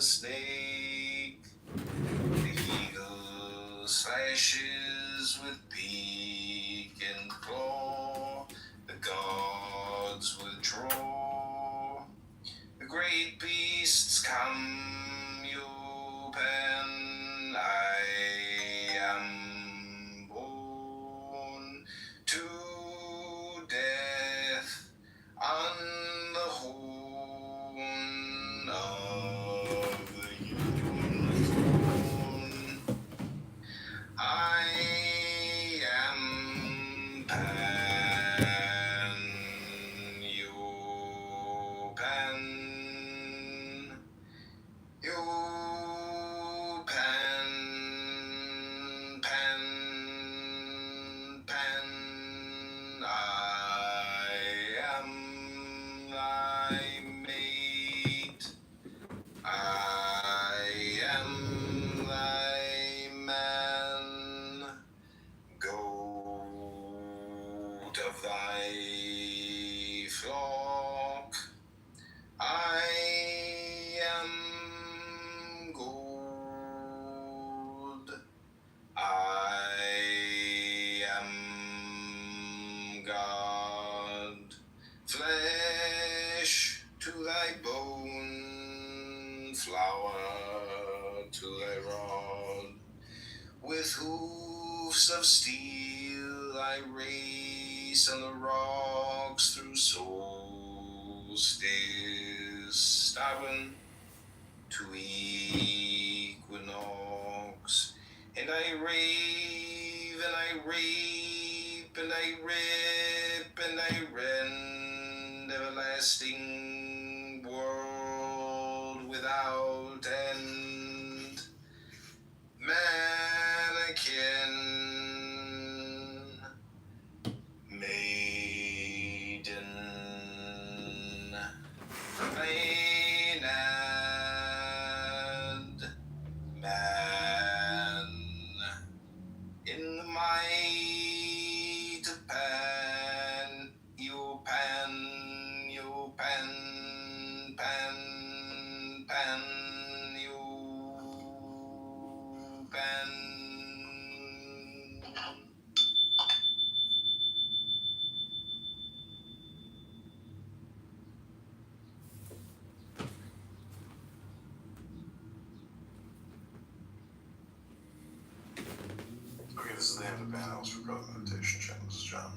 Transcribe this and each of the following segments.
snake. The eagle slashes with beak and claw. The gods withdraw. The great beasts come, you pen. I am born to death on the horn of the unicorn. I am Pan, you Pan, you Pan, Pan, Pan. I am thy mate. I am thy man, goat of thy flock. I am gold. I am God. Flesh to thy bone, flour to thy rod. With hoofs of steel I race on the rocks through solstice, stubborn to equinox. And I rave, and I rape, and I rip, and I rend, everlasting world without end. Mannequin, maiden, Maynard, man, in the might of Pan, you Pan, you Pan, Pan, Pan, you Pan. Okay, this is the end of panels for Growth Meditation Channel. This is John.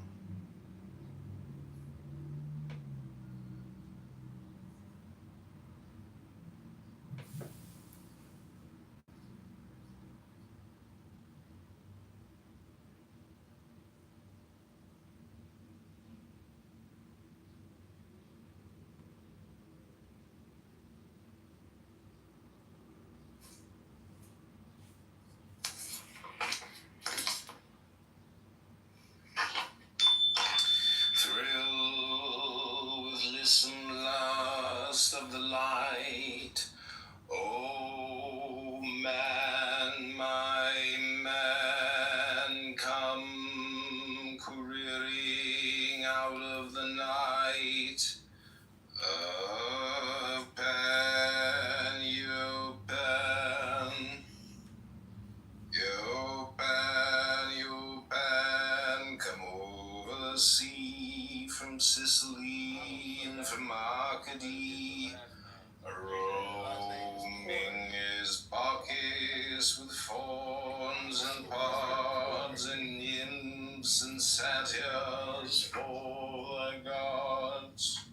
Thrill with listen lust of the light. Oh man, my man, come careering out of the night. Pan, you Pan, you Pan, you Pan, come over the sea from Sicily and from Arcady. Roaming his Bacchus with fawns and pods and nymphs and satyrs for the gods.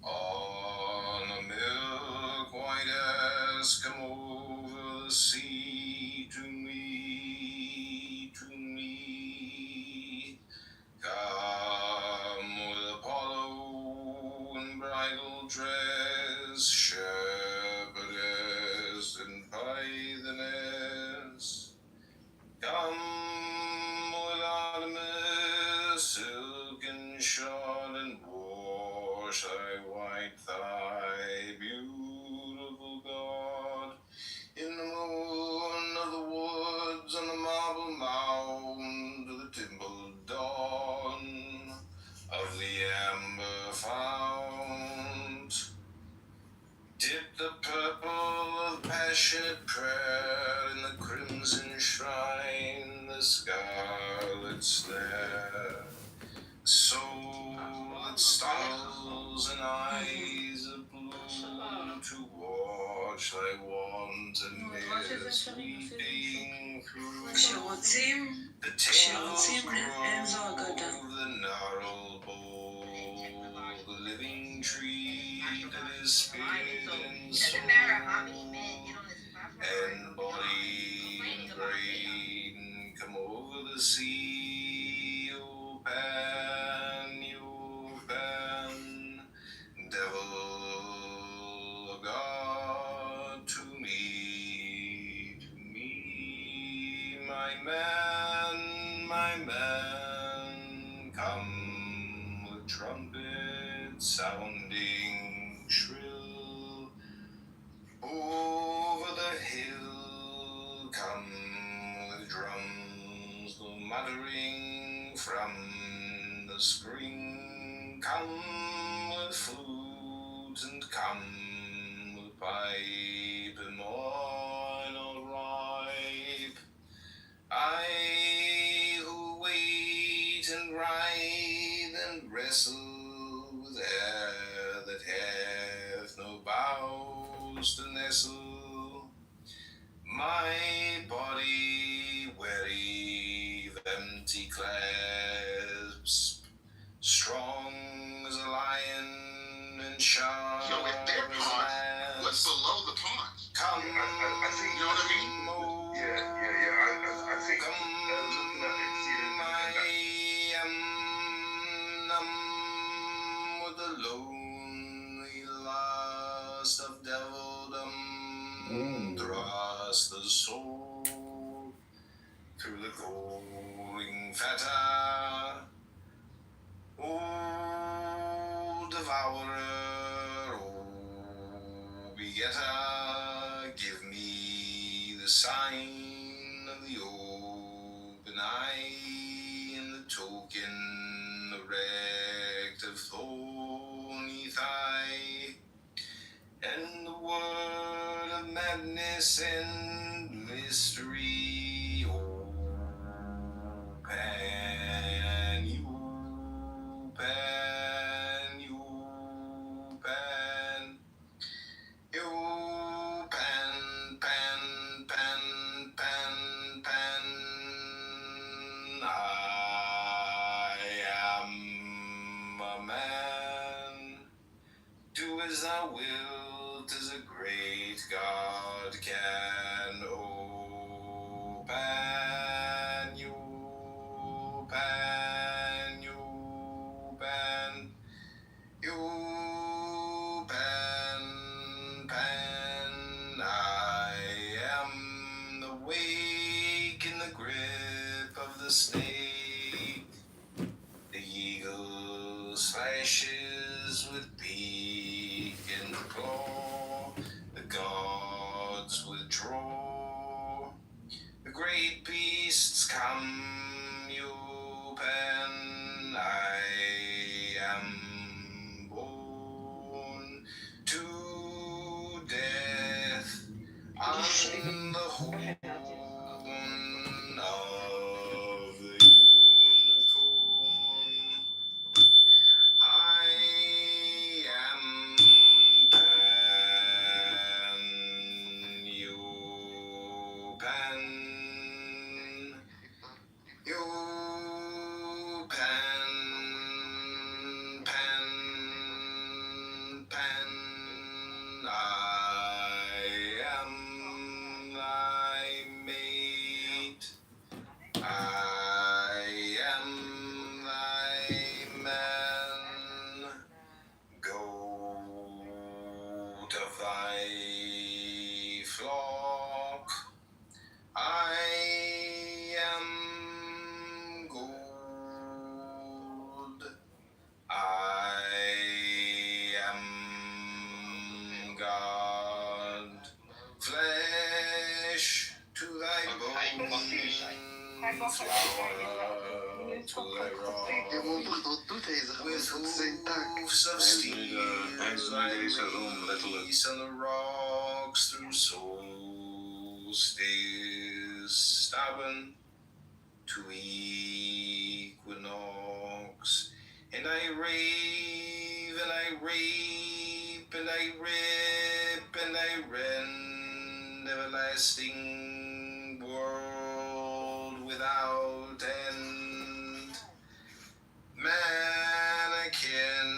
On a milk white ass, come over the sea to me, to me. Come with Apollo in bridal dress, shepherdess and pythoness. Come with Artemis, silken shod and wash thy white thigh, beautiful God. In the moon of the woods, on the marble mound of the temple dawn of the amber fount. Dip the purple of passionate prayer in the crimson shrine, the scarlet's there. Soul that stars and eyes of blue to watch thy wanton mirrors weeping through the tails grove, the gnarled bole, the living tree that is spirit and soul, and body and brain come over the sea, O Pan, devil of God, to me, my man, come with trumpet sounding shrill. Over the hill come with drums go muttering from the spring. Come with flute and come with pipe and wine all ripe. I who wait and writhe and wrestle with air that hath no boughs to nestle, my body weary of empty clasp, strong as a lion and sharp as a lance. What's below the pond? Come, I think, you know what I mean? I think looking at it, I am numb with the lonely lust of devildom. Thrust the soul through the glowing fetter. O devourer, O begetter, give me the sign of the open eye and the token erect of thorny thigh, and the word of madness and mystery. O Pan, you Pan, you Pan, you Pan, Pan, Pan, Pan, Pan. I am a man. Do as thou wilt, as a great God can. O Pan, you Pan, you Pan, you Pan, Pan. I am the wake in the grip of the snake. The eagle slashes with beak and claw. The gods withdraw. The great beasts come, you Pan. I am born to death on the horn of the unicorn. I am Pan, you Pan, you Pan, Pan, Pan. I am thy mate. I am thy man. Goat of thy flock. I am gold. I am God. Flesh to thy bone, flower to thy rock. With hoofs of steel, thy ways on the rocks through soul stays stubborn to equinox, and I rave and I rape and I rip and I rend, everlasting world without end. Mannequin.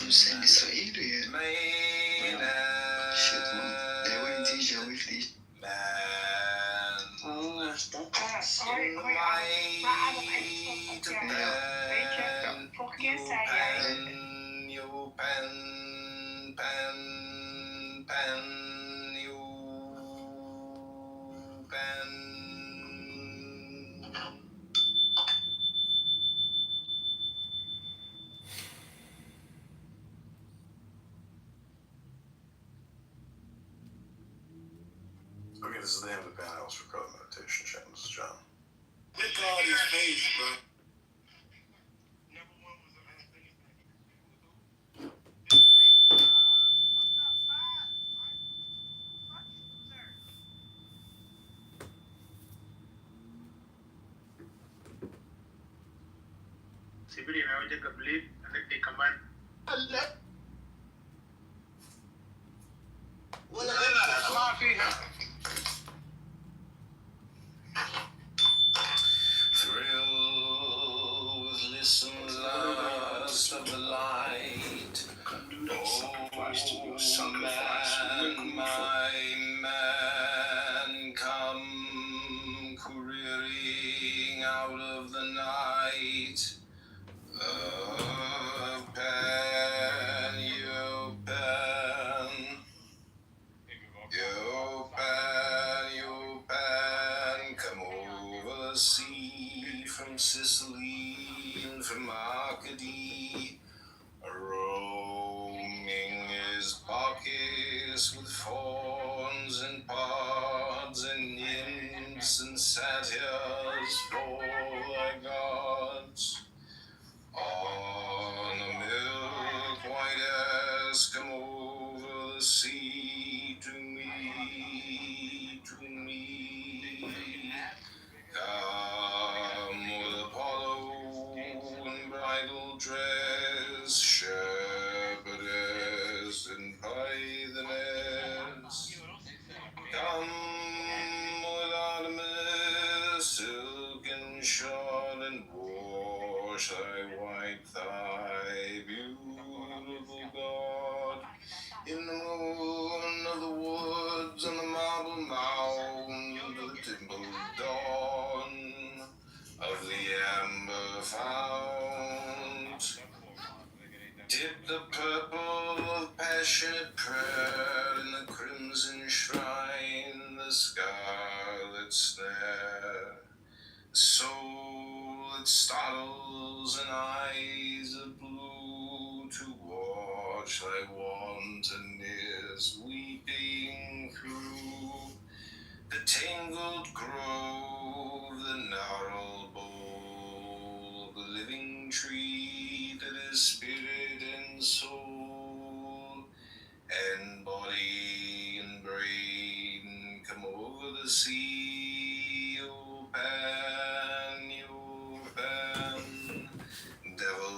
Não segue isso aí, Luia? Shit, mano. Eu entendi, já ouvi. Por que sair? Okay, this is the name of the band I was recording meditation channel. This is John. Look at all these faces, bro. Civilian, I will take a belief and then they command. Thrill with listen lust of the light. Oh man, my man, come careering out of the night. Pan, you pan, you pan, come over the sea from Sicily and from Arcady, roaming his pockets with fawns and pods and nymphs and satyrs for thy gods. On a milk white ass, come over the sea to me, to me. Come with Apollo in bridal dress, shepherdess and pythoness. Come with Artemis, silk and shawl and wash thy white thigh, beautiful God. In the moon of the woods on the marble mound of the dimpled dawn of the amber fount, dip the purple of passionate prayer in the crimson shrine, the scarlet snare, the soul that startles and eyes of blue to watch thy wantonness weeping through the tangled grove, the gnarled bole, the living tree that is spirit and soul and body and brain. Come over the sea, O Pan, O Pan, devil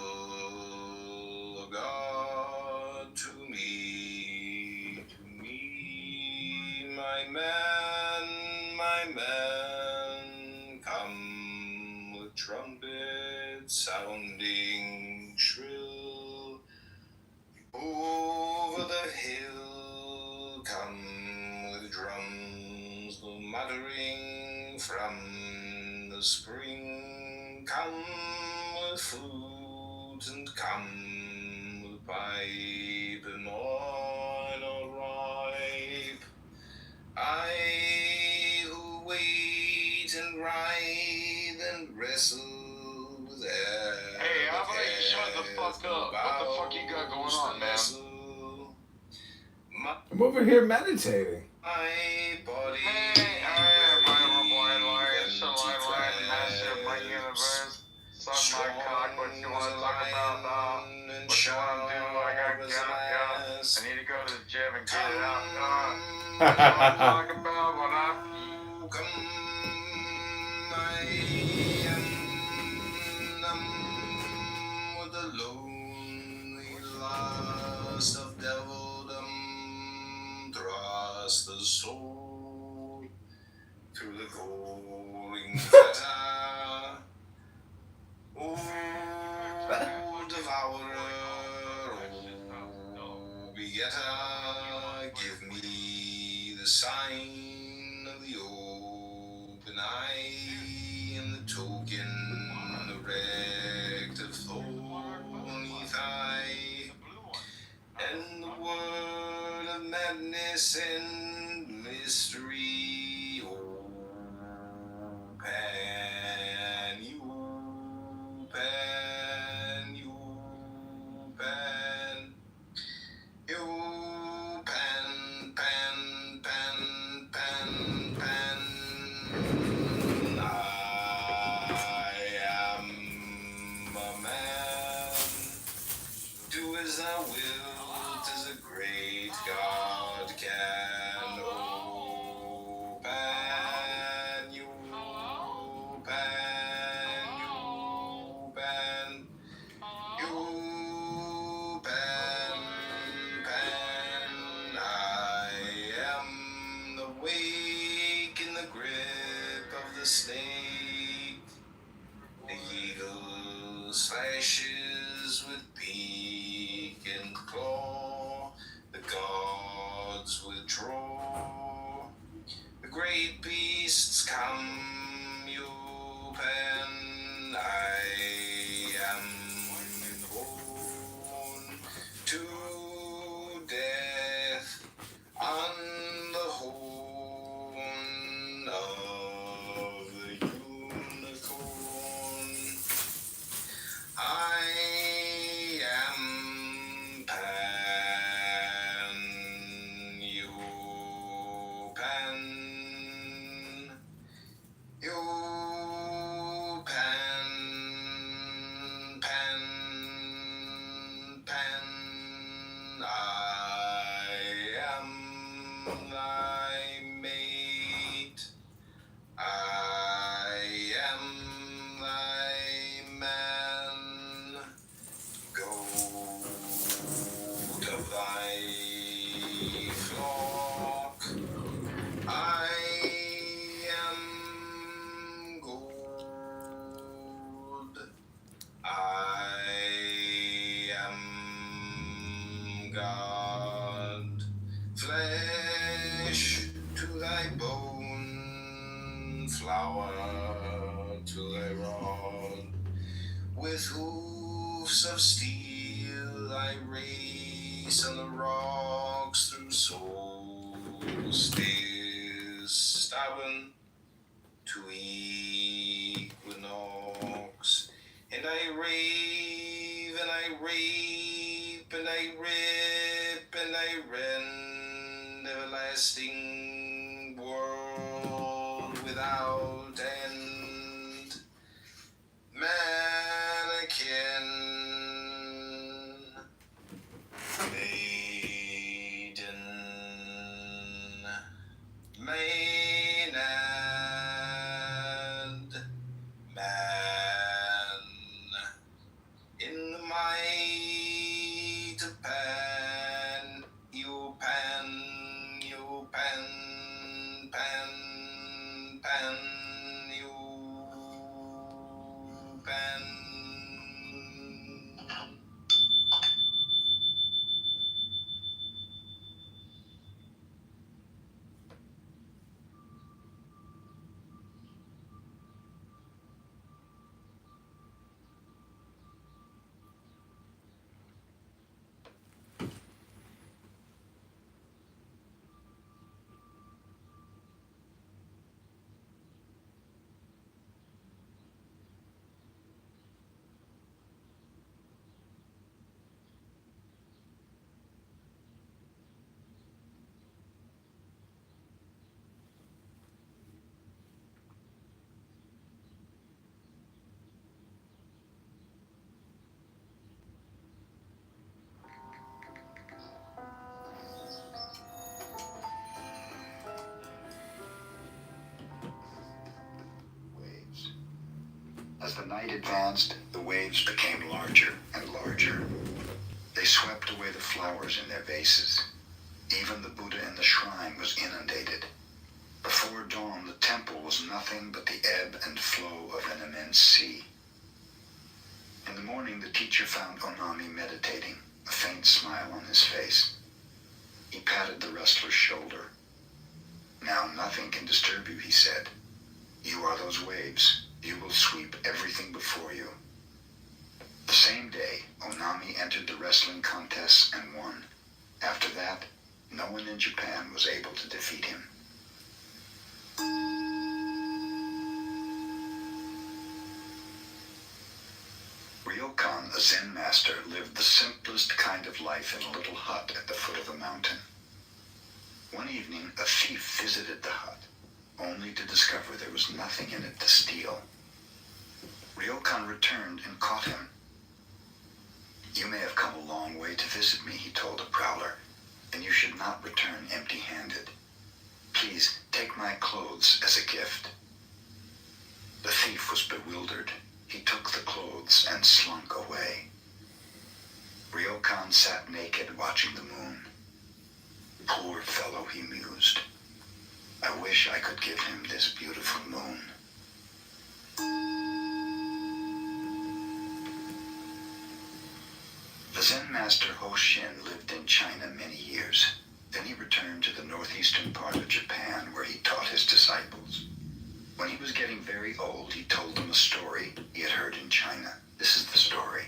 of God, to me, my man, come with trumpet sounding shrill over the hill, come with drums muttering from the spring, come with flute and come with pipe and wine or ripe. I who wait and writhe and wrestle with air. Hey, how about you shut the fuck up? What the fuck you got going on, man? I'm over here meditating. My body. Hey, I am my boy, Lord, so my life, master of my universe. Suck my cock, what you wanna talk about now? What you wanna do? I got I need to go to the gym and get it out. What you wanna talk about when I'm I am numb with the lonely lust of devildom, thrust the soul through the golden fetter. Oh, devourer, oh, begetter, give me the sign of the open eye and the token erect of thorny thigh, and the word of madness and mystery. Oh, pan, you pan, you pan, you pan, pan, pan, pan, pan. I am a man. Do as thou wilt, as a great God can. Oh, pan, you pan, you pan, you pan, pan. I am the wake in the grip of the snake. The eagle slashes with beak and claw. The gods withdraw. The great beasts come, you pan. I am born to death on the horn of the unicorn. I am pan, you pan, you pan, pan, pan. I am thy mate. I am thy man. Goat of thy flock. I am gold. I am God. Flesh to thy bone, flower to thy rod. With hoofs of steel I race on the rocks through souls stubborn to equinox. And I rave and I rape and I rip and I rend, everlasting world without end. Mannequin, maiden, maenad, man, in the might of Pan. As the night advanced, the waves became larger and larger. They swept away the flowers in their vases. Even the Buddha in the shrine was inundated. Before dawn, the temple was nothing but the ebb and flow of an immense sea. In the morning, the teacher found Onami meditating, a faint smile on his face. He patted the wrestler's shoulder. "Now nothing can disturb you," he said. "You are those waves. You will sweep everything before you." The same day, Onami entered the wrestling contests and won. After that, no one in Japan was able to defeat him. Ryokan, a Zen master, lived the simplest kind of life in a little hut at the foot of a mountain. One evening, a thief visited the hut, only to discover there was nothing in it to steal. Ryokan returned and caught him. "You may have come a long way to visit me," he told the prowler, "and you should not return empty-handed. Please take my clothes as a gift." The thief was bewildered. He took the clothes and slunk away. Ryokan sat naked watching the moon. "Poor fellow," he mused. "I wish I could give him this beautiful moon." The Zen master Hoshin lived in China many years. Then he returned to the northeastern part of Japan, where he taught his disciples. When he was getting very old, he told them a story he had heard in China. This is the story.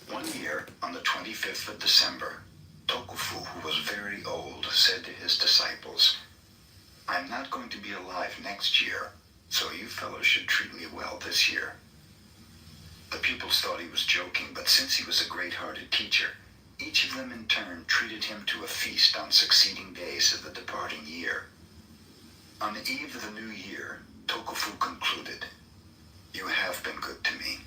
One year, on the 25th of December, Tokufu, who was very old, said to his disciples, "I'm not going to be alive next year, so you fellows should treat me well this year." The pupils thought he was joking, but since he was a great-hearted teacher, each of them in turn treated him to a feast on succeeding days of the departing year. On the eve of the new year, Tokufu concluded, "You have been good to me.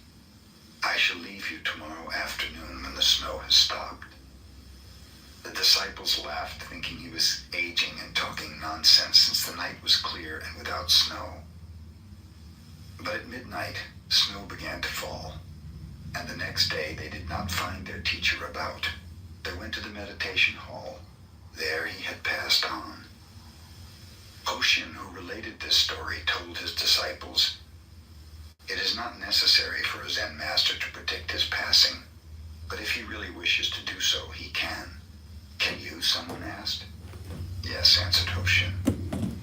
I shall leave you tomorrow afternoon when the snow has stopped." The disciples laughed, thinking he was aging and talking nonsense since the night was clear and without snow. But at midnight, snow began to fall, and the next day they did not find their teacher about. They went to the meditation hall. There he had passed on. Hoshin, who related this story, told his disciples, "It is not necessary for a Zen master to predict his passing, but if he really wishes to do so, he can." "Can you?" someone asked. "Yes," answered Hoshin.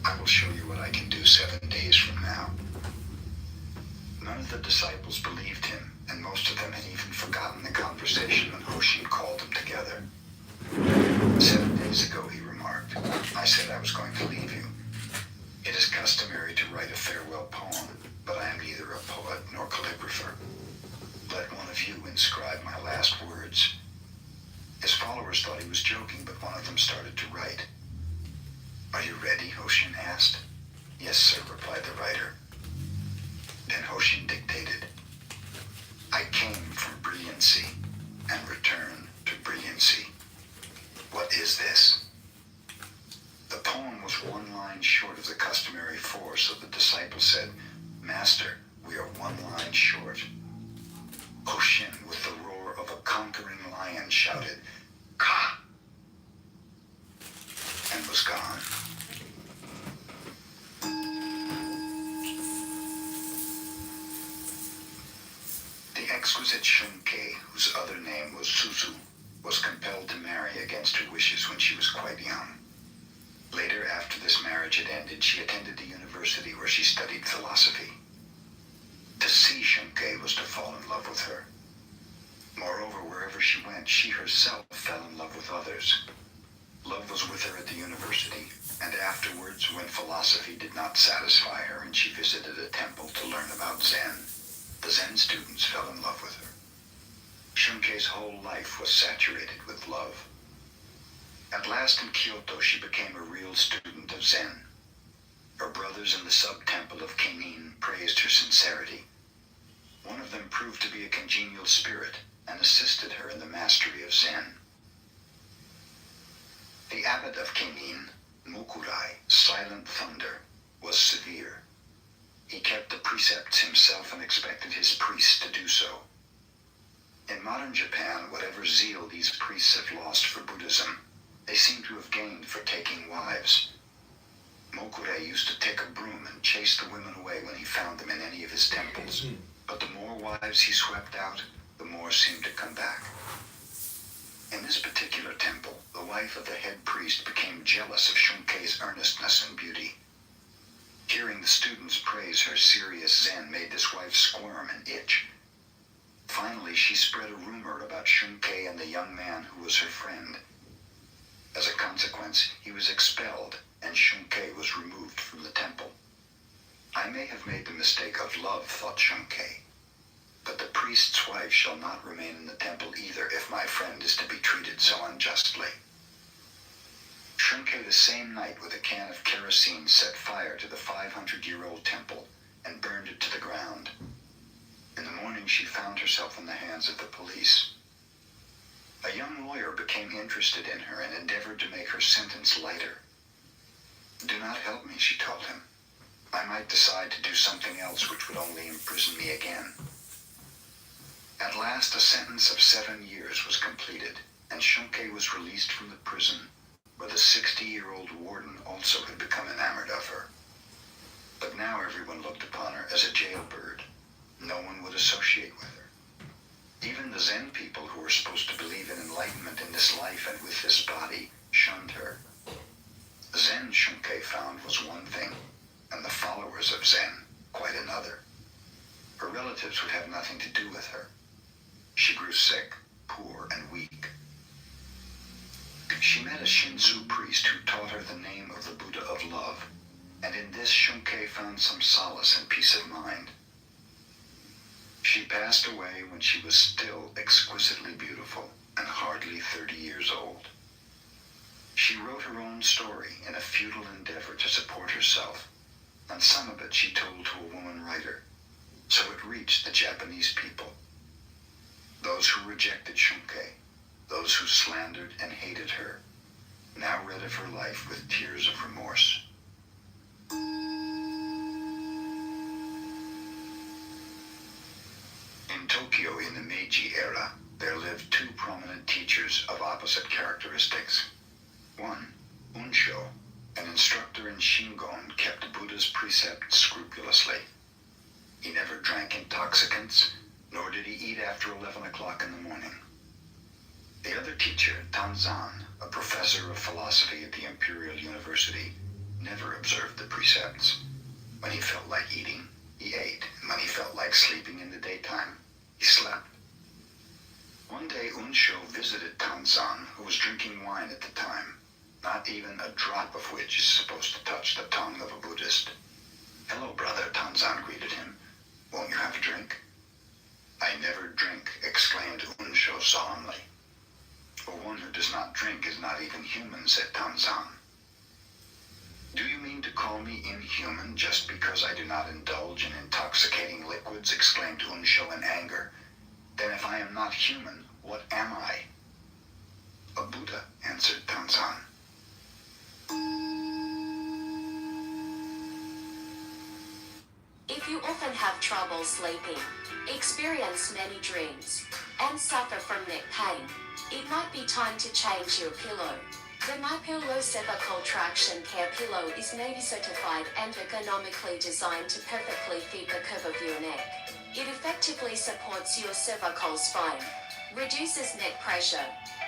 "I will show you what I can do 7 days from now." None of the disciples believed him, and most of them had even forgotten the conversation when Hoshin called them together. 7 days ago," he remarked, "I said I was going to leave you. It is customary to write a farewell poem, but I am neither a poet nor calligrapher. Let one of you inscribe my last words." His followers thought he was joking, but one of them started to write. "Are you ready?" Hoshin asked. "Yes, sir," replied the writer. Then Hoshin dictated, "I came from brilliancy and return to brilliancy. What is this?" The poem was one line short of the customary 4, so the disciple said, "Master, we are one line short." Hoshin, with the roar of a conquering lion, shouted, "Ka!" and was gone. The exquisite Shunkei, whose other name was Suzu, was compelled to marry against her wishes when she was quite young. Later, after this marriage had ended, she attended the university where she studied philosophy. To see Shunkei was to fall in love with her. Moreover, wherever she went, she herself fell in love with others. Love was with her at the university, and afterwards, when philosophy did not satisfy her and she visited a temple to learn about Zen, the Zen students fell in love with her. Shunkei's whole life was saturated with love. At last in Kyoto, she became a real student of Zen. Her brothers in the sub-temple of Kenin praised her sincerity. One of them proved to be a congenial spirit and assisted her in the mastery of Zen. The abbot of Kenin, Mukurai, Silent Thunder, was severe. He kept the precepts himself and expected his priests to do so. In modern Japan, whatever zeal these priests have lost for Buddhism, they seem to have gained for taking wives. Mokure used to take a broom and chase the women away when he found them in any of his temples, but the more wives he swept out, the more seemed to come back. In this particular temple, the wife of the head priest became jealous of Shunkei's earnestness and beauty. Hearing the students praise her serious Zen made this wife squirm and itch. Finally, she spread a rumor about Shunkei and the young man who was her friend. As a consequence, he was expelled, and Shunkei was removed from the temple. I may have made the mistake of love, thought Shunkei, but the priest's wife shall not remain in the temple either if my friend is to be treated so unjustly. Shunkei the same night with a can of kerosene set fire to the 500-year-old temple and burned it to the ground. In the morning she found herself in the hands of the police. A young lawyer became interested in her and endeavored to make her sentence lighter. "Do not help me," she told him. "I might decide to do something else which would only imprison me again." At last a sentence of 7 years was completed, and Shunkei was released from the prison, where the 60-year-old warden also had become enamored of her. But now everyone looked upon her as a jailbird. No one would associate with her. Even the Zen people who were supposed to believe in enlightenment in this life and with this body shunned her. Zen, Shunkei found, was one thing, and the followers of Zen quite another. Her relatives would have nothing to do with her. She grew sick, poor, and weak. She met a Shinzu priest who taught her the name of the Buddha of love, and in this Shunkei found some solace and peace of mind. She passed away when she was still exquisitely beautiful and hardly 30 years old. She wrote her own story in a futile endeavor to support herself, and some of it she told to a woman writer, so it reached the Japanese people. Those who rejected Shunkei, those who slandered and hated her, now read of her life with tears of remorse. In Tokyo in the Meiji era, there lived two prominent teachers of opposite characteristics. One, Unsho, an instructor in Shingon, kept Buddha's precepts scrupulously. He never drank intoxicants, nor did he eat after 11 o'clock in the morning. The other teacher, Tanzan, a professor of philosophy at the Imperial University, never observed the precepts. When he felt like eating, he ate, and when he felt like sleeping in the daytime, he slept. One day Unsho visited Tanzan, who was drinking wine at the time, not even a drop of which is supposed to touch the tongue of a Buddhist. "Hello, brother," Tanzan greeted him. "Won't you have a drink?" "I never drink," exclaimed Unsho solemnly. "For one who does not drink is not even human," said Tanzan. "Do you mean to call me inhuman just because I do not indulge in intoxicating liquids?" exclaimed Unsho in anger. "Then if I am not human, what am I?" "A Buddha," answered Tanzan. If you often have trouble sleeping, experience many dreams, and suffer from neck pain, it might be time to change your pillow. The My Pillow Cervical Traction Care Pillow is Navy certified and ergonomically designed to perfectly fit the curve of your neck. It effectively supports your cervical spine, reduces neck pressure,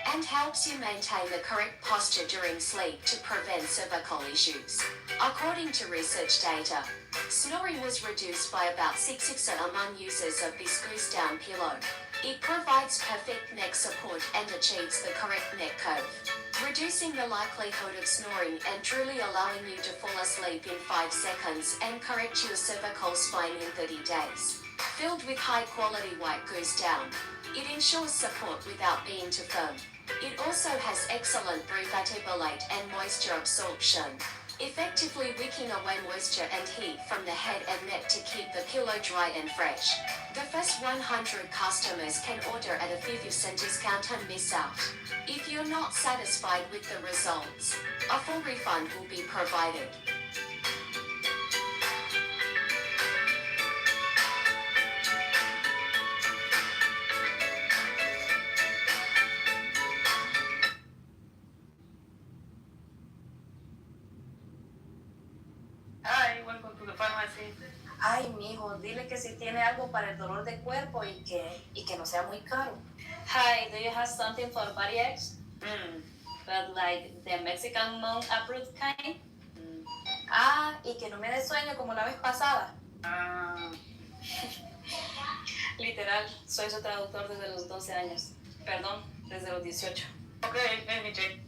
and helps you maintain the correct posture during sleep to prevent cervical issues. According to research data, snoring was reduced by about 6% among users of this goose down pillow. It provides perfect neck support and achieves the correct neck curve, reducing the likelihood of snoring and truly allowing you to fall asleep in 5 seconds and correct your cervical spine in 30 days. Filled with high-quality white goose down, it ensures support without being too firm. It also has excellent breathability and moisture absorption, effectively wicking away moisture and heat from the head and neck to keep the pillow dry and fresh. The first 100 customers can order at a 50% discount and miss out. If you're not satisfied with the results, a full refund will be provided. Ay, mijo, dile que si tiene algo para el dolor de cuerpo y que no sea muy caro. Hi, do you have something for body aches? But like the Mexican monk approved kind? Ah, y que no me dé sueño como la vez pasada. Literal, soy su traductor desde los 12 años. Perdón, desde los 18. Okay, let me check.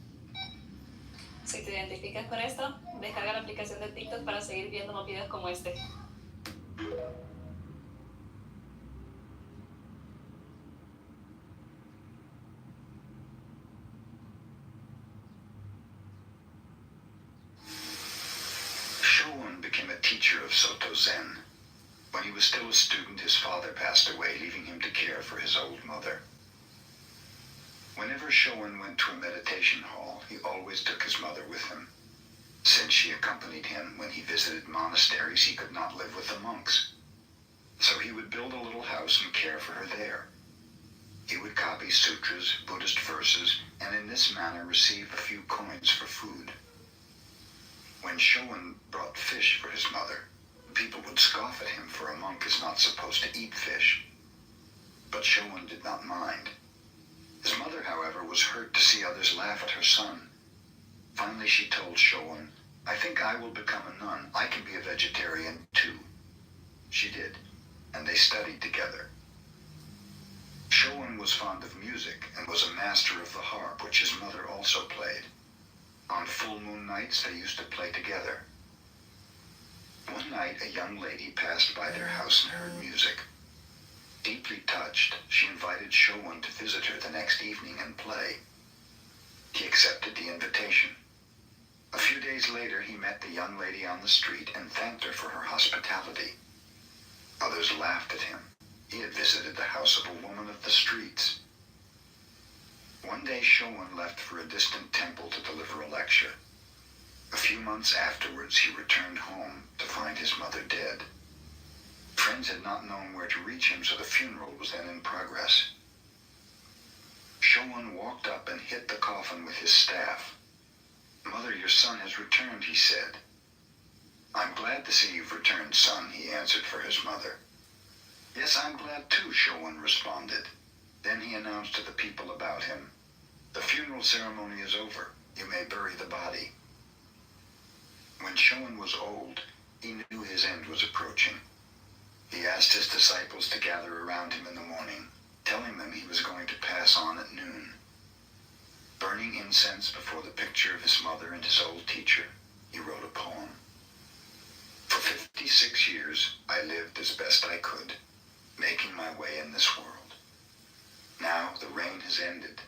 Si te identificas con esto, descarga la aplicación de TikTok para seguir viendo más videos como este. Shoun became a teacher of Soto Zen. When he was still a student, his father passed away, leaving him to care for his old mother. Whenever Shoun went to a meditation hall, he always took his mother with him. Since she accompanied him when he visited monasteries, he could not live with the monks. So he would build a little house and care for her there. He would copy sutras, Buddhist verses, and in this manner receive a few coins for food. When Shoun brought fish for his mother, people would scoff at him, for a monk is not supposed to eat fish. But Shoun did not mind. His mother, however, was hurt to see others laugh at her son. Finally, she told Shoun, "I think I will become a nun. I can be a vegetarian, too." She did, and they studied together. Shoun was fond of music and was a master of the harp, which his mother also played. On full moon nights, they used to play together. One night, a young lady passed by their house and heard music. Deeply touched, she invited Shoun to visit her the next evening and play. He accepted the invitation. A few days later, he met the young lady on the street and thanked her for her hospitality. Others laughed at him. He had visited the house of a woman of the streets. One day, Shoun left for a distant temple to deliver a lecture. A few months afterwards, he returned home to find his mother dead. Friends had not known where to reach him, so the funeral was then in progress. Shoun walked up and hit the coffin with his staff. "Mother, your son has returned," he said. "I'm glad to see you've returned, son," he answered for his mother. "Yes, I'm glad too," Shoun responded. Then he announced to the people about him, "The funeral ceremony is over. You may bury the body." When Shoun was old, he knew his end was approaching. He asked his disciples to gather around him in the morning, telling them he was going to pass on at noon. Burning incense before the picture of his mother and his old teacher, he wrote a poem. "For 56 years, I lived as best I could, making my way in this world. Now the rain has ended.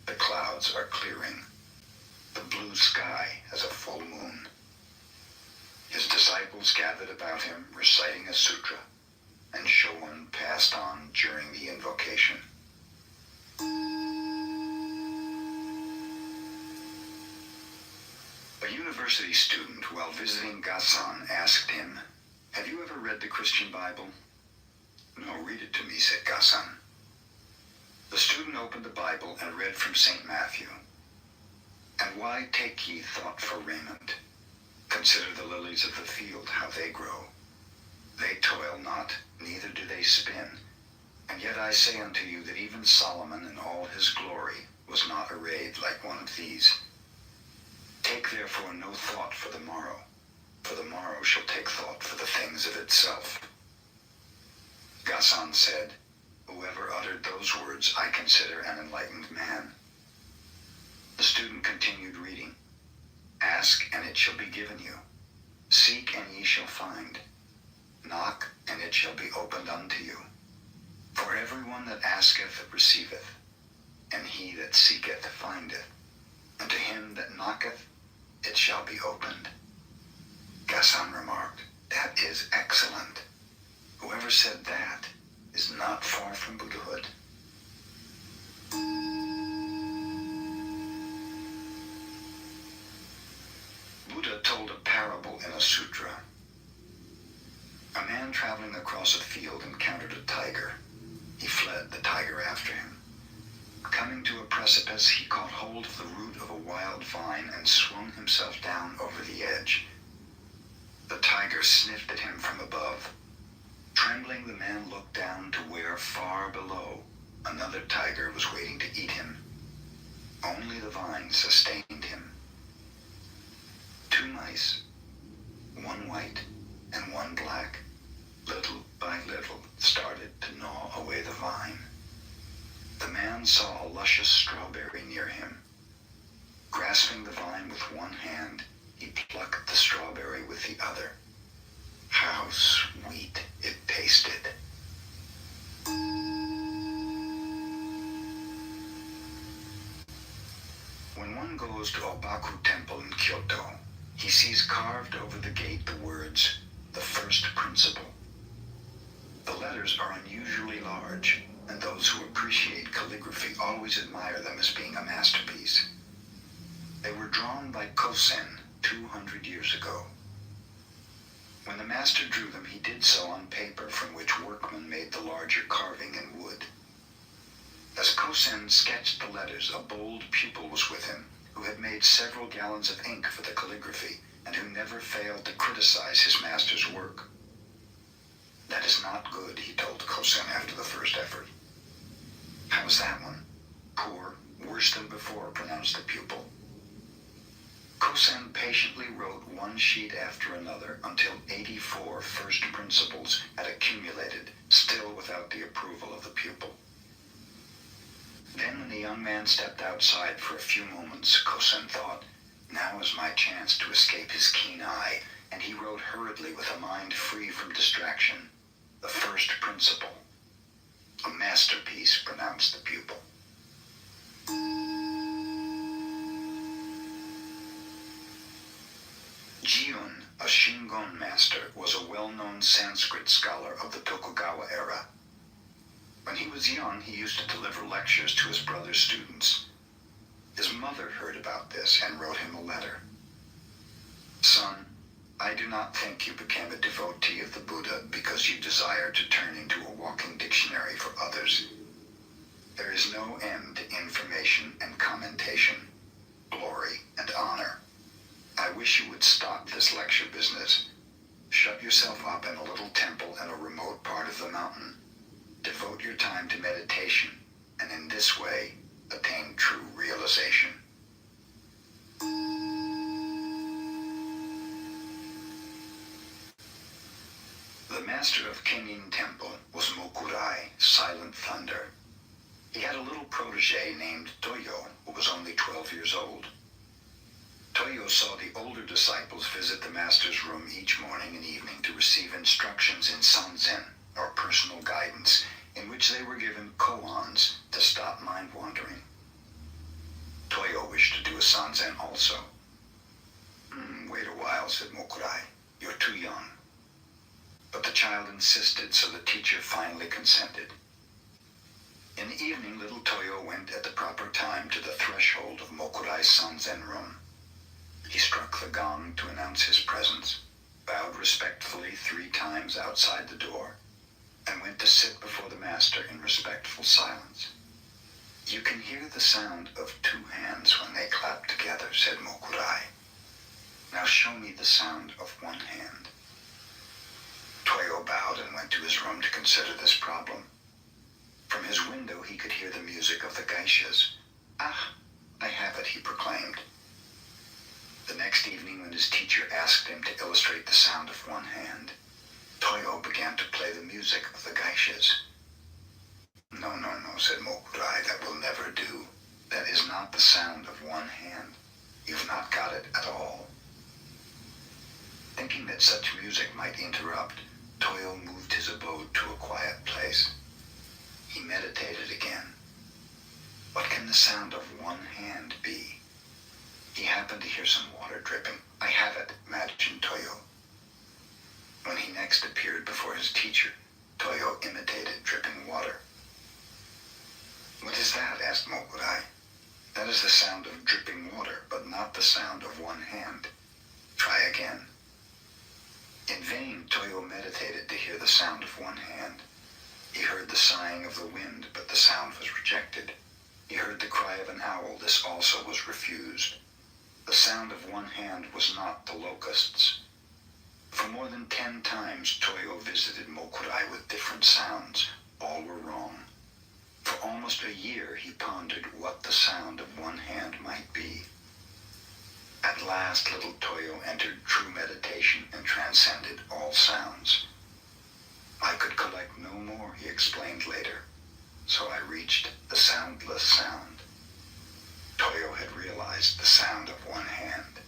The clouds are clearing. The blue sky has a full moon." His disciples gathered about him, reciting a sutra, and Shoun passed on during the invocation. A university student, while visiting Gasan, asked him, "Have you ever read the Christian Bible?" "No, read it to me," said Gasan. The student opened the Bible and read from St. Matthew. "And why take ye thought for raiment? Consider the lilies of the field, how they grow. They toil not, neither do they spin. And yet I say unto you that even Solomon in all his glory was not arrayed like one of these. Take therefore no thought for the morrow shall take thought for the things of itself." Gasan said, "Whoever uttered those words I consider an enlightened man." The student continued reading. "Ask, and it shall be given you. Seek, and ye shall find. Knock, and it shall be opened unto you. For everyone that asketh receiveth, and he that seeketh findeth, and to him that knocketh it shall be opened." Gasan remarked, "That is excellent. Whoever said that is not far from Buddhahood." Buddha told a parable in a sutra. A man traveling across a field encountered a tiger. He fled, the tiger after him. Coming to a precipice, he caught hold of the root of a wild vine and swung himself down over the edge. The tiger sniffed at him from above, morning, the man looked down to where, far below, another tiger was waiting to eat him. Only the vine sustained him. 2 mice, one white and one black, little by little started to gnaw away the vine. The man saw a luscious strawberry near him. Grasping the vine with one hand, he plucked the strawberry with the other. How sweet it tasted. When one goes to Obaku Temple in Kyoto, he sees carved over the gate the words, "The First Principle." The letters are unusually large, and those who appreciate calligraphy always admire them as being a masterpiece. They were drawn by Kosen 200 years ago. When the master drew them, he did so on paper from which workmen made the larger carving in wood. As Kosen sketched the letters, a bold pupil was with him, who had made several gallons of ink for the calligraphy, and who never failed to criticize his master's work. "That is not good," he told Kosen after the first effort. "How's that one?" "Poor, worse than before," pronounced the pupil. Kosen patiently wrote one sheet after another until 84 first principles had accumulated, still without the approval of the pupil. Then when the young man stepped outside for a few moments, Kosen thought, now is my chance to escape his keen eye, and he wrote hurriedly with a mind free from distraction, "The First Principle." "A masterpiece," pronounced the pupil. Jiun, a Shingon master, was a well-known Sanskrit scholar of the Tokugawa era. When he was young, he used to deliver lectures to his brother's students. His mother heard about this and wrote him a letter. "Son, I do not think you became a devotee of the Buddha because you desire to turn into a walking dictionary for others. There is no end to information and commentation, glory and honor. I wish you would stop this lecture business. Shut yourself up in a little temple in a remote part of the mountain. Devote your time to meditation, and in this way, attain true realization." The master of Kenyin Temple was Mokurai, Silent Thunder. He had a little protege named Toyo, who was only 12 years old. Toyo saw the older disciples visit the master's room each morning and evening to receive instructions in sanzen, or personal guidance, in which they were given koans to stop mind wandering. Toyo wished to do a sanzen also. "Wait a while," said Mokurai. "You're too young." But the child insisted, so the teacher finally consented. In the evening, little Toyo went at the proper time to the threshold of Mokurai's sanzen room. He struck the gong to announce his presence, bowed respectfully 3 times outside the door, and went to sit before the master in respectful silence. "You can hear the sound of 2 hands when they clap together," said Mokurai. "Now show me the sound of 1 hand." Toyo bowed and went to his room to consider this problem. From his window he could hear the music of the geishas. "Ah, I have it," he proclaimed. The next evening, when his teacher asked him to illustrate the sound of 1 hand, Toyo began to play the music of the geishas. No, said Mokurai, "that will never do. That is not the sound of 1 hand. You've not got it at all." Thinking that such music might interrupt, Toyo moved his abode to a quiet place. He meditated again. What can the sound of 1 hand be? He happened to hear some water dripping. "I have it," imagined Toyo. When he next appeared before his teacher, Toyo imitated dripping water. "What is that?" asked Mokurai. "That is the sound of dripping water, but not the sound of 1 hand. Try again." In vain, Toyo meditated to hear the sound of 1 hand. He heard the sighing of the wind, but the sound was rejected. He heard the cry of an owl. This also was refused. The sound of 1 hand was not the locusts. For more than 10 times, Toyo visited Mokurai with different sounds. All were wrong. For almost a year he pondered what the sound of one hand might be. At last little Toyo entered true meditation and transcended all sounds. I could collect no more, he explained later, so I reached the soundless sound. Toyo had realized the sound of one hand.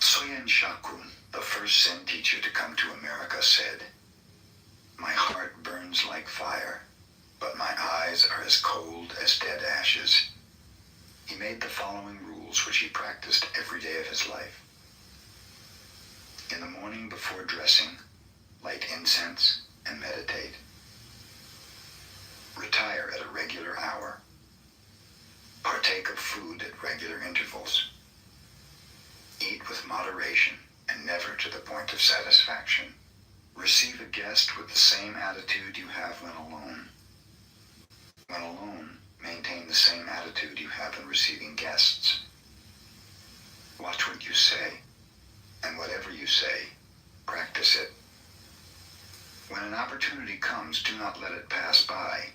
Soyen Shakun, the first Zen teacher to come to America, said, "My heart burns like fire, but my eyes are as cold as dead ashes." He made the following rules which he practiced every day of his life. In the morning before dressing, light incense and meditate. Retire at a regular hour. Partake of food at regular intervals. Eat with moderation and never to the point of satisfaction. Receive a guest with the same attitude you have when alone. When alone, maintain the same attitude you have when receiving guests. Watch what you say, and whatever you say, practice it. When an opportunity comes, do not let it pass by,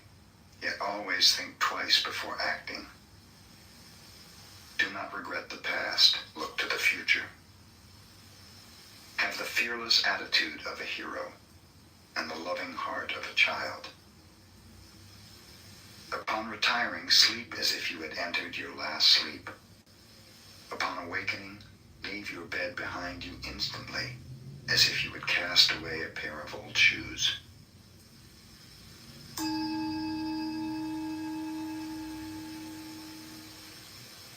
yet always think twice before acting. Do not regret the past, look to the future. Have the fearless attitude of a hero and the loving heart of a child. Upon retiring, sleep as if you had entered your last sleep. Upon awakening, leave your bed behind you instantly, as if you had cast away a pair of old shoes.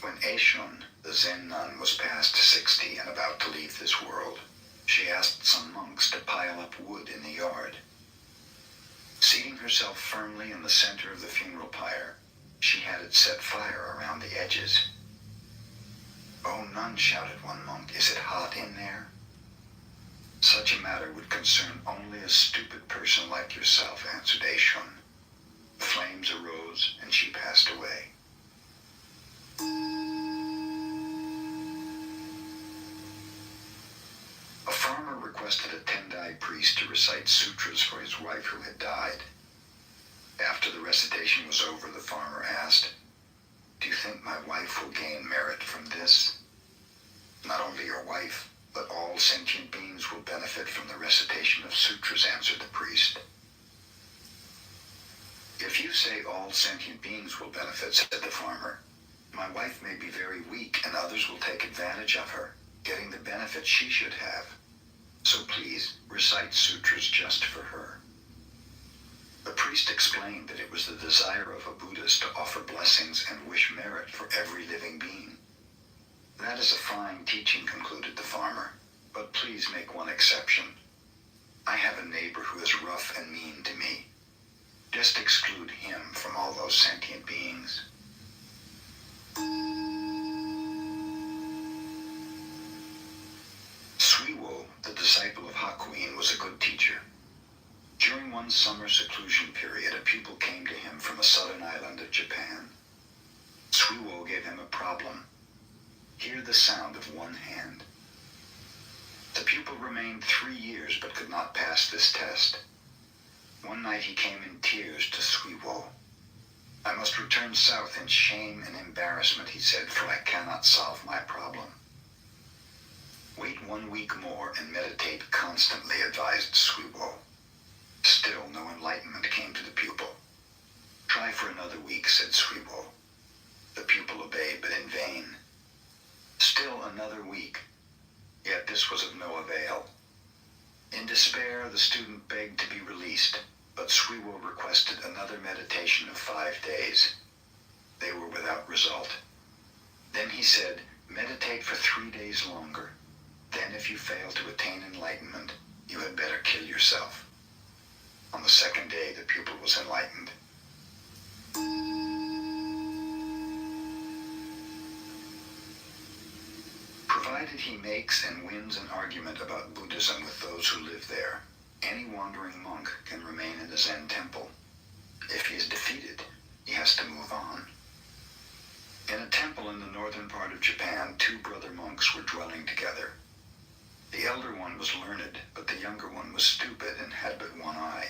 When Eishun, the Zen nun, was past 60 and about to leave this world, she asked some monks to pile up wood in the yard. Seating herself firmly in the center of the funeral pyre, she had it set fire around the edges. "Oh, nun," shouted one monk, "is it hot in there?" "Such a matter would concern only a stupid person like yourself," answered Eishun. Flames arose and she passed away. A farmer requested a Tendai priest to recite sutras for his wife who had died. After the recitation was over, the farmer asked, "Do you think my wife will gain merit from this?" "Not only your wife, but all sentient beings will benefit from the recitation of sutras," answered the priest. "If you say all sentient beings will benefit," said the farmer, "my wife may be very weak and others will take advantage of her, getting the benefit she should have. So please, recite sutras just for her." The priest explained that it was the desire of a Buddhist to offer blessings and wish merit for every living being. "That is a fine teaching," concluded the farmer, "but please make one exception. I have a neighbor who is rough and mean to me. Just exclude him from all those sentient beings." Suiwo, the disciple of Hakuin, was a good teacher. During one summer seclusion period, a pupil came to him from a southern island of Japan. Suiwo gave him a problem. Hear the sound of one hand. The pupil remained 3 years but could not pass this test. One night he came in tears to Suiwo. "I must return south in shame and embarrassment," he said, "for I cannot solve my problem." "Wait 1 week more and meditate constantly," advised Suiwo. Still no enlightenment came to the pupil. "Try for another week," said Suiwo. The pupil obeyed, but in vain. Still another week, yet this was of no avail. In despair, the student begged to be released, but Suiwo requested another meditation of 5 days. They were without result. Then he said, "Meditate for 3 days longer. Then if you fail to attain enlightenment, you had better kill yourself." On the second day, the pupil was enlightened. Provided he makes and wins an argument about Buddhism with those who live there, any wandering monk can remain in the Zen temple. If he is defeated, he has to move on. In a temple in the northern part of Japan, two brother monks were dwelling together. The elder one was learned, but the younger one was stupid and had but one eye.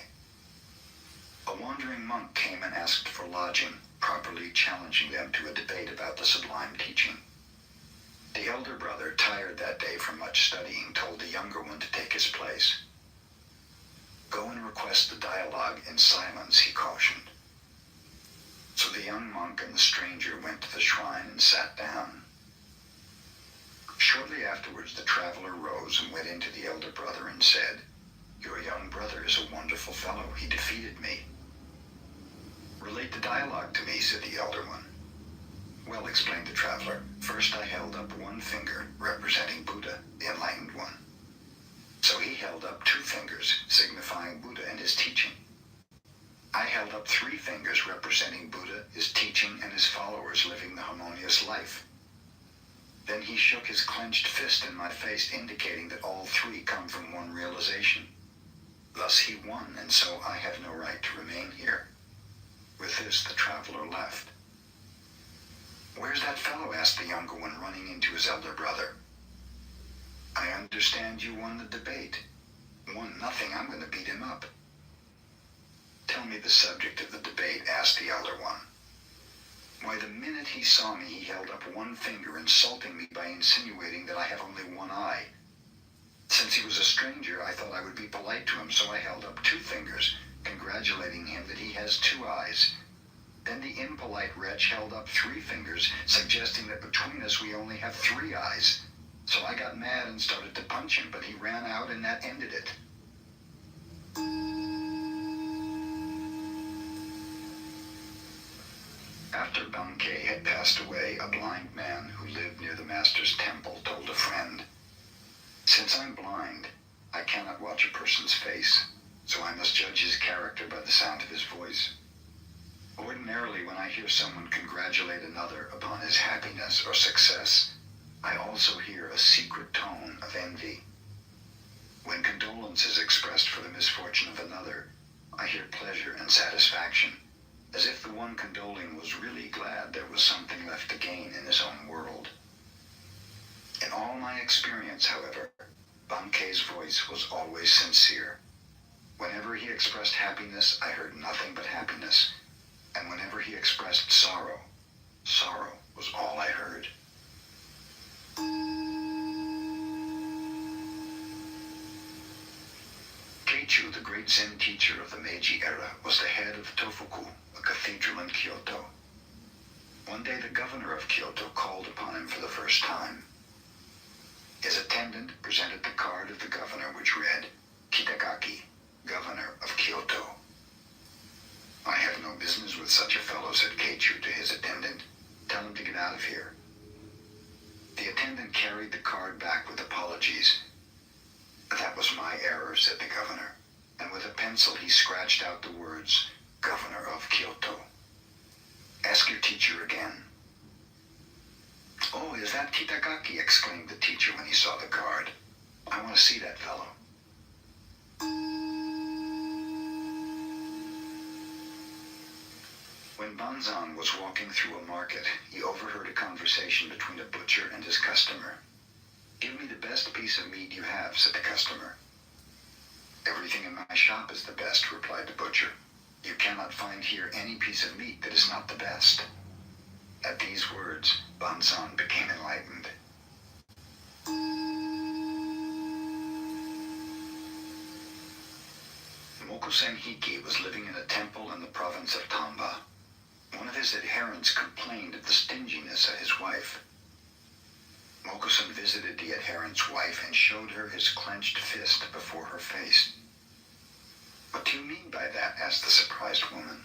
A wandering monk came and asked for lodging, properly challenging them to a debate about the sublime teaching. The elder brother, tired that day from much studying, told the younger one to take his place. Go and request the dialogue in silence, he cautioned. So the young monk and the stranger went to the shrine and sat down. Shortly afterwards, the traveler rose and went into the elder brother and said, "Your young brother is a wonderful fellow. He defeated me." "Relate the dialogue to me," said the elder one. "Well," explained the traveler, "first I held up one finger, representing Buddha, the enlightened one. So he held up two fingers, signifying Buddha and his teaching. I held up three fingers, representing Buddha, his teaching, and his followers living the harmonious life. Then he shook his clenched fist in my face, indicating that all three come from one realization. Thus he won, and so I have no right to remain here." With this, the traveler left. "Where's that fellow?" asked the younger one, running into his elder brother. "I understand you won the debate." "Won nothing. I'm going to beat him up." "Tell me the subject of the debate," asked the elder one. "Why, the minute he saw me, he held up one finger, insulting me by insinuating that I have only one eye. Since he was a stranger, I thought I would be polite to him, so I held up two fingers, congratulating him that he has two eyes. Then the impolite wretch held up three fingers, suggesting that between us we only have three eyes. So I got mad and started to punch him, but he ran out and that ended it." After Bankei had passed away, a blind man who lived near the master's temple told a friend, "Since I'm blind, I cannot watch a person's face, so I must judge his character by the sound of his voice. Ordinarily, when I hear someone congratulate another upon his happiness or success, I also hear a secret tone of envy. When condolence is expressed for the misfortune of another, I hear pleasure and satisfaction, as if the one condoling was really glad there was something left to gain in his own world. In all my experience, however, Bankei's voice was always sincere. Whenever he expressed happiness, I heard nothing but happiness, and whenever he expressed sorrow, sorrow was all I heard." Keichu, the great Zen teacher of the Meiji era, was the head of Tofuku, a cathedral in Kyoto. One day the governor of Kyoto called upon him for the first time. His attendant presented the card of the governor, which read, "Kitagaki, Governor of Kyoto." "I have no business with such a fellow," said Keichu to his attendant. "Tell him to get out of here." The attendant carried the card back with apologies. "That was my error," said the governor, and with a pencil he scratched out the words, "Governor of Kyoto." "Ask your teacher again." "Oh, is that Kitagaki?" exclaimed the teacher when he saw the card. "I want to see that fellow." When Banzan was walking through a market, he overheard a conversation between a butcher and his customer. "Give me the best piece of meat you have," said the customer. "Everything in my shop is the best," replied the butcher. "You cannot find here any piece of meat that is not the best." At these words, Banzan became enlightened. Mokusen Hiki was living in a temple in the province of Tamba. One of his adherents complained of the stinginess of his wife. Mokusen visited the adherent's wife and showed her his clenched fist before her face. "What do you mean by that?" asked the surprised woman.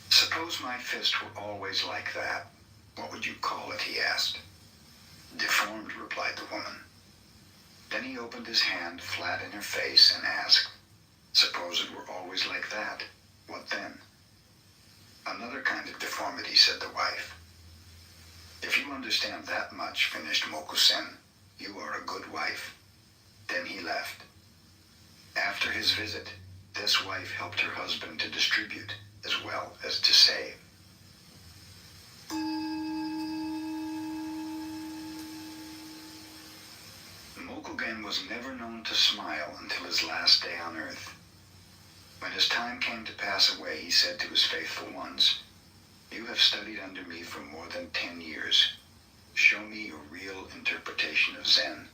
"Suppose my fist were always like that. What would you call it?" he asked. "Deformed," replied the woman. Then he opened his hand flat in her face and asked, "Suppose it were always like that. What then?" "Another kind of deformity," said the wife. "If you understand that much," finished Mokusen, "you are a good wife." Then he left. After his visit, this wife helped her husband to distribute as well as to save. Mokugen was never known to smile until his last day on earth. When his time came to pass away, he said to his faithful ones, "You have studied under me for more than 10 years. Show me your real interpretation of Zen.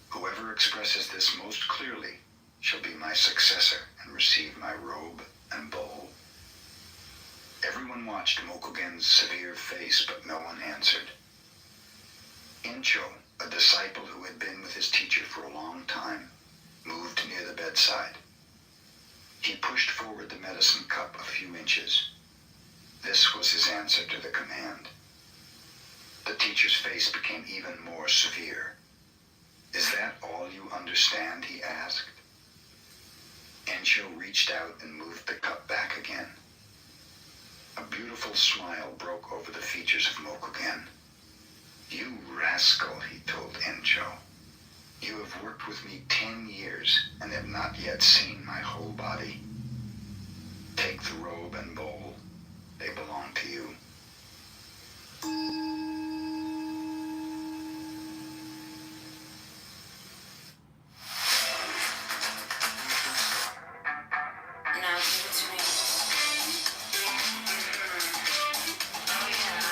Whoever expresses this most clearly shall be my successor and receive my robe and bowl." Everyone watched Mokugen's severe face, but no one answered. Encho, a disciple who had been with his teacher for a long time, moved near the bedside. He pushed forward the medicine cup a few inches. This was his answer to the command. The teacher's face became even more severe. "Is that all you understand?" he asked. Encho reached out and moved the cup back again. A beautiful smile broke over the features of Mokugen. "You rascal," he told Encho. "You have worked with me 10 years and have not yet seen my whole body. Take the robe and bowl. They belong to you." Now give it to me. Oh yeah.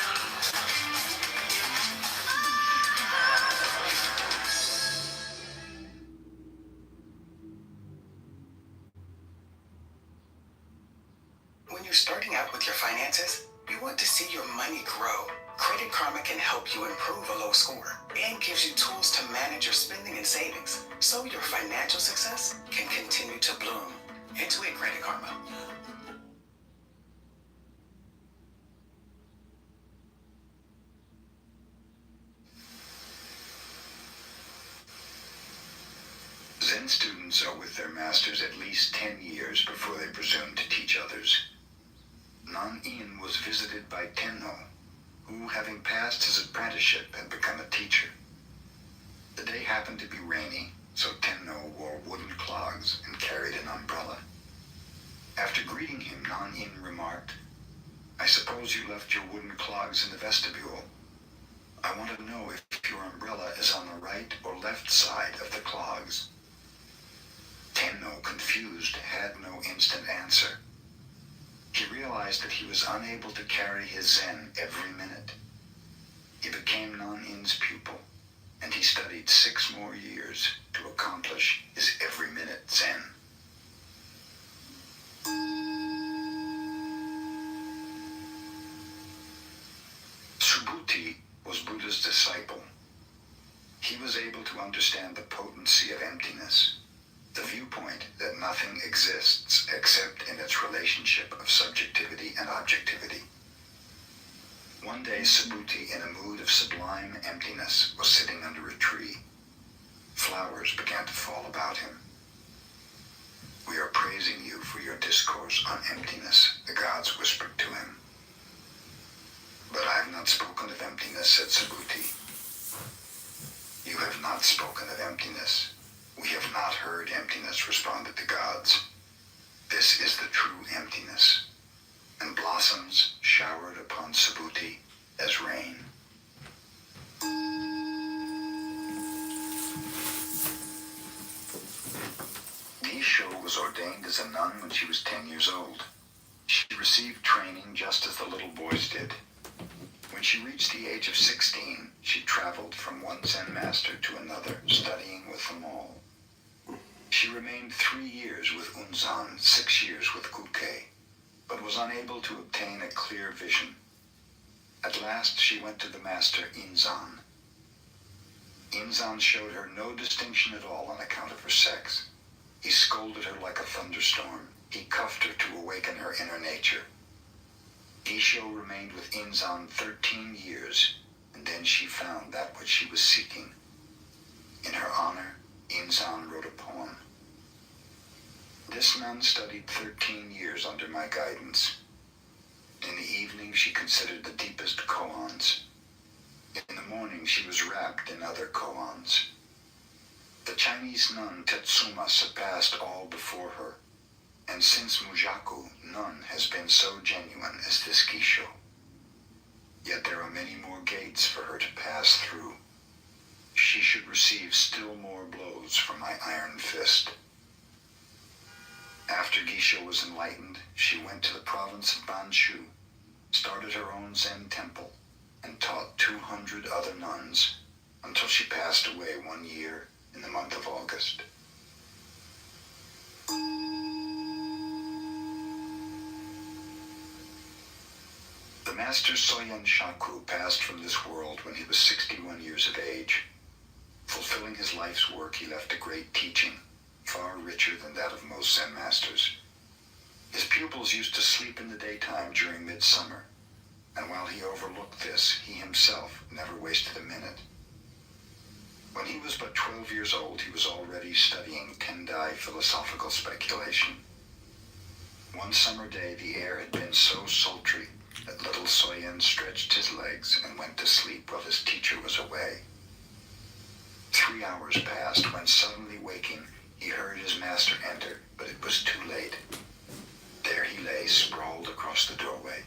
When you're starting out with your finances, you want to see your money grow. Credit Karma can help you improve a low score and gives you tools to manage your spending and savings so your financial success can continue to bloom. Into it, Credit Karma. Zen students are with their masters at least 10 years before they presume to teach others. Nan-in was visited by Tenno, who, having passed his apprenticeship, had become a teacher. The day happened to be rainy, so Tenno wore wooden clogs and carried an umbrella. After greeting him, Nan-in remarked, "I suppose you left your wooden clogs in the vestibule. I want to know if your umbrella is on the right or left side of the clogs." Tenno, confused, had no instant answer. He realized that he was unable to carry his Zen every minute. He became Nan-in's pupil, and he studied 6 more years to accomplish his every minute Zen. Subhuti was Buddha's disciple. He was able to understand the potency of emptiness, the viewpoint that nothing exists except in its relationship of subjectivity and objectivity. One day, Subhuti, in a mood of sublime emptiness, was sitting under a tree. Flowers began to fall about him. "We are praising you for your discourse on emptiness," the gods whispered to him. "But I have not spoken of emptiness," said Subhuti. "You have not spoken of emptiness. We have not heard emptiness," responded the gods. "This is the true emptiness." And blossoms showered upon Subhuti as rain. Nisho was ordained as a nun when she was 10 years old. She received training just as the little boys did. When she reached the age of 16, she traveled from one Zen master to another, studying with them all. She remained 3 years with Unzan, 6 years with Kuke, but was unable to obtain a clear vision. At last she went to the master Inzan. Inzan showed her no distinction at all on account of her sex. He scolded her like a thunderstorm. He cuffed her to awaken her inner nature. Isho remained with Inzan 13 years, and then she found that which she was seeking. In her honor, Inzan wrote a poem. "This nun studied 13 years under my guidance. In the evening she considered the deepest koans. In the morning she was wrapped in other koans. The Chinese nun Tetsuma surpassed all before her, and since Mujaku, none has been so genuine as this Kisho. Yet there are many more gates for her to pass through. she should receive still more blows from my iron fist. After Geisha was enlightened, she went to the province of Banshu, started her own Zen temple, and taught 200 other nuns until she passed away 1 year in the month of August. The Master Soyen Shaku passed from this world when he was 61 years of age. Fulfilling his life's work, he left a great teaching, far richer than that of most Zen masters. His pupils used to sleep in the daytime during midsummer, and while he overlooked this, he himself never wasted a minute. When he was but 12 years old, he was already studying Tendai philosophical speculation. One summer day, the air had been so sultry that little Soyen stretched his legs and went to sleep while his teacher was away. 3 hours passed when, suddenly waking, he heard his master enter, but it was too late. There he lay, sprawled across the doorway.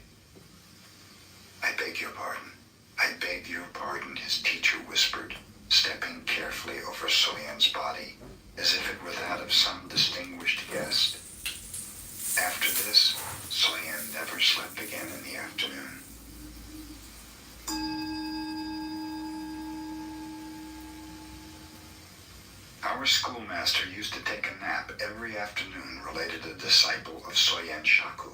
"I beg your pardon. I beg your pardon," his teacher whispered, stepping carefully over Soyen's body, as if it were that of some distinguished guest. After this, Soyen never slept again in the afternoon. Our schoolmaster used to take a nap every afternoon, related a disciple of Soyen Shaku.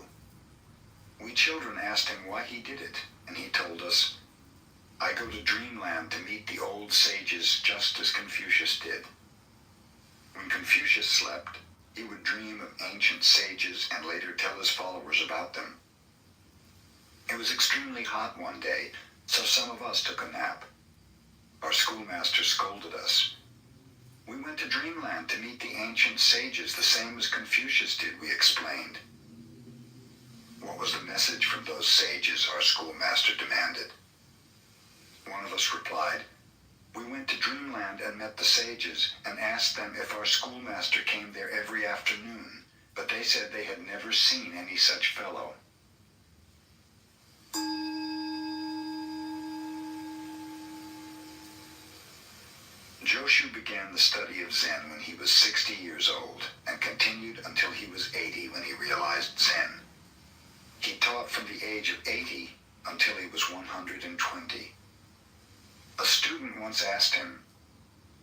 We children asked him why he did it, and he told us, "I go to dreamland to meet the old sages just as Confucius did." When Confucius slept, he would dream of ancient sages and later tell his followers about them. It was extremely hot one day, so some of us took a nap. Our schoolmaster scolded us. "We went to dreamland to meet the ancient sages, the same as Confucius did," we explained. "What was the message from those sages?" our schoolmaster demanded. One of us replied, "We went to dreamland and met the sages and asked them if our schoolmaster came there every afternoon, but they said they had never seen any such fellow." Joshu began the study of Zen when he was 60 years old and continued until he was 80 when he realized Zen. He taught from the age of 80 until he was 120. A student once asked him,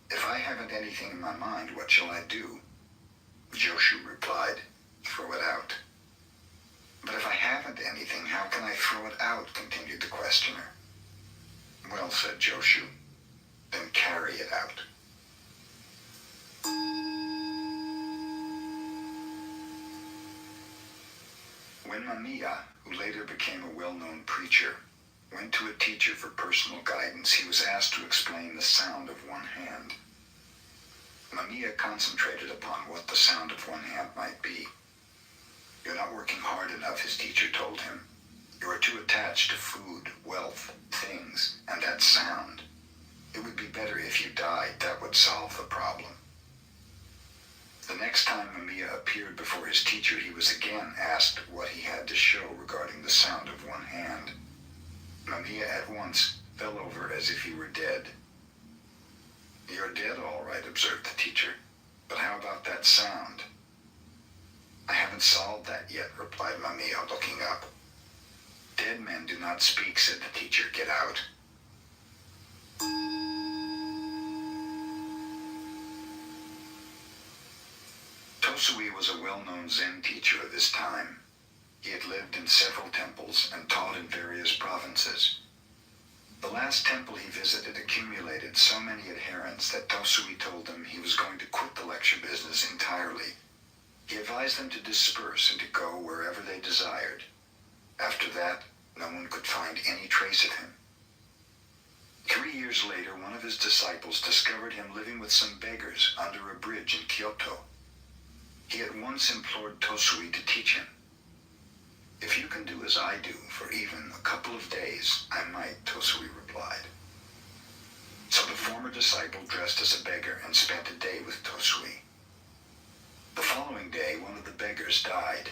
"If I haven't anything in my mind, what shall I do?" Joshu replied, "Throw it out." "But if I haven't anything, how can I throw it out?" continued the questioner. "Well," said Joshu, "then carry it out." When Mamiya, who later became a well-known preacher, went to a teacher for personal guidance, he was asked to explain the sound of one hand. Mamiya concentrated upon what the sound of one hand might be. "You're not working hard enough," his teacher told him. "You are too attached to food, wealth, things, and that sound. It would be better if you died. That would solve the problem." The next time Mamiya appeared before his teacher, he was again asked what he had to show regarding the sound of one hand. Mamiya at once fell over as if he were dead. "You're dead, all right," observed the teacher. "But how about that sound?" "I haven't solved that yet," replied Mamiya, looking up. "Dead men do not speak," said the teacher. "Get out." Tosui was a well-known Zen teacher of his time. He had lived in several temples and taught in various provinces. The last temple he visited accumulated so many adherents that Tosui told them he was going to quit the lecture business entirely. He advised them to disperse and to go wherever they desired. After that, no one could find any trace of him. 3 years later, one of his disciples discovered him living with some beggars under a bridge in Kyoto. He at once implored Tosui to teach him. "If you can do as I do for even a couple of days, I might," Tosui replied. So the former disciple dressed as a beggar and spent a day with Tosui. The following day, one of the beggars died.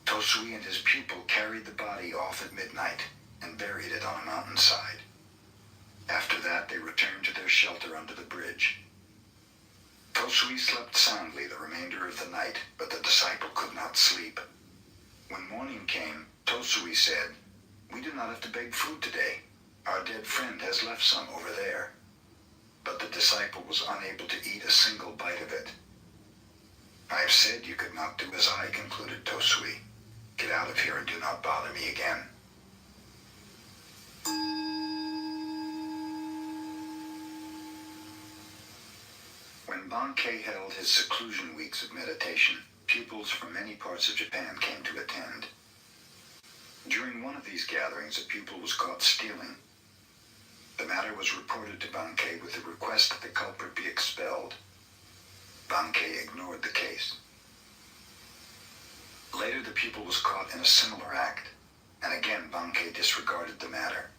Tosui and his pupil carried the body off at midnight and buried it on a mountainside. After that, they returned to their shelter under the bridge. Tosui slept soundly the remainder of the night, but the disciple could not sleep. When morning came, Tosui said, "We do not have to beg food today. Our dead friend has left some over there." But the disciple was unable to eat a single bite of it. "I have said you could not do as I," concluded Tosui. "Get out of here and do not bother me again." When Bankei held his seclusion weeks of meditation, pupils from many parts of Japan came to attend. During one of these gatherings, a pupil was caught stealing. The matter was reported to Bankei with the request that the culprit be expelled. Bankei ignored the case. Later, the pupil was caught in a similar act, and again Bankei disregarded the matter.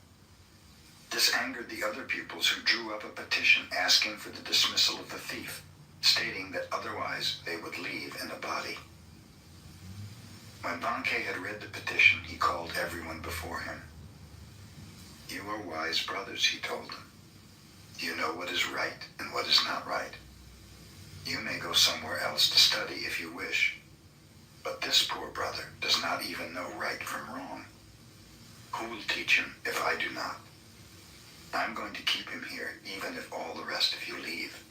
This angered the other pupils, who drew up a petition asking for the dismissal of the thief, stating that otherwise they would leave in a body. When Bankei had read the petition, he called everyone before him. "You are wise brothers," he told them. "You know what is right and what is not right. You may go somewhere else to study if you wish. But this poor brother does not even know right from wrong. Who will teach him if I do not? I'm going to keep him here, even if all the rest of you leave."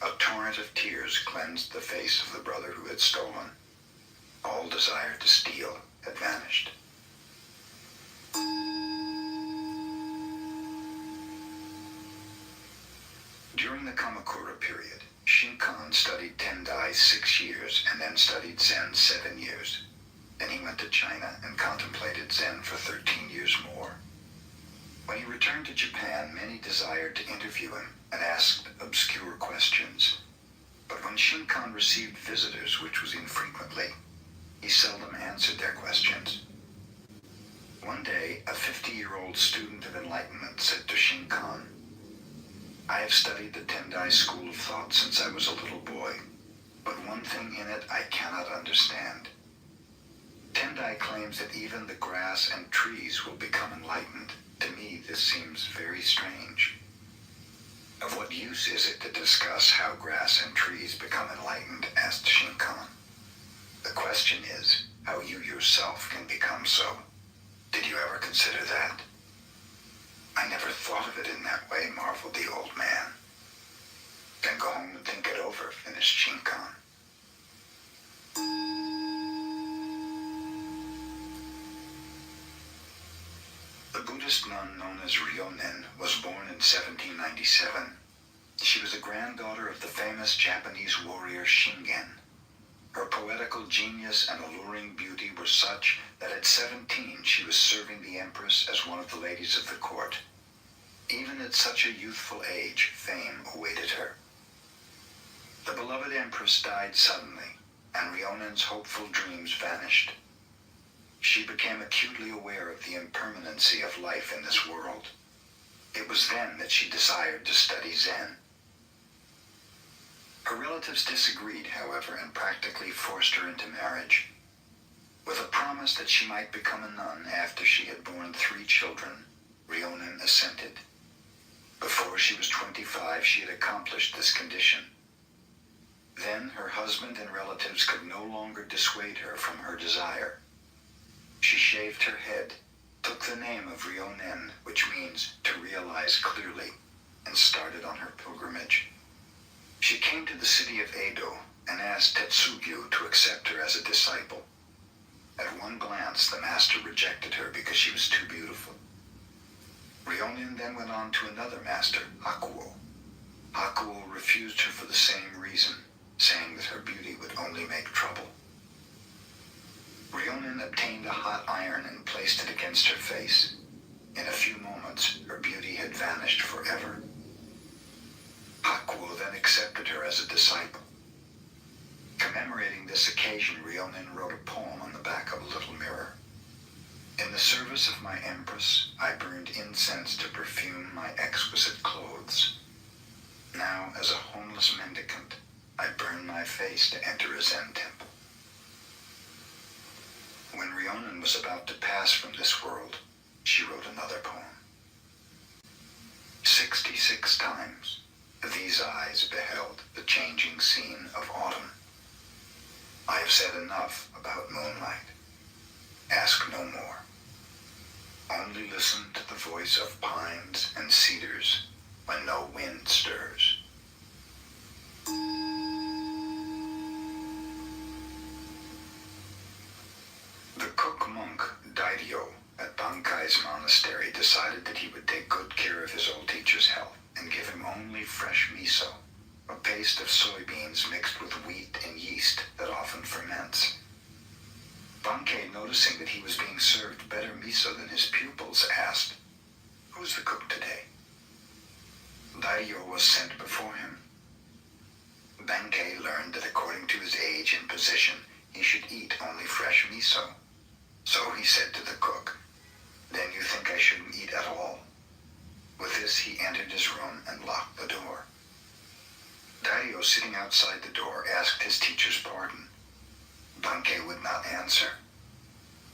A torrent of tears cleansed the face of the brother who had stolen. All desire to steal had vanished. During the Kamakura period, Shinkan studied Tendai 6 years and then studied Zen 7 years. Then he went to China and contemplated Zen for 13 years more. When he returned to Japan, many desired to interview him and asked obscure questions. But when Shinkan received visitors, which was infrequently, he seldom answered their questions. One day, a 50-year-old student of enlightenment said to Shinkan, "I have studied the Tendai school of thought since I was a little boy, but one thing in it I cannot understand. Tendai claims that even the grass and trees will become enlightened. To me, this seems very strange. Of what use is it to discuss how grass and trees become enlightened?" asked Shinkan. "The question is how you yourself can become so. Did you ever consider that?" "I never thought of it in that way," marveled the old man. "Then go home and think it over," finished Shinkan. The Buddhist nun known as Ryonen was born in 1797. She was a granddaughter of the famous Japanese warrior Shingen. Her poetical genius and alluring beauty were such that at 17 she was serving the empress as one of the ladies of the court. Even at such a youthful age, fame awaited her. The beloved empress died suddenly, and Ryonen's hopeful dreams vanished. She became acutely aware of the impermanency of life in this world. It was then that she desired to study Zen. Her relatives disagreed, however, and practically forced her into marriage. With a promise that she might become a nun after she had borne 3 children, Ryonen assented. Before she was 25, she had accomplished this condition. Then her husband and relatives could no longer dissuade her from her desire. She shaved her head, took the name of Ryonen, which means to realize clearly, and started on her pilgrimage. She came to the city of Edo and asked Tetsugyu to accept her as a disciple. At one glance, the master rejected her because she was too beautiful. Ryonen then went on to another master, Hakuo. Hakuo refused her for the same reason, saying that her beauty would only make trouble. Ryonen obtained a hot iron and placed it against her face. In a few moments, her beauty had vanished forever. Hakuo then accepted her as a disciple. Commemorating this occasion, Ryonen wrote a poem on the back of a little mirror. "In the service of my empress, I burned incense to perfume my exquisite clothes. Now, as a homeless mendicant, I burn my face to enter a Zen temple." When Ryonen was about to pass from this world, she wrote another poem. 66 times these eyes beheld the changing scene of autumn. I have said enough about moonlight. Ask no more. Only listen to the voice of pines and cedars when no wind stirs. The cook monk Daidio at Bankai's monastery decided that he would take good care of his old teacher's health and give him only fresh miso, a paste of soybeans mixed with wheat and yeast that often ferments. Bankei, noticing that he was being served better miso than his pupils, asked, "Who's the cook today?" Daidio was sent before him. Bankei learned that according to his age and position, he should eat only fresh miso. So he said to the cook, "Then you think I shouldn't eat at all?" With this, he entered his room and locked the door. Daidio, sitting outside the door, asked his teacher's pardon. Bankei would not answer.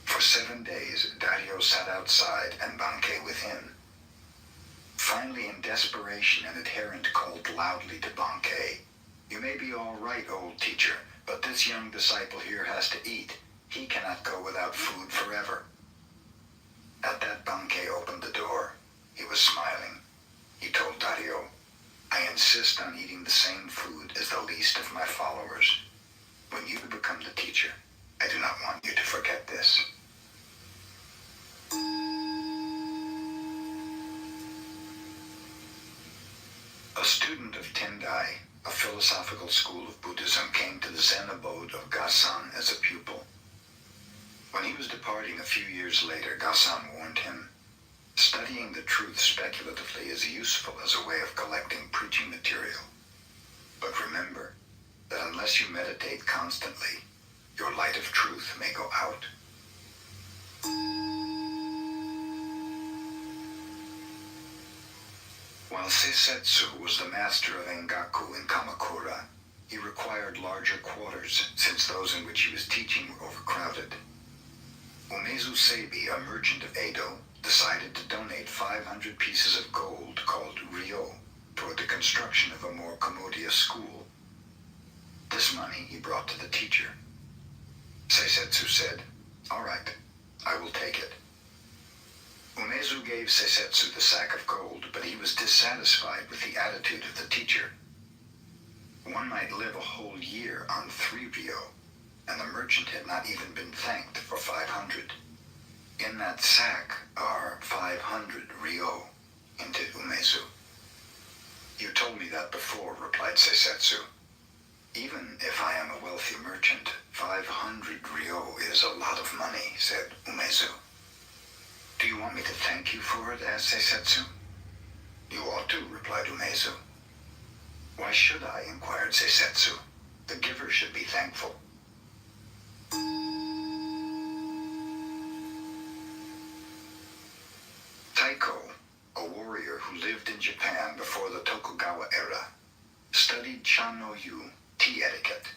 For 7 days, Daidio sat outside and Bankei within. Finally, in desperation, an adherent called loudly to Bankei, "You may be all right, old teacher, but this young disciple here has to eat. He cannot go without food forever." At that, Bankei opened the door. He was smiling. He told Daidio, "I insist on eating the same food as the least of my followers. When you become the teacher, I do not want you to forget this." A student of Tendai, a philosophical school of Buddhism, came to the Zen abode of Gasan as a pupil. When he was departing a few years later, Gasan warned him, "Studying the truth speculatively is useful as a way of collecting preaching material. But remember that unless you meditate constantly, your light of truth may go out." While Seisetsu was the master of Engaku in Kamakura, he required larger quarters since those in which he was teaching were overcrowded. Umezu Seibi, a merchant of Edo, decided to donate 500 pieces of gold called ryo toward the construction of a more commodious school. This money he brought to the teacher. Seisetsu said, "All right, I will take it." Umezu gave Seisetsu the sack of gold, but he was dissatisfied with the attitude of the teacher. One might live a whole year on 3 ryo, and the merchant had not even been thanked for 500. "In that sack are 500 ryo," hinted Umezu. "You told me that before," replied Seisetsu. "Even if I am a wealthy merchant, 500 ryo is a lot of money," said Umezu. "Do you want me to thank you for it?" asked Seisetsu. "You ought to," replied Umezu. "Why should I?" inquired Seisetsu. "The giver should be thankful." Taiko, a warrior who lived in Japan before the Tokugawa era, studied Chan-no-yu, tea etiquette,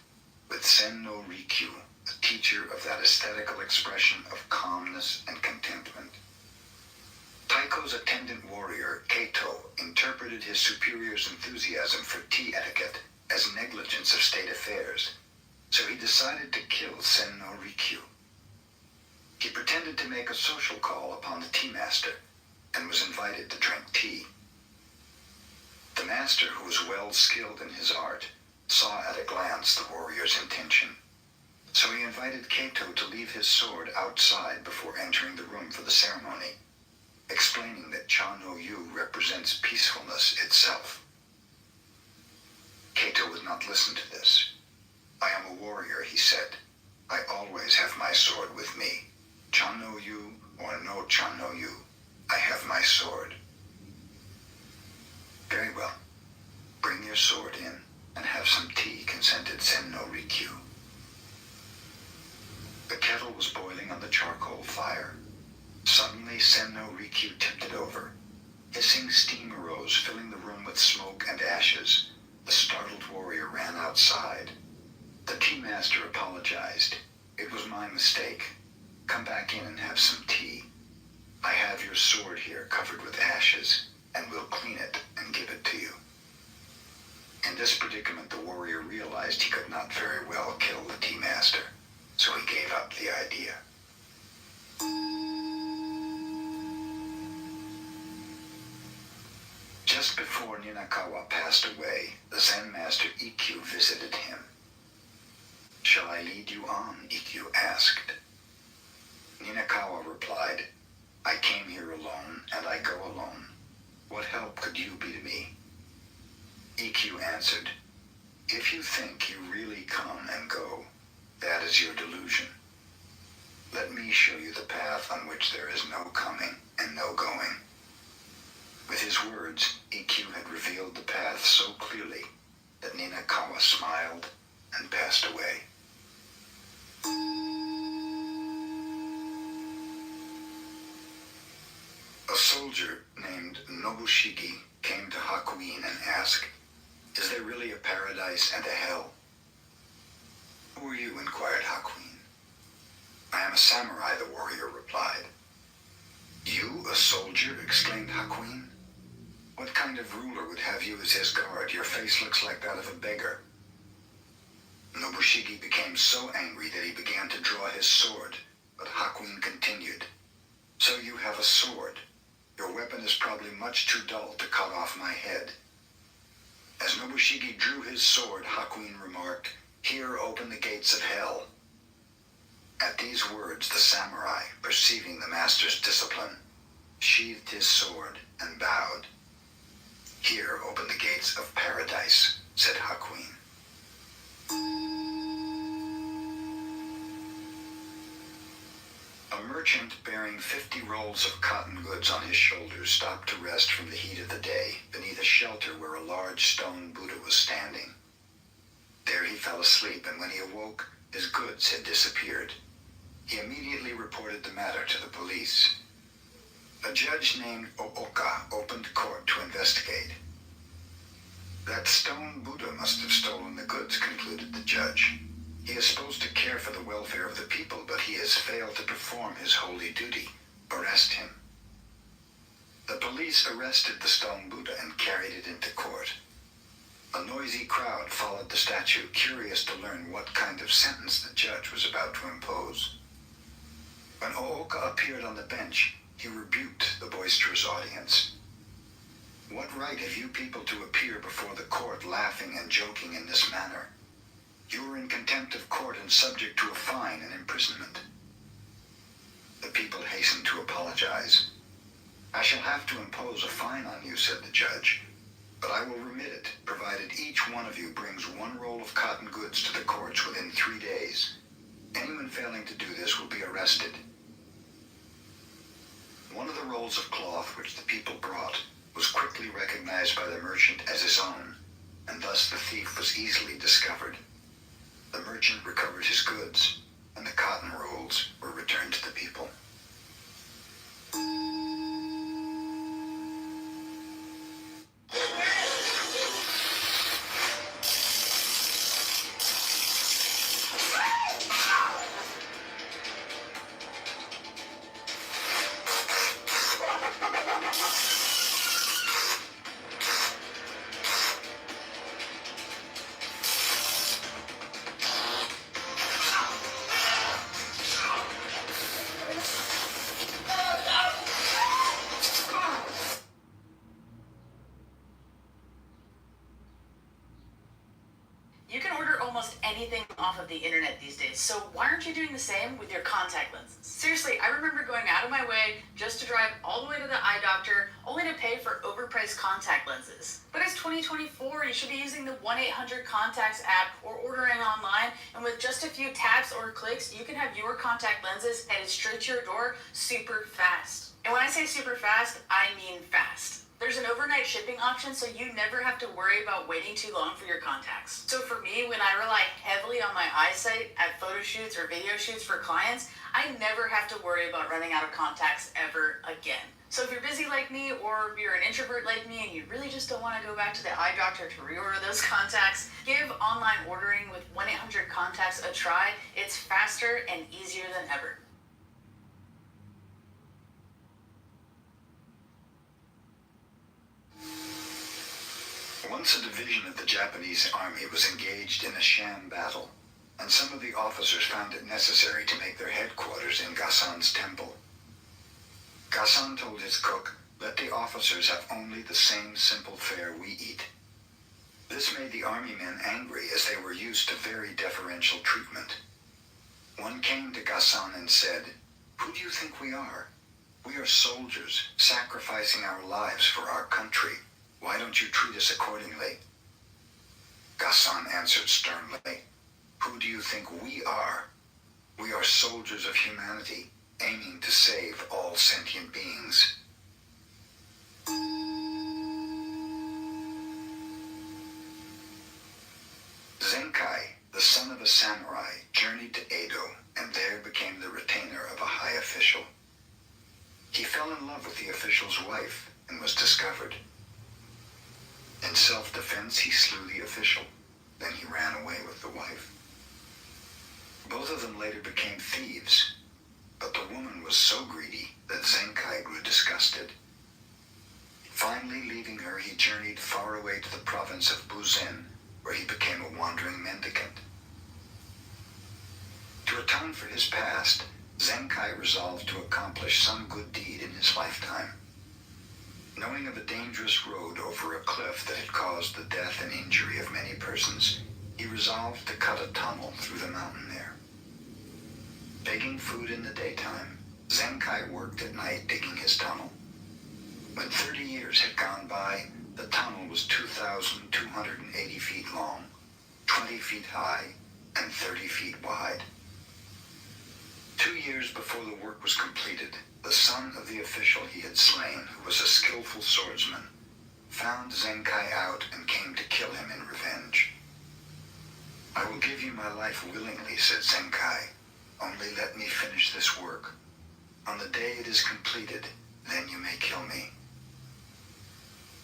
with Sen-no Rikyu, a teacher of that aesthetical expression of calmness and contentment. Taiko's attendant warrior, Keito, interpreted his superior's enthusiasm for tea etiquette as negligence of state affairs, so he decided to kill Sen-no Rikyu. He pretended to make a social call upon the tea master and was invited to drink tea. The master, who was well skilled in his art, saw at a glance the warrior's intention, so he invited Keito to leave his sword outside before entering the room for the ceremony, explaining that Chan-no-yu represents peacefulness itself. Keito would not listen to this. "I am a warrior," he said. "I always have my sword with me. Chan-no-yu or no Chan-no-yu, I have my sword." "Very well. Bring your sword in and have some tea," consented Sen-no Rikyu. The kettle was boiling on the charcoal fire. Suddenly, Sen-no Rikyu tipped it over. Hissing steam arose, filling the room with smoke and ashes. The startled warrior ran outside. The tea master apologized. "It was my mistake. Come back in and have some tea. I have your sword here covered with ashes. and we'll clean it and give it to you. In this predicament, the warrior realized he could not very well kill the tea master, so he gave up the idea. Just before Ninakawa passed away, the Zen master Ikkyu visited him. "Shall I lead you on?" Ikkyu asked. Ninakawa replied, "I came here alone, and I go alone. What help could you be to me?" Ikkyu answered, "If you think you really come and go, that is your delusion. Let me show you the path on which there is no coming and no going." With his words, Ikkyu had revealed the path so clearly that Ninakawa smiled and passed away. A soldier named Nobushige came to Hakuin and asked, "Is there really a paradise and a hell?" "Who are you?" inquired Hakuin. "I am a samurai," the warrior replied. "You, a soldier?" exclaimed Hakuin. "What kind of ruler would have you as his guard? Your face looks like that of a beggar." Nobushige became so angry that he began to draw his sword, but Hakuin continued, "So you have a sword. Your weapon is probably much too dull to cut off my head." As Nobushige drew his sword, Hakuin remarked, "Here open the gates of hell." At these words, the samurai, perceiving the master's discipline, sheathed his sword and bowed. "Here open the gates of paradise," said Hakuin. A merchant bearing 50 rolls of cotton goods on his shoulders stopped to rest from the heat of the day beneath a shelter where a large stone Buddha was standing. There he fell asleep, and when he awoke, his goods had disappeared. He immediately reported the matter to the police. A judge named Ooka opened court to investigate. "That stone Buddha must have stolen the goods," concluded the judge. "He is supposed to care for the welfare of the people, but he has failed to perform his holy duty. Arrest him." The police arrested the stone Buddha and carried it into court. A noisy crowd followed the statue, curious to learn what kind of sentence the judge was about to impose. When Ooka appeared on the bench, he rebuked the boisterous audience. "What right have you people to appear before the court laughing and joking in this manner? You are in contempt of court and subject to a fine and imprisonment." The people hastened to apologize. "I shall have to impose a fine on you," said the judge, "but I will remit it, provided each one of you brings 1 roll of cotton goods to the courts within 3 days. Anyone failing to do this will be arrested." One of the rolls of cloth which the people brought was quickly recognized by the merchant as his own, and thus the thief was easily discovered. The merchant recovered his goods, and the cotton rolls were returned to the people. You can order almost anything off of the internet these days, so why aren't you doing the same with your contact lenses? Seriously, I remember going out of my way just to drive all the way to the eye doctor, only to pay for overpriced contact lenses. But it's 2024, you should be using the 1-800-CONTACTS app or ordering online, and with just a few taps or clicks, you can have your contact lenses headed straight to your door super fast. And when I say super fast, I mean fast. There's an overnight shipping option, so you never have to worry about waiting too long for your contacts. So for me, when I rely heavily on my eyesight at photo shoots or video shoots for clients, I never have to worry about running out of contacts ever again. So if you're busy like me, or you're an introvert like me, and you really just don't want to go back to the eye doctor to reorder those contacts, give online ordering with 1-800-CONTACTS a try. It's faster and easier than ever. Once a division of the Japanese army was engaged in a sham battle, and some of the officers found it necessary to make their headquarters in Gassan's temple. Gassan told his cook, "Let the officers have only the same simple fare we eat." This made the army men angry, as they were used to very deferential treatment. One came to Gassan and said, "Who do you think we are? We are soldiers, sacrificing our lives for our country. Why don't you treat us accordingly?" Gassan answered sternly, "Who do you think we are? We are soldiers of humanity, aiming to save all sentient beings." Zenkai, the son of a samurai, journeyed to Edo and there became the retainer of a high official. He fell in love with the official's wife and was discovered. In self-defense, he slew the official. Then he ran away with the wife. Both of them later became thieves, but the woman was so greedy that Zenkai grew disgusted. Finally, leaving her, he journeyed far away to the province of Buzen, where he became a wandering mendicant. To atone for his past, Zenkai resolved to accomplish some good deed in his lifetime. Knowing of a dangerous road over a cliff that had caused the death and injury of many persons, he resolved to cut a tunnel through the mountain there. Begging food in the daytime, Zenkai worked at night digging his tunnel. When 30 years had gone by, the tunnel was 2,280 feet long, 20 feet high, and 30 feet wide. 2 years before the work was completed, the son of the official he had slain, who was a skillful swordsman, found Zenkai out and came to kill him in revenge. "I will give you my life willingly," said Zenkai. "Only let me finish this work. On the day it is completed, then you may kill me."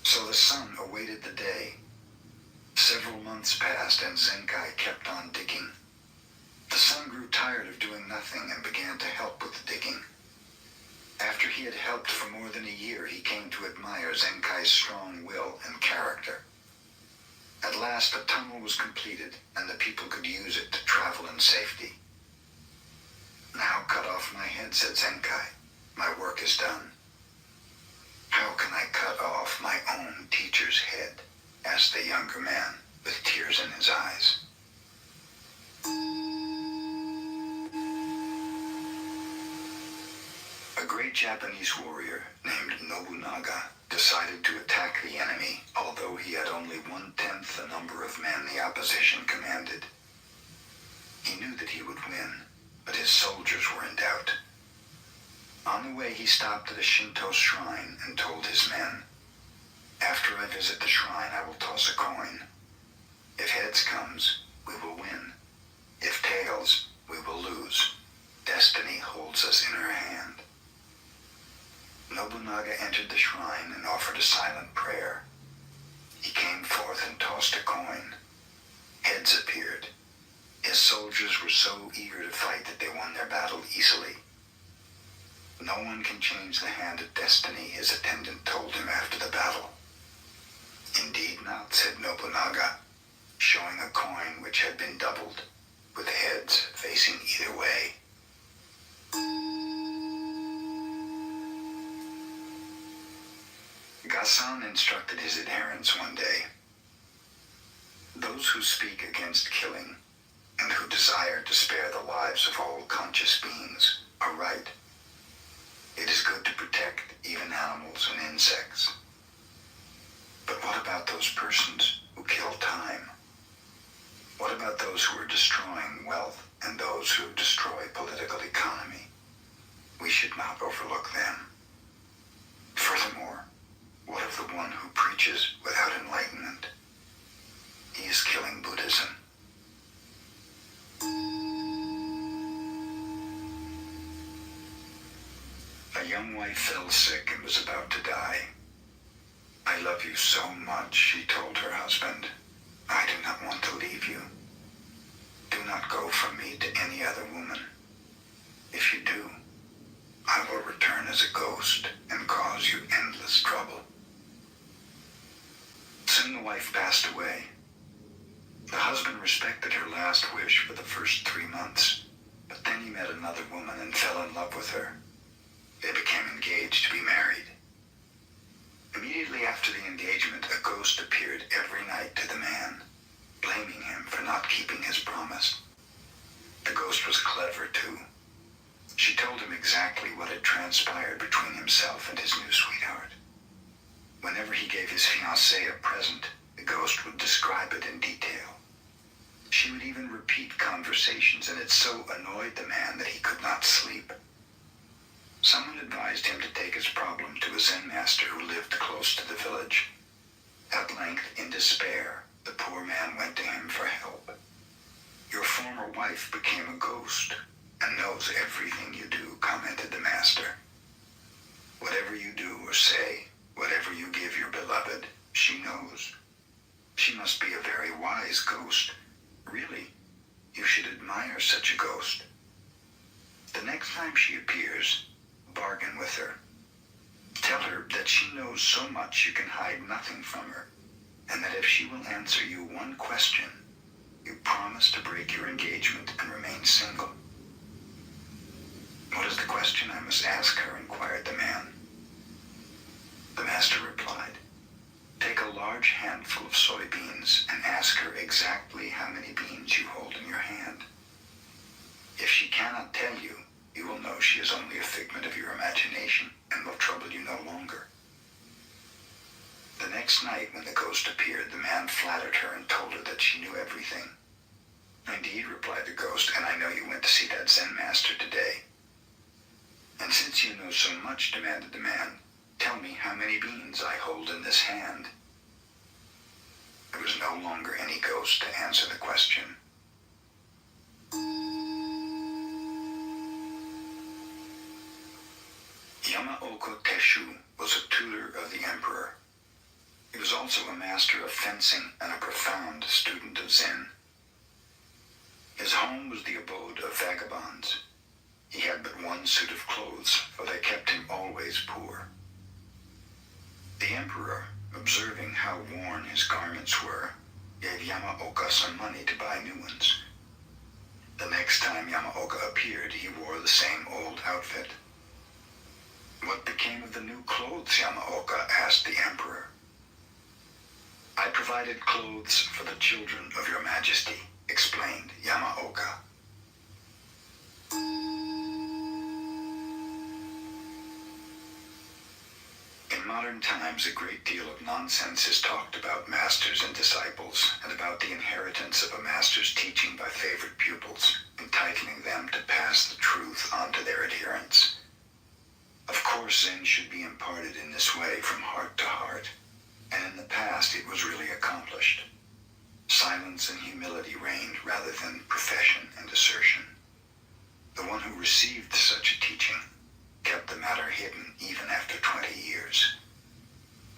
So the son awaited the day. Several months passed and Zenkai kept on digging. The son grew tired of doing nothing and began to help with the digging. After he had helped for more than a year, he came to admire Zenkai's strong will and character. At last, the tunnel was completed, and the people could use it to travel in safety. "Now cut off my head," said Zenkai. "My work is done." "How can I cut off my own teacher's head?" asked the younger man, with tears in his eyes. A great Japanese warrior named Nobunaga decided to attack the enemy, although he had only 1/10 the number of men the opposition commanded. He knew that he would win, but his soldiers were in doubt. On the way, he stopped at a Shinto shrine and told his men, "After I visit the shrine, I will toss a coin. If heads comes, we will win. If tails, we will lose. Destiny holds us in her hand." Nobunaga entered the shrine and offered a silent prayer. He came forth and tossed a coin. Heads appeared. His soldiers were so eager to fight that they won their battle easily. "No one can change the hand of destiny," his attendant told him after the battle. "Indeed not," said Nobunaga, showing a coin which had been doubled, with heads facing either way. Gassan instructed his adherents one day, "Those who speak against killing and who desire to spare the lives of all conscious beings are right. It is good to protect even animals and insects. But what about those persons who kill time? What about those who are destroying wealth and those who destroy political economy? We should not overlook them. Furthermore, what of the one who preaches without enlightenment? He is killing Buddhism." A young wife fell sick and was about to die. "I love you so much," she told her husband. "I do not want to leave you. Do not go from me to any other woman. If you do, I will return as a ghost and cause you endless trouble." Soon the wife passed away. The husband respected her last wish for the first 3 months, but then he met another woman and fell in love with her. They became engaged to be married. Immediately after the engagement, a ghost appeared every night to the man, blaming him for not keeping his promise. The ghost was clever too. She told him exactly what had transpired between himself and his new sweetheart. Whenever he gave his fiancée a present, the ghost would describe it in detail. She would even repeat conversations, and it so annoyed the man that he could not sleep. Someone advised him to take his problem to a Zen master who lived close to the village. At length, in despair, the poor man went to him for help. "Your former wife became a ghost and knows everything you do," commented the master. "Whatever you do or say, whatever you give your beloved, she knows. She must be a very wise ghost. Really, you should admire such a ghost. The next time she appears, bargain with her. Tell her that she knows so much you can hide nothing from her, and that if she will answer you one question, you promise to break your engagement and remain single." "What is the question I must ask her?" inquired the man. The master replied, "Take a large handful of soybeans and ask her exactly how many beans you hold in your hand. If she cannot tell you, you will know she is only a figment of your imagination and will trouble you no longer." The next night, when the ghost appeared, the man flattered her and told her that she knew everything. "Indeed," replied the ghost, "and I know you went to see that Zen master today." "And since you know so much," demanded the man, "tell me how many beans I hold in this hand." There was no longer any ghost to answer the question. Yamaoka Teshu was a tutor of the emperor. He was also a master of fencing and a profound student of Zen. His home was the abode of vagabonds. He had but one suit of clothes, for they kept him always poor. The emperor, observing how worn his garments were, gave Yamaoka some money to buy new ones. The next time Yamaoka appeared, he wore the same old outfit. "What became of the new clothes, Yamaoka?" asked the emperor. "I provided clothes for the children of your majesty," explained Yamaoka. In modern times, a great deal of nonsense is talked about masters and disciples, and about the inheritance of a master's teaching by favorite pupils, entitling them to pass the truth on to their adherents. Of course, Zen should be imparted in this way from heart to heart, and in the past it was really accomplished. Silence and humility reigned rather than profession and assertion. The one who received such a teaching kept the matter hidden even after 20 years.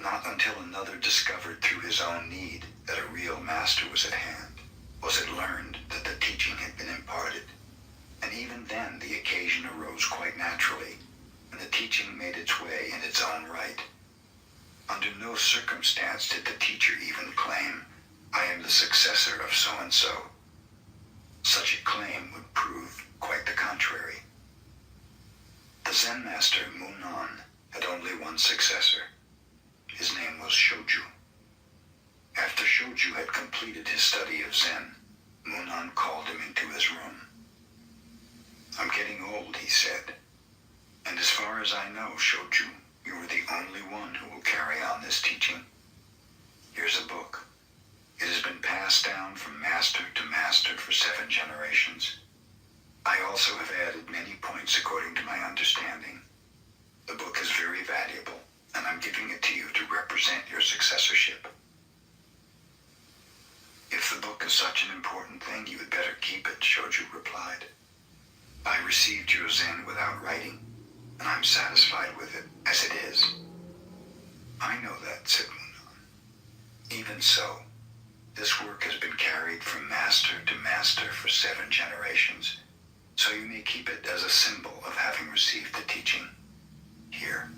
Not until another discovered through his own need that a real master was at hand was it learned that the teaching had been imparted, and even then the occasion arose quite naturally, and the teaching made its way in its own right. Under no circumstance did the teacher even claim, "I am the successor of so-and-so." Such a claim would prove quite the contrary. The Zen master Munan had only one successor. His name was Shoju. After Shoju had completed his study of Zen, Munan called him into his room. "I'm getting old," he said, "and as far as I know, Shoju, you are the only one who will carry on this teaching. Here's a book. It has been passed down from master to master for 7 generations. I also have added many points according to my understanding. The book is very valuable, and I'm giving it to you to represent your successorship. If the book is such an important thing, you had better keep it," Shoju replied. "I received your Zen without writing, and I'm satisfied with it as it is." "I know that," said Munan. "Even so, this work has been carried from master to master for 7 generations, so you may keep it as a symbol of having received the teaching. Here."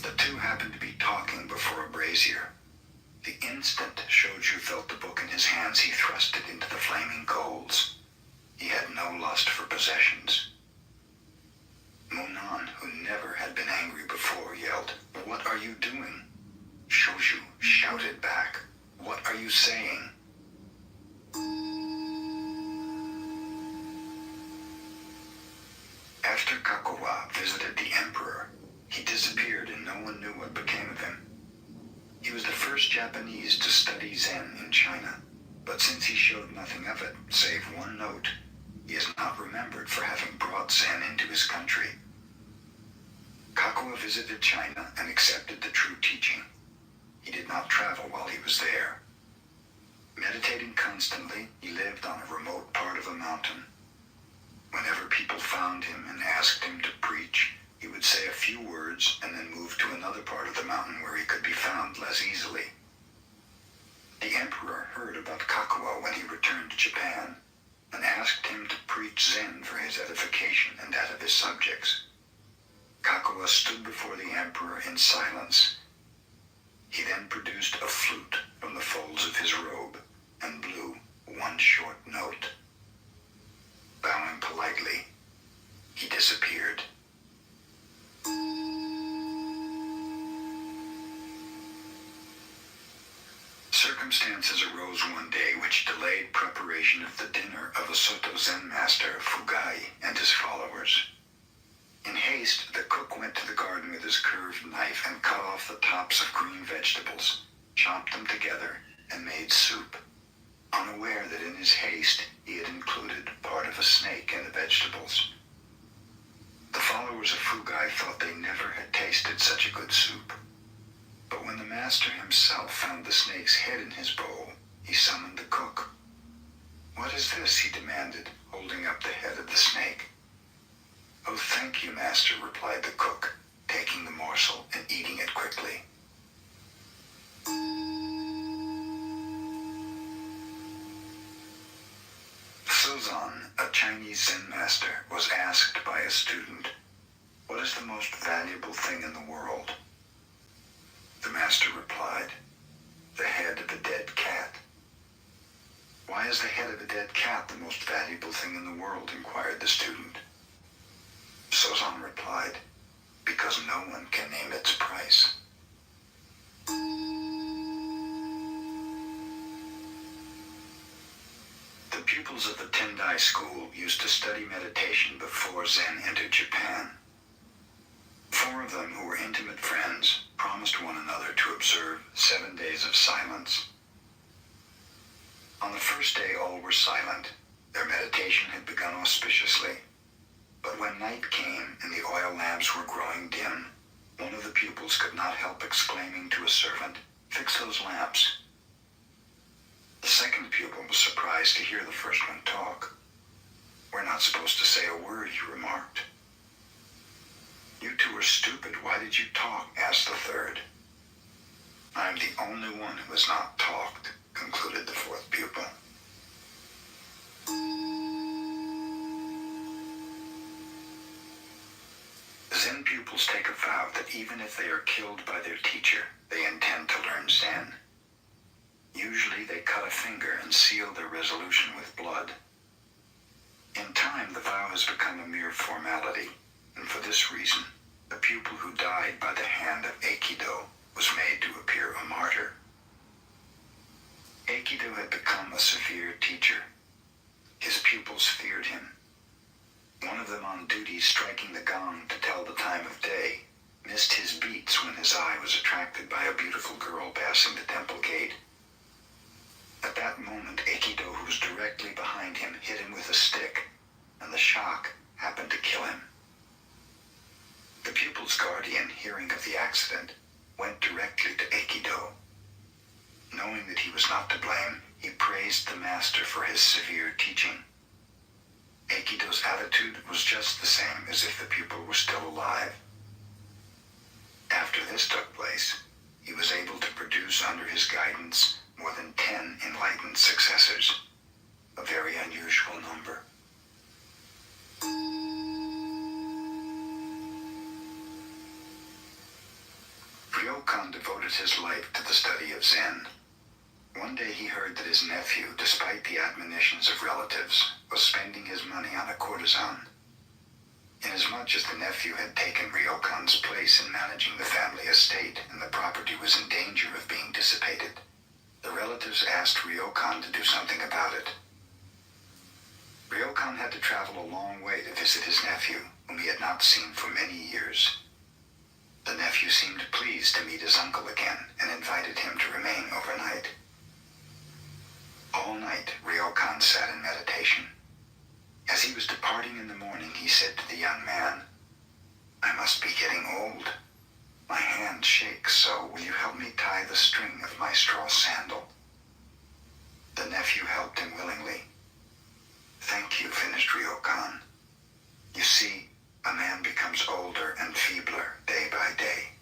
The two happened to be talking before a brazier. The instant Shoju felt the book in his hands, he thrust it into the flaming coals. He had no lust for possessions. Monan, who never had been angry before, yelled, "What are you doing?" Shoju shouted back, "What are you saying?" After Kakuwa visited the emperor, he disappeared and no one knew what became of him. He was the first Japanese to study Zen in China, but since he showed nothing of it, save one note, he is not remembered for having brought Zen into his country. Kakuwa visited China and accepted the true teaching. He did not travel while he was there. Meditating constantly, he lived on a remote part of a mountain. Whenever people found him and asked him to preach, he would say a few words and then move to another part of the mountain where he could be found less easily. The emperor heard about Kakuwa when he returned to Japan and asked him to preach Zen for his edification and that of his subjects. Kakuwa stood before the emperor in silence. He then produced a flute from the folds of his robe and blew one short note. Bowing politely, he disappeared. Circumstances arose one day which delayed preparation of the dinner of a Soto Zen master, Fugai, and his followers. In haste, the cook went to the garden with his curved knife and cut off the tops of green vegetables, chopped them together, and made soup, unaware that in his haste he had included part of a snake in the vegetables. The followers of Fugai thought they never had tasted such a good soup. But when the master himself found the snake's head in his bowl, he summoned the cook. "What is this?" he demanded, holding up the head of the snake. "Oh, thank you, master," replied the cook, taking the morsel and eating it quickly. Suzan, a Chinese Zen master, was asked by a student, "What is the most valuable thing in the world?" The master replied, "The head of a dead cat." "Why is the head of a dead cat the most valuable thing in the world?" inquired the student. Sozan replied, "Because no one can name its price." The pupils of the Tendai school used to study meditation before Zen entered Japan. 4 of them, who were intimate friends, promised one another to observe 7 days of silence. On the first day all were silent. Their meditation had begun auspiciously. But when night came and the oil lamps were growing dim, one of the pupils could not help exclaiming to a servant, "Fix those lamps." The second pupil was surprised to hear the first one talk. "We're not supposed to say a word," he remarked. "You two are stupid. Why did you talk?" asked the third. "I'm the only one who has not talked," concluded the fourth pupil. Zen pupils take a vow that even if they are killed by their teacher, they intend to learn Zen. Usually they cut a finger and seal their resolution with blood. In time, the vow has become a mere formality, and for this reason, the pupil who died by the hand of Aikido was made to appear a martyr. Aikido had become a severe teacher. His pupils feared him. One of them on duty striking the gong to tell the time of day missed his beats when his eye was attracted by a beautiful girl passing the temple gate. At that moment, Aikido, who was directly behind him, hit him with a stick, and the shock happened to kill him. The pupil's guardian, hearing of the accident, went directly to Aikido. Knowing that he was not to blame, he praised the master for his severe teaching. Aikido's attitude was just the same as if the pupil were still alive. After this took place, he was able to produce under his guidance more than 10 enlightened successors, a very unusual number. Ryokan devoted his life to the the study of Zen. One day he heard that his nephew, despite the admonitions of relatives, was spending his money on a courtesan. Inasmuch as the nephew had taken Ryokan's place in managing the family estate and the property was in danger of being dissipated, the relatives asked Ryokan to do something about it. Ryokan had to travel a long way to visit his nephew, whom he had not seen for many years. The nephew seemed pleased to meet his uncle again and invited him to remain overnight. All night, Ryokan sat in meditation. As he was departing in the morning, he said to the young man, "I must be getting old. My hand shakes, so will you help me tie the string of my straw sandal?" The nephew helped him willingly. "Thank you," finished Ryokan. "You see, a man becomes older and feebler day by day.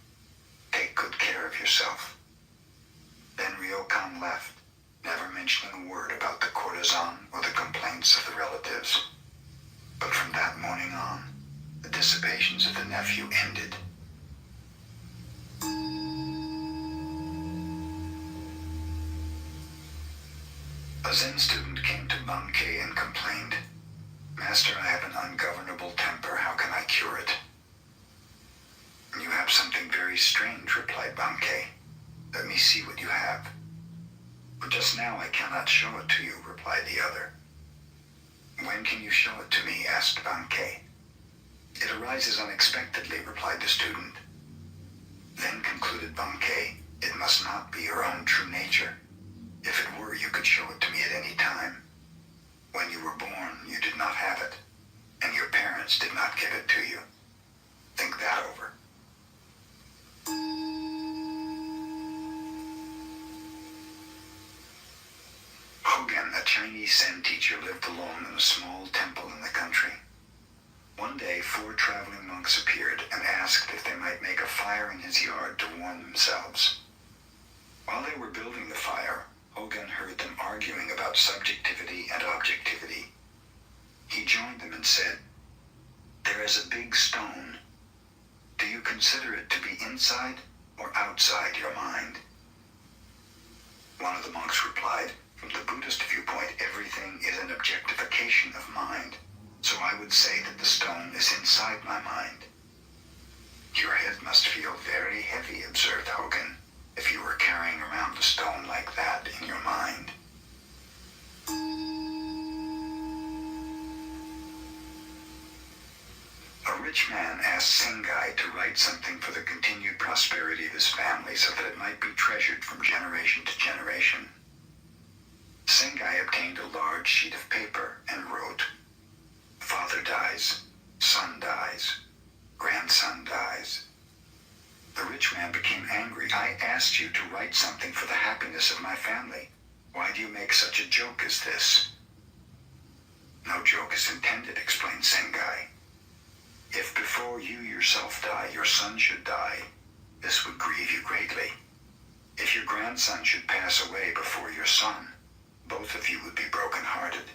Take good care of yourself." Then Ryokan left, never mentioning a word about the courtesan or the complaints of the relatives. But from that morning on, the dissipations of the nephew ended. A Zen student came to Bankei and complained, "Master, I have an ungovernable temper. How can I cure it?" "You have something very strange," replied Bankei. "Let me see what you have." "For just now I cannot show it to you," replied the other. "When can you show it to me?" asked Bankei. "It arises unexpectedly," replied the student. Then concluded Bankei, "It must not be your own true nature. If it were, you could show it to me at any time. When you were born, you did not have it, and your parents did not give it to you. Think that over." Hogen, a Chinese Zen teacher, lived alone in a small temple in the country. One day, 4 traveling monks appeared and asked if they might make a fire in his yard to warm themselves. While they were building the fire, Hogen heard them arguing about subjectivity and objectivity. He joined them and said, "There is a big stone. Do you consider it to be inside or outside your mind?" One of the monks replied, "From the Buddhist viewpoint, everything is an objectification of mind, so I would say that the stone is inside my mind." "Your head must feel very heavy," observed Hogen, "if you were carrying around the stone like that in your mind." A rich man asked Sengai to write something for the continued prosperity of his family so that it might be treasured from generation to generation. Sengai obtained a large sheet of paper and wrote, "Father dies, son dies, grandson dies." The rich man became angry. "I asked you to write something for the happiness of my family. Why do you make such a joke as this?" "No joke is intended," explained Sengai. "If before you yourself die, your son should die, this would grieve you greatly. If your grandson should pass away before your son, both of you would be broken-hearted.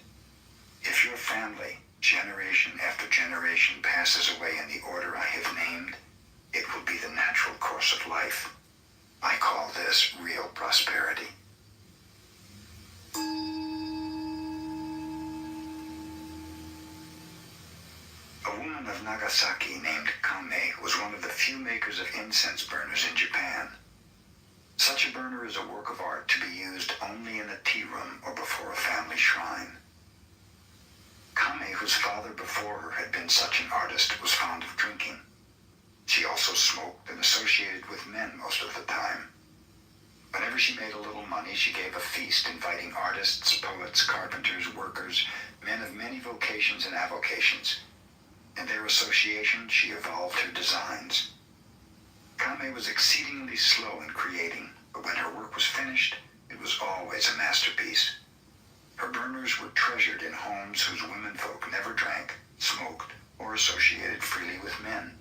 If your family, generation after generation, passes away in the order I have named, it will be the natural course of life. I call this real prosperity." A woman of Nagasaki named Kame was one of the few makers of incense burners in Japan. Such a burner is a work of art to be used only in a tea room or before a family shrine. Kame, whose father before her had been such an artist, was fond of drinking. She also smoked and associated with men most of the time. Whenever she made a little money, she gave a feast inviting artists, poets, carpenters, workers, men of many vocations and avocations. In their association, she evolved her designs. Kame was exceedingly slow in creating, but when her work was finished, it was always a masterpiece. Her burners were treasured in homes whose womenfolk never drank, smoked, or associated freely with men.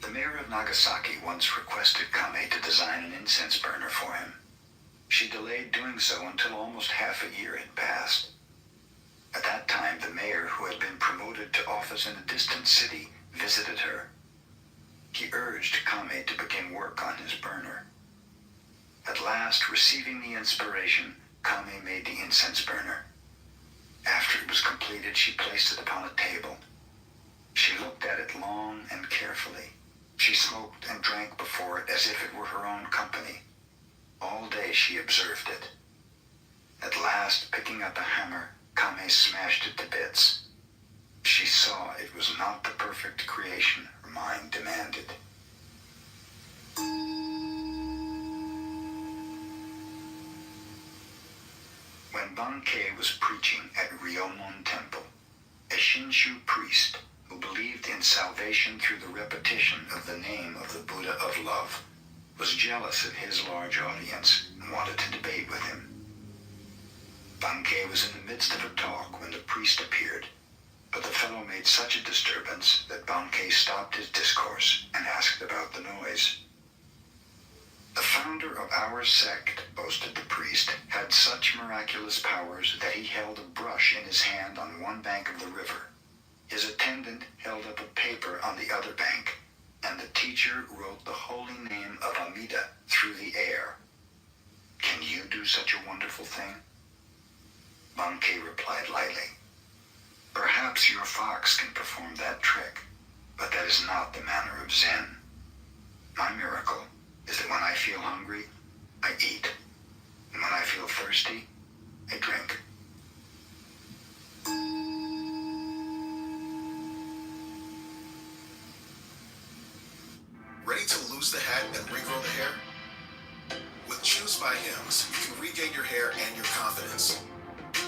The mayor of Nagasaki once requested Kame to design an incense burner for him. She delayed doing so until almost half a year had passed. At that time, the mayor, who had been promoted to office in a distant city, visited her. He urged Kame to begin work on his burner. At last, receiving the inspiration, Kame made the incense burner. After it was completed, she placed it upon a table. She looked at it long and carefully. She smoked and drank before it as if it were her own company. All day she observed it. At last, picking up a hammer, Kame smashed it to bits. She saw it was not the perfect creation her mind demanded. When Bankei was preaching at Ryomon Temple, a Shinshu priest who believed in salvation through the repetition of the name of the Buddha of Love was jealous of his large audience and wanted to debate with him. Bankei was in the midst of a talk when the priest appeared, but the fellow made such a disturbance that Bankei stopped his discourse and asked about the noise. The founder of our sect, boasted the priest, had such miraculous powers that he held a brush in his hand on one bank of the river. His attendant held up a paper on the other bank, and the teacher wrote the holy name of Amida through the air. Can you do such a wonderful thing? Bankei replied lightly, perhaps your fox can perform that trick, but that is not the manner of Zen. My miracle is that when I feel hungry, I eat, and when I feel thirsty, I drink. Ready to lose the hat and regrow the hair? With Chews by Hims, you can regain your hair and your confidence.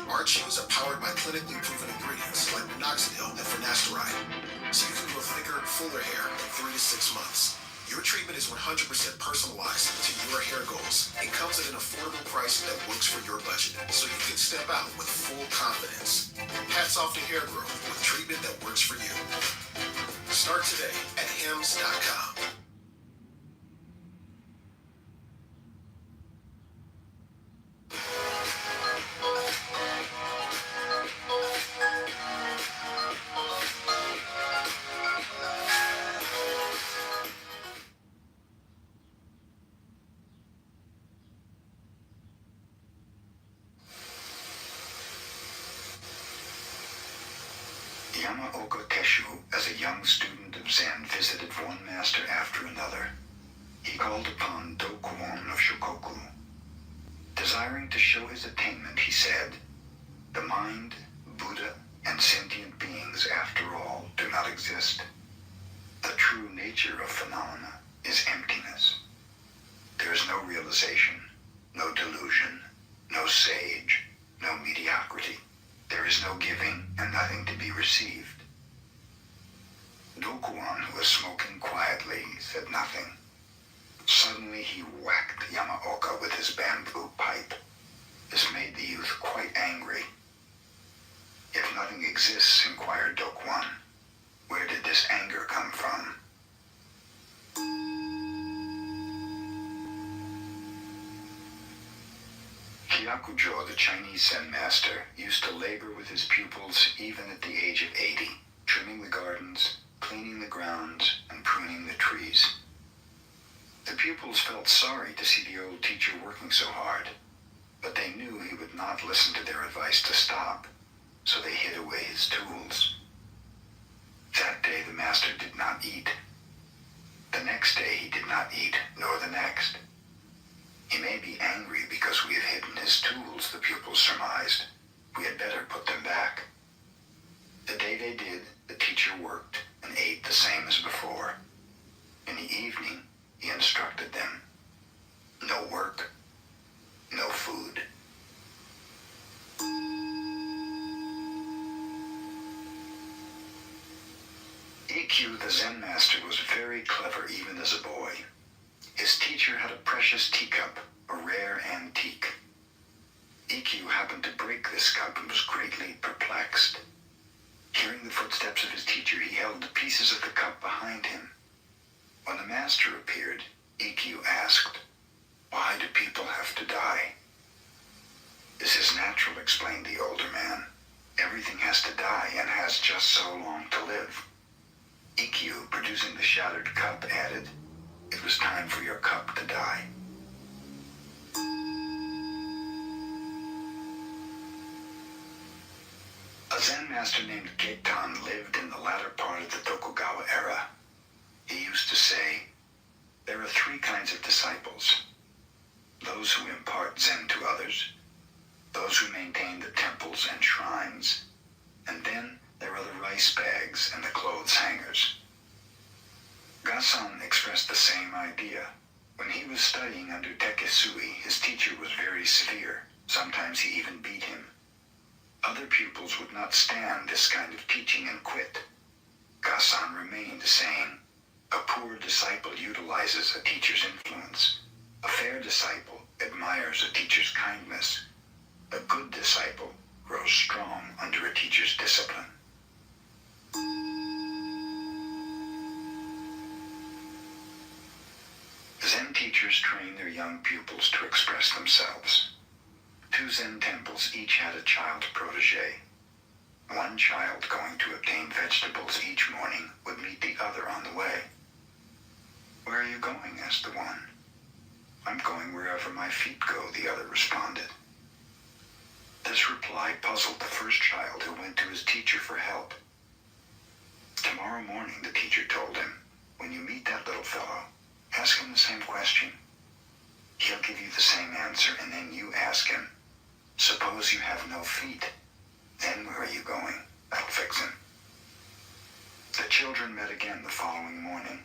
Our chews are powered by clinically proven ingredients like minoxidil and finasteride, so you can grow thicker, fuller hair in 3 to 6 months. Your treatment is 100% personalized to your hair goals. It comes at an affordable price that works for your budget, so you can step out with full confidence. Hats off to hair growth with treatment that works for you. Start today at hims.com. Yamaoka Teshu, as a young student of Zen, visited one master after another. He called upon Dokuon of Shukoku. Desiring to show his attainment, he said, the mind, Buddha, and sentient beings, after all, do not exist. The true nature of phenomena is emptiness. There is no realization, no delusion, no sage, no mediocrity. There is no giving and nothing to be received. Dokuan, who was smoking quietly, said nothing. Suddenly he whacked Yamaoka with his bamboo pipe. This made the youth quite angry. If nothing exists, inquired Dokuan, where did this anger come from? Hyakujo, the Chinese Zen master, used to labor with his pupils even at the age of 80, trimming the gardens, cleaning the grounds, and pruning the trees. The pupils felt sorry to see the old teacher working so hard, but they knew he would not listen to their advice to stop, so they hid away his tools. That day the master did not eat. The next day he did not eat, nor the next. He may be angry because we have hidden his tools, the pupils surmised. We had better put them back. The day they did, the teacher worked and ate the same as before. In the evening, he instructed them. No work, no food. Ikkyu, the Zen master, was very clever even as a boy. His teacher had a precious teacup, a rare antique. Ikkyu happened to break this cup and was greatly perplexed. Hearing the footsteps of his teacher, he held the pieces of the cup behind him. When the master appeared, Ikkyu asked, "Why do people have to die?" "This is natural," explained the older man. "Everything has to die and has just so long to live." Ikkyu, producing the shattered cup, added, "It was time for your cup to die." Zen master named Keitan lived in the latter part of the Tokugawa era. He used to say, "There are three kinds of disciples. Those who impart Zen to others, those who maintain the temples and shrines, and then there are the rice bags and the clothes hangers." Gasan expressed the same idea. When he was studying under Tekesui, his teacher was very severe. Sometimes he even beat him. Other pupils would not stand this kind of teaching and quit. Gasan remained, saying, "A poor disciple utilizes a teacher's influence. A fair disciple admires a teacher's kindness. A good disciple grows strong under a teacher's discipline." Zen teachers train their young pupils to express themselves. 2 Zen temples each had a child protege. One child going to obtain vegetables each morning would meet the other on the way. "Where are you going?" asked the one. "I'm going wherever my feet go," the other responded. This reply puzzled the first child, who went to his teacher for help. "Tomorrow morning," the teacher told him, "when you meet that little fellow, ask him the same question. He'll give you the same answer, and then you ask him, 'Suppose you have no feet. Then where are you going?' That'll fix him." The children met again the following morning.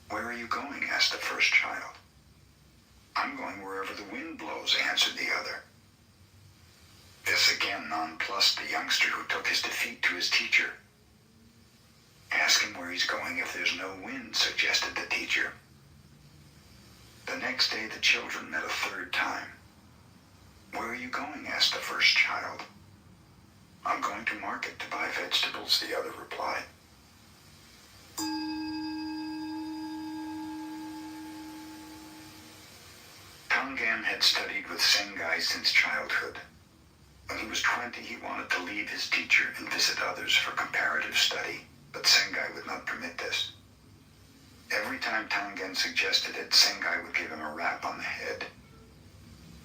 "Where are you going?" asked the first child. "I'm going wherever the wind blows," answered the other. This again nonplussed the youngster, who took his defeat to his teacher. "Ask him where he's going if there's no wind," suggested the teacher. The next day the children met a third time. "Where are you going?" asked the first child. "I'm going to market to buy vegetables," the other replied. Tangen had studied with Sengai since childhood. When he was 20, he wanted to leave his teacher and visit others for comparative study, but Sengai would not permit this. Every time Tangen suggested it, Sengai would give him a rap on the head.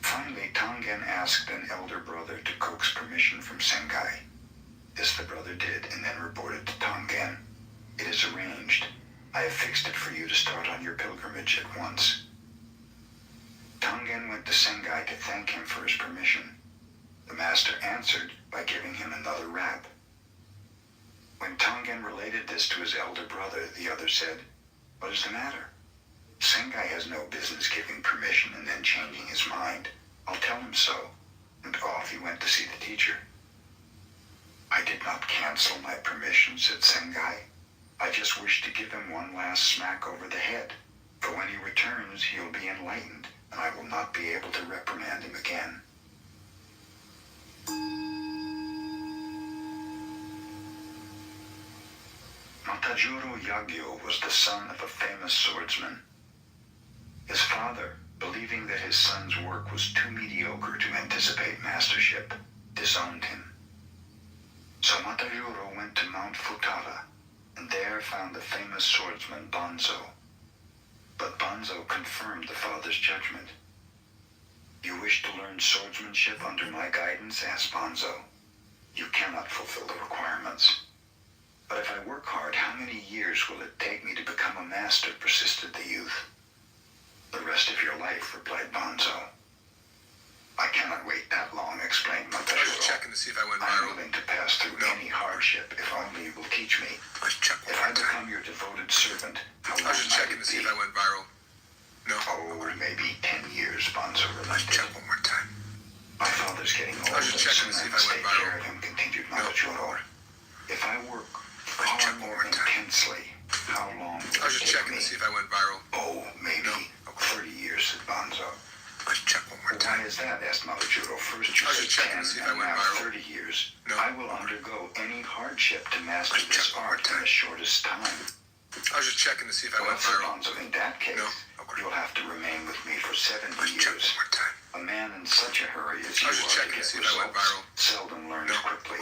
Finally, Tangen asked an elder brother to coax permission from Sengai. This the brother did, and then reported to Tangen, "It is arranged. I have fixed it for you to start on your pilgrimage at once." Tangen went to Sengai to thank him for his permission. The master answered by giving him another rap. When Tangen related this to his elder brother, the other said, "What is the matter? Sengai has no business giving permission and then changing his mind. I'll tell him so." And off he went to see the teacher. "I did not cancel my permission," said Sengai. "I just wish to give him one last smack over the head. For when he returns, he'll be enlightened, and I will not be able to reprimand him again." Matajuro Yagyo was the son of a famous swordsman. His father, believing that his son's work was too mediocre to anticipate mastership, disowned him. So Matajuro went to Mount Futara, and there found the famous swordsman Banzo. But Banzo confirmed the father's judgment. "You wish to learn swordsmanship under my guidance?" asked Banzo. "You cannot fulfill the requirements." "But if I work hard, how many years will it take me to become a master?" persisted the youth. "The rest of your life," replied Banzo. "I cannot wait that long," explained I was Matajuro. checking to see if I went "I'm viral. willing to pass through any hardship if only you will teach me. Let's check one If I more time. become your devoted servant, how I long was just might checking it to see be?" if I went viral. No. "Oh, maybe 10 years," Banzo Let's relented. check one more time. "My father's getting old, I was and just checking soon to see I if I must went take care viral. of him," continued No. Matajuro. "If I work Let's check far one more more time. intensely, how long will I was it just take checking me?" to see if I went viral. "Oh, maybe 30 years," said Banzo. Let's check one more "Why time. is that?" asked Matajuro. "First you I was said just checking 10, to see if I and went now viral. 30 years. No. I will undergo any hardship to master Let's this check one more art in time. the shortest time." I was just checking to see if I "Well, went said viral. Banzo, in that case, No. you'll have to remain with me for 70 Let's check years. one more time. A man in such a hurry as you I was just are to checking to get see if I went results viral. seldom learns No. quickly."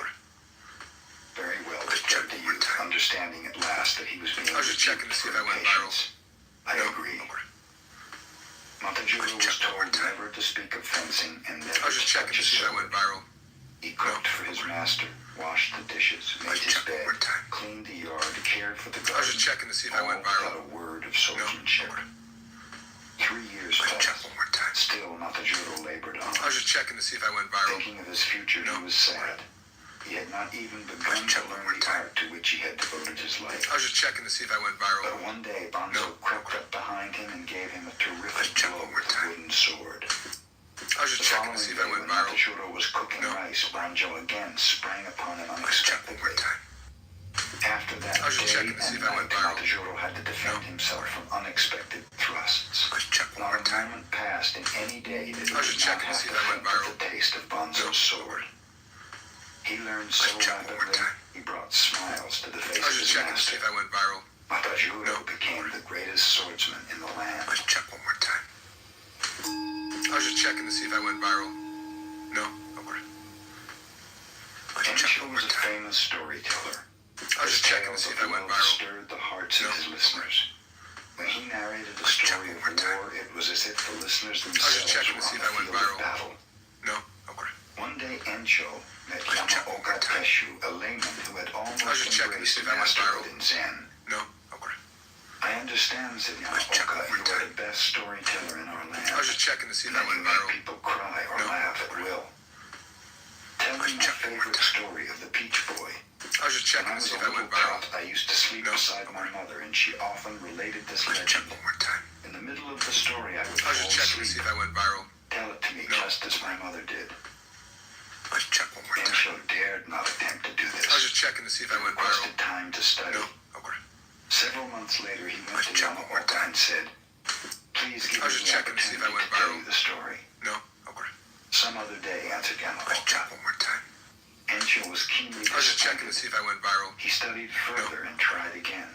"Very well," Let's declared check the one more youth, time. understanding at last that he was being I was just checking to see if I went viral. "I No. agree." Okay. Montajuro Let's was check one more told time. never to speak of fencing and I never was to just checking touch to his see if I sword. went viral. He cooked No. for his master, washed the dishes, made his bed, cleaned the yard, cared for the garden. I was just checking to see if I all went viral. without a word of swordsmanship. 3 years Check passed. one more time. Still, Matajuro labored on. I was just checking to see if I went viral. Thinking of his future, he was sad. He had not even begun to learn the art to which he had devoted his life. I was just checking to see if I went viral. But one day, Bonzo crept up behind him and gave him a terrific blow with a wooden sword. I was just checking to see if I went when viral. Matajuro was cooking rice, Bonzo again sprang upon him Let's check one more unexpectedly. time. After that I was just day checking to see and if I night, went viral. Matajuro had to defend himself from unexpected thrusts. Let's check one Not more a time. moment passed in any day that he I was did just not checking to have see to if I went think of viral. the taste of Bonzo's sword. He learned so Let's check one more rapidly, time. he brought smiles to the I face was of just his checking to see master. if I went viral. Matajuro became the greatest swordsman in the land. Let's check one more time. I was just checking to see if I went viral. No? Okay. Let's check Encho one was more a time. famous storyteller. I was just checking to see if I went viral. Stirred the hearts of his listeners. When he narrated the story of war, it was as if the listeners themselves checking to were see on if I the went field of viral. battle. No? Okay. One day, Encho met check one more Yamaoka time. Teshu, a layman who had almost just checking to embraced see if I went viral. masterhood in Zen. No? Okay. I understand, said check one Yamaoka, more you are time. the best storyteller in our land. I was just checking to see if And I that you went make viral. people cry or No. laugh at will. Tell me my check one more favorite time. story of the Peach Boy. I was just When checking I to was see a if I little went viral. tot, I used to sleep No. beside my mother, and she often related this Let's check legend. one more time. In the middle of the story, I would I was fall just checking to see asleep. if I went viral. Tell it to me No. just as my mother did. Let's check one more time. Encho dared not attempt to do this. I was just checking to see if I went viral. Requested time to study. No? Okay. Several months later, he went Let's to check one more Yamaoka time. and said, "Please give I was me just the checking to see if I opportunity went to tell viral. you the story." No? Okay. Some other day, answered Let's check Yamaoka. one more time. Encho was keenly I was just checking to disappointed. see if I went viral. He studied further and tried again.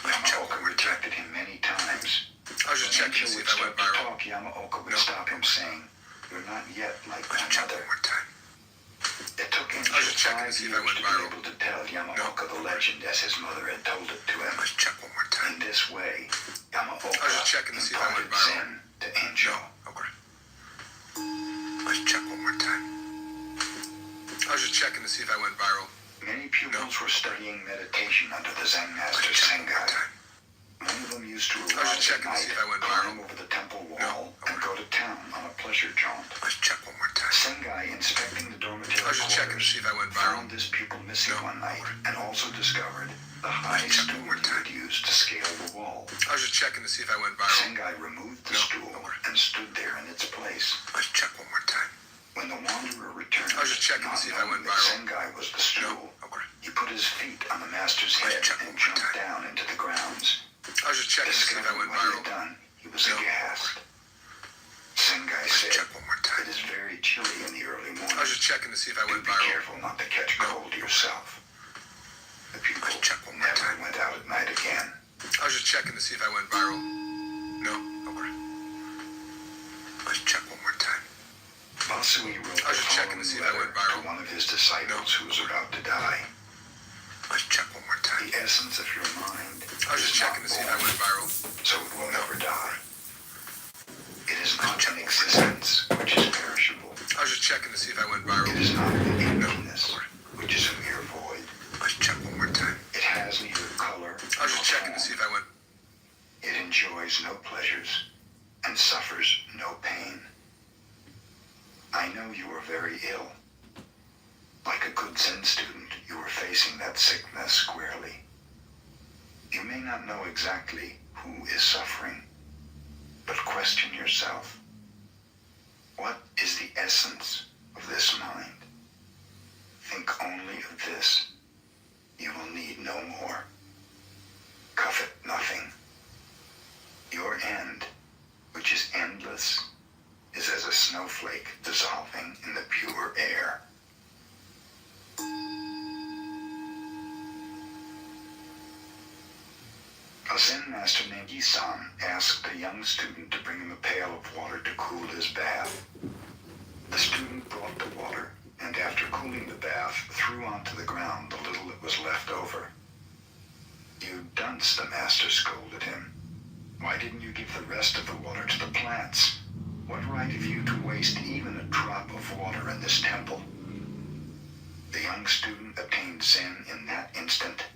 Let's check Yamaoka one more time. rejected him many times. I was just When checking to Encho see would if I went start to viral. talk, Yamaoka would No. stop him, saying, "You're not yet like my Let's check mother." one more time. It took Encho I was just checking to 5 see if I years went to be viral. able to tell Yamaoka the legend as his mother had told it to him. Let's check one more time. In this way, Yamaoka I was just checking to see if I went imparted viral. Zen to Encho. No? Okay. Let's check one more time. I was just checking to see if I went viral. Many pupils were studying meditation under the Zen master Let's check one more Sengai. time. One of them used to I was arrive just at checking to see night, if I went climb viral. over the temple wall, No. and go to town on a pleasure jaunt. Let's check one more time. Sengai, inspecting the dormitory I was just checking to quarters, see if I went viral. found this pupil missing No. one night and also discovered the high check one stool more he time. would use to scale the wall. I was just checking to see if I went viral. Sengai removed the No. stool and stood there in its place. Let's check one more time. When the wanderer returned, I was just checking to not see if I went knowing that viral. Sengai was the stool, No. Okay. he put his feet on the master's Let's head check one and more jumped time. down into the grounds. I was just checking to see if I Discovering went what he had viral. done, he was No. aghast. Sengai Let's said, check one more "It time. is very chilly in the early morning. I was just checking to see if I Do went be viral. careful not to catch No. cold yourself." The pupil Let's check one more never time. went out at night again. I was just checking to see if I went viral. No? Okay. Let's check one more time. Masui wrote I was just the checking to see if I following went letter viral. to one of his disciples who was about to die. Let's check one more time. The essence of your mind I was just is checking not to see if I born, went viral. so it will never die. It is not an existence which is perishable. I was just checking to see if I went It viral. is not an No. emptiness which is a mere void. Let's check one more time. It has neither color I was nor just checking to form. see if I went. It enjoys no pleasures and suffers no pain. I know you are very ill. Like a good Zen student, you are facing that sickness squarely. You may not know exactly who is suffering, but question yourself. What is the essence of this mind? Think only of this. You will need no more. Covet nothing. Your end, which is endless, is as a snowflake dissolving in the pure air. A Zen master named Isan asked a young student to bring him a pail of water to cool his bath. The student brought the water, and after cooling the bath, threw onto the ground the little that was left over. "You dunce," the master scolded him. "Why didn't you give the rest of the water to the plants? What right have you to waste even a drop of water in this temple?" The young young student attained Zen in that instant.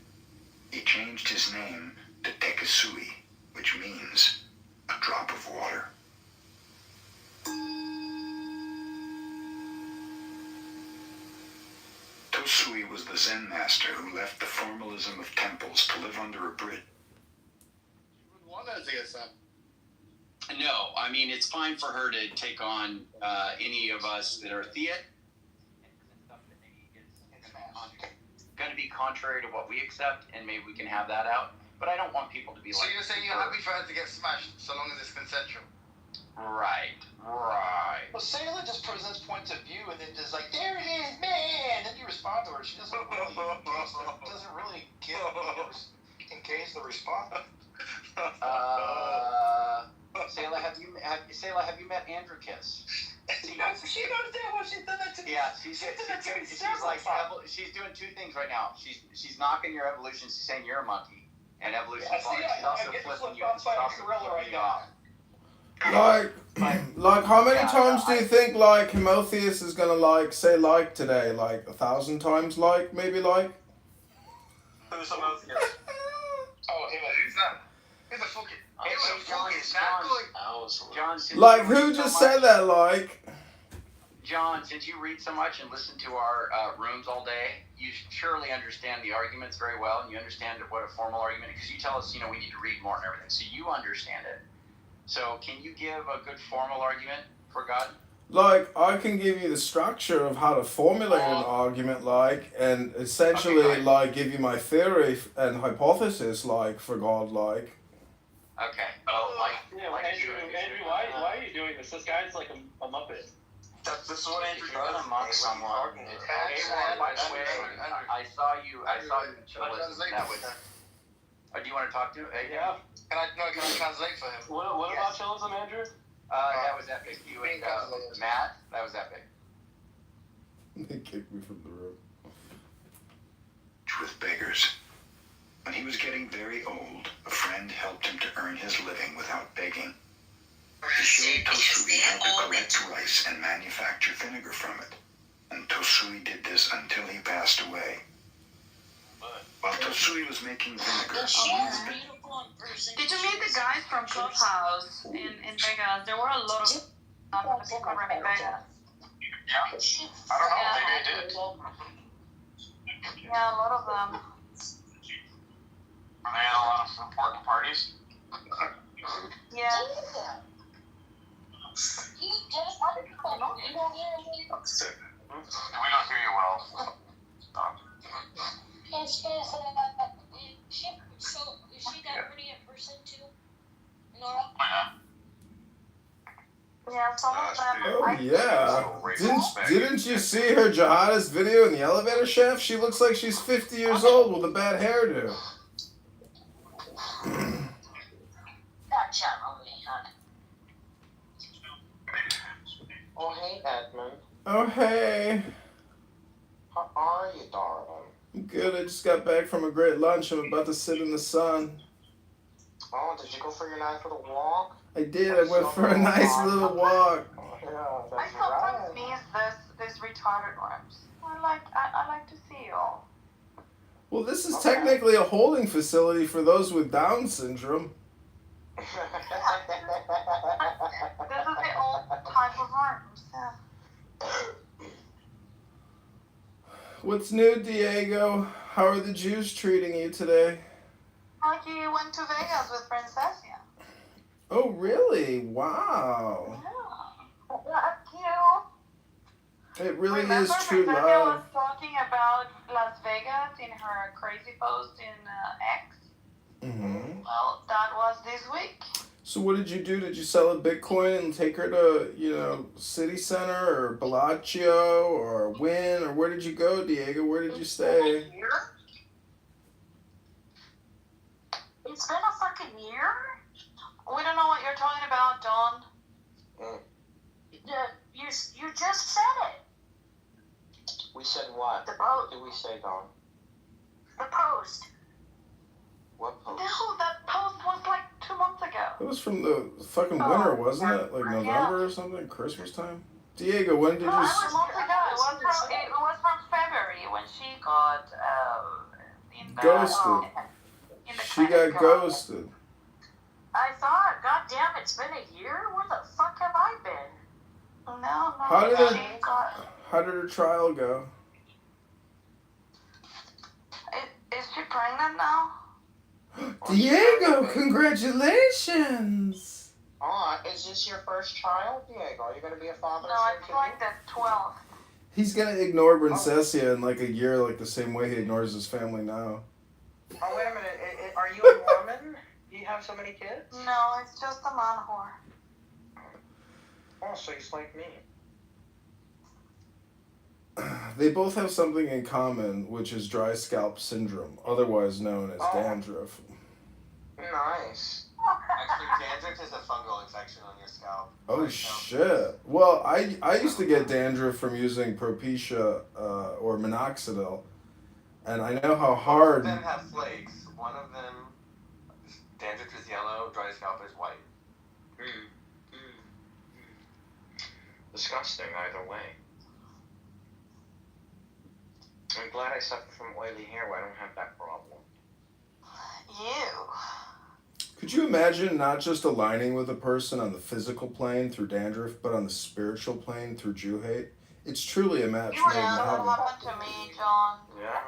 He changed his name to Tekisui, which means a drop of water. Tosui was the Zen master who left the formalism of temples to live under a bridge. No, I mean, it's fine for her to take on any of us that are theist. Going to be contrary to what we accept, and maybe we can have that out. But I don't want people to be So like. you're saying you're happy for her to get smashed so long as it's consensual? Right. Well, Sailor just presents points of view and then just like, there it is, man. Then you respond to her. She doesn't really get engage the response. Sayla, have you met Andrew Kiss? She understands what she's done that to me. Yeah, she's doing two things right now. She's knocking your evolution. She's saying you're a monkey, and evolution. She's also flipping you. She's also flipping you off. Like how many times do you think like Homotheus is gonna like say like today? Like 1,000 times like, maybe like? Who's Homotheus? Oh, Who's that? Who's the fucking... John, like who just said that? Like, John, since you read so much and listen to our rooms all day, you surely understand the arguments very well, and you understand what a formal argument is, because you tell us, we need to read more and everything, so you understand it. So can you give a good formal argument for God? Like, I can give you the structure of how to formulate an argument, like, and essentially, like, give you my theory and hypothesis, like, for God, like. Okay. Andrew, why are you doing this? This guy's like a Muppet. This is what Andrew does. Mock someone. By the way, I saw you chillers. That was. Do you want to talk to him? Yeah. Can I translate for him? What about chillism, Andrew? That was epic. You and Matt, that was epic. They kicked me from the room. With beggars. When he was getting very old, a friend helped him to earn his living without begging. He showed Tosui how to collect rice and manufacture vinegar from it. And Tosui did this until he passed away. While Tosui was making vinegar, Did you meet the guys from Clubhouse in Vegas? There were a lot of people from Vegas. Yeah. I don't know. Maybe I did. Yeah, a lot of them. Are they at a lot of important parties? Yeah. We don't hear you well. Is she that pretty in person too? Nora? Yeah, some of them. Oh yeah. Didn't you see her jihadist video in the elevator shaft? She looks like she's 50 years old with a bad hairdo. Oh, hey, Edmund. Oh hey. How are you, darling? I'm good. I just got back from a great lunch. I'm about to sit in the sun. Oh, did you go for your nice little walk? I did. I went for a nice little walk. Yeah, I sometimes miss this retarded rooms. I like to see you all. Well, this is technically a holding facility for those with Down syndrome. This is the old type of rooms. Yeah. What's new, Diego? How are the Jews treating you today? Like you went to Vegas with Princessia. Oh, really? Wow. Yeah. Cute. It really Remember is true Princessia love. was talking about Las Vegas in her crazy post in X? Mm-hmm. Well, that was this week. So what did you do? Did you sell a Bitcoin and take her to, City Center or Bellagio or Wynn? Or where did you go, Diego? Where did you stay? It's been a fucking year? We don't know what you're talking about, Don. You just said it. We said what? The boat. What did we say, Dawn? The post. What post? No, that post was like 2 months ago. It was from the fucking winter, wasn't it? Like November or something? Christmas time? Diego, when did you... It was from February when she got in the Ghosted. in the She credit got card. ghosted. I thought, God damn, it's been a year. Where the fuck have I been? No, How did she it? got. How did her trial go? Is she pregnant now? Diego, congratulations! Is this your first child, Diego? Are you going to be a father? No, it's like the 12th. He's gonna ignore Princessia in like a year, like the same way he ignores his family now. Oh, wait a minute. Are you a Mormon? Do you have so many kids? No, it's just a man whore. Oh, so he's like me. They both have something in common, which is dry scalp syndrome, otherwise known as dandruff. Nice. Actually, dandruff is a fungal infection on your scalp. Oh shit! Well, I used to get dandruff from using Propecia or minoxidil, and I know how hard. Both of them have flakes. One of them, dandruff is yellow, dry scalp is white. Disgusting either way. I'm glad I suffer from oily hair where I don't have that problem. You. Could you imagine not just aligning with a person on the physical plane through dandruff, but on the spiritual plane through Jew hate? It's truly a match made in What heaven. happened to me, John? Yeah.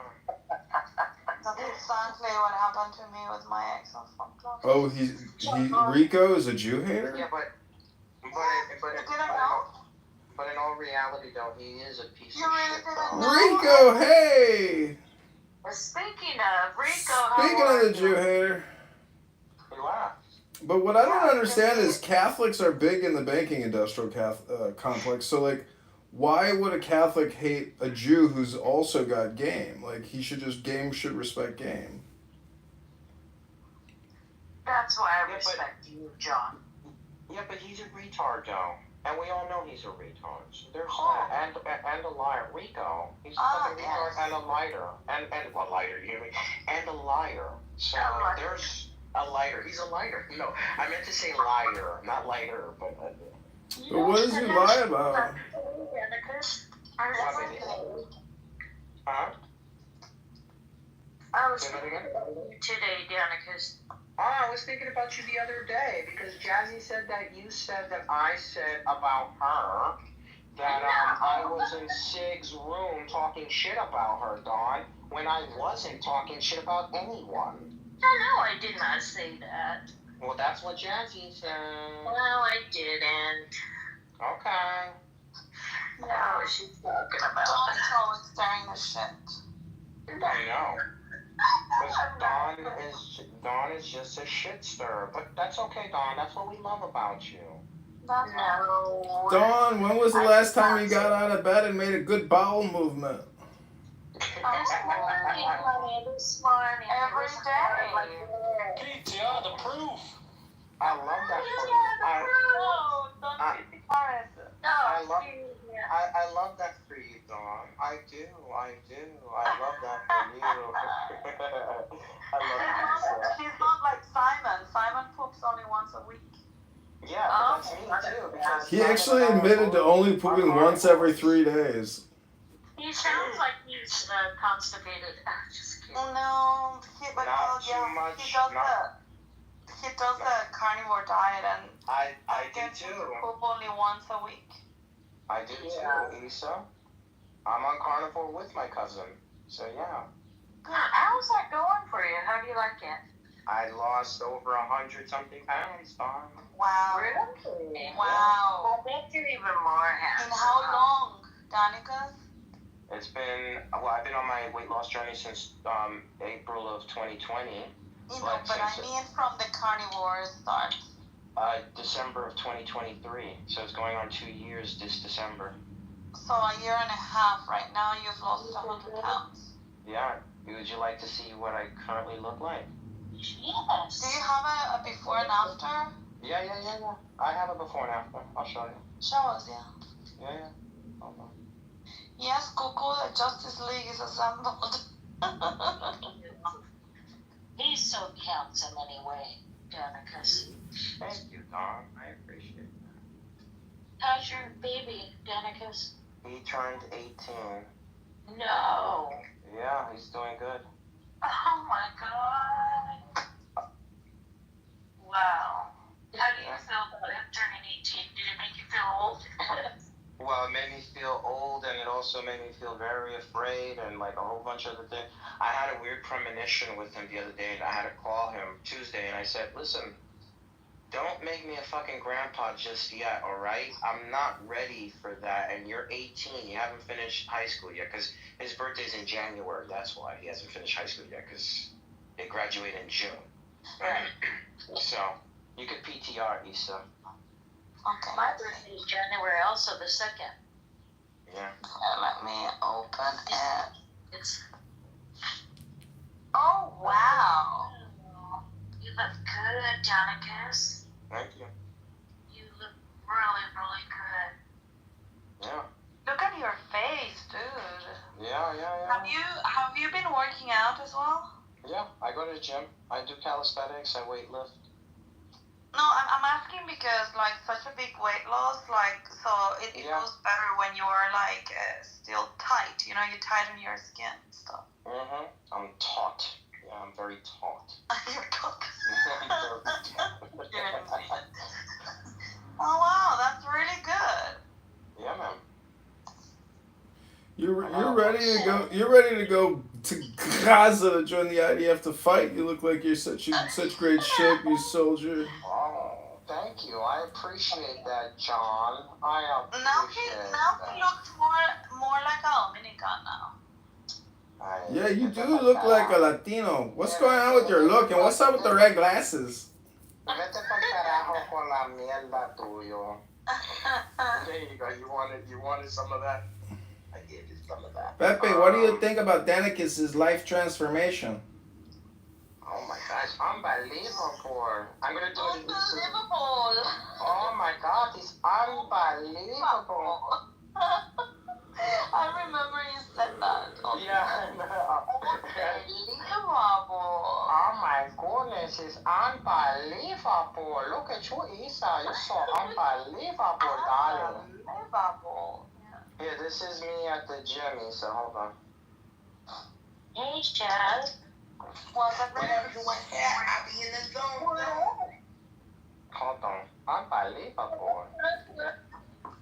That's exactly what happened to me with my ex on Funklock. Oh, Rico is a Jew hater? Yeah, but You didn't know? But in all reality, though, he is a piece You of really shit, didn't though. know? Rico, hey! Speaking of Rico, Speaking of the Jew hater. He laughed. But what I don't understand is Catholics are big in the banking industrial complex. So, like, why would a Catholic hate a Jew who's also got game? Like, game should respect game. That's why I respect you, John. Yeah, but he's a retard, though. And we all know he's a retard. So there's that. And a liar. Rico. He's a fucking retard and a liar. And a liar, you hear me? And a liar. So there's a liar. He's a liar. No, I meant to say liar, not lighter, but... But what does he lie about? Huh? I was thinking about you today, Danicus. I was thinking about you the other day because Jazzy said that you said that I said about her that I was in Sig's room talking shit about her, Dawn, when I wasn't talking shit about anyone. No, I did not say that. Well, that's what Jazzy said. Well, I didn't. Okay. No, she's talking about. Dawn's always stirring the shit. I know. Because Dawn is just a shit stirrer. But that's okay, Dawn. That's what we love about you. No. Dawn, when was the last time you got out of bed and made a good bowel movement? This morning. Every day. PTR, the proof. I love that for you. I love that for you, Dawn. I do. I love that for you. I love that. She's not like Simon. Simon poops only once a week. Yeah, but that's me too. Because He actually admitted to only pooping once every 3 days. He sounds like he's constipated. Just kidding. No, he does the carnivore diet and I do gets him too. to poop only once a week. I do too, Issa. I'm on carnivore with my cousin. So yeah. Good. How's that going for you? How do you like it? I lost over 100-something pounds, Dawn. Wow. Really? Wow. I bet you're even more handsome. And how long, Danica? It's been, I've been on my weight loss journey since April of 2020. But I mean from the carnivore start. December of 2023. So it's going on 2 years this December. So a year and a half right now you've lost 100 pounds. Yeah. Would you like to see what I currently look like? Yes. Do you have a before and after? Yeah. I have a before and after. I'll show you. Show us, yeah. Yeah. Hold on. Yes, Cuckoo, the Justice League is assembled. He's so handsome anyway, Danicus. Thank you, Dawn. I appreciate that. How's your baby, Danicus? He turned 18. No. Yeah, he's doing good. Oh my god. Wow. How do you feel about him turning 18? Did it make you feel old? Well, it made me feel old, and it also made me feel very afraid, and like a whole bunch of other things. I had a weird premonition with him the other day, and I had to call him Tuesday, and I said, listen, don't make me a fucking grandpa just yet, all right? I'm not ready for that, and you're 18. You haven't finished high school yet, because his birthday's in January. That's why he hasn't finished high school yet, because they graduate in June. Right. So, you could PTR, Issa. Okay. My birthday is January also, the 2nd. Yeah. Let me open it. It's. Oh, wow. You look good, Janikus. Thank you. You look really, really good. Yeah. Look at your face, dude. Yeah. Have you been working out as well? Yeah, I go to the gym. I do calisthenics. I weight lift. No, I'm asking because like such a big weight loss, like so it goes better when you are like still tight. You know, you tighten your skin and stuff. Mhm. I'm taut. Yeah, I'm very taut. You're taut. I'm very taut. Oh wow, that's really good. Yeah, man. You're ready to go. You're ready to go to Gaza to join the IDF to fight. You look like you're in such great shape, you soldier. Oh, thank you. I appreciate that, John. I appreciate Now he looks more like a Dominican now. Yeah, you do look like a Latino. What's going on with your look, and what's up with the red glasses? Vete pa'l carajo con la mierda tuyo. There you go. You wanted some of that? I gave you some of that. Pepe, what do you think about Danikis' life transformation? Oh my gosh, unbelievable. I'm gonna do it. Unbelievable. Oh my God, it's unbelievable. I remember you said that. Yeah. Unbelievable. Oh my goodness, it's unbelievable. Look at you, Isa. You're so unbelievable, darling. Unbelievable. Here, this is me at the gym, Isa. Hold on. Hey, Chad. When I'm doing hair, I be in the zone. Hold on. Unbelievable.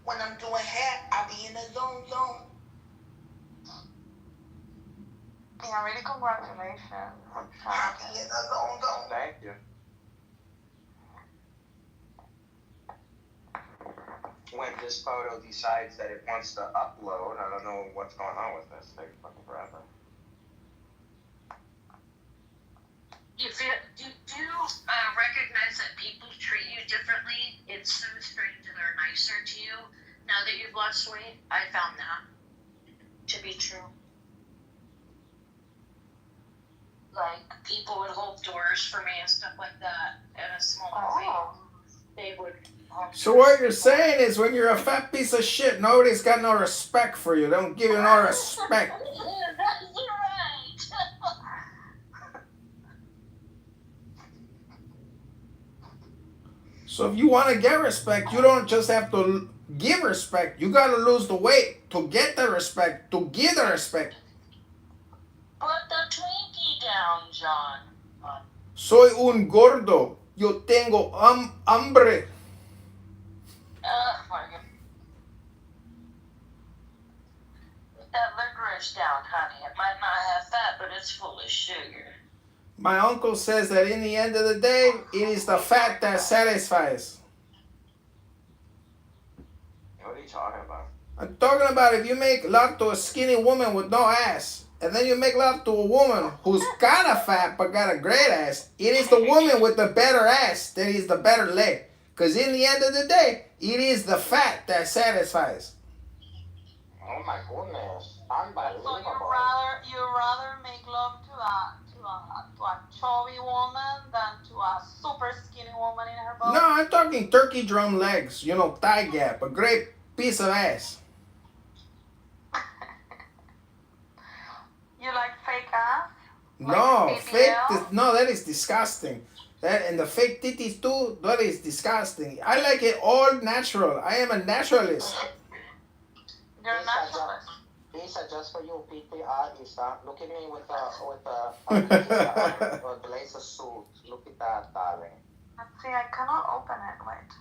When I'm doing hair, I be in the zone. Yeah, really congratulations. I be in the zone. Thank you. When this photo decides that it wants to upload, I don't know what's going on with this. Take fucking forever. Do you recognize that people treat you differently? It's so strange and they're nicer to you now that you've lost weight. I found that to be true. Like, people would hold doors for me and stuff like that at a smaller weight. They would. So what you're saying is when you're a fat piece of shit, nobody's got no respect for you. They don't give you no respect. That's right. So if you want to get respect, you don't just have to give respect. You got to lose the weight to get the respect, to give the respect. Put the Twinkie down, John. Soy un gordo. Yo tengo hambre. Put that licorice down, honey. It might not have fat, but it's full of sugar. My uncle says that in the end of the day, it is the fat that satisfies. What are you talking about? I'm talking about if you make love to a skinny woman with no ass, and then you make love to a woman who's kind of fat but got a great ass, it is the woman with the better ass that is the better leg. Because in the end of the day, it is the fat that satisfies. Oh my goodness. Unbelievable. So you rather make love to a chubby woman than to a super skinny woman in her body? No, I'm talking turkey drum legs, thigh gap, a great piece of ass. You like fake ass? No, Like fake. No, that is disgusting. That and the fake titties too. That is disgusting. I like it all natural. I am a naturalist. You're a naturalist. Isa, just for you, PTR, Isa. Look at me with a blazer suit. Look at that, darling. Let's see, I cannot open it. Wait.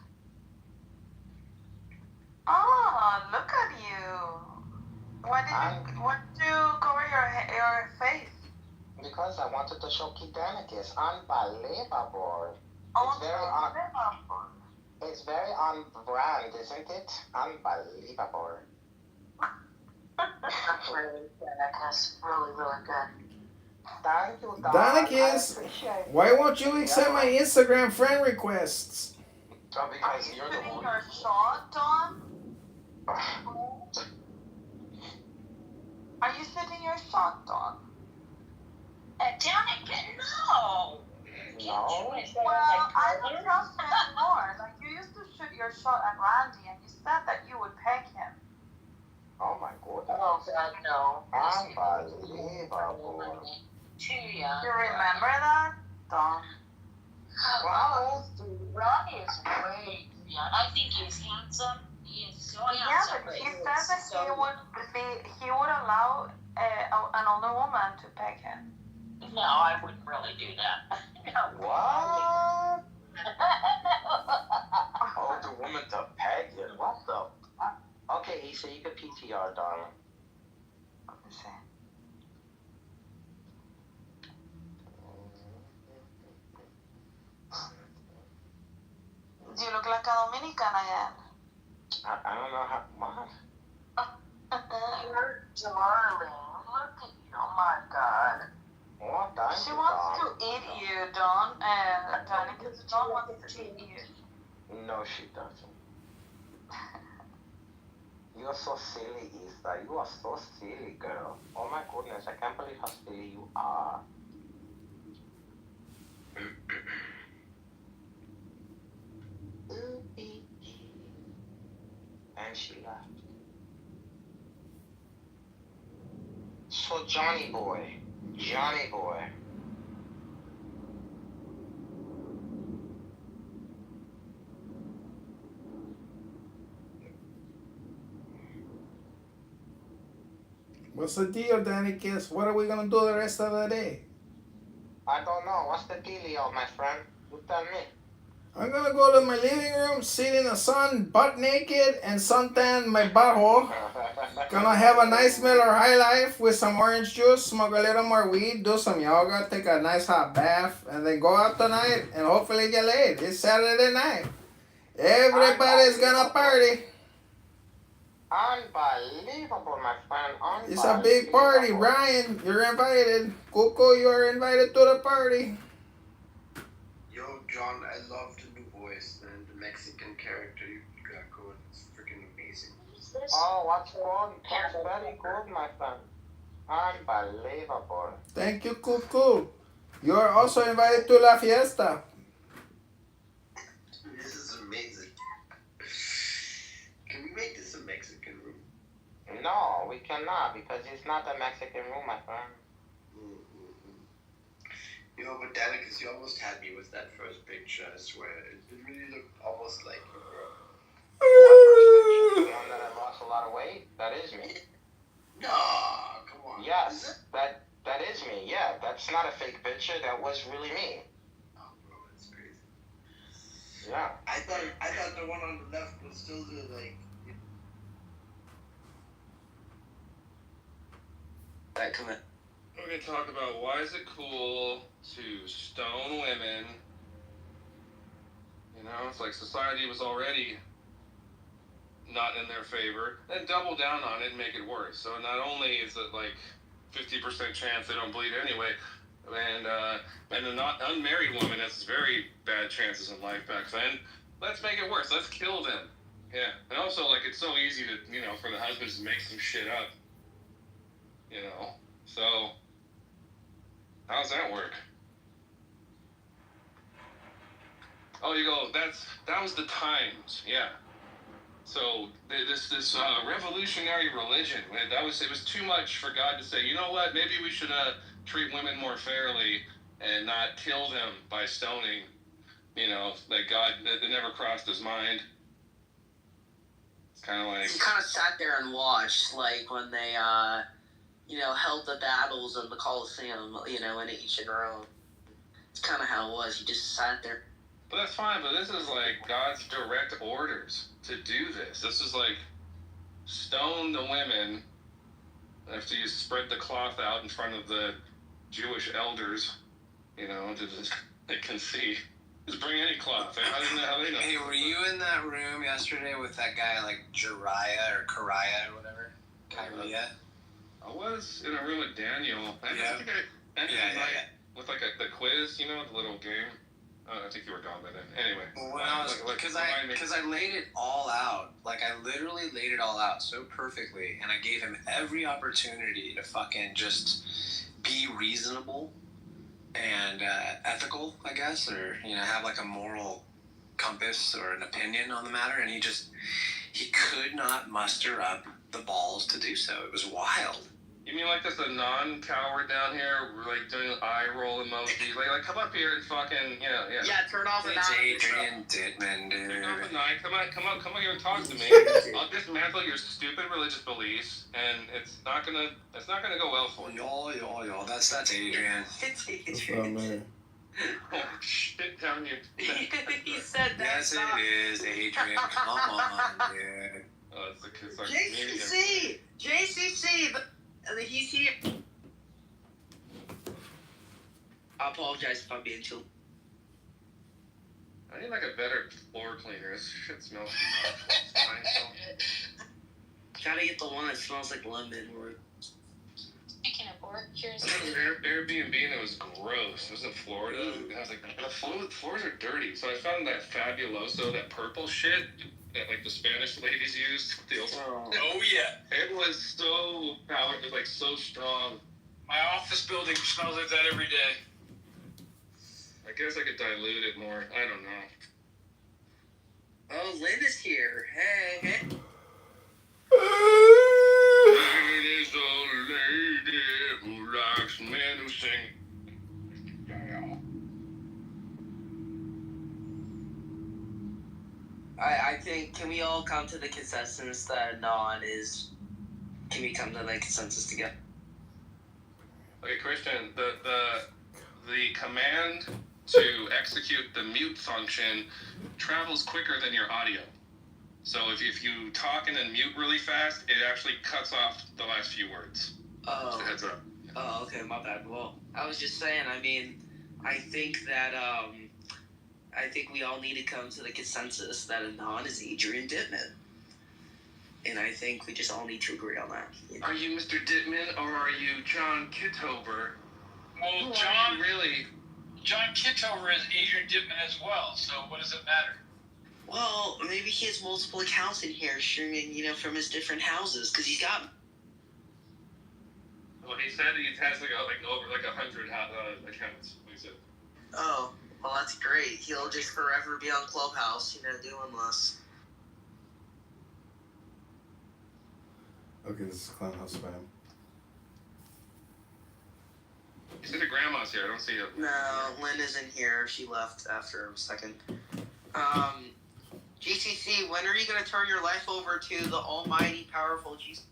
Oh, look at you. Why did you cover your face? Because I wanted to show Kidanicus. Unbelievable. Unbelievable. It's very on brand, isn't it? Unbelievable. Really good. Thank you, Danicus, why won't you accept my Instagram friend requests? Oh, because you're the one. Your shot, Don? Are you sitting your shot, Don? Danica, no. No. Well, I don't trust you anymore. Like, you used to shoot your shot at Randy, and you said that you would peg him. Oh my goodness. Oh God, no. Unbelievable. Too young. You remember that, Don? Well, Ronnie is way too young. I think he's handsome. He is so handsome. Yeah, but he said that he would allow an older woman to peg him. No, I wouldn't really do that. No. What? Older woman to peg you? What the? Okay, Issa, you can PTR, darling. Let me see. Do you look like a Dominican again? I don't know how. What? You're darling. Look at you. Oh my God. What? She wants to eat you, Don. Danica, Don wants to eat you. No, she doesn't. You're so silly, Issa. You are so silly, girl. Oh my goodness, I can't believe how silly you are. And she left. So Johnny boy. What's the deal, Danicus? What are we gonna do the rest of the day? I don't know. What's the dealio, my friend? You tell me. I'm gonna go to my living room, sit in the sun, butt naked, and suntan my butthole. Gonna have a nice Miller High Life with some orange juice, smoke a little more weed, do some yoga, take a nice hot bath, and then go out tonight and hopefully get laid. It's Saturday night. Everybody's gonna party. Unbelievable, my friend. Unbelievable. It's a big party, Ryan. You're invited. Coco, you are invited to the party. Yo, John, I love the new voice and the Mexican character you got going. It's freaking amazing. Oh, what's good? That's very good, my friend. Unbelievable. Thank you, Coco. You are also invited to La Fiesta. This is amazing. Can we make this a Mexican room? No, we cannot because it's not a Mexican room, my friend. You know, but Danicus, you almost had me with that first picture, I swear. It really looked almost like you were. The one that I lost a lot of weight? That is me. No, come on. Yes, that is me. Yeah, that's not a fake picture. That was really me. Oh, bro, that's crazy. Yeah. I thought the one on the left was still the, like... Alright, come in. We're going to talk about why is it cool to stone women. You know, it's like society was already not in their favor. Then double down on it and make it worse. So not only is it like 50% chance they don't bleed anyway, and a not unmarried woman has very bad chances in life back then. Let's make it worse. Let's kill them. Yeah. And also, like, it's so easy to, you know, for the husbands to make some shit up. You know? So, how's that work? Oh, you go, that was the times, yeah. So this revolutionary religion, it was too much for God to say, you know what, maybe we should treat women more fairly and not kill them by stoning. You know, like God, it never crossed his mind. kind of like... You kind of sat there and watched, like, when they, held the battles of the Colosseum, in each in their own. It's kind of how it was. You just sat there. But that's fine, but this is like God's direct orders to do this. This is like stone the women after you spread the cloth out in front of the Jewish elders, to just they can see. Just bring any cloth. How they know? Hey, were you in that room yesterday with that guy like Jariah or Kariah or whatever? Kyria? I was in a room with Daniel. Yeah. With like the quiz, the little game. I think you were gone by then. Anyway. When I was, because I laid it all out. Like, I literally laid it all out so perfectly, and I gave him every opportunity to fucking just be reasonable and ethical, I guess, or, have like a moral compass or an opinion on the matter, and he could not muster up the balls to do so. It was wild. You mean like just a non-coward down here, like doing eye roll emoji? Like come up here and fucking, yeah. Yeah, turn off the It's Adrian Dittman, dude. Turn off the night. Come here and talk to me. I'll dismantle your stupid religious beliefs, and it's not gonna go well for you. Yo, that's Adrian. It's Adrian. Oh, man. Oh, shit down here. He said that. Yes, it is, Adrian. Come on, dude. Oh, it's the kids like JCC, he's here. I apologize if I'm being too. I need like a better floor cleaner. This shit smells too much. Gotta get the one that smells like lemon. Speaking of work, here's Airbnb and it was gross. It was in Florida. I was like, the floors are dirty. So I found that Fabuloso, that purple shit that like the Spanish ladies used. Oh yeah. It was so powerful, like so strong. My office building smells like that every day. I guess I could dilute it more. I don't know. Oh, Lynn is here. Hey. It is a lady who likes men who sing. I think, can we all come to the consensus that can we come to the consensus together? Okay, Christian, the command to execute the mute function travels quicker than your audio. So if you talk and then mute really fast, it actually cuts off the last few words. Oh. Just a heads up. Oh, okay, my bad. Well, I was just saying, I think that, I think we all need to come to the consensus that Anon is Adrian Dittman. And I think we just all need to agree on that. Are you Mr. Dittman or are you John Kitover? Well, John Kitover is Adrian Dittman as well, so what does it matter? Well, maybe he has multiple accounts in here streaming, from his different houses, because he's got... Well, he said he has over 100 accounts. He said. Oh, well, that's great. He'll just forever be on Clubhouse, doing this. Okay, this is Clownhouse spam. You said your grandma's here. I don't see her. No, Lynn isn't here. She left after a second. GCC, when are you going to turn your life over to the almighty, powerful Jesus?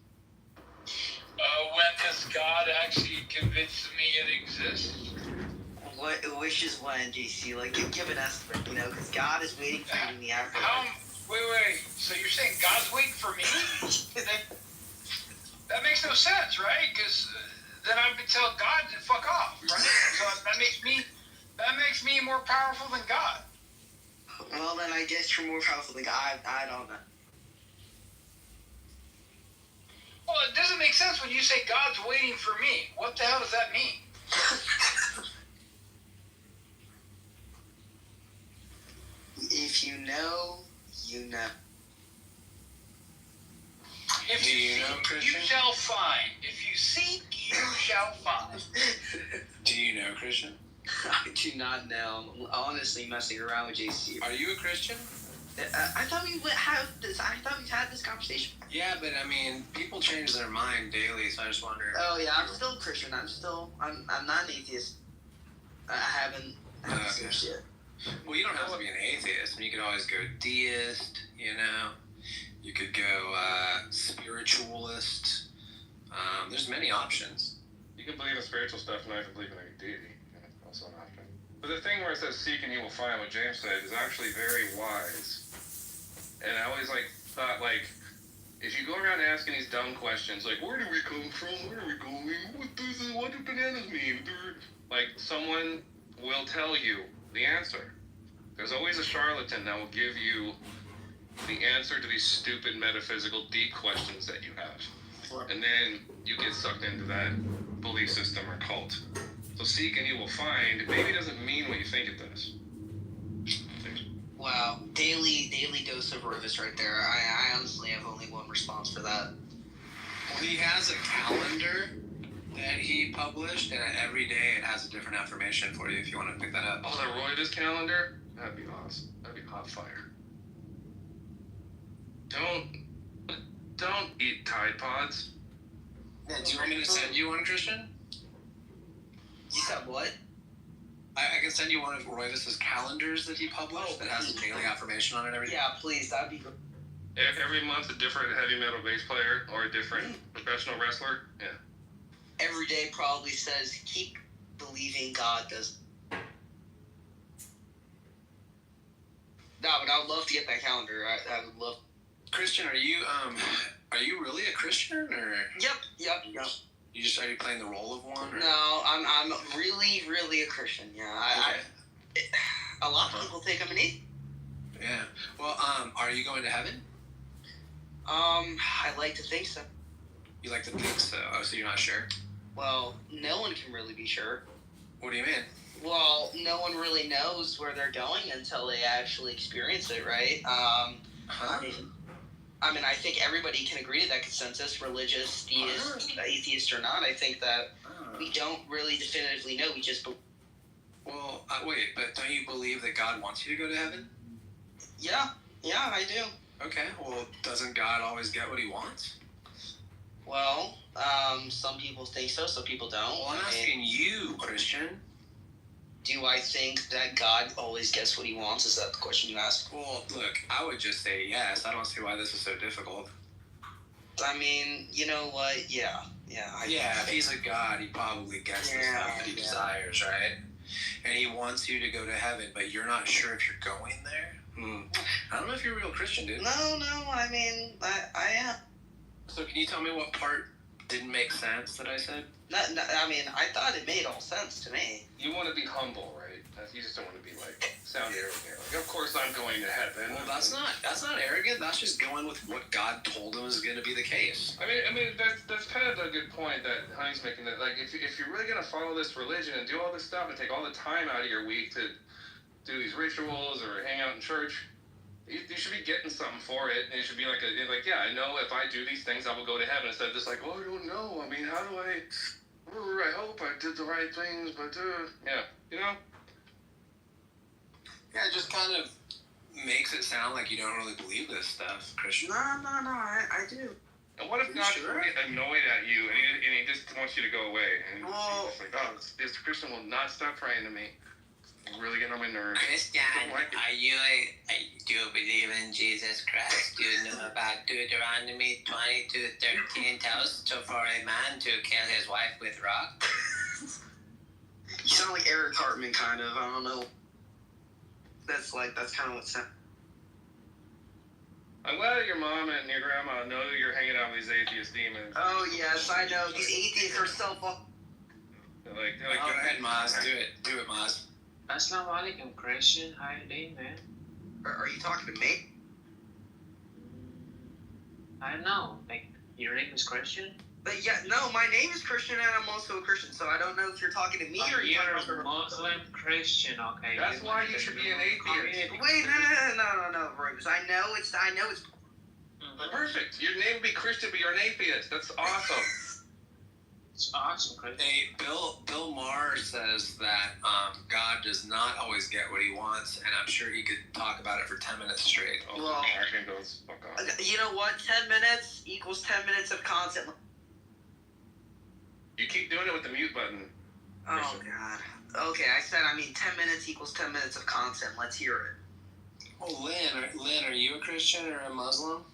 When has God actually convinced me it exists? What wishes when, GC? Give an estimate, because God is waiting for you in the afterlife. Wait. So you're saying God's waiting for me? That makes no sense, right? Because then I would tell God to fuck off, right? So that makes me more powerful than God. Well, then I guess you're more powerful than God. I don't know. Well, it doesn't make sense when you say God's waiting for me. What the hell does that mean? If you know, you know. If you seek, you shall find. If you seek, you shall find. Do you know Christian? I do not know. I'm honestly messing around with JC. Are you a Christian? I thought we would have this. I thought we had this conversation. Yeah, but people change their mind daily, so I just wonder. Oh yeah, I'm still Christian. I'm not an atheist. I haven't switched yet. Well, you don't have to be an atheist. You could always go deist. You could go spiritualist. There's many options. You can believe in spiritual stuff and not even believe in any deity. Also an option. But the thing where it says seek and you will find, what James said, is actually very wise. And I always thought if you go around asking these dumb questions like where do we come from, where are we going, what do bananas mean? Someone will tell you the answer. There's always a charlatan that will give you the answer to these stupid metaphysical deep questions that you have. And then you get sucked into that belief system or cult. So seek and you will find maybe doesn't mean what you think it does. Wow, daily dose of Rivas right there. I honestly have only one response for that. Well, he has a calendar that he published, and every day it has a different affirmation for you if you want to pick that up. Oh, the Roivas calendar? That'd be awesome. That'd be hot fire. Don't eat Tide Pods. Yeah, do you want me to send you one, Christian? You said what? I can send you one of Roivas' calendars that he published that has a daily affirmation on it every day. Yeah, please, that'd be great. Every month a different heavy metal bass player or a different professional wrestler? Yeah. Every day probably says, keep believing God does. No, but I would love to get that calendar. I would love. Christian, are you really a Christian or? Yep. Are you playing the role of one? Or? No, I'm really a Christian. Yeah, a lot of people think I'm an atheist. Yeah. Well, are you going to heaven? I like to think so. You like to think so? Oh, so you're not sure? Well, no one can really be sure. What do you mean? Well, no one really knows where they're going until they actually experience it, right? I mean, I think everybody can agree to that consensus, religious, theist, atheist or not. I think that we don't really definitively know. We just believe. Well, wait, but don't you believe that God wants you to go to heaven? Yeah, I do. Okay, well, doesn't God always get what he wants? Well, some people think so, some people don't. Well, I'm asking you, Christian. Do I think that God always gets what he wants? Is that the question you asked? Well, look, I would just say yes. I don't see why this is so difficult. I mean, you know what? Yeah. If he's a God, he probably gets the stuff that he desires, right? And he wants you to go to heaven, but you're not sure if you're going there? I don't know if you're a real Christian, dude. No, I mean, I am. So can you tell me what part didn't make sense that I said? No, I mean, I thought it made all sense to me. You want to be humble, right? You just don't want to be sound arrogant. Of course I'm going to heaven. Well, that's not arrogant. That's just going with what God told him is going to be the case. I mean that's kind of a good point that Honey's making. That if you're really going to follow this religion and do all this stuff and take all the time out of your week to do these rituals or hang out in church, you should be getting something for it. And it should be I know if I do these things I will go to heaven, instead of just I don't know. I mean, how do I hope I did the right things, but Yeah, it just kind of makes it sound like you don't really believe this stuff, Christian. No, I do. And what if God's really annoyed at you and he just wants you to go away? And he's just like, this Christian will not stop praying to me. It's really getting on my nerves. Christian, do you believe in Jesus Christ? Do you know about Deuteronomy 22:13 tells for a man to kill his wife with rock? You sound like Eric Cartman, kind of. I don't know. That's kind of what's. I'm glad that your mom and your grandma know that you're hanging out with these atheist demons. Oh yes, I know. These atheists are so They're like, go ahead, Maz. Do it, Maz. Assalamu alaikum, Christian. How you doing, man? Are you talking to me? I don't know. Your name is Christian? But my name is Christian and I'm also a Christian, so I don't know if you're talking to me or you're talking to Muslim Christian, okay. That's why you should be an atheist. Wait, no, Bruce. I know it's. Perfect. Your name would be Christian, but you're an atheist. That's awesome. It's awesome, Christian. Hey, Bill Maher says that God does not always get what he wants, and I'm sure he could talk about it for 10 minutes straight. Well, you know what? 10 minutes equals 10 minutes of content. You keep doing it with the mute button. Oh, God. Okay, I said, 10 minutes equals 10 minutes of content. Let's hear it. Oh, Lynn, are you a Christian or a Muslim?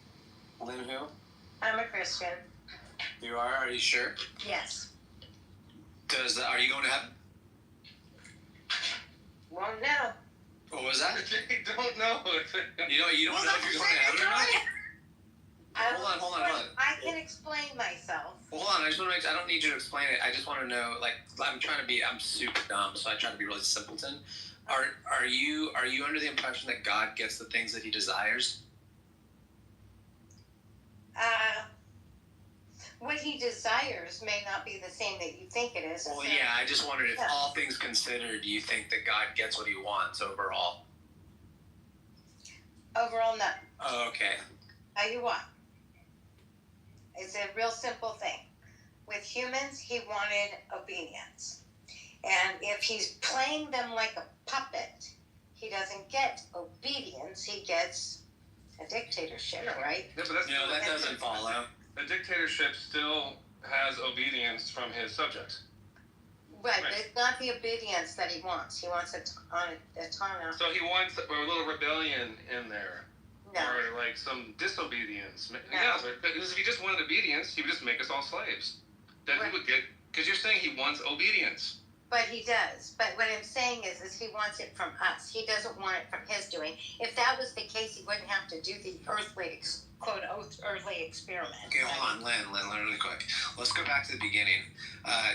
Lynn who? I'm a Christian. You are? Are you sure? Yes. Are you going to heaven? Well, no. What was that? They don't know. You don't know if you're going to heaven or not? Hold on. I can explain myself. Well, hold on. I just want to I don't need you to explain it. I just want to know, like, I'm super dumb, so I try to be really simpleton. Are you under the impression that God gets the things that he desires? What he desires may not be the same that you think it is. Well, yeah, I just wondered if all things considered, do you think that God gets what he wants overall? Overall, no. Oh, okay. Tell you what. It's a real simple thing. With humans, he wanted obedience. And if he's playing them like a puppet, he doesn't get obedience, he gets a dictatorship, right? Yeah, but that doesn't follow. A dictatorship still has obedience from his subjects. Right, but it's not the obedience that he wants. He wants autonomy. So he wants a little rebellion in there. No. Or like some disobedience. No. Yeah, because if he just wanted obedience, he would just make us all slaves. Then he would get, because you're saying he wants obedience. But he does. But what I'm saying is he wants it from us. He doesn't want it from his doing. If that was the case, he wouldn't have to do the earthly experiment. Okay, hold on, Lynn, really quick. Let's go back to the beginning.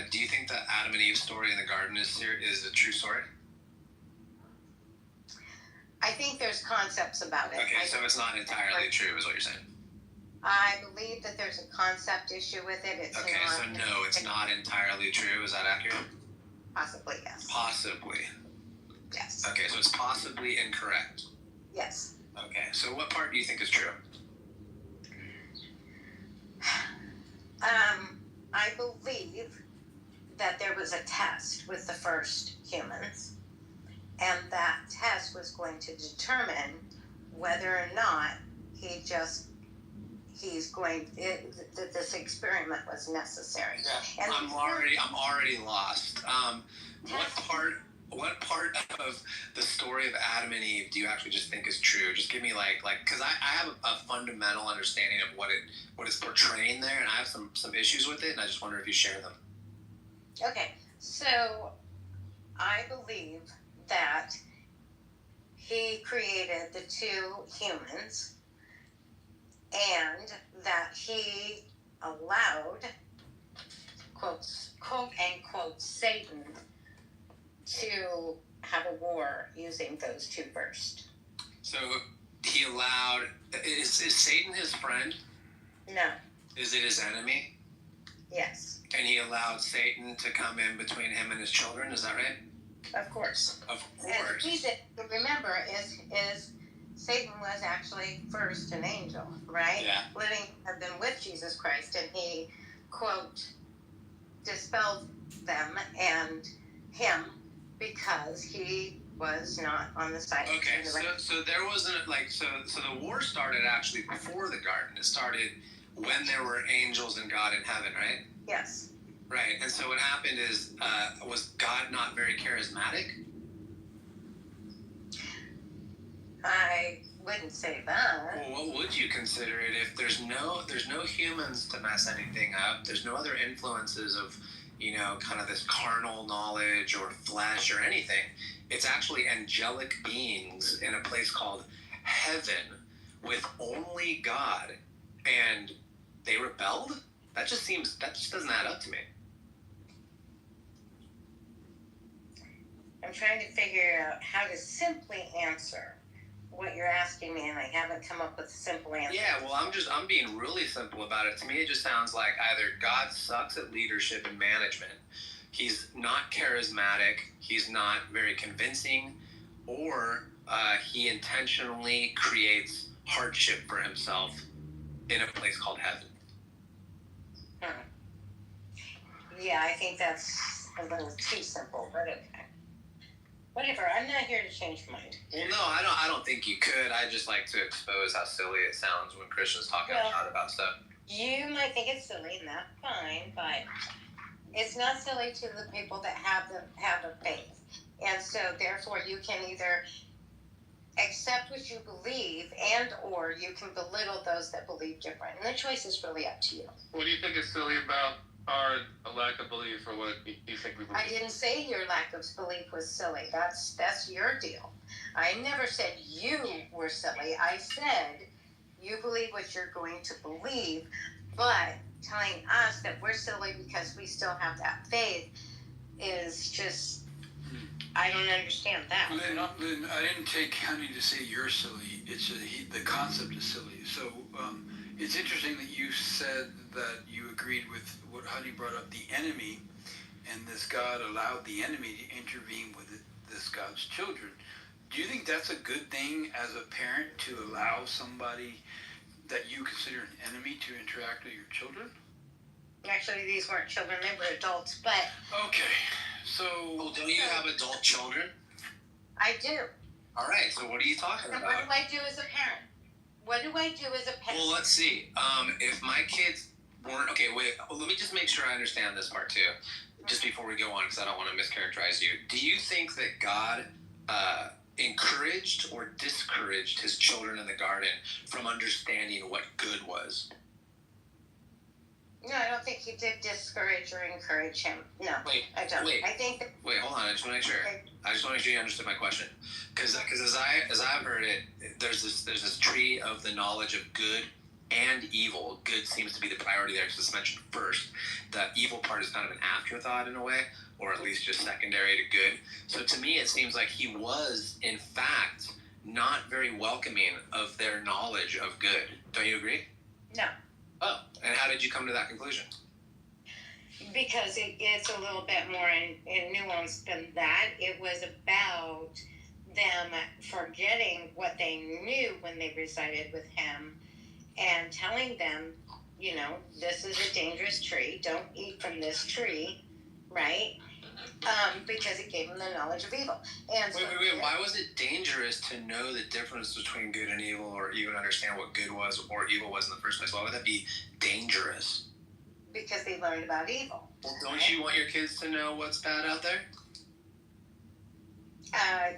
Do you think the Adam and Eve story in the garden is a true story? I think there's concepts about it. Okay, so it's not entirely true, is what you're saying? I believe that there's a concept issue with it. So no, it's not entirely true. Is that accurate? Possibly, yes. Possibly. Yes. Okay, so it's possibly incorrect. Yes. Okay, so what part do you think is true? I believe that there was a test with the first humans, and that test was going to determine whether or not that this experiment was necessary. Yeah. And I'm already lost. What part of the story of Adam and Eve do you actually just think is true? Just give me because I have a fundamental understanding of what it's portraying there, and I have some issues with it, and I just wonder if you share them. Okay, so I believe that he created the two humans, and that he allowed, quote unquote, Satan to have a war using those two first. So he allowed, is Satan his friend? No. Is it his enemy? Yes. And he allowed Satan to come in between him and his children, is that right? Of course. Of And remember, is Satan was actually first an angel, right? Yeah. Had been with Jesus Christ, and he, quote, dispelled them and him because he was not on the side of the right. So there wasn't so the war started actually before the garden. It started when there were angels and God in heaven, right? Yes. Right, and so what happened is, was God not very charismatic? I wouldn't say that. Well, what would you consider it if there's no humans to mess anything up? There's no other influences of, kind of this carnal knowledge or flesh or anything. It's actually angelic beings in a place called heaven with only God, and they rebelled? That just doesn't add up to me. I'm trying to figure out how to simply answer what you're asking me, and I haven't come up with a simple answer. Yeah, well, I'm being really simple about it. To me, it just sounds like either God sucks at leadership and management, he's not charismatic, he's not very convincing, or he intentionally creates hardship for himself in a place called heaven. Yeah, I think that's a little too simple, but okay. Whatever, I'm not here to change your mind. Well, no, I don't think you could. I just like to expose how silly it sounds when Christians talk out loud about stuff. You might think it's silly, and that's fine, but it's not silly to the people that have the faith. And so, therefore, you can either accept what you believe, and or you can belittle those that believe different. And the choice is really up to you. What do you think is silly about our lack of belief, or what you think we believe? I didn't say your lack of belief was silly. That's your deal. I never said you were silly. I said you believe what you're going to believe, but telling us that we're silly because we still have that faith is just, I don't understand that. Lynn, I didn't take Honey to say you're silly. It's the concept is silly. So it's interesting that you said that you agreed with what Honey brought up, the enemy, and this God allowed the enemy to intervene with this God's children. Do you think that's a good thing as a parent, to allow somebody that you consider an enemy to interact with your children? Actually, these weren't children, they were adults, but... Okay, so... Well, don't you have adult children? I do. All right, so what are you talking And about? what do I do as a parent? What do I do as a parent? Well, let's see. If my kids weren't... Okay, wait, let me just make sure I understand this part, too, just before we go on, because I don't want to mischaracterize you. Do you think that God... encouraged or discouraged his children in the garden from understanding what good was? No, I don't think he did discourage or encourage him. No, I don't. Wait, I think that... Wait, hold on. I just want to make sure. I just want to make sure you understood my question. Because as I've heard it, there's this tree of the knowledge of good and evil. Good seems to be the priority there because it's mentioned first. The evil part is kind of an afterthought in a way, or at least just secondary to good. So to me, it seems like he was, in fact, not very welcoming of their knowledge of good. Don't you agree? No. Oh, and how did you come to that conclusion? Because it's a little bit more in nuance than that. It was about them forgetting what they knew when they resided with him and telling them, you know, this is a dangerous tree. Don't eat from this tree, right? Because it gave them the knowledge of evil. And wait. Why was it dangerous to know the difference between good and evil, or even understand what good was or evil was in the first place? Why would that be dangerous? Because they learned about evil. Well, don't you want your kids to know what's bad out there?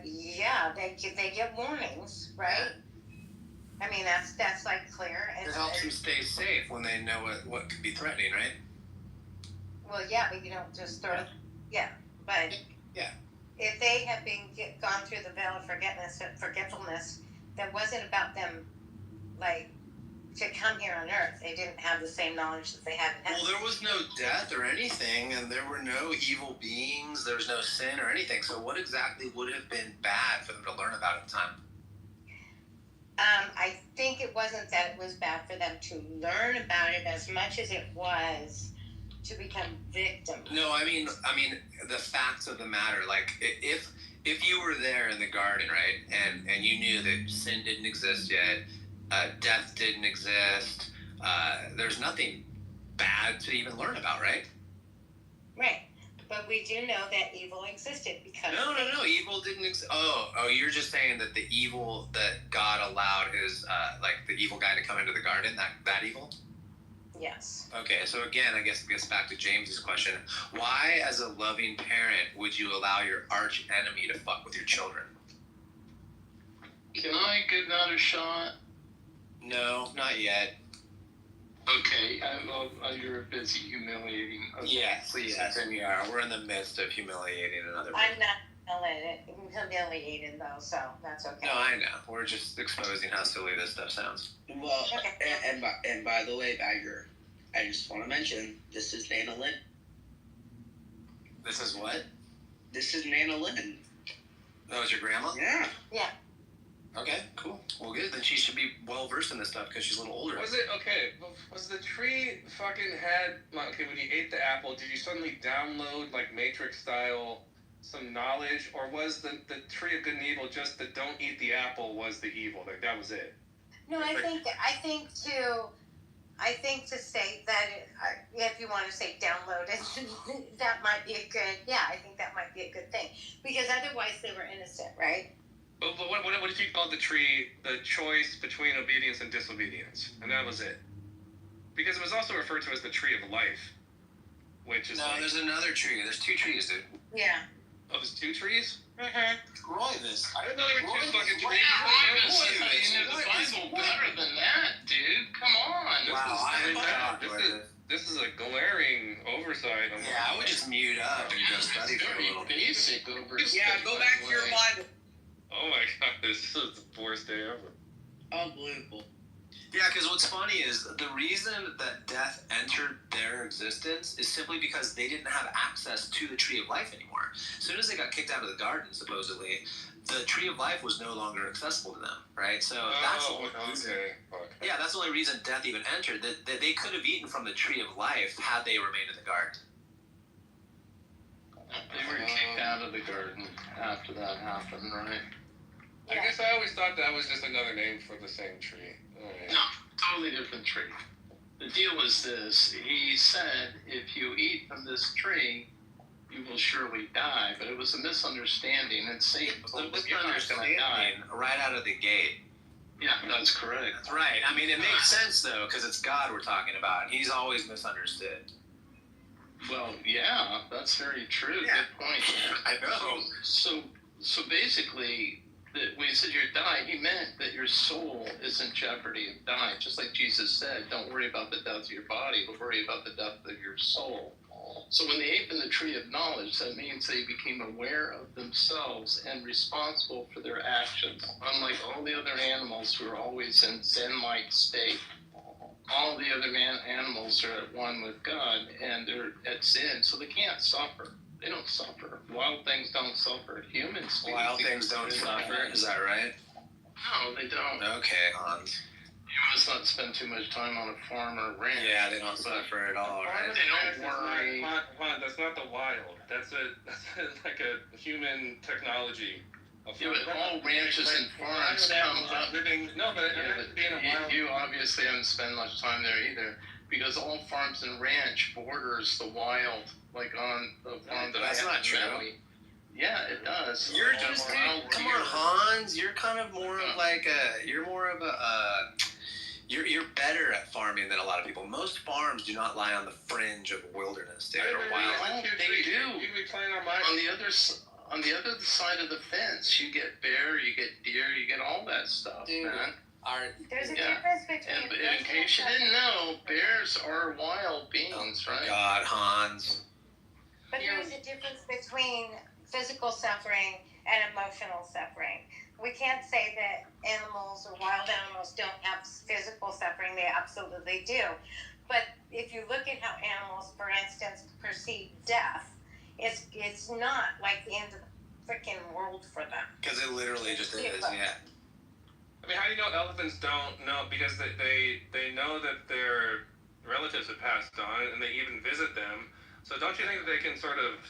Yeah, they get warnings, right? I mean, that's like clear. It helps them stay safe when they know what could be threatening, right? Well, yeah, but you don't just throw it. Yeah, but if they have gone through the veil of forgetfulness, that wasn't about them, like, to come here on earth. They didn't have the same knowledge that they had in heaven. Well, there was no death or anything, and there were no evil beings. There was no sin or anything. So what exactly would have been bad for them to learn about at the time? I think it wasn't that it was bad for them to learn about it as much as it was to become victims. No, I mean the facts of the matter. Like, if you were there in the garden, right, and you knew that sin didn't exist yet, death didn't exist, there's nothing bad to even learn about, right? Right. But we do know that evil existed because... No, evil didn't exist. Oh, you're just saying that the evil that God allowed is, like, the evil guy to come into the garden, that evil? Yes. Okay, so again, I guess it gets back to James's question. Why, as a loving parent, would you allow your arch enemy to fuck with your children? Can I get another shot? No, not yet. Okay, you're busy humiliating. Yes, we are. We're in the midst of humiliating another person. I'm not humiliated, though, so that's okay. No, I know. We're just exposing how silly this stuff sounds. Well, and by the way, Bagger, I just want to mention, this is Nana Lynn. This is what? This is Nana Lynn. That was your grandma? Yeah. Yeah. Okay, cool. Well, good. Then she should be well versed in this stuff because she's a little older. Was the tree fucking when you ate the apple, did you suddenly download, like, Matrix style, some knowledge, or was the tree of good and evil just the don't eat the apple was the evil? Like, that was it? No, I think to say that if you want to say download it, that might be a good. Yeah, I think that might be a good thing because otherwise they were innocent, right? But what if you called the tree the choice between obedience and disobedience, and that was it? Because it was also referred to as the tree of life, which is there's another tree. There's two trees, dude. Yeah. Oh, there's 2 trees? Roivus. I didn't know there were 2 fucking trees. The Bible better than that, dude. Come on. This is a glaring oversight. Yeah, I would just mute up and go study for a little bit. Basic oversight. Yeah, go back to your Bible. Oh my god, this is the worst day ever. Unbelievable. Yeah, because what's funny is the reason that death entered their existence is simply because they didn't have access to the tree of life anymore. As soon as they got kicked out of the garden, supposedly, the tree of life was no longer accessible to them, right? So that's the only reason. Yeah, that's the only reason death even entered. That they could have eaten from the tree of life had they remained in the garden. They were kicked out of the garden after that happened, right? I guess I always thought that was just another name for the same tree. Right. No, totally different tree. The deal is this. He said, if you eat from this tree, you will surely die. But it was a misunderstanding. And Satan told them, you're not going to die. Right out of the gate. Yeah, that's correct. That's right. I mean, it makes sense, though, because it's God we're talking about. And he's always misunderstood. Well, yeah, that's very true. Yeah. Good point. I know. So basically, when he said you die, he meant that your soul is in jeopardy of dying. Just like Jesus said, don't worry about the death of your body, but worry about the death of your soul. So when they ate from the tree of knowledge, that means they became aware of themselves and responsible for their actions. Unlike all the other animals who are always in Zen-like state. All the other animals are at one with God, and they're at sin, so they can't suffer. They don't suffer. Wild things don't suffer. Humans do. Wild things don't suffer, is that right? No, they don't. Okay, Hans. You must not spend too much time on a farm or ranch. Yeah, they don't suffer at all, right? They don't worry. Juan, that's not the wild. That's like a human technology. Yeah, but all ranches and farms come up. No, but it has to be in a wild. You obviously haven't spent much time there either, because all farms and ranch borders the wild, like on the farm that That's I have not in true. Maui. Yeah, it does. You're just, dude, come on, Hans. You're kind of more of like you're more of a, you're better at farming than a lot of people. Most farms do not lie on the fringe of wilderness, dude, or wild. They do. On the other side of the fence, you get bear, you get deer, you get all that stuff, Dude, man. There's a difference between. And in case you didn't know, bears are wild beings, right? God, Hans. But there is a difference between physical suffering and emotional suffering. We can't say that animals or wild animals don't have physical suffering. They absolutely do. But if you look at how animals, for instance, perceive death, it's not like the end of the freaking world for them. Because it literally just is, yeah. I mean, how do you know elephants don't know? Because they know that their relatives have passed on, and they even visit them. So don't you think that they can sort of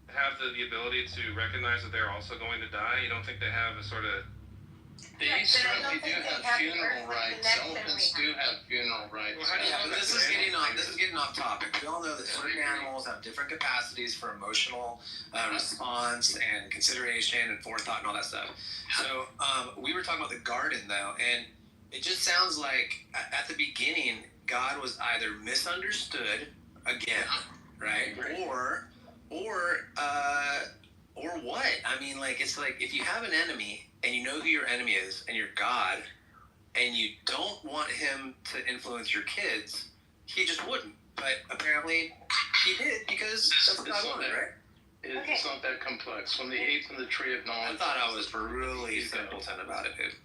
have the ability to recognize that they're also going to die? You don't think they have a sort of... They certainly do have funeral rights. Elephants do have funeral rights. Well, how do you know but this is getting off topic. We all know that certain animals have different capacities for emotional response and consideration and forethought and all that stuff. So we were talking about the garden, though, and it just sounds like at the beginning, God was either misunderstood again, right? Or what? I mean, like, it's like if you have an enemy and you know who your enemy is and you're God and you don't want him to influence your kids, he just wouldn't. But apparently he did because that's what God wanted, right? It's not that complex. When they ate from the tree of knowledge... I thought I was really simpleton about it, dude.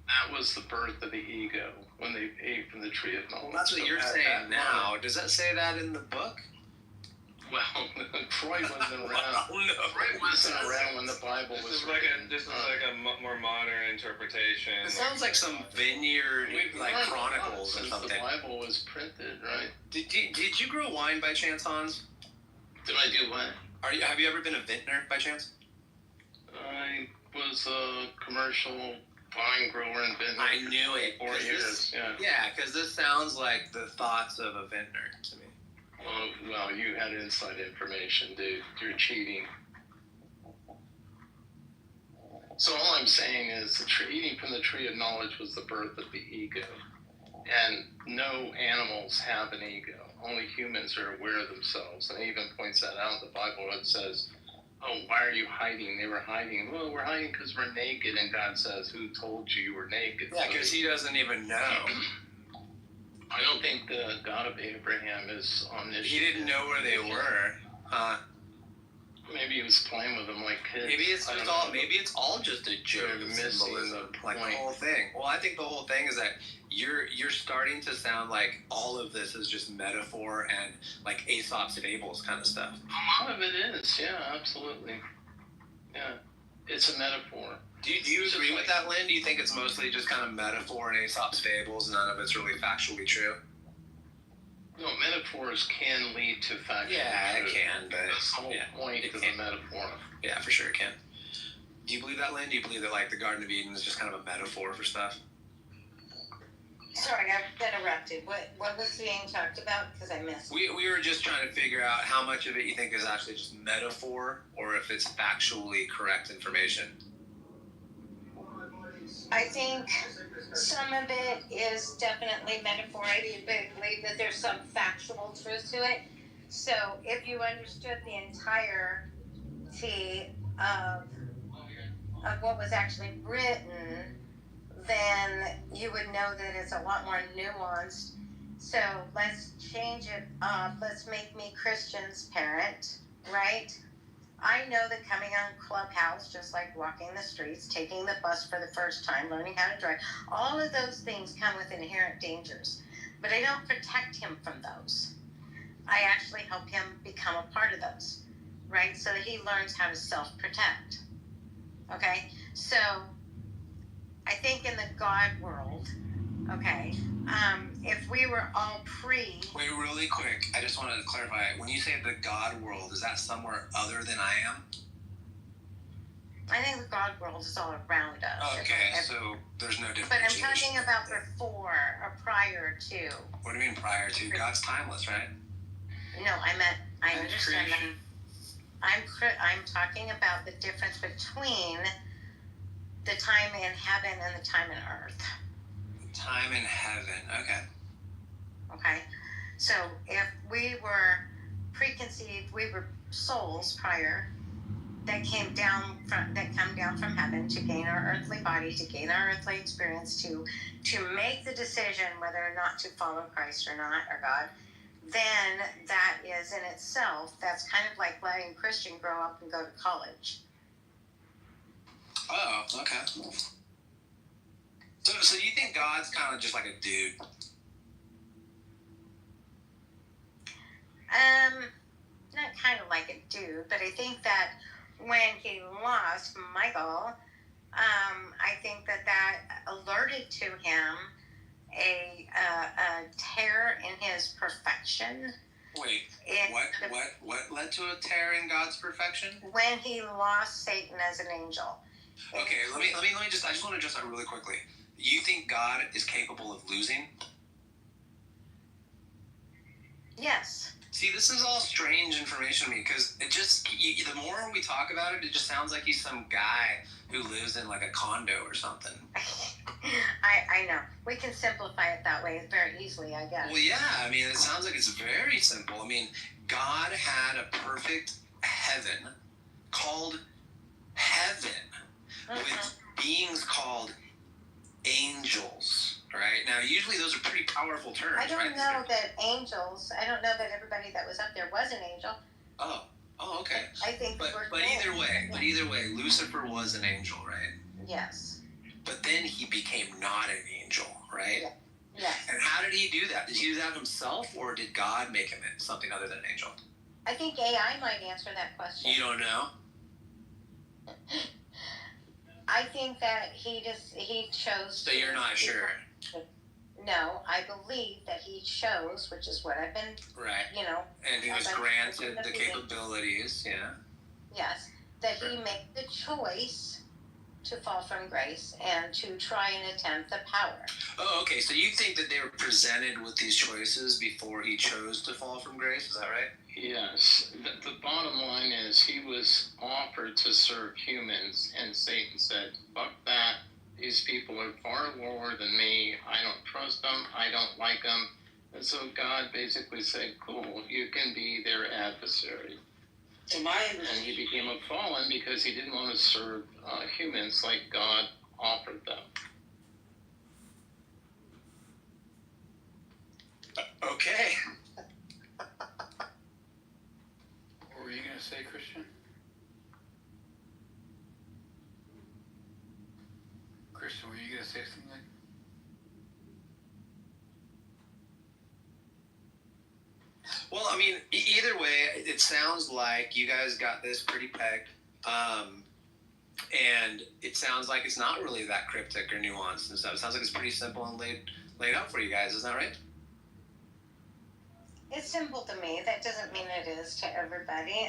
That was the birth of the ego, when they ate from the tree of knowledge. Well, that's what you're saying now. Does that say that in the book? Well, Troy wasn't around. Troy wasn't around when the Bible was written. This is like a more modern interpretation. It sounds like some vineyard, like Chronicles or something. The Bible was printed, right? Did you grow wine by chance, Hans? Did I do what? Have you ever been a vintner by chance? I was a commercial vine grower and vintner. I knew it. 4 years. Yeah, because this sounds like the thoughts of a vintner to me. Well, you had inside information, dude. You're cheating. So all I'm saying is eating from the tree of knowledge was the birth of the ego. And no animals have an ego. Only humans are aware of themselves. And it even points that out in the Bible. It says, oh, why are you hiding? They were hiding. Well, we're hiding because we're naked, and God says, who told you you were naked? Yeah, because he doesn't even know. I don't think the God of Abraham is omniscient. He didn't know where they were. Maybe he was playing with them like kids. Maybe it's all just a joke of symbolism, like the whole thing. Well, I think the whole thing is that you're starting to sound like all of this is just metaphor and like Aesop's fables kind of stuff. A lot of it is, yeah, absolutely. Yeah, it's a metaphor. Do you agree with that, Lynn? Do you think it's mostly just kind of metaphor and Aesop's fables, none of it's really factually true? No, metaphors can lead to factual Yeah, truth. it can, but That's the whole point of a metaphor. Yeah, for sure it can. Do you believe that, Lynn? Do you believe that like the Garden of Eden is just kind of a metaphor for stuff? Sorry, I've interrupted. What was being talked about? Because I missed. We were just trying to figure out how much of it you think is actually just metaphor or if it's factually correct information. I think some of it is definitely metaphor. I believe that there's some factual truth to it. So if you understood the entirety of what was actually written, then you would know that it's a lot more nuanced. So let's change it up. Let's make me Christian's parent, right? I know that coming on Clubhouse, just like walking the streets, taking the bus for the first time, learning how to drive, all of those things come with inherent dangers. But I don't protect him from those. I actually help him become a part of those, right? So that he learns how to self-protect. Okay? So I think in the God world, okay, if we were all Wait, really quick. I just wanted to clarify. When you say the God world, is that somewhere other than I am? I think the God world is all around us. Okay, so there's no difference. But I'm talking about before or prior to. What do you mean prior to? God's timeless, right? No, I understand that. I'm talking about the difference between the time in heaven and the time in earth. Time in heaven, okay. Okay, so if we were preconceived, we were souls prior that come down from heaven to gain our earthly body, to gain our earthly experience, to make the decision whether or not to follow Christ or not, or God, then that is in itself, that's kind of like letting a Christian grow up and go to college. Oh, okay. So you think God's kind of just like a dude? Not kind of like a dude, but I think that when he lost Michael, I think that alerted to him a tear in his perfection. Wait, what led to a tear in God's perfection? When he lost Satan as an angel. Okay, let me just, I just want to address that really quickly. You think God is capable of losing? Yes. See, this is all strange information to me because it just, the more we talk about it, it just sounds like he's some guy who lives in like a condo or something. I know. We can simplify it that way very easily, I guess. Well, yeah, I mean, it sounds like it's very simple. I mean, God had a perfect heaven called heaven with beings called angels. Right? Now, usually those are pretty powerful terms, I don't right? know that everybody that was up there was an angel. Oh, okay. I think but either way, Lucifer was an angel, right? Yes. But then he became not an angel, right? Yeah. Yes. And how did he do that? Did he do that himself, or did God make him something other than an angel? I think AI might answer that question. You don't know? I think that he chose. So you're not sure? No, I believe that he chose, which is what I've been, right. And he was granted the capabilities, yeah. Yes, that he made the choice to fall from grace and to try and attempt the power. Oh, okay. So you think that they were presented with these choices before he chose to fall from grace? Is that right? Yes. The bottom line is he was offered to serve humans, and Satan said, fuck that. These people are far lower than me. I don't trust them. I don't like them. And so God basically said, cool, you can be their adversary. And he became a fallen because he didn't want to serve humans like God offered them. Okay. What were you going to say, Christian? Christian, were you going to say something? Well, I mean, either way, it sounds like you guys got this pretty pegged. And it sounds like it's not really that cryptic or nuanced and stuff. It sounds like it's pretty simple and laid out for you guys. Isn't that right? It's simple to me. That doesn't mean it is to everybody.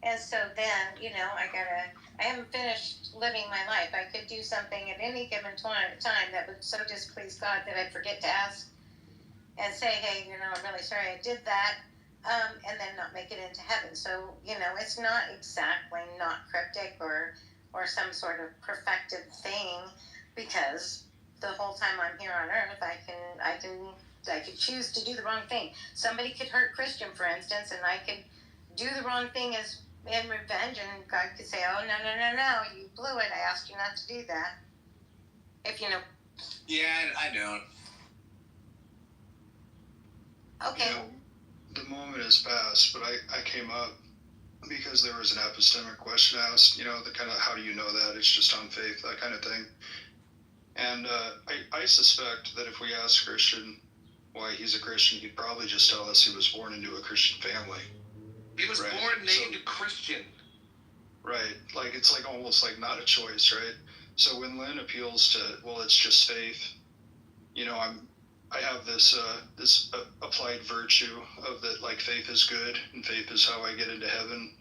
And so then, I haven't finished living my life. I could do something at any given time that would so displease God that I'd forget to ask and say, hey, I'm really sorry I did that, and then not make it into heaven. So, it's not exactly not cryptic or some sort of perfected thing, because the whole time I'm here on earth, I could choose to do the wrong thing. Somebody could hurt Christian, for instance, and I could do the wrong thing as in revenge, and God could say, oh, no, you blew it. I asked you not to do that. If you know. Yeah, I don't. Okay. The moment has passed, but I came up because there was an epistemic question asked, the kind of how do you know that? It's just on faith, that kind of thing. And I suspect that if we asked Christian why he's a Christian, he'd probably just tell us he was born into a Christian family. He was born named Christian. Right. Like, it's like almost like not a choice, right? So when Lynn appeals to, well, it's just faith, I have this applied virtue of that, like, faith is good and faith is how I get into heaven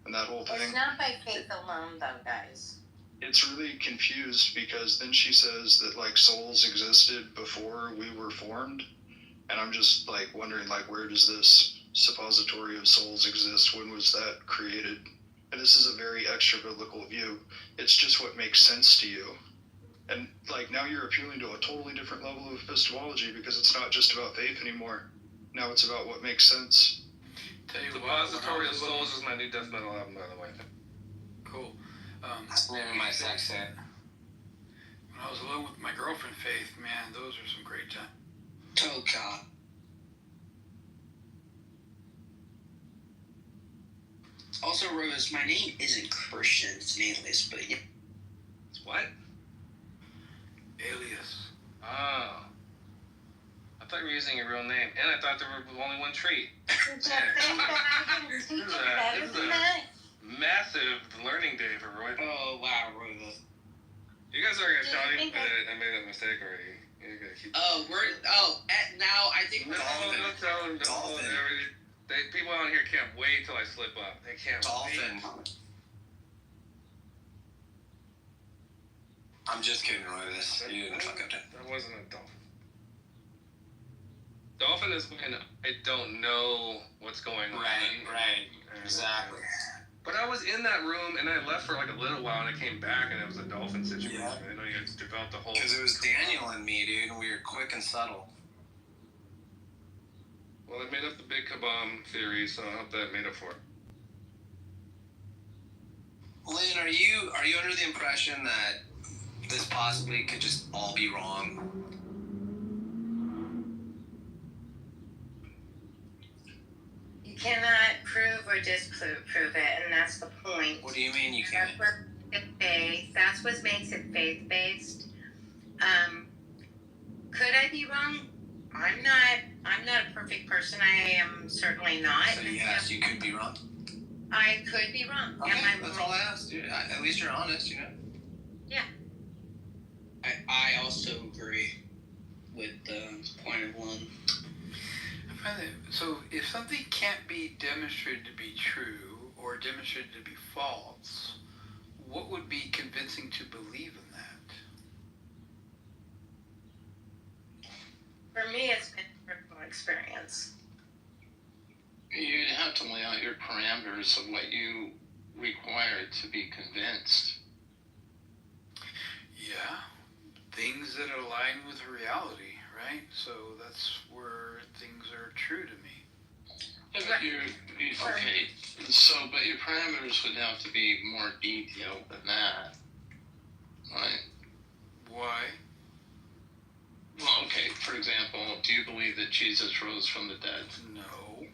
and that whole thing. It's not by faith alone, though, guys. It's really confused because then she says that, like, souls existed before we were formed, and I'm just, like, wondering, like, where does this suppository of souls exist? When was that created? And this is a very extra biblical view. It's just what makes sense to you. And, like, now you're appealing to a totally different level of epistemology because it's not just about faith anymore. Now it's about what makes sense. The Suppository of Souls is my new death metal album, by the way. Cool. That's the name of my sex set. When I was alone with my girlfriend, Faith, man, those are some great times. Oh, God. Also, Rose, my name isn't Christian. It's an alias, but yeah. It's what? Alias. Oh. I thought you were using your real name, and I thought there was only one tree. Did you think that I didn't teach you better than that? Massive learning day for Roy. Oh, wow, Rose. You guys are going to tell me that I made a mistake already. You're going to keep... Now I think... No, don't tell them. Dolphin. People out here can't wait till I slip up. They can't Dolphin. wait. I'm just kidding, Roy. You didn't fuck up that. That wasn't a dolphin. Dolphin is when I don't know what's going on. Right. Exactly. But I was in that room, and I left for like a little while, and I came back, and it was a dolphin situation. Yeah. I know you guys developed the whole... Because it was Daniel and me, dude, and we were quick and subtle. Well, I made up the big kabam theory, so I hope that made up for it. Lynn, are you under the impression that this possibly could just all be wrong? You cannot prove or disprove it, and that's the point. What do you mean you can't? That's what faith. That's what makes it faith-based. Could I be wrong? I'm not a perfect person. I am certainly not. So yes, you could be wrong. I could be wrong. Okay, Am I that's wrong? all I asked. At least you're honest, Yeah. I also agree with the point of one. So if something can't be demonstrated to be true or demonstrated to be false, what would be convincing to believe in that? For me, it's been personal experience. You'd have to lay out your parameters of what you require to be convinced. Yeah, things that align with reality, right? So that's where things are true to me. Yeah, but okay, So, but your parameters would have to be more detailed than that, right? Why? Well, okay, for example, do you believe that Jesus rose from the dead? No.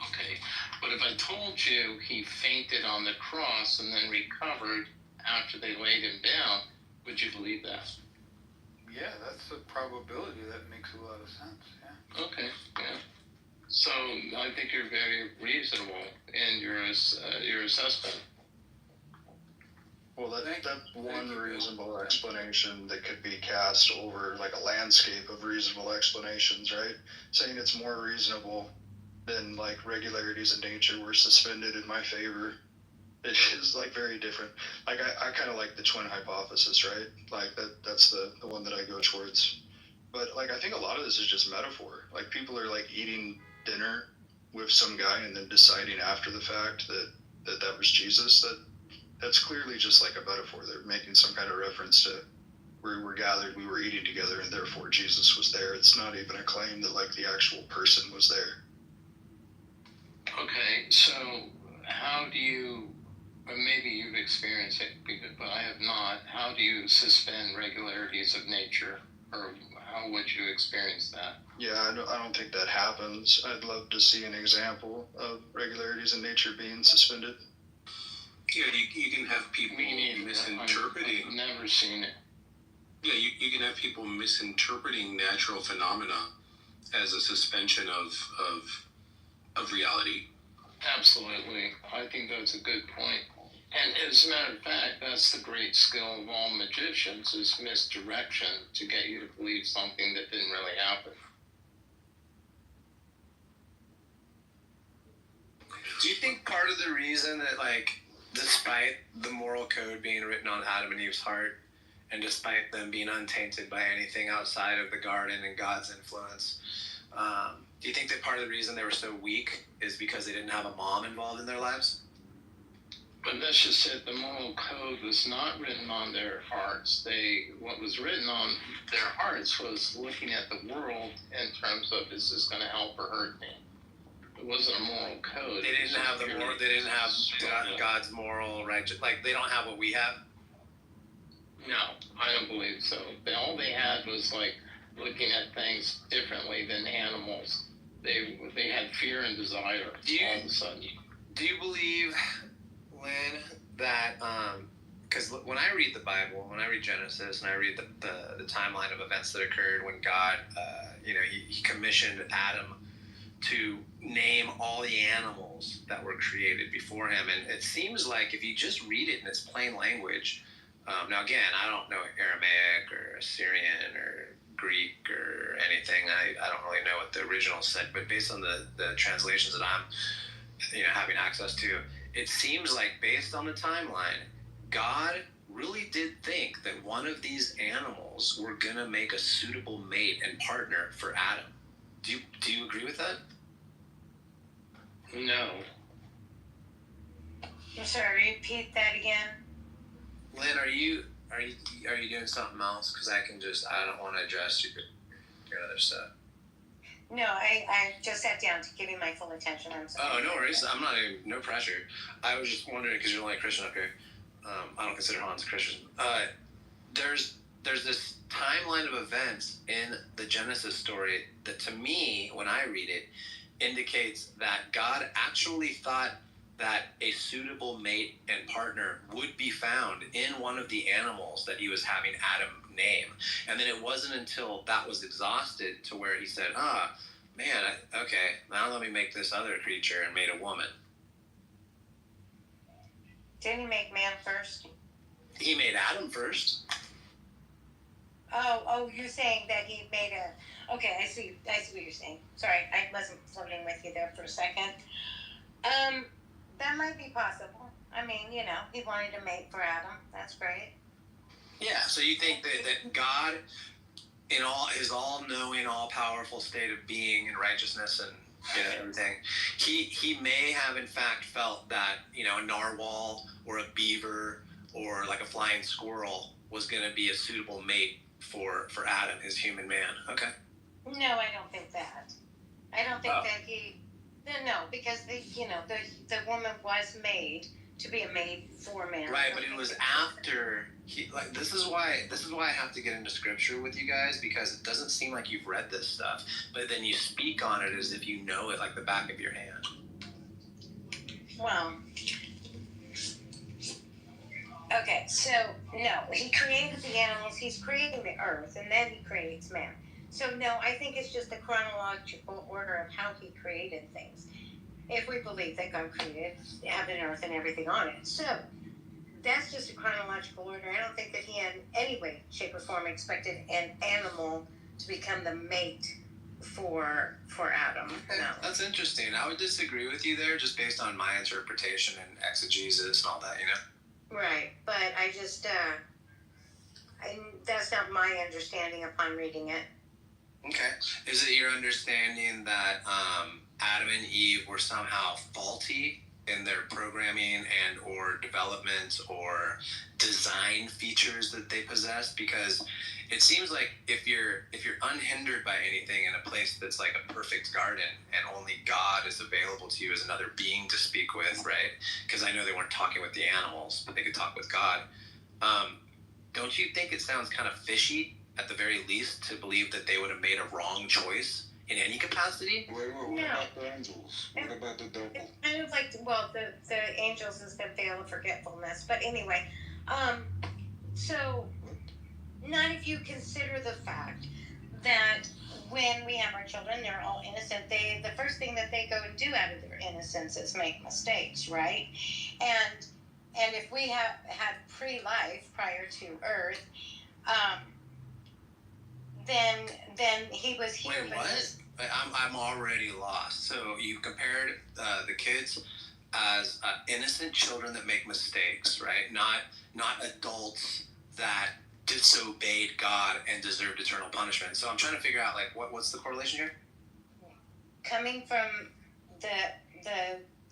Okay, but if I told you he fainted on the cross and then recovered after they laid him down, would you believe that? Yeah, that's a probability that makes a lot of sense, yeah. Okay, yeah. So I think you're very reasonable in your assessment. Well, that's one reasonable explanation that could be cast over like a landscape of reasonable explanations, right? Saying it's more reasonable than like regularities in nature were suspended in my favor. It is like very different. Like I kind of like the twin hypothesis, right? Like that's the one that I go towards. But like I think a lot of this is just metaphor. Like people are like eating dinner with some guy and then deciding after the fact that was Jesus. That's clearly just like a metaphor. They're making some kind of reference to we were gathered, we were eating together, and therefore Jesus was there. It's not even a claim that like the actual person was there. Okay, so how do you, or maybe you've experienced it, but I have not, how do you suspend regularities of nature? Or how would you experience that? Yeah, I don't think that happens. I'd love to see an example of regularities in nature being suspended. Yeah, you can have people misinterpreting. I've never seen it. Yeah, you can have people misinterpreting natural phenomena as a suspension of reality. Absolutely. I think that's a good point. And as a matter of fact, that's the great skill of all magicians, is misdirection to get you to believe something that didn't really happen. Do you think part of the reason that, like, despite the moral code being written on Adam and Eve's heart, and despite them being untainted by anything outside of the garden and God's influence, do you think that part of the reason they were so weak is because they didn't have a mom involved in their lives? But that's just it. The moral code was not written on their hearts. What was written on their hearts was looking at the world in terms of, is this going to help or hurt me? It wasn't a moral code. They didn't have the moral. They didn't have God's moral righteous. Like they don't have what we have. No, I don't believe so. All they had was like looking at things differently than animals. They had fear and desire all of a sudden. Do you believe, Lynn, that because when I read the Bible, when I read Genesis, and I read the timeline of events that occurred when God, he commissioned Adam to name all the animals that were created before him, and it seems like if you just read it in its plain language. Now again, I don't know Aramaic or Assyrian or Greek or anything. I don't really know what the original said, but based on the translations that I'm having access to, it seems like based on the timeline, God really did think that one of these animals were gonna make a suitable mate and partner for Adam. Do you agree with that? No. I'm sorry, repeat that again. Lynn, are you doing something else? Because I don't want to address your other stuff. No, I just sat down to give you my full attention. I'm sorry. Oh, no worries. I'm not even, no pressure. I was just wondering, because you're the only Christian up here. I don't consider Hans a Christian. There's this timeline of events in the Genesis story that, to me, when I read it, indicates that God actually thought that a suitable mate and partner would be found in one of the animals that he was having Adam name. And then it wasn't until that was exhausted to where he said, okay, now let me make this other creature, and made a woman. Didn't he make man first? He made Adam first. Oh, you're saying that he made a... Okay, I see what you're saying. Sorry, I wasn't floating with you there for a second. That might be possible. I mean, he wanted to mate for Adam. That's great. Yeah, so you think that God, in all his all-knowing, all-powerful state of being and righteousness and everything, he may have in fact felt that, a narwhal or a beaver or like a flying squirrel was going to be a suitable mate for Adam, his human man. Okay. No, I don't think that. I don't think that he... No, because the woman was made to be a maid for man. Right, but it was after he like this is why I have to get into scripture with you guys, because it doesn't seem like you've read this stuff, but then you speak on it as if you know it like the back of your hand. Well, okay, so no, he created the animals, he's creating the earth, and then he creates man. So no, I think it's just the chronological order of how he created things. If we believe that God created heaven and earth and everything on it. So that's just a chronological order. I don't think that he in any way, shape, or form expected an animal to become the mate for Adam. No. That's interesting. I would disagree with you there, just based on my interpretation and exegesis and all that, you know? Right, but I just, that's not my understanding upon reading it. Okay. Is it your understanding that Adam and Eve were somehow faulty in their programming and or development or design features that they possessed? Because it seems like if you're unhindered by anything in a place that's like a perfect garden and only God is available to you as another being to speak with, right? Because I know they weren't talking with the animals, but they could talk with God. Don't you think it sounds kind of fishy, at the very least, to believe that they would have made a wrong choice in any capacity? What about the angels? What about the devil? It's kind of like, well, the angels is the veil of forgetfulness. But anyway, so not if you consider the fact that when we have our children, they're all innocent. The first thing that they go and do out of their innocence is make mistakes, right? And if we have had pre-life prior to Earth, then he was here. Wait, what? I'm already lost. So you compared the kids as innocent children that make mistakes, right? Not adults that disobeyed God and deserved eternal punishment. So I'm trying to figure out like what's the correlation here? Coming from the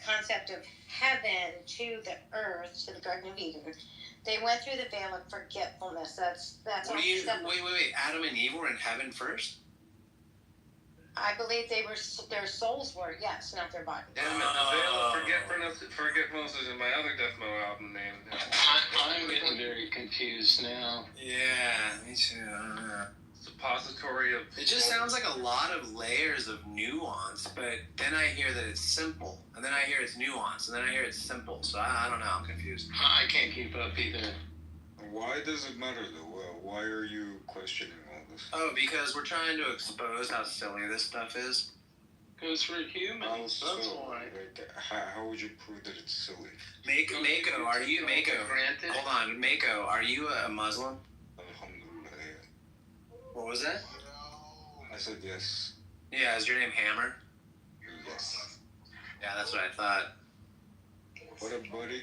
concept of heaven to the earth, to the Garden of Eden, they went through the veil of forgetfulness. That's what do you, wait. Adam and Eve were in heaven first? I believe their souls were, yes, not their body. Damn it, the veil of forgetfulness is in my other Death Metal album name. I'm getting very confused now. Yeah, me too. I don't know. Suppository of... It just sounds like a lot of layers of nuance, but then I hear that it's simple, and then I hear it's nuance, and then I hear it's simple, so I don't know, I'm confused. I can't keep up either. Why does it matter, though? Why are you questioning all this? Oh, because we're trying to expose how silly this stuff is. Because we're humans, that's why. How would you prove that it's silly? Mako, are you... Mako, hold on, Mako, are you a Muslim? What was that? I said yes. Yeah, is your name Hammer? Yes. Yeah, that's what I thought. What up, buddy?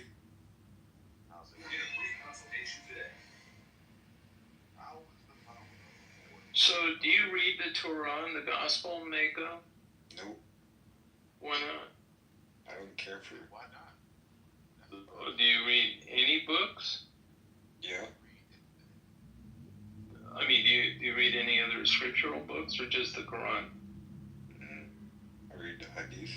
So, do you read the Torah and the Gospel, Mako? Nope. Why not? I don't care for it. Why not? Do you read any books? Yeah. I mean, do you read any other scriptural books or just the Quran? I read the Hadith.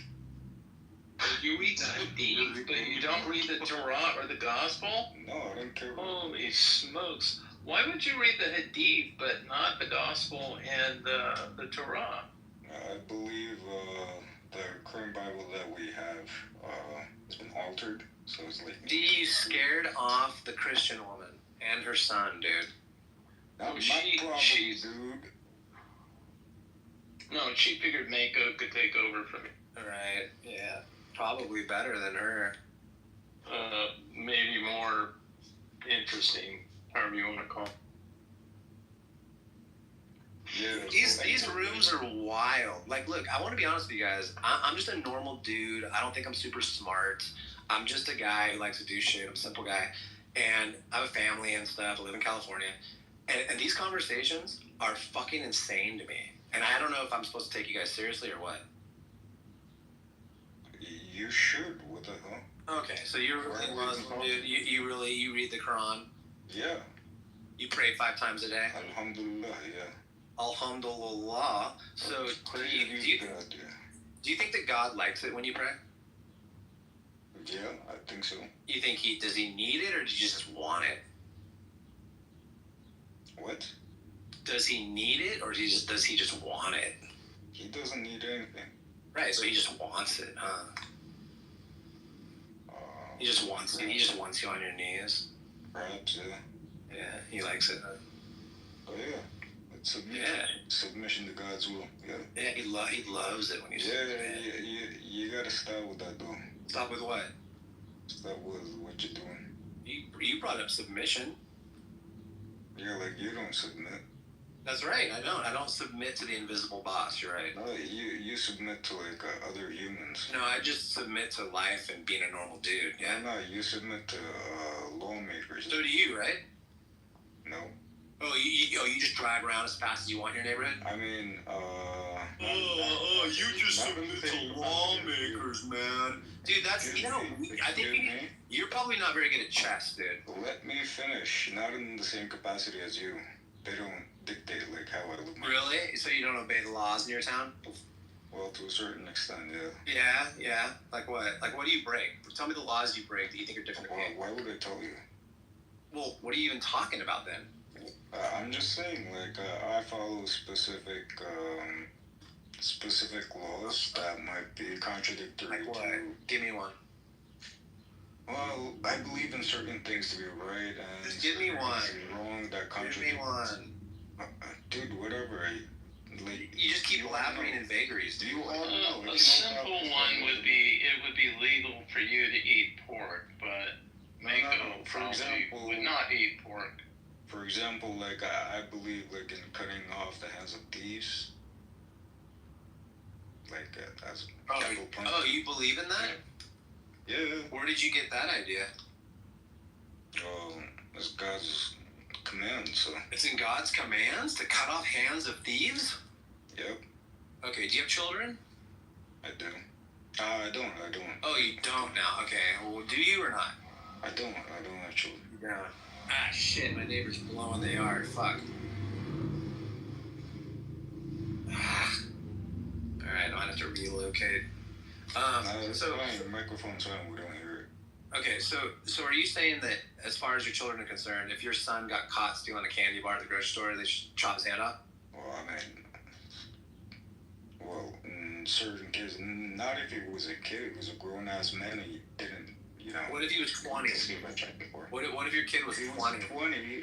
You read the Hadith, but you don't read the Torah or the Gospel? No, I don't care. Holy smokes. Why would you read the Hadith but not the Gospel and the Torah? I believe the current Bible that we have has been altered, so it's like... You scared off the Christian woman and her son, dude. Not my problem, dude. No, she figured Mako could take over from me. Right, yeah. Probably better than her. Maybe more interesting, however you want to call it. Yeah, these rooms are wild. Like, look, I want to be honest with you guys. I'm just a normal dude. I don't think I'm super smart. I'm just a guy who likes to do shit. I'm a simple guy. And I have a family and stuff. I live in California. And these conversations are fucking insane to me. And I don't know if I'm supposed to take you guys seriously or what. You should. What the hell? Okay, so you're really Muslim, dude. You read the Quran? Yeah. You pray 5 times a day? Alhamdulillah, yeah. Alhamdulillah. So, do you, Do you think that God likes it when you pray? Yeah, I think so. You think does he need it, or does he just want it? What? Does he need it, or does he just want it? He doesn't need anything. Right, so he just wants it, huh? He just wants you. He just wants you on your knees. Perhaps, yeah. Yeah, he likes it. Huh? Oh yeah. It's submission to God's will. Yeah. Yeah, he loves it when you submit. Yeah. You gotta stop with that though. Stop with what? Stop with what you're doing. You brought up submission. Yeah, like you don't submit. That's right. I don't submit to the invisible boss. You're right. No, you submit to like other humans. No, I just submit to life and being a normal dude. Yeah. No, you submit to lawmakers. So do you, right? No. Oh, you just drive around as fast as you want in your neighborhood? I mean, you just submit to lawmakers, man. Dude, that's, I think you're probably not very good at chess, dude. Let me finish. Not in the same capacity as you. They don't dictate like how I live. Really? So you don't obey the laws in your town? Well, to a certain extent, yeah. Yeah. Like what? Like what do you break? Tell me the laws you break that you think are different. Why would I tell you? Well, what are you even talking about then? I'm just saying, like, I follow specific laws that might be contradictory. Like what? Give me one. Well, I believe in certain things to be right and just give me one. Wrong that contradict. Give me one. Dude, whatever. You just keep elaborating in vagaries, dude. A simple one would be legal for you to eat pork, but Mako probably would not eat pork. For example, like I believe like in cutting off the hands of thieves. Like as capital punishment. Oh, you believe in that? Yeah. Where did you get that idea? It's God's command, so. It's in God's commands to cut off hands of thieves? Yep. Okay, do you have children? I do. I don't. Oh, you don't now. Okay, well, do you or not? I don't have children. You don't. Ah, shit, my neighbor's blowing the yard. Fuck. Alright, I might have to relocate. So your microphone's on, we don't hear it. Okay, so are you saying that as far as your children are concerned, if your son got caught stealing a candy bar at the grocery store, they should chop his hand off? Well, in certain cases, not if he was a kid, he was a grown-ass man, he didn't, What if he was 20? What if your kid was 20?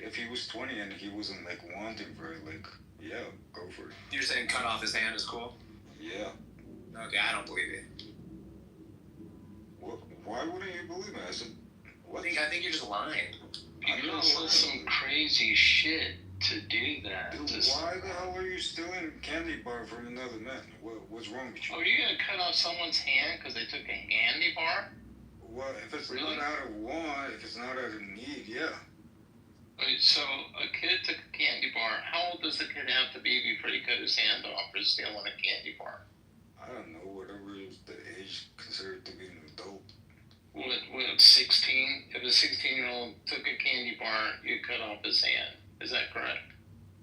If he was 20 and he wasn't, like, wanting for it, like, yeah, go for it. You're saying cut off his hand is cool? Yeah. Okay, I don't believe it. Why wouldn't you believe me? I said, what? I think you're just lying. You know, some crazy shit to do that. Dude, why the hell are you stealing candy bar from another man? What's wrong with you? Oh, you're gonna cut off someone's hand because they took a candy bar? Well, if it's not out of want, if it's not out of need, yeah. Wait, so a kid took a candy bar. How old does the kid have to be before he cut his hand off for stealing a candy bar? I don't know, whatever is the age considered to be an adult. What 16? If a 16-year-old took a candy bar, you cut off his hand. Is that correct?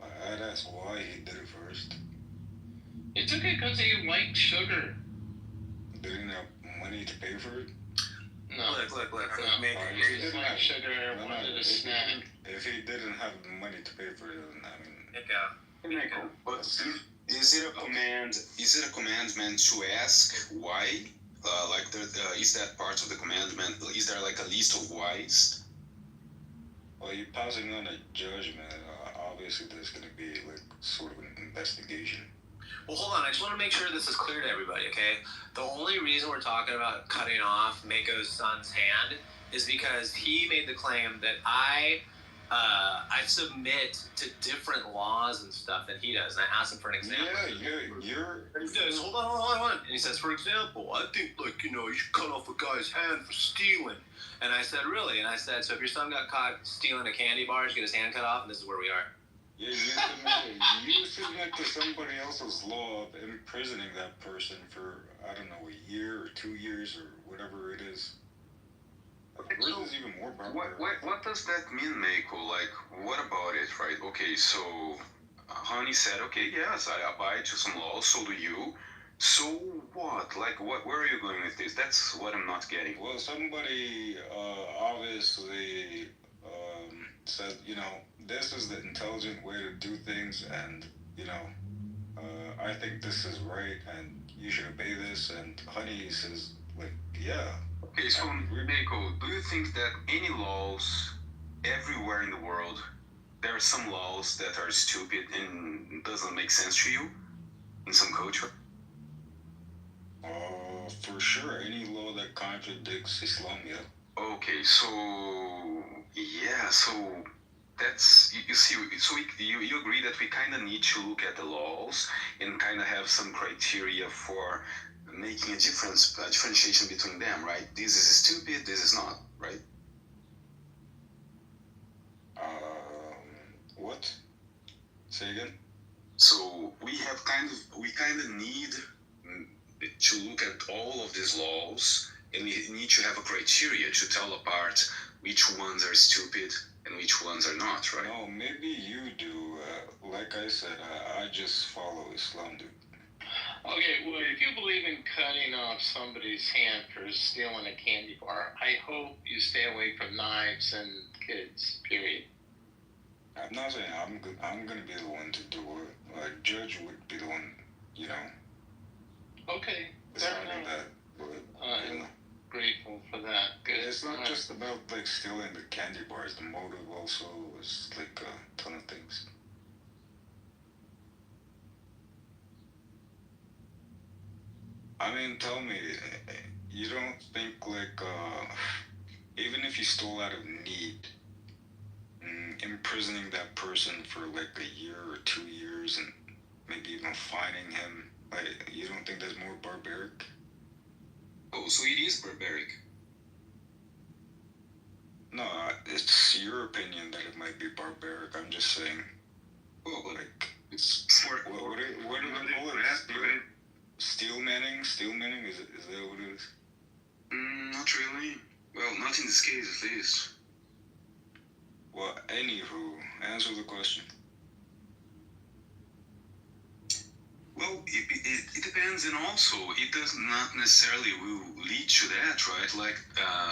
I'd ask why he did it first. He took it because he liked sugar. Didn't have money to pay for it? No. Look. No. He just liked sugar, wanted a snack. If he didn't have the money to pay for it, then But is it a command? Is it a commandment to ask why? Is that part of the commandment? Is there like a list of whys? Well, you're passing on a judgment. Obviously, there's going to be like sort of an investigation. Well, hold on. I just want to make sure this is clear to everybody, okay? The only reason we're talking about cutting off Mako's son's hand is because he made the claim that I submit to different laws and stuff than he does. And I asked him for an example. Yeah, And he says, hold on. And he says, for example, I think, you should cut off a guy's hand for stealing. And I said, really? And I said, so if your son got caught stealing a candy bar, you get his hand cut off, and this is where we are. Yeah, you submit to somebody else's law of imprisoning that person for, I don't know, a year or 2 years or whatever it is. So, is even more what does that mean, Mako? Like, what about it, right? Okay, so Honey said, okay, yes, I abide to some laws, so do you. So what? Like, where are you going with this? That's what I'm not getting. Well, somebody obviously said, this is the intelligent way to do things, and, I think this is right, and you should obey this, and Honey says, like, yeah. Okay, so, Mako, do you think that any laws everywhere in the world, there are some laws that are stupid and doesn't make sense to you in some culture? For sure, any law that contradicts Islam, yeah. Okay, so that's you see. So you agree that we kind of need to look at the laws and kind of have some criteria for making a differentiation between them, right? This is stupid. This is not, right? What? Say again. So we kind of need to look at all of these laws, and we need to have a criteria to tell apart which ones are stupid and which ones are not, right? No, maybe you do. Like I said, I just follow Islam, dude. Okay, well, if you believe in cutting off somebody's hand for stealing a candy bar, I hope you stay away from knives and kids, period. I'm not saying I'm gonna be the one to do it. Like, Judge would be the one, Okay, fair enough. that, but, I'm grateful for that. Good. It's not just about, like, stealing the candy bars. The motive also is, like, a ton of things. I mean, tell me, you don't think, like, even if you stole out of need, imprisoning that person for, like, a year or 2 years and maybe even fining him, like, you don't think that's more barbaric? Oh, so it is barbaric. No, it's your opinion that it might be barbaric. I'm just saying. Well, but like, it's what do they call it? Steel manning? Steel manning? Is that what it is? Not really. Well, not in this case, at least. Well, anywho, answer the question. Well, it depends, and also it does not necessarily will lead to that, right? Like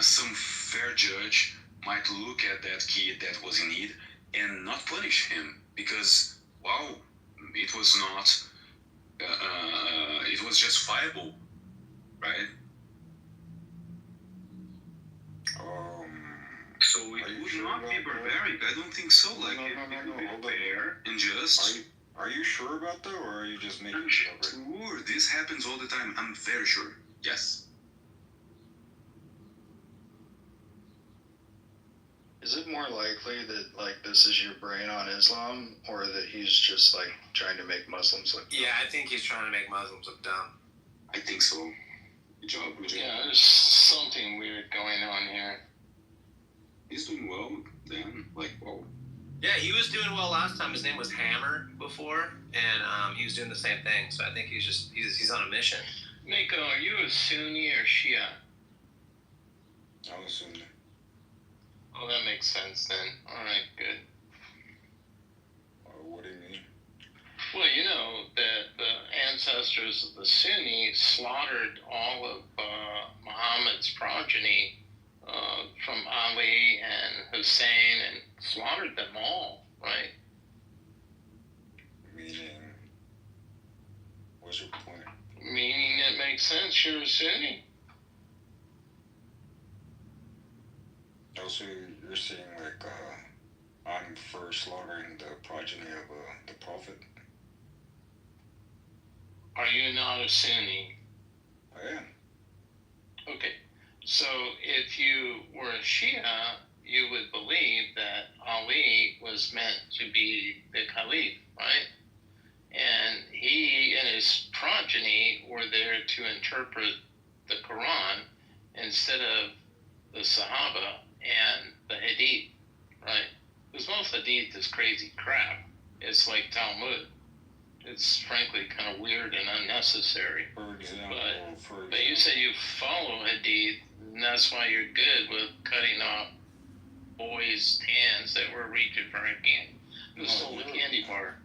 some fair judge might look at that kid that was in need and not punish him because, wow, it was not, it was justifiable, right? So it would not be barbaric. I don't think so. Like, it would be fair and just. Are you sure about that, or are you just making I'm shit up? sure this happens all the time. I'm very sure. Yes. Is it more likely that, like, this is your brain on Islam, or that he's just, like, trying to make Muslims look dumb? Yeah, I think he's trying to make Muslims look dumb. I think so. Good job. Yeah, there's something weird going on here. He's doing well then. Like, whoa. Yeah, he was doing well last time. His name was Hammer before, and he was doing the same thing. So I think he's on a mission. Mako, are you a Sunni or Shia? I'm a Sunni. Oh, that makes sense then. All right, good. What do you mean? Well, you know that the ancestors of the Sunni slaughtered all of Muhammad's progeny from Ali and Hussein and slaughtered them all, right? Meaning, what's your point? Meaning it makes sense you're a Sunni. Also, you're saying, like, I'm for slaughtering the progeny of the Prophet? Are you not a Sunni? I am. Okay. So if you were a Shia, you would believe that Ali was meant to be the Caliph, right? And he and his progeny were there to interpret the Quran instead of the Sahaba and the Hadith, right? Because most Hadith is crazy crap. It's like Talmud. It's frankly kind of weird and unnecessary. For example, but you say you follow Hadith, and that's why you're good with cutting off boys' hands that were reaching for a stole the candy bar.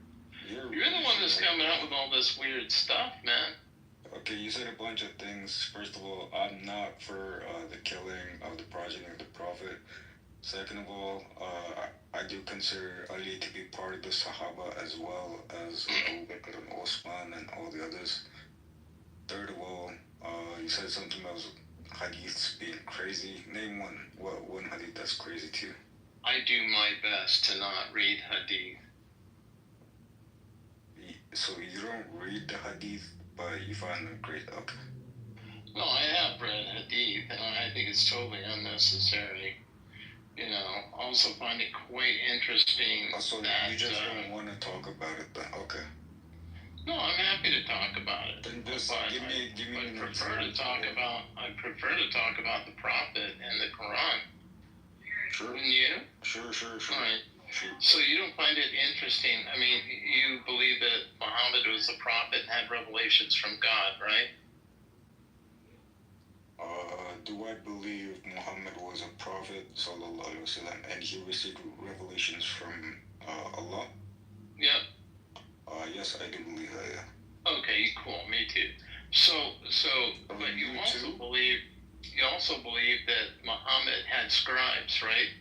You're the one that's coming up with all this weird stuff, man. Okay, you said a bunch of things. First of all, I'm not for the killing of the progeny of the prophet. Second of all, I do consider Ali to be part of the Sahaba as well as Abu Bakr and Osman and all the others. Third of all, you said something about hadiths being crazy. Name one. What one hadith that's crazy too? I do my best to not read hadith. So you don't read the hadith, but you find them great. Okay. No, I have read hadith, and I think it's totally unnecessary. You know, also find it quite interesting. So that, you just don't want to talk about it then? Okay. No, I'm happy to talk about it. Then just give me I prefer to talk about the Prophet and the Quran. Sure. Wouldn't you? Sure. All right. Sure. So you don't find it interesting? I mean, you believe that Muhammad was a prophet and had revelations from God, right? Do I believe Muhammad was a prophet, sallallahu alaihi wasallam, and he received revelations from Allah? Yep. Yes, I do believe that. Yeah. Okay, cool. Me too. But you also believe that Muhammad had scribes, right?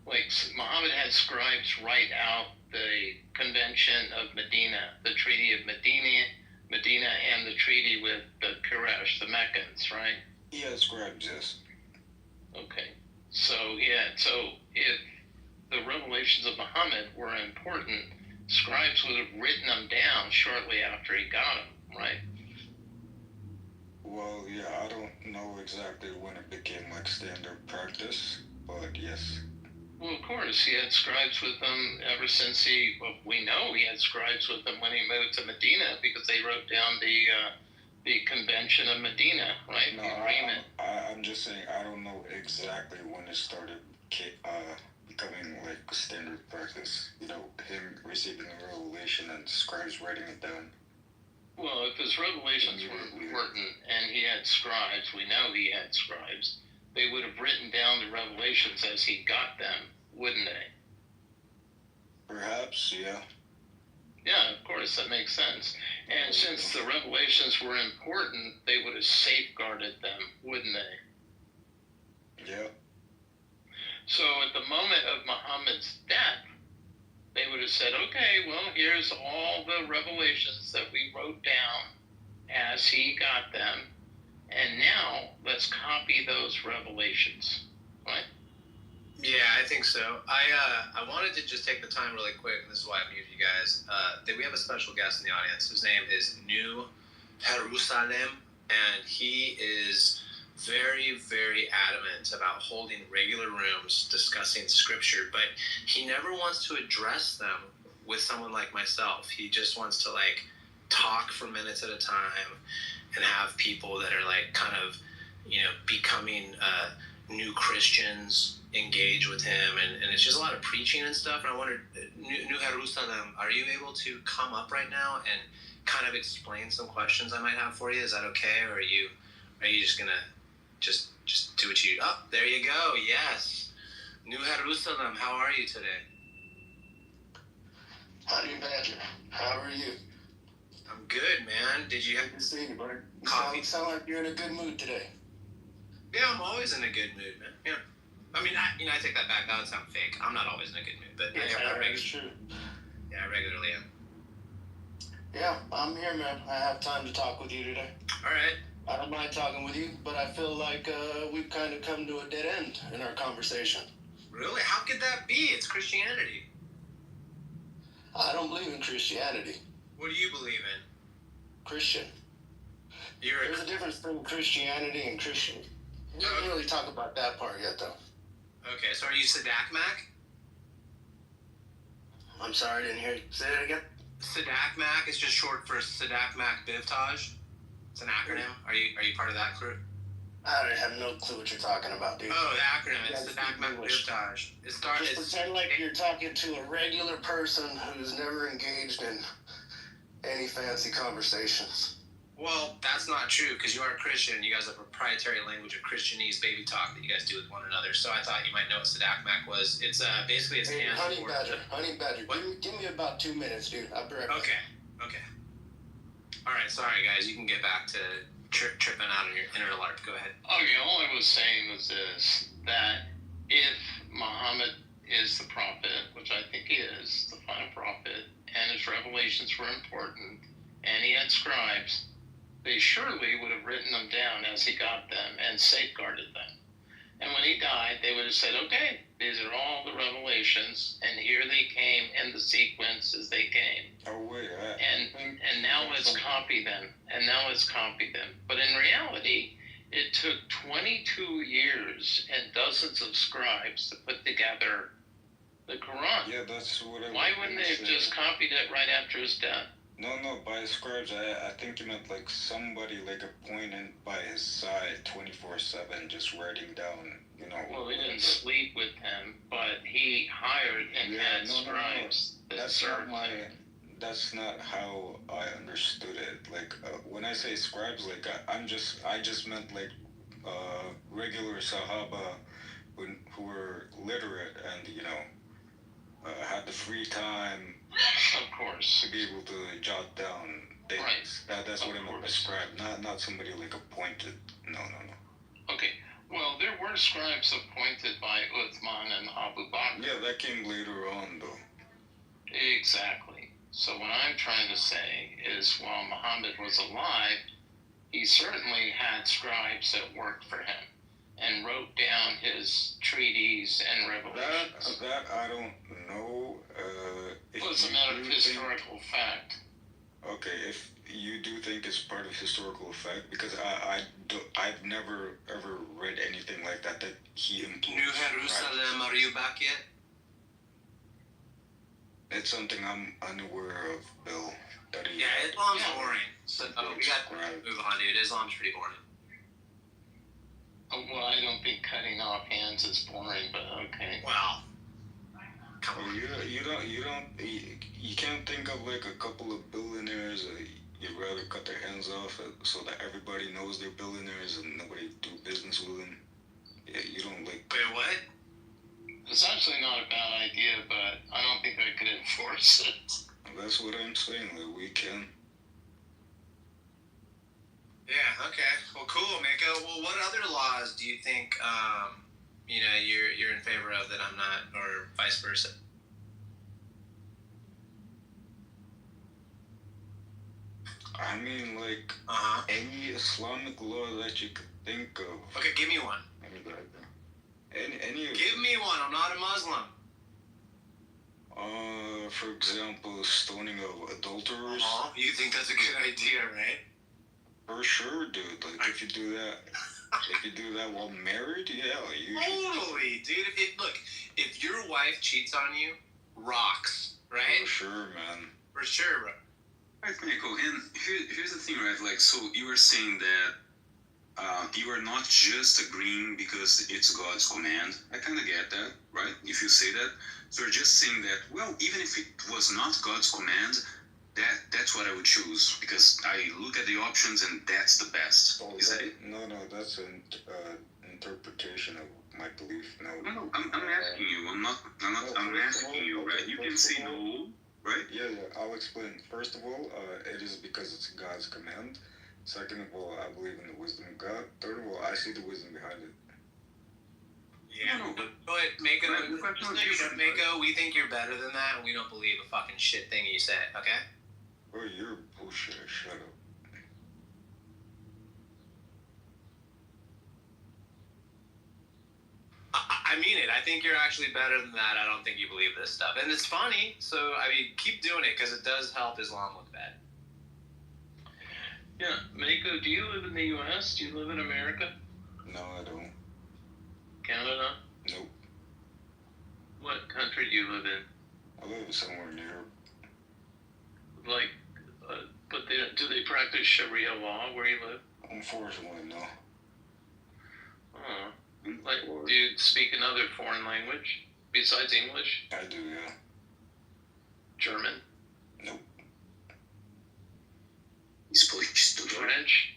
Like Muhammad had scribes write out the Convention of Medina, the Treaty of Medina, and the treaty with the Quraysh, the Meccans, right? He had scribes, yes. Okay. So if the revelations of Muhammad were important, scribes would have written them down shortly after he got them, right? Well, yeah, I don't know exactly when it became like standard practice, but yes. Well, of course, he had scribes with him ever since we know he had scribes with him when he moved to Medina because they wrote down the Convention of Medina, right? No, the agreement. I'm just saying I don't know exactly when it started becoming like standard practice. You know, him receiving a revelation and scribes writing it down. Well, if his revelations were important and he had scribes, we know he had scribes, they would have written down the revelations as he got them, wouldn't they? Perhaps, yeah. Yeah, of course, that makes sense. And since the revelations were important, they would have safeguarded them, wouldn't they? Yeah. So at the moment of Muhammad's death, they would have said, okay, well, here's all the revelations that we wrote down as he got them, and now let's copy those revelations, right? Yeah, I think so. I wanted to just take the time really quick, and this is why I muted you guys. That we have a special guest in the audience whose name is New Jerusalem, and he is very, very adamant about holding regular rooms discussing scripture, but he never wants to address them with someone like myself. He just wants to like talk for minutes at a time and have people that are like kind of, you know, becoming new Christians engage with him, and it's just a lot of preaching and stuff. And I wondered, New Jerusalem, are you able to come up right now and kind of explain some questions I might have for you? Is that okay, or are you just gonna just do what you? Oh, there you go. Yes, New Jerusalem. How are you today? Honey Badger, how are you? I'm good, man. Did you have to see you, buddy? coffee? Sound like you're in a good mood today. Yeah, I'm always in a good mood, man. Yeah. I mean, I take that back. That would sound fake. I'm not always in a good mood, but That's true. Yeah, I regularly am. Yeah, I'm here, man. I have time to talk with you today. All right. I don't mind talking with you, but I feel like we've kind of come to a dead end in our conversation. Really? How could that be? It's Christianity. I don't believe in Christianity. What do you believe in? Christian. There's a difference between Christianity and Christian. We didn't really talk about that part yet, though. Okay, so are you Sadak Mac? I'm sorry, I didn't hear you. Say that again? Sadak Mac is just short for Sadak Mac Bivtaj. It's an acronym. Are you part of that crew? I have no clue what you're talking about, dude. Oh, the acronym. It's Sadak Mac Bivtaj. Just pretend like you're talking to a regular person who's never engaged in any fancy conversations. Well, that's not true, because you are a Christian. You guys have a proprietary language of Christianese baby talk that you guys do with one another. So I thought you might know what Sadak Mac was. It's basically it's hands Honey Badger. Give me about 2 minutes, dude. I'll be right back. Okay. All right, sorry guys, you can get back to tripping out on your inner LARP. Go ahead. Okay, all I was saying was this, that if Muhammad is the prophet, which I think he is, the final prophet, and his revelations were important, and he had scribes, they surely would have written them down as he got them and safeguarded them. And when he died, they would have said, okay, these are all the revelations, and here they came in the sequence as they came. Oh, wait. And now let's copy them. And now let's copy them. But in reality, it took 22 years and dozens of scribes to put together the Quran. Yeah, that's what I Why wouldn't they have just copied it right after his death? No, by scribes, I think you meant like somebody like appointed by his side 24/7 just writing down, you know. Well, he didn't sleep with him, but he hired and had scribes that served him. That's not how I understood it. Like when I say scribes, like I just meant like regular Sahaba who were literate and you know had the free time. Of course. To be able to jot down things. Right. That's what I meant by scribe. Not somebody like appointed. No. Okay. Well, there were scribes appointed by Uthman and Abu Bakr. Yeah, that came later on, though. Exactly. So what I'm trying to say is while Muhammad was alive, he certainly had scribes that worked for him and wrote down his treaties and revelations. That I don't know. Well, it's a matter of historical fact. Okay, if you do think it's part of historical fact, because I've never ever read anything like that he imposed. New Jerusalem, are you back yet? It's something I'm unaware of, Bill. Islam's boring. So we got to move on, dude. Islam's pretty boring. Well, I don't think cutting off hands is boring, but okay. Well, you can't think of like a couple of billionaires you'd rather cut their hands off so that everybody knows they're billionaires and nobody do business with them. Yeah, you don't like. Wait, what? It's actually not a bad idea, but I don't think I could enforce it. That's what I'm saying. Like we can. Yeah. Okay. Well, cool, Mako. Well, what other laws do you think you're in favor of that I'm not, or vice versa? I mean, like any Islamic law that you could think of. Okay, give me one. Any. Give me one. I'm not a Muslim. For example, stoning of adulterers. You think that's a good idea, right? For sure, dude. Like if you do that while married, yeah, Totally, dude. If your wife cheats on you, rocks, right? For sure, man. For sure, bro. Right, Michael, and here's the thing, right? Like, so you were saying that you are not just agreeing because it's God's command. I kind of get that, right? If you say that. So you're just saying that, well, even if it was not God's command, that's what I would choose, because I look at the options and that's the best. Is that it? No, that's an interpretation of my belief. No, I'm asking you. I'm asking you, right? You can say no, right? Yeah, I'll explain. First of all, it is because it's God's command. Second of all, I believe in the wisdom of God. Third of all, I see the wisdom behind it. Yeah, but Mako, we think you're better than that, and we don't believe a fucking shit thing you say, okay? Oh, you're bullshit. Shut up. I mean it. I think you're actually better than that. I don't think you believe this stuff. And it's funny, so, I mean, keep doing it, because it does help Islam look bad. Yeah, Mako, do you live in the U.S.? Do you live in America? No, I don't. Canada? Nope. What country do you live in? I live somewhere in Europe. Like, but do they practice Sharia law where you live? Unfortunately, no. Oh. Like, do you speak another foreign language besides English? I do, yeah. German? Nope. French?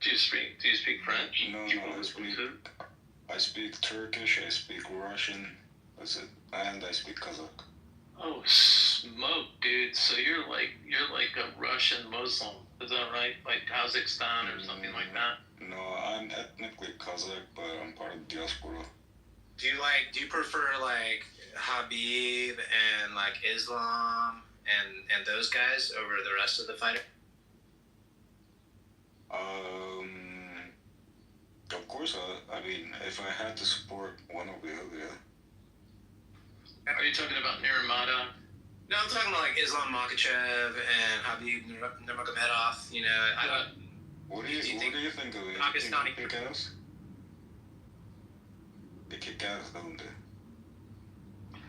Do you speak French? No, I speak Turkish, I speak Russian, that's it, and I speak Kazakh. Oh, smoke, dude! So you're like a Russian Muslim. Is that right? Like Kazakhstan or something like that? No, I'm ethnically Kazakh, but I'm part of diaspora. Do you prefer like Habib and like Islam and those guys over the rest of the fighter? Of course, I mean, if I had to support one over the other, yeah. Are you talking about Nurmagomedov? No, I'm talking about like Islam Makhachev and Habib Nurmagomedov. You know, I don't. What do you think of it? Pakistani kick ass? They kick ass, don't they?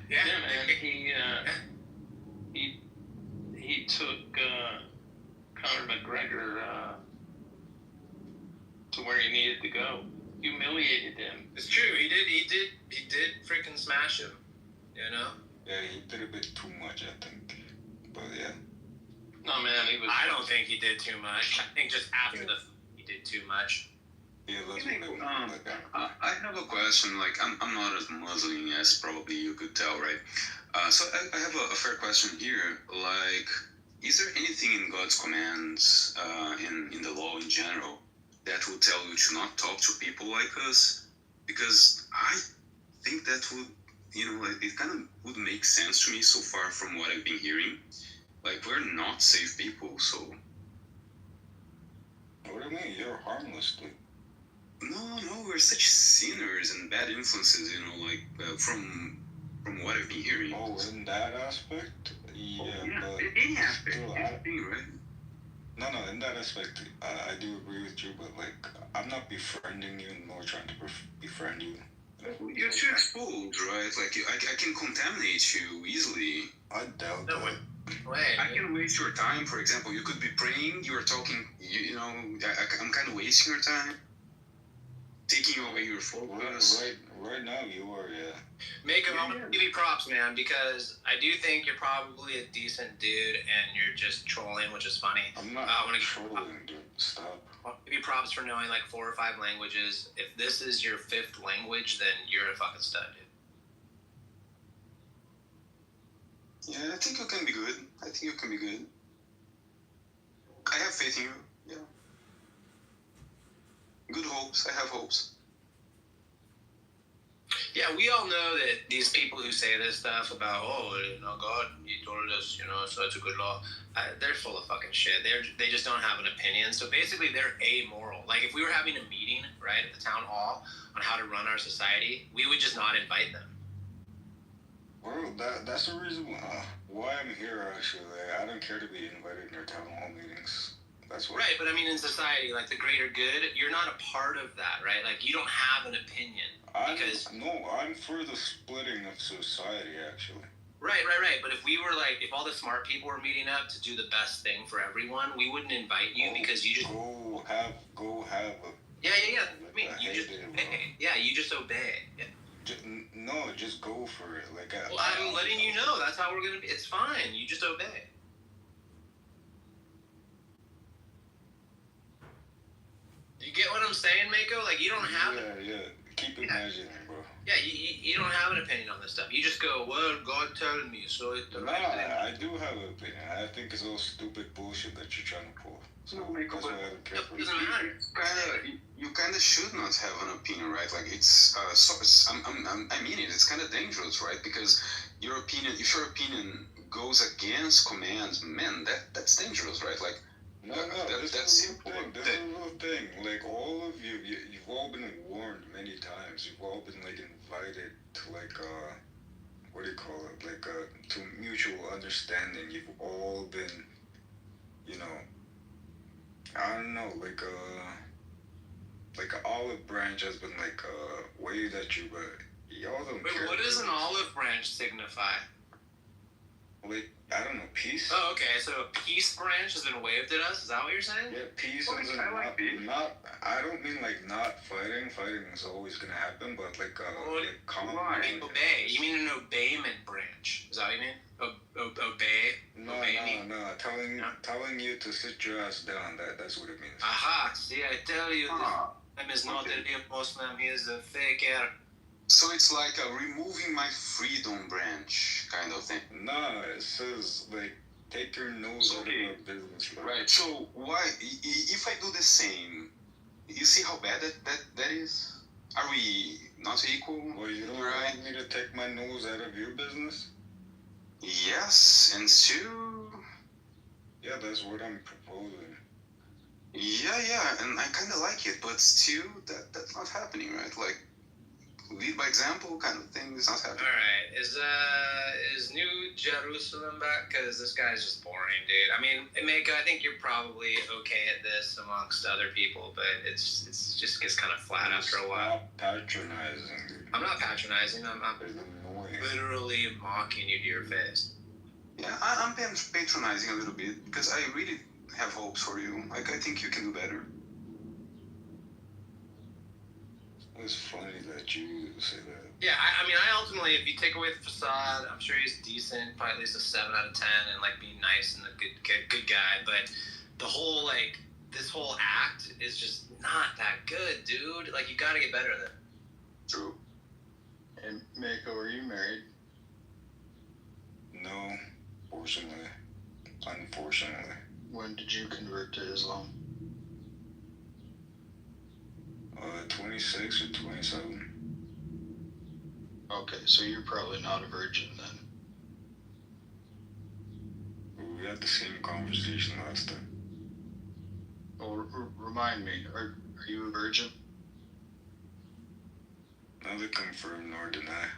Yeah, man. He took Conor McGregor to where he needed to go. Humiliated him. It's true. He did freaking smash him. You know. Yeah, he did a bit too much, I think. But yeah. No, man, he was. I don't think he did too much. I think just after he did too much. Yeah, that's I have a question. Like, I'm not as Muslim as probably you could tell, right? So I have a fair question here. Like, is there anything in God's commands, in the law in general, that would tell you to not talk to people like us? Because I think that would, like, it kind of would make sense to me so far from what I've been hearing. Like, we're not safe people, so. What do you mean? You're harmless, dude. No, we're such sinners and bad influences, like, from what I've been hearing. Oh, in that aspect? Yeah, but... any aspect, anything, right? No, in that aspect, I do agree with you, but, like, I'm not befriending you, nor trying to befriend you. You're too exposed, right? Like, I can contaminate you easily. I doubt that. Wait. I can waste your time, for example. You could be praying, you're talking, I'm kind of wasting your time. Taking away your focus. Right now you are, yeah. Mako, I'm gonna give you props, man, because I do think you're probably a decent dude and you're just trolling, which is funny. I'm not trolling, dude. Stop. I'll give you props for knowing like 4 or 5 languages. If this is your 5th language, then you're a fucking stud, dude. Yeah, I think you can be good. I have faith in you. Yeah. Good hopes. I have hopes. Yeah, we all know that these people who say this stuff about, God, he told us, so it's a good law, they're full of fucking shit. They just don't have an opinion. So basically, they're amoral. Like, if we were having a meeting, right, at the town hall on how to run our society, we would just not invite them. Well, that's the reason why I'm here, actually. I don't care to be invited in your town hall meetings. That's what. Right, but I mean, in society, like the greater good, you're not a part of that, right? Like, you don't have an opinion. I'm for the splitting of society, actually. Right. But if we were if all the smart people were meeting up to do the best thing for everyone, we wouldn't invite you because you just go have a. Yeah. I mean, you just obey. Yeah, you just obey. Yeah. Just go for it. Well, I'm letting you know that's how we're gonna be. It's fine. You just obey. You get what I'm saying, Mako? Like, you don't have. Yeah. Keep imagining, bro. Yeah, you don't have an opinion on this stuff. You just go, well, God told me, so it's the right thing. I do have an opinion. I think it's all stupid bullshit that you're trying to pull. So that's why I don't care for it. Doesn't matter. You kind of should not have an opinion, right? Like, it's I mean it's kind of dangerous, right? Because if your opinion goes against commands, man, that's dangerous, right? Like, that's the real thing. Like, all of you've all been warned many times. You've all been invited to what do you call it? To mutual understanding. You've all been, I don't know, an olive branch has been waved at you, but y'all don't care. Wait, what does an olive branch signify? I don't know, peace? Oh, okay, so a peace branch has been waved at us? Is that what you're saying? Yeah, peace is not, I don't mean not fighting. Fighting is always gonna happen, but calm. You mean obey. You mean an obeyment branch. Is that what you mean? Obey? No. Telling you to sit your ass down, that's what it means. Aha, see, I tell you, this is not a real Muslim, he is a faker. So it's like a removing my freedom branch kind of thing. No, it says Take your nose out of our business. Right. So why, if I do the same, you see how bad that is? Are we not equal? Well, you don't want me to take my nose out of your business? Yes, and two. Yeah, that's what I'm proposing. Yeah, and I kind of like it, but still, that's not happening, right? Like, lead by example kind of thing is not happening. All right, is New Jerusalem back? Because this guy's just boring, dude. I mean, Mako, I think you're probably okay at this amongst other people, but it's just gets kind of flat after a while. Stop patronizing. I'm not patronizing. I'm literally mocking you to your face. Yeah, I'm patronizing a little bit because I really have hopes for you. Like, I think you can do better. It's funny that you say that. Yeah, I mean, I ultimately, if you take away the facade, I'm sure he's decent, probably at least a 7 out of 10, and like being nice and a good guy. But the whole this whole act is just not that good, dude. Like, you gotta get better at it. True. And Mako, are you married? No, fortunately. Unfortunately. When did you convert to Islam? 26 or 27. Okay, so you're probably not a virgin then. We had the same conversation last time. Well, remind me, are you a virgin? Neither confirm nor deny.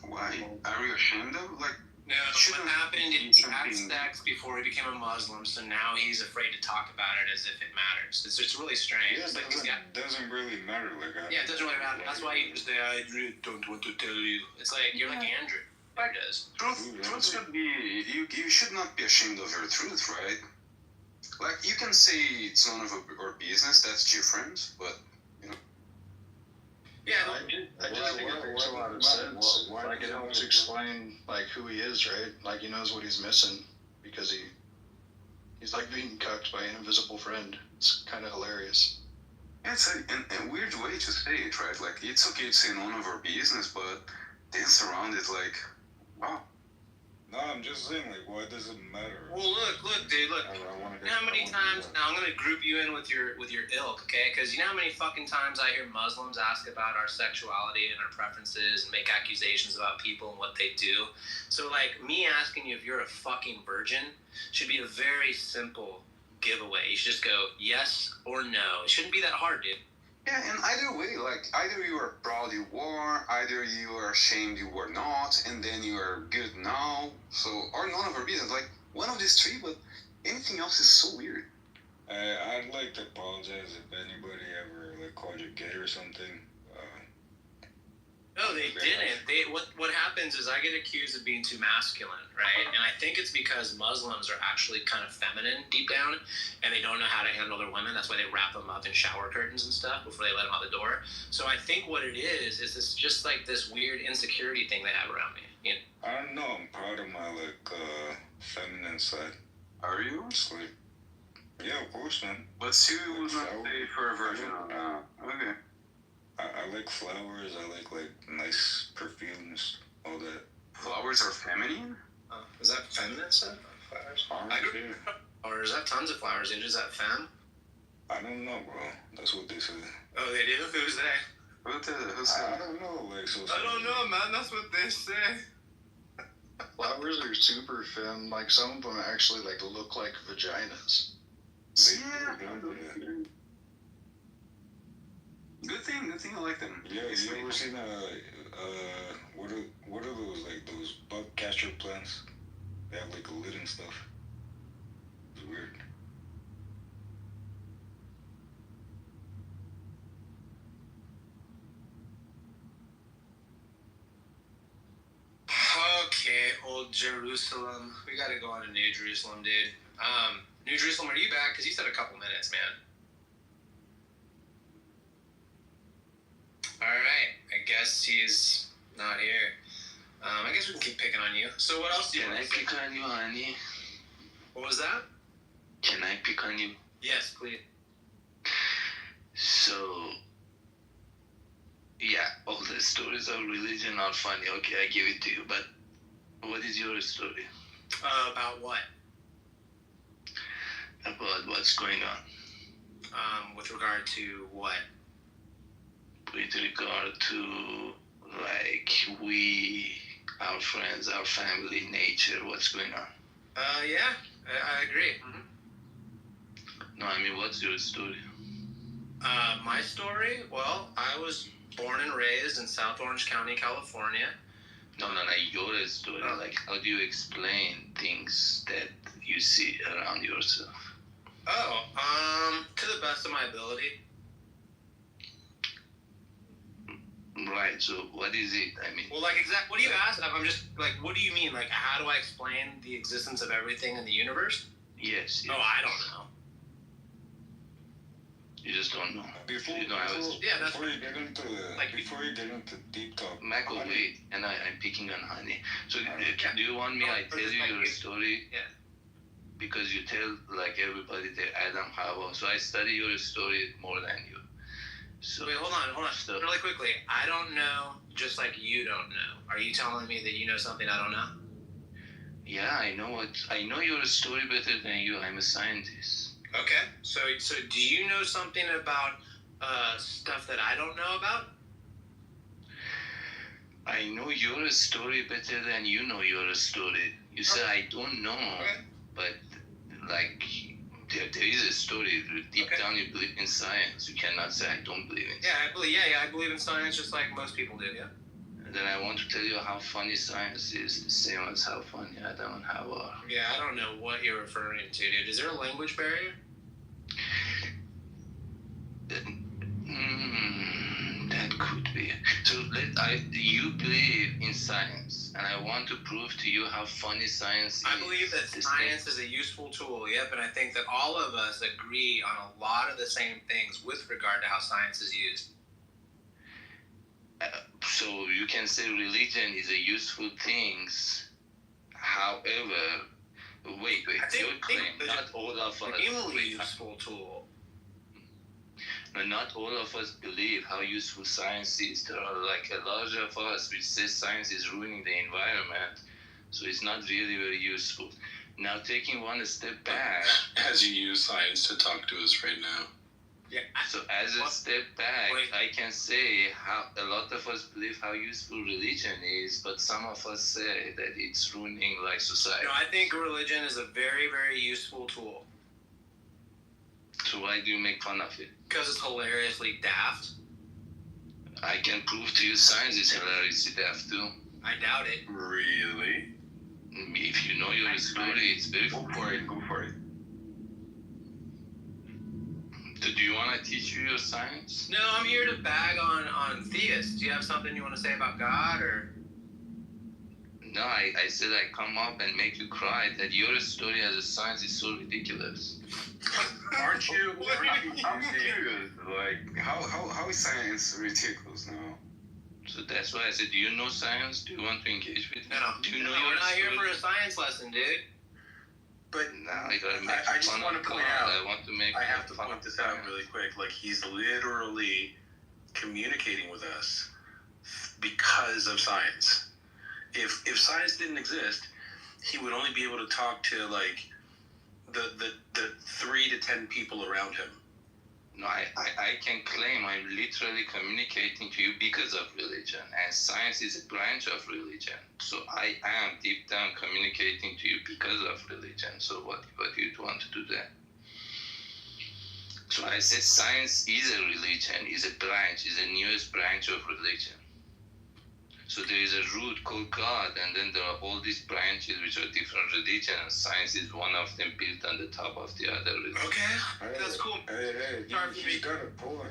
Why? Are you ashamed of? Like, no, what happened, he had sex before he became a Muslim, so now he's afraid to talk about it as if it matters. It's really strange. Yeah, it doesn't really matter. Yeah, it doesn't really matter. That's why you just say, I really don't want to tell you. It's like, you're like Andrew. Like, does. Truth should be, you should not be ashamed of your truth, right? Like, you can say it's none of our business, that's different, but, you know. Yeah, I just think it makes a lot of sense. Like, it helps explain, like, who he is, right? Like, he knows what he's missing because he's like being cucked by an invisible friend. It's kind of hilarious. Yeah, it's a weird way to say it, right? Like, it's okay to say none of our business, but dance around it like, wow. No, I'm just saying, like, why does it matter? Well, look, dude, look. You know how many times? Now I'm gonna group you in with your ilk, okay? Because you know how many fucking times I hear Muslims ask about our sexuality and our preferences and make accusations about people and what they do. So, like, me asking you if you're a fucking virgin should be a very simple giveaway. You should just go yes or no. It shouldn't be that hard, dude. Yeah, and either way, like, either you are proud you were, either you are ashamed you were not, and then you are good now, so, or none of our business, like, one of these three, but anything else is so weird. I'd like to apologize if anybody ever, like, called you gay or something. No, they didn't. What happens is I get accused of being too masculine, right? And I think it's because Muslims are actually kind of feminine deep down, and they don't know how to handle their women. That's why they wrap them up in shower curtains and stuff before they let them out the door. So I think what it is this just like this weird insecurity thing they have around me. You know? I don't know. I'm proud of my, like, feminine side. Are you? Like, yeah, of course, man. But still, you would not say for a virgin. Okay. I like flowers. I like nice perfumes, all that. Flowers are feminine? Is that feminine stuff? Flowers? Or is that tons of flowers, dude? Is that femme? I don't know, bro. That's what they say. Oh, they do? Who's they? Who's that? I don't know, like, so. I don't know, man. That's what they say. Flowers are super femme. Like, some of them actually, like, look like vaginas. Yeah. Good thing. I like them. Yeah, you ever seen what are those, like, those bug catcher plants? They have, like, a lid and stuff. It's weird. Okay, old Jerusalem. We gotta go on to New Jerusalem, dude. New Jerusalem, are you back? Because you said a couple minutes, man. Alright, I guess he's not here. I guess we can keep picking on you. So what else do you Can I pick on you, honey? What was that? Can I pick on you? Yes, please. So, yeah, all the stories of religion are funny. Okay, I give it to you. But what is your story? About what? About what's going on. With regard to what? With regard to, like, we, our friends, our family, nature, what's going on. Yeah, I agree. No, I mean, what's your story? My story? Well, I was born and raised in South Orange County, California. No, your story. Like, how do you explain things that you see around yourself? To the best of my ability. Right, so what is it? I mean... Well, like, what do you ask? I'm just, like, what do you mean? Like, how do I explain the existence of everything in the universe? Yes. Oh, I don't know. You just don't know. Before you get into deep talk, Michael, wait, and I'm picking on Honey. So do you want me I tell you your story? Yeah. Because you tell like everybody that Adam Hava. So I study your story more than you. So wait, hold on. So, really quickly, I don't know just like you don't know. Are you telling me that you know something I don't know? Yeah, I know your story better than you. I'm a scientist. Okay, so do you know something about stuff that I don't know about? I know your story better than you know your story. You said I don't know, but like there is a story deep down. You believe in science. You cannot say I don't believe in. I believe in science just like most people do. Yeah. And then I want to tell you how funny science is, the same as how funny Adam and Hava are. Yeah, I don't know what you're referring to, dude. Is there a language barrier? That could be. So you believe in science, and I want to prove to you how funny science is. I believe that science is a useful tool, yep, and I think that all of us agree on a lot of the same things with regard to how science is used. So you can say religion is a useful thing. However, wait, your claim, not all of us. Extremely useful tool. No, not all of us believe how useful science is. There are like a large of us which says science is ruining the environment, so it's not really very useful. Now, taking one step back, as you use science to talk to us right now. Yeah. So as a step back, I can say how a lot of us believe how useful religion is, but some of us say that it's ruining like society. No, I think religion is a very, very useful tool. So why do you make fun of it? Because it's hilariously daft. I can prove to you science is hilariously daft too. I doubt it. Really? If you know your story, it's very Go for it. So do you want to teach you your science? No, I'm here to bag on theists. Do you have something you want to say about God, or? No, I said I come up and make you cry that your story as a science is so ridiculous. Aren't you? I'm curious. Like, how is science ridiculous now? So that's why I said, do you know science? Do you want to engage with me? No. Do you know we're not here for a science lesson, dude. But now you gotta make I just want to point out. I have to fun point this out really quick. Like, he's literally communicating with us because of science. If science didn't exist, he would only be able to talk to like the 3 to 10 people around him. No, I can claim I'm literally communicating to you because of religion, and science is a branch of religion. So I am deep down communicating to you because of religion. So what do you want to do there? So I said science is a religion, is a branch, is the newest branch of religion. So there is a root called God, and then there are all these branches which are different religions. Science is one of them built on the top of the other religion. Okay, that's cool. He's got a point.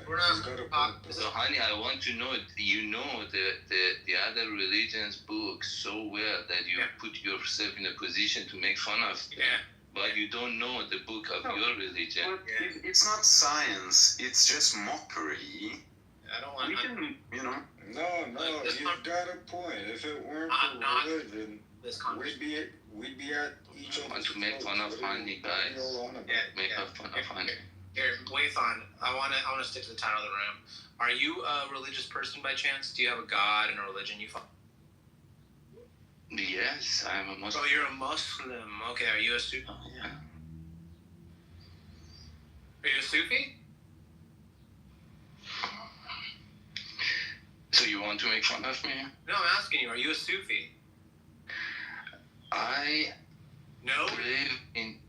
So, honey, I want to know, you know the other religions' books so well that you put yourself in a position to make fun of them. Yeah. But you don't know the book of your religion. It's not science. It's just mockery. I don't want. We can, you know. No, you've got a point. If it weren't for religion, we'd be at each other's. I want to make fun of honey, guys. Make fun of honey. Here, Waython, I want to stick to the title of the room. Are you a religious person by chance? Do you have a God and a religion you follow? Yes, I'm a Muslim. Oh, you're a Muslim. Okay, are you a Sufi? Oh, yeah. Are you a Sufi? So you want to make fun of me? No, I'm asking you, are you a Sufi? I No? believe in...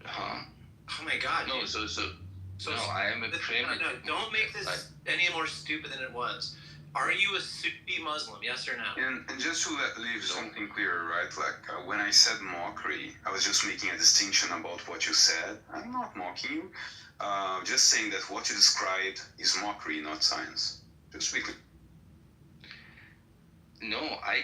Huh? Oh my god. No, dude. so So no, I am a primitive. No, don't make this any more stupid than it was. Are you a Sufi Muslim? Yes or no? And just to leave something clear, right? Like when I said mockery, I was just making a distinction about what you said. I'm not mocking you. Just saying that what you described is mockery, not science. Just be clear. No, I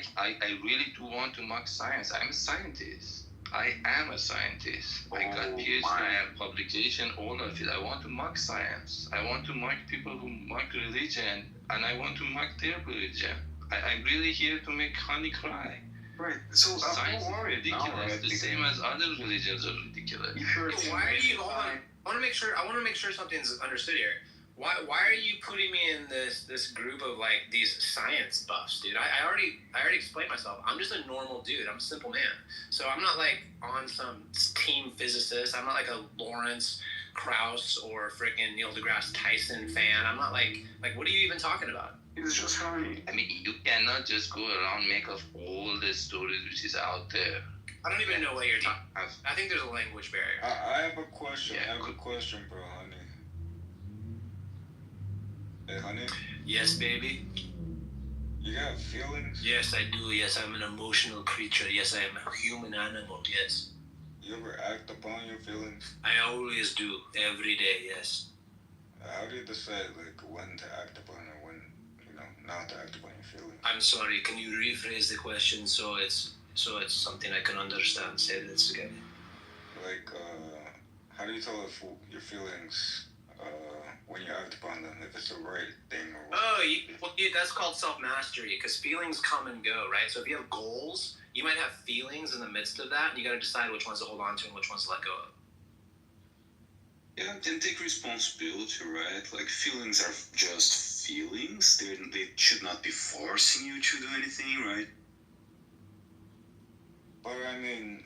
really do want to mock science. I'm a scientist. I am a scientist. I got PhD, I have publication, all of it. I want to mock science. I want to mock people who mock religion, and I want to mock their religion. I'm really here to make honey cry. Right. So science is ridiculous. Right, the same as other religions are ridiculous. Why are you? Hold on. I want to make sure something's understood here. Why are you putting me in this group of like these science buffs, dude? I already explained myself. I'm just a normal dude. I'm a simple man. So I'm not like on some team physicist. I'm not like a Lawrence Krauss or freaking Neil deGrasse Tyson fan. I'm not like what are you even talking about? It's just funny. I mean, you cannot just go around make up all the stories which is out there. I don't even know what you're talking about. I think there's a language barrier. I have a question. I have a question, bro, honey. Hey, honey. Yes, baby. You got feelings? Yes, I do. Yes, I'm an emotional creature. Yes, I am a human animal. Yes. You ever act upon your feelings? I always do. Every day, yes. How do you decide, like, when to act upon and when, not to act upon your feelings? I'm sorry. Can you rephrase the question so it's something I can understand? Say this again. Like, how do you tell if your feelings, when you act upon them, if it's the right thing or what? Oh, that's called self-mastery, because feelings come and go, right? So if you have goals, you might have feelings in the midst of that, and you got to decide which ones to hold on to and which ones to let go of. Yeah, and take responsibility, right? Like feelings are just feelings. They should not be forcing you to do anything, right? But I mean,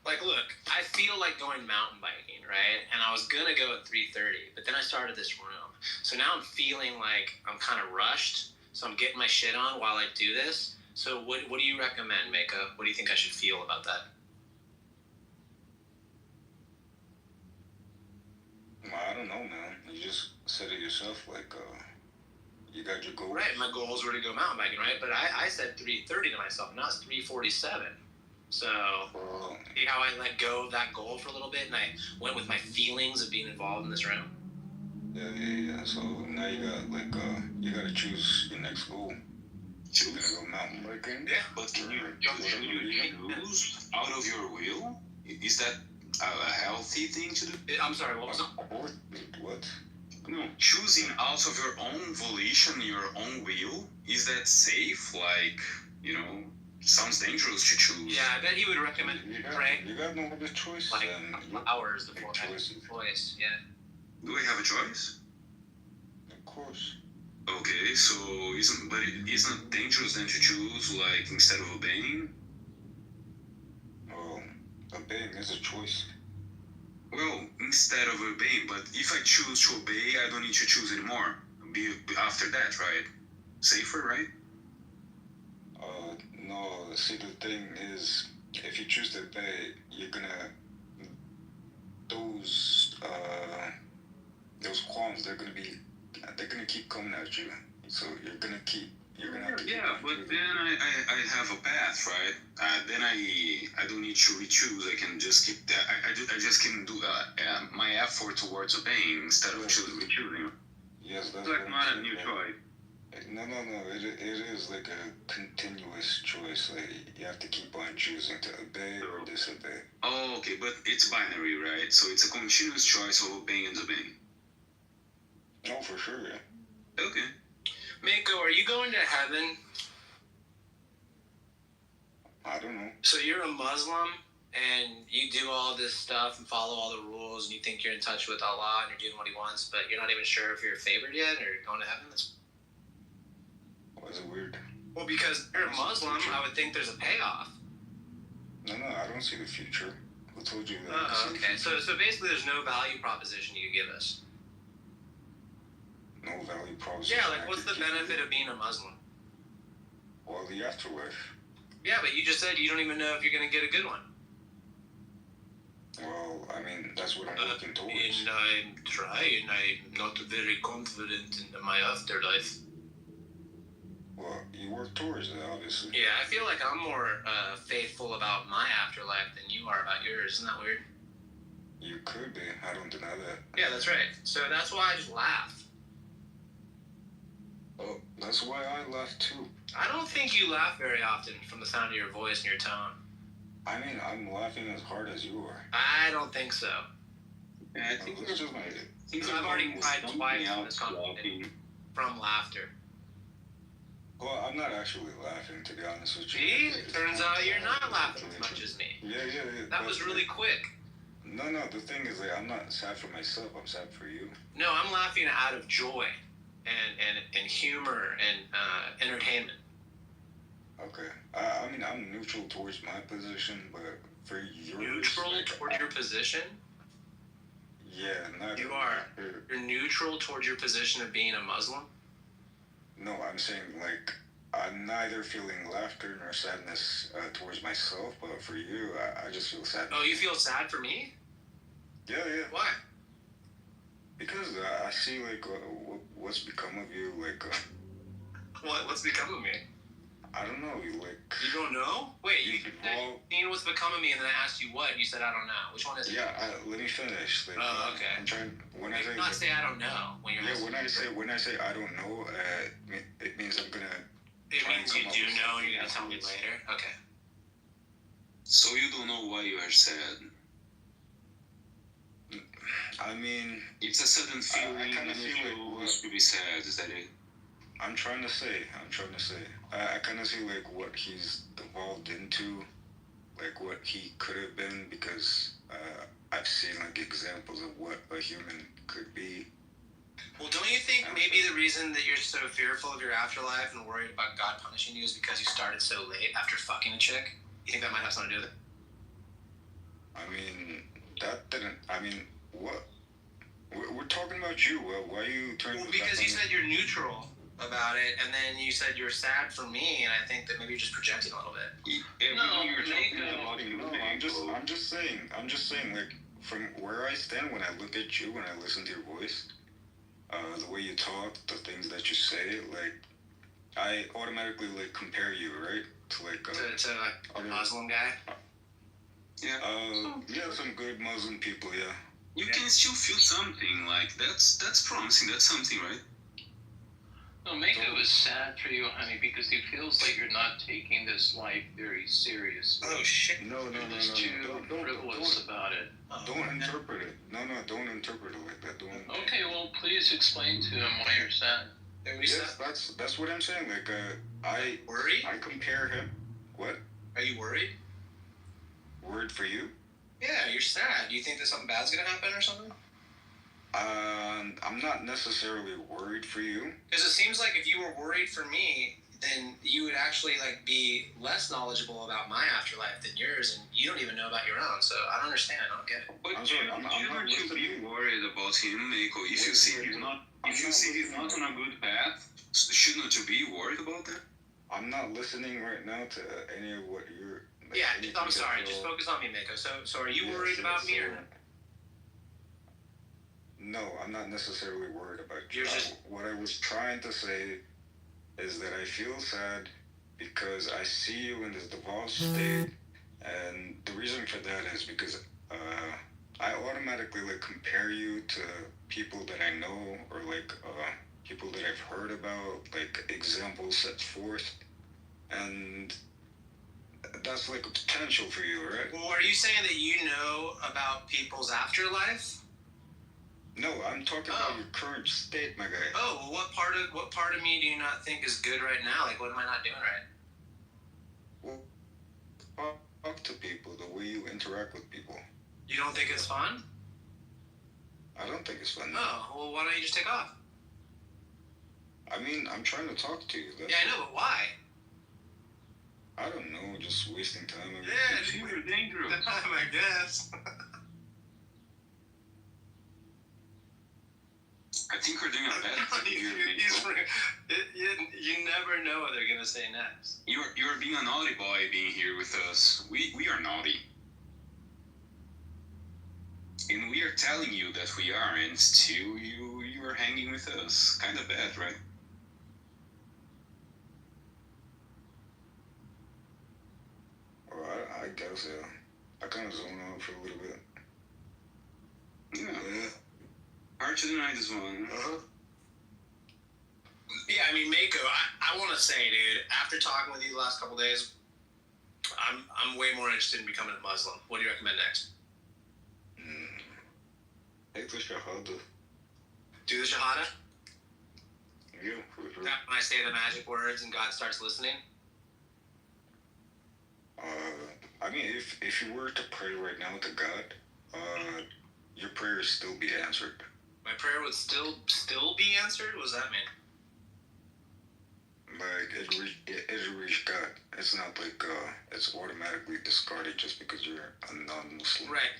like, look, I feel like going mountain biking, right? And I was gonna go at 3:30, but then I started this room, so now I'm feeling like I'm kind of rushed. So I'm getting my shit on while I do this. So what do you recommend, Mako? What do you think I should feel about that? Well, I don't know, man. You just said it yourself, like, you got your goals. Right, my goals were to go mountain biking, right? But I said 3:30 to myself, now it's 3:47. So, see how I let go of that goal for a little bit, and I went with my feelings of being involved in this room? Yeah. So now you got, like, you gotta choose your next goal. You're gonna go mountain biking? Yeah. But can you choose out of your will? Is that a healthy thing to do? I'm sorry, what was it? What? No, choosing out of your own volition, your own will, is that safe? Like, sounds dangerous to choose. Yeah, I bet he would recommend praying. You got no other choice. Like hours before I have choice. Yeah. Do I have a choice? Of course. Okay, so isn't it dangerous then to choose, like, instead of obeying? Well, obeying is a choice. Well, instead of obeying, but if I choose to obey, I don't need to choose anymore. Be after that, right? Safer, right? No, see, the thing is, if you choose to obey, you're gonna, those qualms, they're gonna keep coming at you. So you're gonna have to keep Yeah, but then I have a path, right? Then I don't need to re-choose. I can just keep that. I just can do my effort towards obeying instead of re-choosing. Yes, that's like not a new choice. No. It is like a continuous choice. Like you have to keep on choosing to obey or disobey. Oh, okay, but it's binary, right? So it's a continuous choice of obeying and disobeying. Oh, for sure, yeah. Okay. Mako, are you going to heaven? I don't know. So you're a Muslim, and you do all this stuff and follow all the rules, and you think you're in touch with Allah and you're doing what He wants, but you're not even sure if you're favored yet or going to heaven. Why is it weird? Well, because you're a Muslim, I would think there's a payoff. No, I don't see the future. Who told you that? Okay. So basically, there's no value proposition you could give us. No value proposition. Yeah, like what's the benefit of being a Muslim? Well, the afterlife. Yeah, but you just said you don't even know if you're going to get a good one. Well, I mean, that's what I'm looking towards. And I'm trying. I'm not very confident in my afterlife. Well, you work towards it, obviously. Yeah, I feel like I'm more faithful about my afterlife than you are about yours. Isn't that weird? You could be. I don't deny that. Yeah, that's right. So that's why I just laughed. Oh, that's why I laugh too. I don't think you laugh very often from the sound of your voice and your tone. I mean, I'm laughing as hard as you are. I don't think so. Yeah, I think it's just my... I've already cried twice in this conversation from laughter. Well, I'm not actually laughing, to be honest with you. See? It turns out you're not laughing as much as me. Yeah. That was really quick. No, the thing is that I'm not sad for myself, I'm sad for you. No, I'm laughing out of joy and humor and entertainment. Okay. I mean, I'm neutral towards my position, but for yours... Neutral towards your position? Yeah, not... You are. You're neutral towards your position of being a Muslim? No, I'm saying, like, I'm neither feeling laughter nor sadness towards myself, but for you, I just feel sad. Oh, you feel sad for me? Yeah. Why? Because I see, like, what's become of you, like... What's become of me? I don't know, you, like... You don't know? Wait, you seen what's become of me, and then I asked you what, and you said I don't know. Which one is it? Yeah, let me finish. Like, okay. I'm trying... When I say... not say I don't know when you're... Yeah, when I say I don't know, it means I'm gonna... It means you do know, and you're gonna tell me later? Okay. So you don't know why you are sad? I mean... It's a sudden feeling I kind of feel you to be sad, is that it? I'm trying to say. I kind of see, like, what he's evolved into, like, what he could have been, because I've seen, like, examples of what a human could be. Well, don't you think maybe the reason that you're so fearful of your afterlife and worried about God punishing you is because you started so late after fucking a chick? You think that might have something to do with it? I mean, that didn't... I mean, what? We're talking about you. Why are you turning... Well, because you said you're neutral about it, and then you said you're sad for me, and I think that maybe you're just projecting a little bit. I'm just saying, like, from where I stand, when I look at you, when I listen to your voice, the way you talk, the things that you say, like, I automatically, like, compare you, right? To, like, to like, a Muslim guy? Yeah, some good Muslim people, yeah. You can still feel something, like, that's promising, that's something, right? No, Mako is sad for you, honey, because he feels like you're not taking this life very seriously. Oh, shit. No. You're just too frivolous about it. Don't interpret it. No, don't interpret it like that. Okay, well, please explain to him why you're sad. Yes, that's what I'm saying. Like, I worried? I compare him. What? Are you worried? Worried for you? Yeah, you're sad. Do you think that something bad's gonna happen or something? I'm not necessarily worried for you. Because it seems like if you were worried for me, then you would actually, like, be less knowledgeable about my afterlife than yours, and you don't even know about your own. So I don't understand. I don't get it. But shouldn't you be worried about him, Mako? If you see he's not on a good path, shouldn't you be worried about that? I'm not listening right now to any of what you're... Like, yeah, I'm sorry. Just focus on me, Mako. So are you worried about me or not? No, I'm not necessarily worried about you. You're just... What I was trying to say is that I feel sad because I see you in this divorce state, and the reason for that is because I automatically, like, compare you to people that I know, or, like, people that I've heard about, like, examples set forth, and that's, like, a potential for you, right? Well, are you saying that you know about people's afterlife? No, I'm talking about your current state, my guy. Oh, well, what part of me do you not think is good right now? Like, what am I not doing right? Well, talk to people, the way you interact with people. You don't think it's fun? I don't think it's fun. Oh, well, why don't you just take off? I mean, I'm trying to talk to you. Yeah, I know, but why? I don't know, just wasting time. Yeah, it's super dangerous. I guess. I think we're doing a bad thing here. You never know what they're gonna say next. You're being a naughty boy being here with us. We are naughty. And we are telling you that we are, and still you are hanging with us. Kind of bad, right? Well, I guess, yeah. I kind of zone out for a little bit. Yeah. Hard to deny this one. Yeah, I mean, Mako, I want to say, dude, after talking with you the last couple days, I'm way more interested in becoming a Muslim. What do you recommend next? Take the Shahada. Do the Shahada? Yeah, for sure. That when I say the magic words and God starts listening? I mean, if you were to pray right now to God, your prayers still be answered. My prayer would still be answered? What does that mean? Like, it reached God. It's not like, it's automatically discarded just because you're a non-Muslim. Right.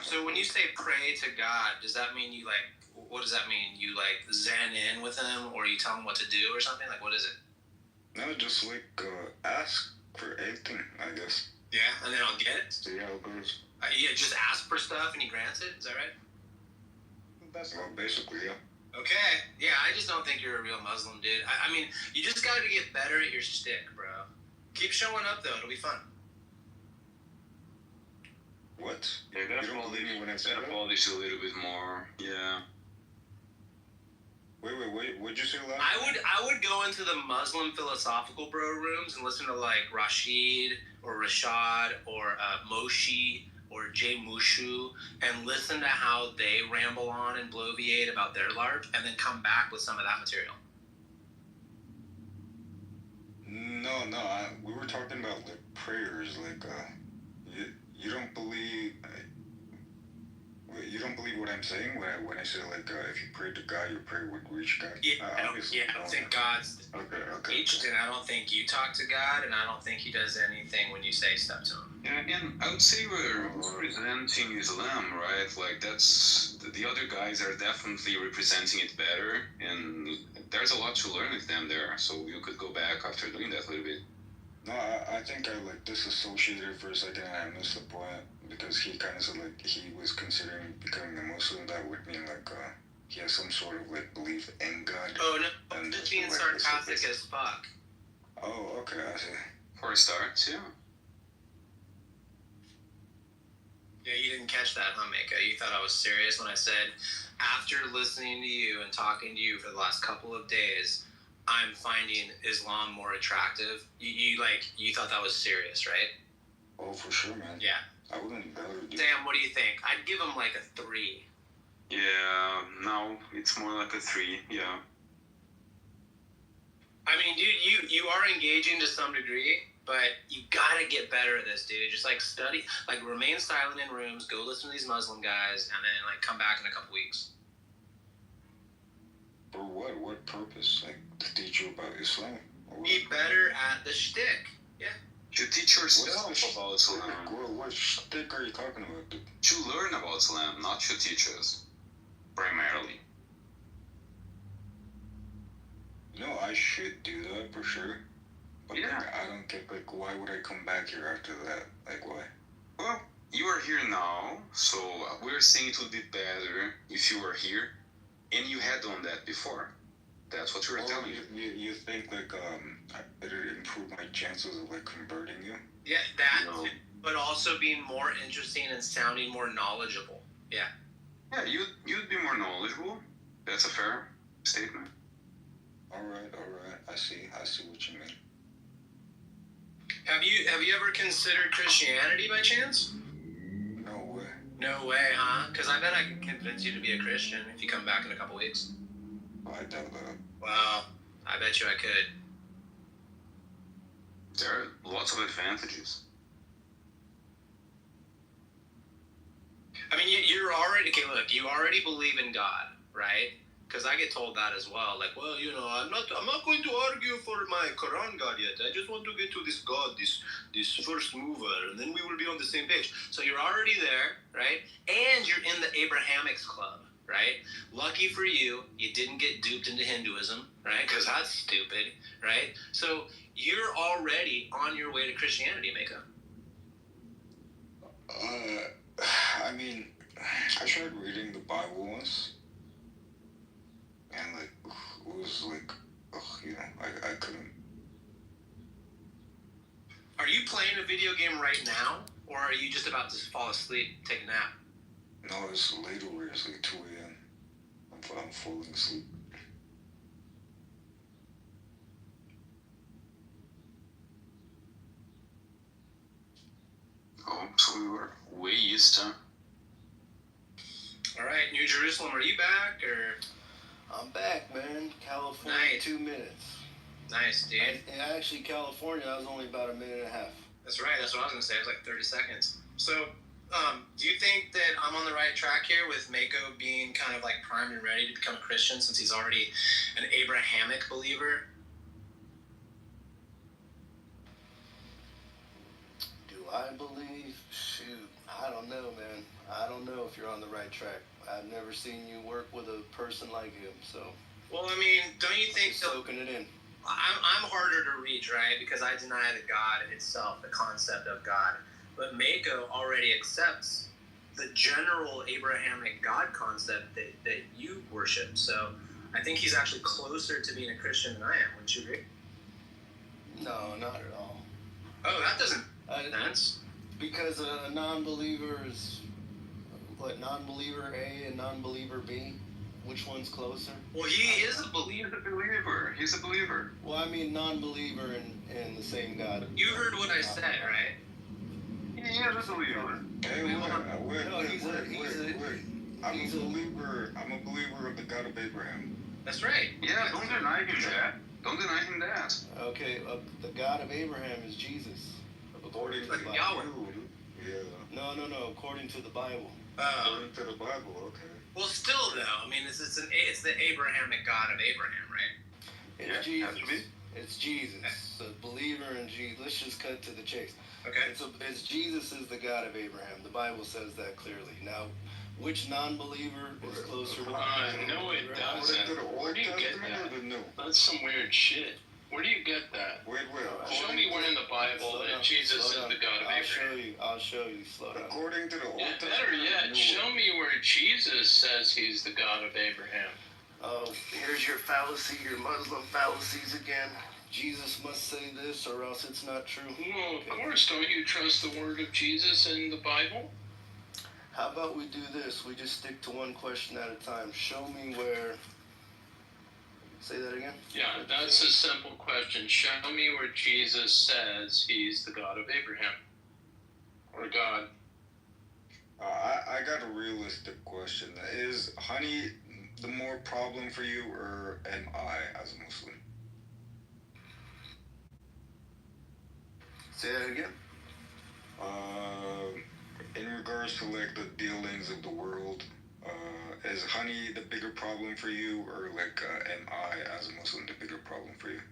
So when you say pray to God, does that mean you, like, what does that mean? You, like, zen in with him, or you tell him what to do or something? Like, what is it? No, just, like, ask for anything, I guess. Yeah, and then I'll get it? See how it goes. Yeah, just ask for stuff and he grants it? Is that right? Well, basically, yeah. Okay. Yeah, I just don't think you're a real Muslim, dude. I mean, you just got to get better at your shtick, bro. Keep showing up, though. It'll be fun. What? Yeah, you don't believe me when I say that? Polish a little bit more. Yeah. Wait. What'd you say last? I would go into the Muslim philosophical bro rooms and listen to like Rashid or Rashad or Moshi or Jay Mushu and listen to how they ramble on and bloviate about their larp, and then come back with some of that material. No, we were talking about like prayers, like you don't believe. You don't believe what I'm saying when I say like if you pray to God, your prayer would reach God. Yeah, I don't think God's reached, and I don't think you talk to God, and I don't think He does anything when you say stuff to Him. And again, I would say we're representing Islam, right? Like that's the other guys are definitely representing it better, and there's a lot to learn with them there. So you could go back after doing that a little bit. No, I think I like disassociated for a second and I missed the point because he kind of said like he was considering becoming a Muslim. That would mean like he has some sort of like belief in God. Oh no, I'm just being sarcastic as fuck. Oh, okay, I see. For a start, yeah. Yeah, you didn't catch that, huh, Mika? You thought I was serious when I said, after listening to you and talking to you for the last couple of days, I'm finding Islam more attractive. You thought that was serious, right? Oh, for sure, man. Yeah. I wouldn't doubt it. Sam, what do you think? I'd give him like a 3. Yeah, no, it's more like a 3, yeah. I mean, dude, you are engaging to some degree, but you gotta get better at this, dude. Just like study, like remain silent in rooms, go listen to these Muslim guys, and then like come back in a couple weeks. For what? What purpose? Like to teach you about Islam? Be better at the shtick. Yeah. To teach yourself about Islam. What shtick are you talking about, dude? To learn about Islam, not to teach us, primarily. No, I should do that for sure. But yeah. Like, I don't get like why would I come back here after that? Like why? Well, you are here now, so we're saying it would be better if you were here. And you had done that before. That's what we were telling you. You think like it'd improve my chances of like converting you? Yeah, that. No. But also being more interesting and sounding more knowledgeable. Yeah. Yeah, you'd be more knowledgeable. That's a fair statement. All right. I see what you mean. Have you ever considered Christianity by chance? No way. No way, huh? Because I bet I can convince you to be a Christian if you come back in a couple weeks. Oh, I doubt that. Well, I bet you I could. There are lots of advantages. I mean, you're already, okay, look, you already believe in God, right? Because I get told that as well. Like, well, you know, I'm not going to argue for my Quran God yet. I just want to get to this God, this first mover, and then we will be on the same page. So you're already there, right? And you're in the Abrahamics club, right? Lucky for you, you didn't get duped into Hinduism, right? Because that's stupid, right? So you're already on your way to Christianity, Mako. I mean, I tried reading the Bible once, and like, it was like, you know, I couldn't. Are you playing a video game right now, or are you just about to fall asleep, take a nap? No, it's late over here. It's like 2 a.m. I'm falling asleep. Oh, so we were way used to. All right, New Jerusalem, are you back, or? I'm back, man. California, Nice. 2 minutes. Nice, dude. And actually, California, I was only about a minute and a half. That's right, that's what I was going to say. It was like 30 seconds. So, do you think that I'm on the right track here with Mako being kind of like primed and ready to become a Christian since he's already an Abrahamic believer? Do I believe? Shoot, I don't know, man. I don't know if you're on the right track. I've never seen you work with a person like him, so. Well, I mean, don't you think so? Soaking it in. I'm harder to reach, right? Because I deny the God itself, the concept of God. But Mako already accepts the general Abrahamic God concept that you worship. So I think he's actually closer to being a Christian than I am. Wouldn't you agree? No, not at all. Oh, that doesn't make sense. Because a non-believer is, what, non-believer A and non-believer B? Which one's closer? Well, he is a believer. He's a believer. Well, I mean non-believer in the same God. You heard what I said, right? Yeah, he's a believer. Hey, I'm a believer of the God of Abraham. That's right. Yeah, don't deny him that. Don't deny him that. Okay, the God of Abraham is Jesus. According to the Bible. Yahweh. Yeah. No. According to the Bible. According to the Bible, okay. Well, still though, I mean, it's the Abrahamic God of Abraham, right? It's Jesus. It's Jesus. A believer in Jesus. Let's just cut to the chase. Okay. It's Jesus is the God of Abraham. The Bible says that clearly. Now, which non-believer is closer to? No, it doesn't. Where do you get that? That's some weird shit. Where do you get that? Wait. Show me where in the Bible that Jesus is the God of Abraham. I'll show you. Slow down. According to the Old Testament. Better yet, show me where Jesus says he's the God of Abraham. Oh, here's your fallacy, your Muslim fallacies again. Jesus must say this or else it's not true. Well, of course, don't you trust the word of Jesus in the Bible? How about we do this? We just stick to one question at a time. Show me where... Say that again? Yeah, that's a simple question. Show me where Jesus says he's the God of Abraham. Or God. I got a realistic question. Is honey the more problem for you, or am I as a Muslim? Say that again? In regards to like the dealings of the world, is honey the bigger problem for you, or like am I as a Muslim the bigger problem for you?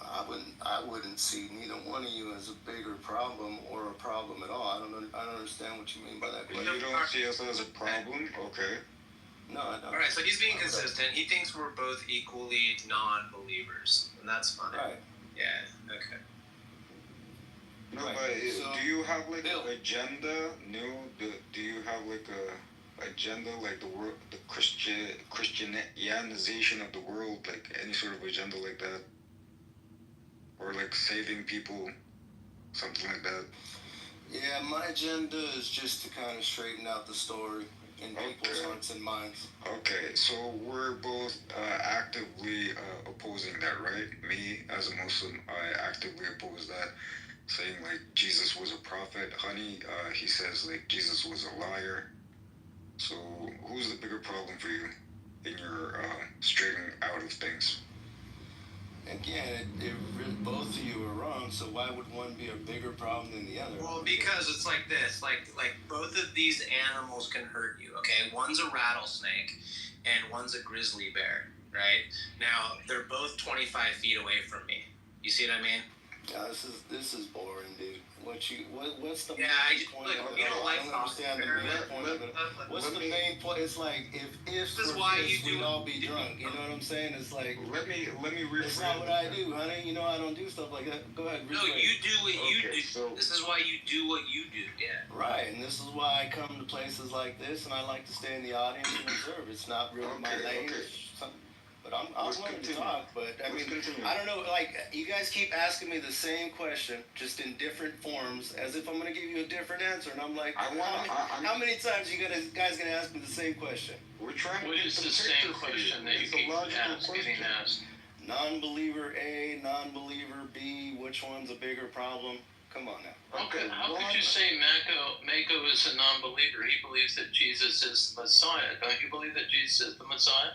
I wouldn't see neither one of you as a bigger problem or a problem at all. I don't understand what you mean by that question. You don't see us as a problem? Okay. No, I don't. All right, so he's being consistent. He thinks we're both equally non-believers, and that's fine. Right. Yeah. Okay. No, Right. but So, do you have like Bill. an agenda? No, do you have like a agenda, like the world, the Christianization of the world, like any sort of agenda like that, or like saving people, something like that? Yeah, my agenda is just to kind of straighten out the story in people's hearts and minds. Okay, so we're both actively opposing that, right? Me, as a Muslim, I actively oppose that, saying like Jesus was a prophet. Honey, he says like Jesus was a liar. So who's the bigger problem for you in your straightening out of things? Again, both of you are wrong. So why would one be a bigger problem than the other? Well, because it's like this. Like both of these animals can hurt you. Okay, one's a rattlesnake, and one's a grizzly bear. Right now, they're both 25 feet away from me. You see what I mean? Yeah, this is boring, dude. What's the main point of it? I don't understand the main point of it. What's the main point? It's like if this is why we'd all be drunk. You know what I'm saying? It's like let me rephrase. It's not what I do, honey. You know I don't do stuff like that. Go ahead. No, you do what you do. So, this is why you do what you do. Yeah. Right, and this is why I come to places like this, and I like to stay in the audience and observe. It's not really my lane. But I'm willing to talk, but I mean, I don't know, like, you guys keep asking me the same question, just in different forms, as if I'm going to give you a different answer, and I'm like, how many times are you guys going to ask me the same question? What is the same question that you keep getting asked? Non-believer A, non-believer B, which one's a bigger problem? Come on now. Okay, how could you say Mako is a non-believer? He believes that Jesus is the Messiah. Don't you believe that Jesus is the Messiah?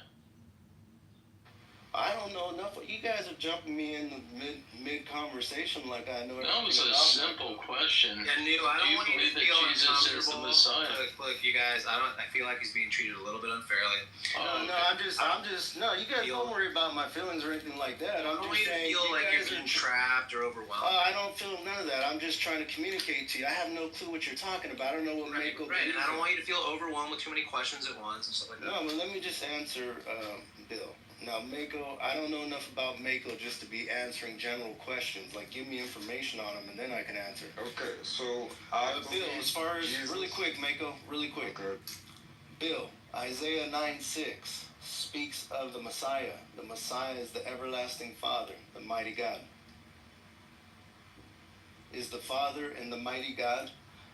I don't know enough. You guys are jumping me in the mid conversation like I know. That was a simple question. Yeah, Neil, I don't want you to feel uncomfortable. Look, you guys, I feel like he's being treated a little bit unfairly. No, you guys don't worry about my feelings or anything like that. I don't want you to feel like you're being trapped or overwhelmed. I don't feel none of that. I'm just trying to communicate to you. I have no clue what you're talking about. I don't know what Mako. Right, and I don't want you to feel overwhelmed with too many questions at once and stuff like that. No, but let me just answer, Bill. Now, Mako, I don't know enough about Mako just to be answering general questions. Like, give me information on him, and then I can answer. Okay, so Bill, as far as really quick, Mako, really quick. Okay. Bill, Isaiah 9:6 speaks of the Messiah. The Messiah is the everlasting Father, the mighty God. Is the Father and the mighty God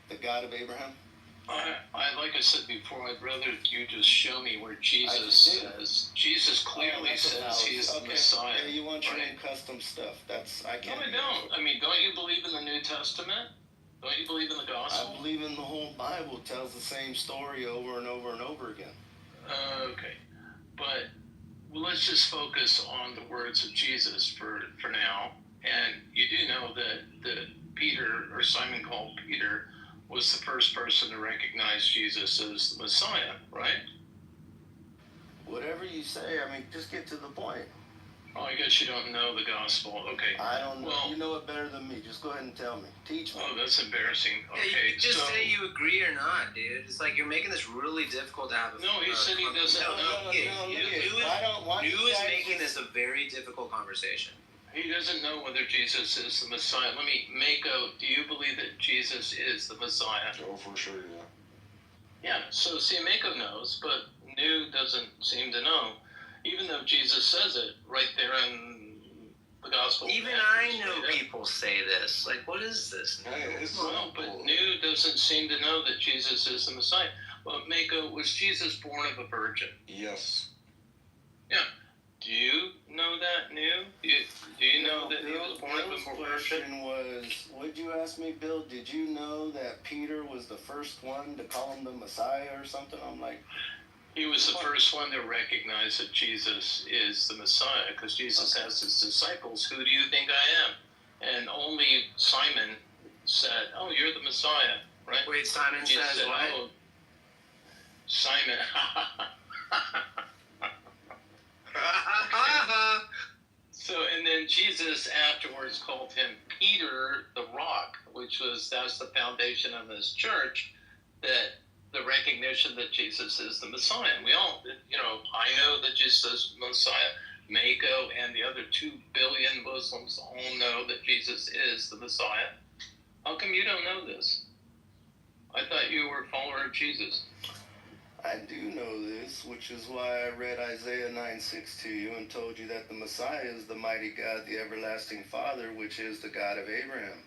the God of Abraham? Like I said before, I'd rather you just show me where Jesus says. Jesus clearly says he is the Messiah. Yeah, you want your own custom stuff. I can't. No, I don't. I mean, don't you believe in the New Testament? Don't you believe in the gospel? I believe in the whole Bible. It tells the same story over and over and over again. Okay. But let's just focus on the words of Jesus for now. And you do know that Peter, or Simon called Peter, was the first person to recognize Jesus as the Messiah, right? Whatever you say, I mean, just get to the point. Oh, I guess you don't know the gospel. Okay. I don't know. Well, you know it better than me. Just go ahead and tell me. Teach me. Oh, that's embarrassing. Okay. Yeah, you can just say you agree or not, dude. It's like you're making this really difficult to have. No, he said he doesn't know. New is making this a very difficult conversation. He doesn't know whether Jesus is the Messiah. Mako, do you believe that Jesus is the Messiah? Oh, for sure, yeah. Yeah, so see, Mako knows, but New doesn't seem to know. Even though Jesus says it right there in the Gospel. Even I know people say this. Like, what is this? But New doesn't seem to know that Jesus is the Messiah. Well, Mako, was Jesus born of a virgin? Yes. Yeah. Do you know that, New? Do you know that he was born of a virgin? The question was, what'd you ask me, Bill? Did you know that Peter was the first one to call him the Messiah or something? I'm like... He was the first one to recognize that Jesus is the Messiah, because Jesus asked his disciples, who do you think I am? And only Simon said, oh, you're the Messiah, right? Wait, Simon says what? Oh, Simon. So, and then Jesus afterwards called him Peter the Rock, that's the foundation of his church, that the recognition that Jesus is the Messiah. And we all, I know that Jesus is the Messiah. Mako and the other 2 billion Muslims all know that Jesus is the Messiah. How come you don't know this? I thought you were a follower of Jesus. I do know this, which is why I read Isaiah 9:6 to you and told you that the Messiah is the mighty God, the everlasting Father, which is the God of Abraham,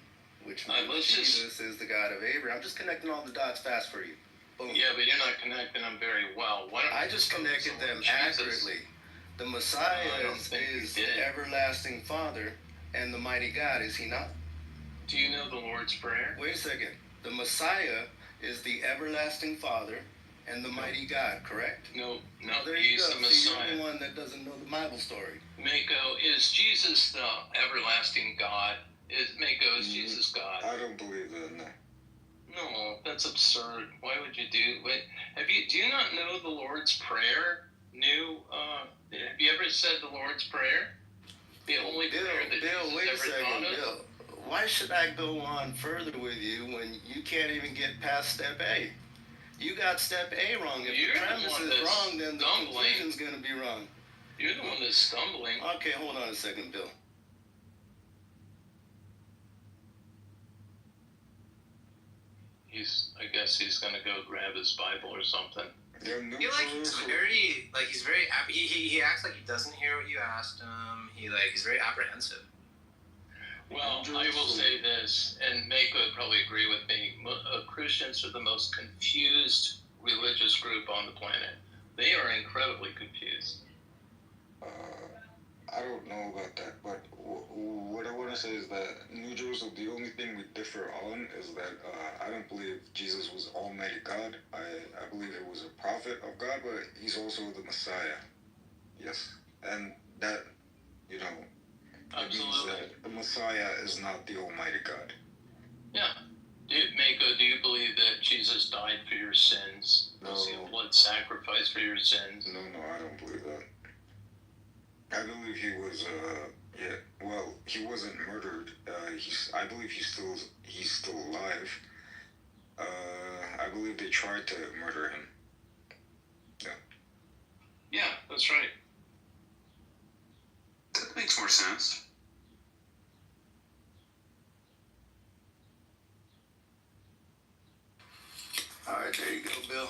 which means Jesus is the God of Abraham. I'm just connecting all the dots fast for you. Boom. Yeah, but you're not connecting them very well. I just connected them accurately. The Messiah is the everlasting Father and the mighty God, is he not? Do you know the Lord's Prayer? Wait a second. The Messiah is the everlasting Father and the mighty God, correct? No, There you he's go. the See, Messiah. you're the one that doesn't know the Bible story. Mako, is Jesus the everlasting God? Is Jesus God? I don't believe that. No. No, that's absurd. Why would you do? Wait, do you not know the Lord's Prayer? Have you ever said the Lord's Prayer? The only prayer that Bill, wait a Jesus ever second, taught us? Bill. Why should I go on further with you when you can't even get past step A? You got step A wrong. If You're the the premise one is that's wrong, then the stumbling. conclusion's going to be wrong. You're the one that's stumbling. Okay, hold on a second, Bill. I guess he's gonna go grab his Bible or something. I feel like he's very he acts like he doesn't hear what you asked him. He's very apprehensive. Well, I will say this, and Mako would probably agree with me. Christians are the most confused religious group on the planet. They are incredibly confused. I don't know about that, but what I want to say is that New Jerusalem, the only thing we differ on is that I don't believe Jesus was Almighty God. I believe he was a prophet of God, but he's also the Messiah. Yes. And that, it means that the Messiah is not the Almighty God. Yeah. Mako, do you believe that Jesus died for your sins? No. Was he a blood sacrifice for your sins? No, I don't believe that. I believe he was, he wasn't murdered. I believe he's still alive. I believe they tried to murder him. Yeah. Yeah, that's right. That makes more sense. All right, there you go, Bill.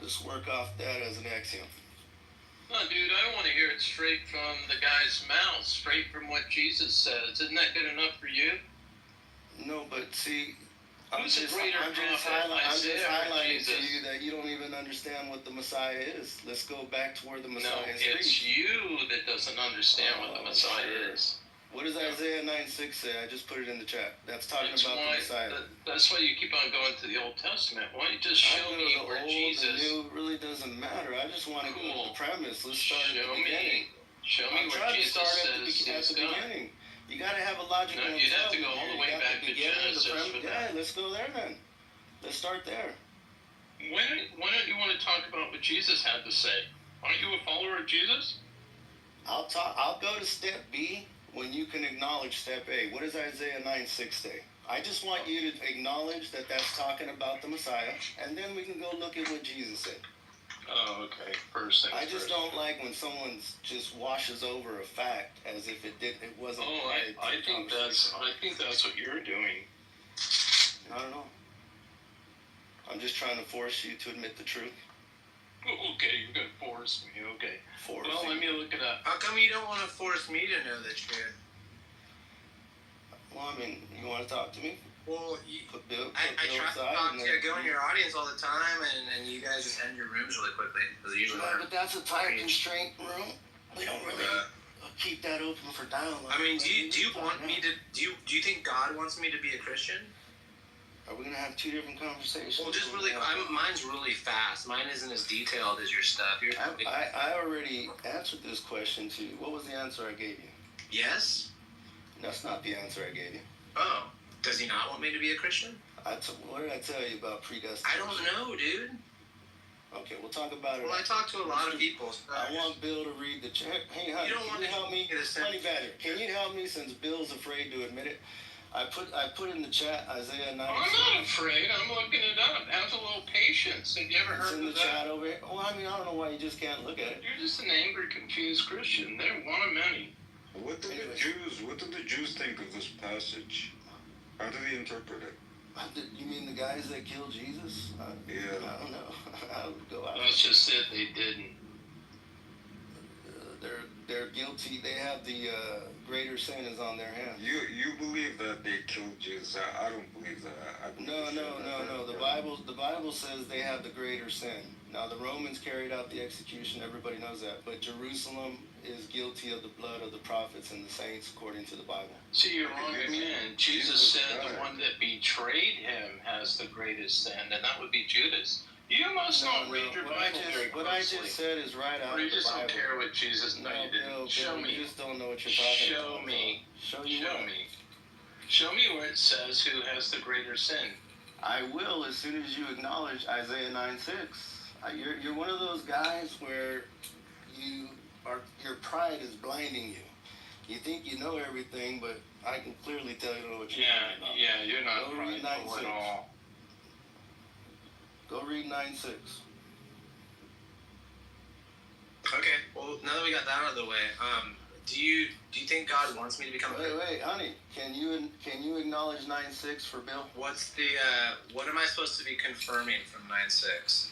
Just work off that as an axiom. No, dude, I want to hear it straight from the guy's mouth, straight from what Jesus says. Isn't that good enough for you? No, but see, I'm Who's just a greater highlighting to you that you don't even understand what the Messiah is. Let's go back to where the Messiah is. No, it's you that doesn't understand what the Messiah is. What does Isaiah 9:6 say? I just put it in the chat. That's talking about the Messiah. That's why you keep on going to the Old Testament. Why don't you just show me where Jesus... The new really doesn't matter. I just want to go to the premise. Let's start at the beginning. Show me where Jesus says at the beginning. You got to have a logical... No, you'd have to go all the way back to Genesis for that. Yeah, let's go there then. Let's start there. Why don't you want to talk about what Jesus had to say? Aren't you a follower of Jesus? I'll go to step B when you can acknowledge step A. What does Isaiah 9:6 say? I just want you to acknowledge that that's talking about the Messiah, and then we can go look at what Jesus said. Oh, okay. First things I just first. don't like when someone just washes over a fact as if it wasn't. Oh, I think that's what you're doing. I don't know. I'm just trying to force you to admit the truth. Okay, you're gonna force me. Okay. Let me look it up. How come you don't want to force me to know the truth? Well, I mean, you want to talk to me? Well, I try to talk to you. I go in your audience all the time, and you guys just end your rooms really quickly. But that's a time constraint room. We don't really keep that open for dialogue. I mean, do you want me to? Do you think God wants me to be a Christian? Are we gonna have two different conversations? Well, just really, mine's really fast. Mine isn't as detailed as your stuff. I already answered this question to you. What was the answer I gave you? Yes. That's not the answer I gave you. Oh, does he not want me to be a Christian? What did I tell you about predestination? I don't know, dude. Okay, we'll talk about it. Well, I talk to a lot of people. So I want Bill to read the check. Hey, honey, can you help me? Honey Badger, can you help me since Bill's afraid to admit it? I put in the chat Isaiah 9. I'm not afraid. I'm looking it up. Have a little patience. Have you ever heard of that? Chat over here. Well, I mean, I don't know why you just can't look at it. You're just an angry, confused Christian. They're one of many. What did the Jews think of this passage? How did they interpret it? You mean the guys that killed Jesus? Yeah. I don't know. I would go out. That's just it. They didn't. They're guilty. They have the greater sin is on their hands. You believe that they killed Jesus? I don't believe that. No. The Bible says they have the greater sin. Now the Romans carried out the execution. Everybody knows that. But Jerusalem is guilty of the blood of the prophets and the saints, according to the Bible. See, you're wrong again. Jesus said the one that betrayed him has the greatest sin, and that would be Judas. You must not read your Bible very What I closely. just said is right out Or of you the just Bible. don't care what Jesus. No, you didn't. Bill, Show you me. just don't know what you're talking about. Show me. Show you Show what? me. Show me where it says who has the greater sin. I will as soon as you acknowledge Isaiah 9:6. You're one of those guys where your pride is blinding you. You think you know everything, but I can clearly tell you know what you're talking about. Yeah, you're not Go read prideful 9:6. at all. Go read 9:6. Okay. Well, now that we got that out of the way, do you think God wants me to become? Wait, honey. Can you acknowledge 9:6 for Bill? What's the what am I supposed to be confirming from 9:6?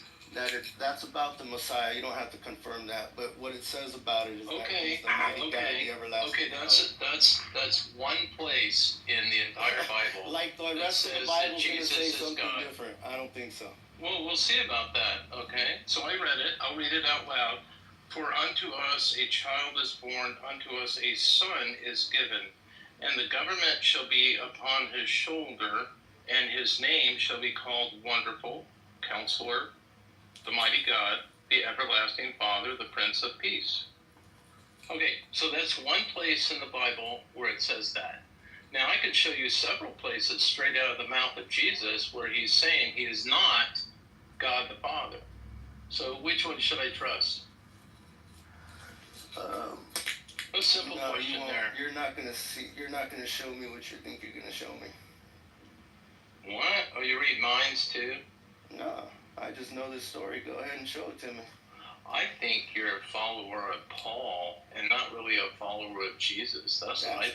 That's about the Messiah. You don't have to confirm that, but what it says about it is that he's the mighty God, the everlasting. Okay, that's one place in the entire Bible. Like the rest of the Bible's going to say something different. I don't think so. Well, we'll see about that, okay? So I read it. I'll read it out loud. For unto us a child is born, unto us a son is given, and the government shall be upon his shoulder, and his name shall be called Wonderful, Counselor, the Mighty God, the Everlasting Father, the Prince of Peace. Okay, so that's one place in the Bible where it says that. Now, I can show you several places straight out of the mouth of Jesus where he's saying he is not God the Father. So which one should I trust? A simple question there. You're not gonna show me what you think you're gonna show me. What? Oh, you read minds too? No, I just know this story. Go ahead and show it to me. I think you're a follower of Paul and not really a follower of Jesus.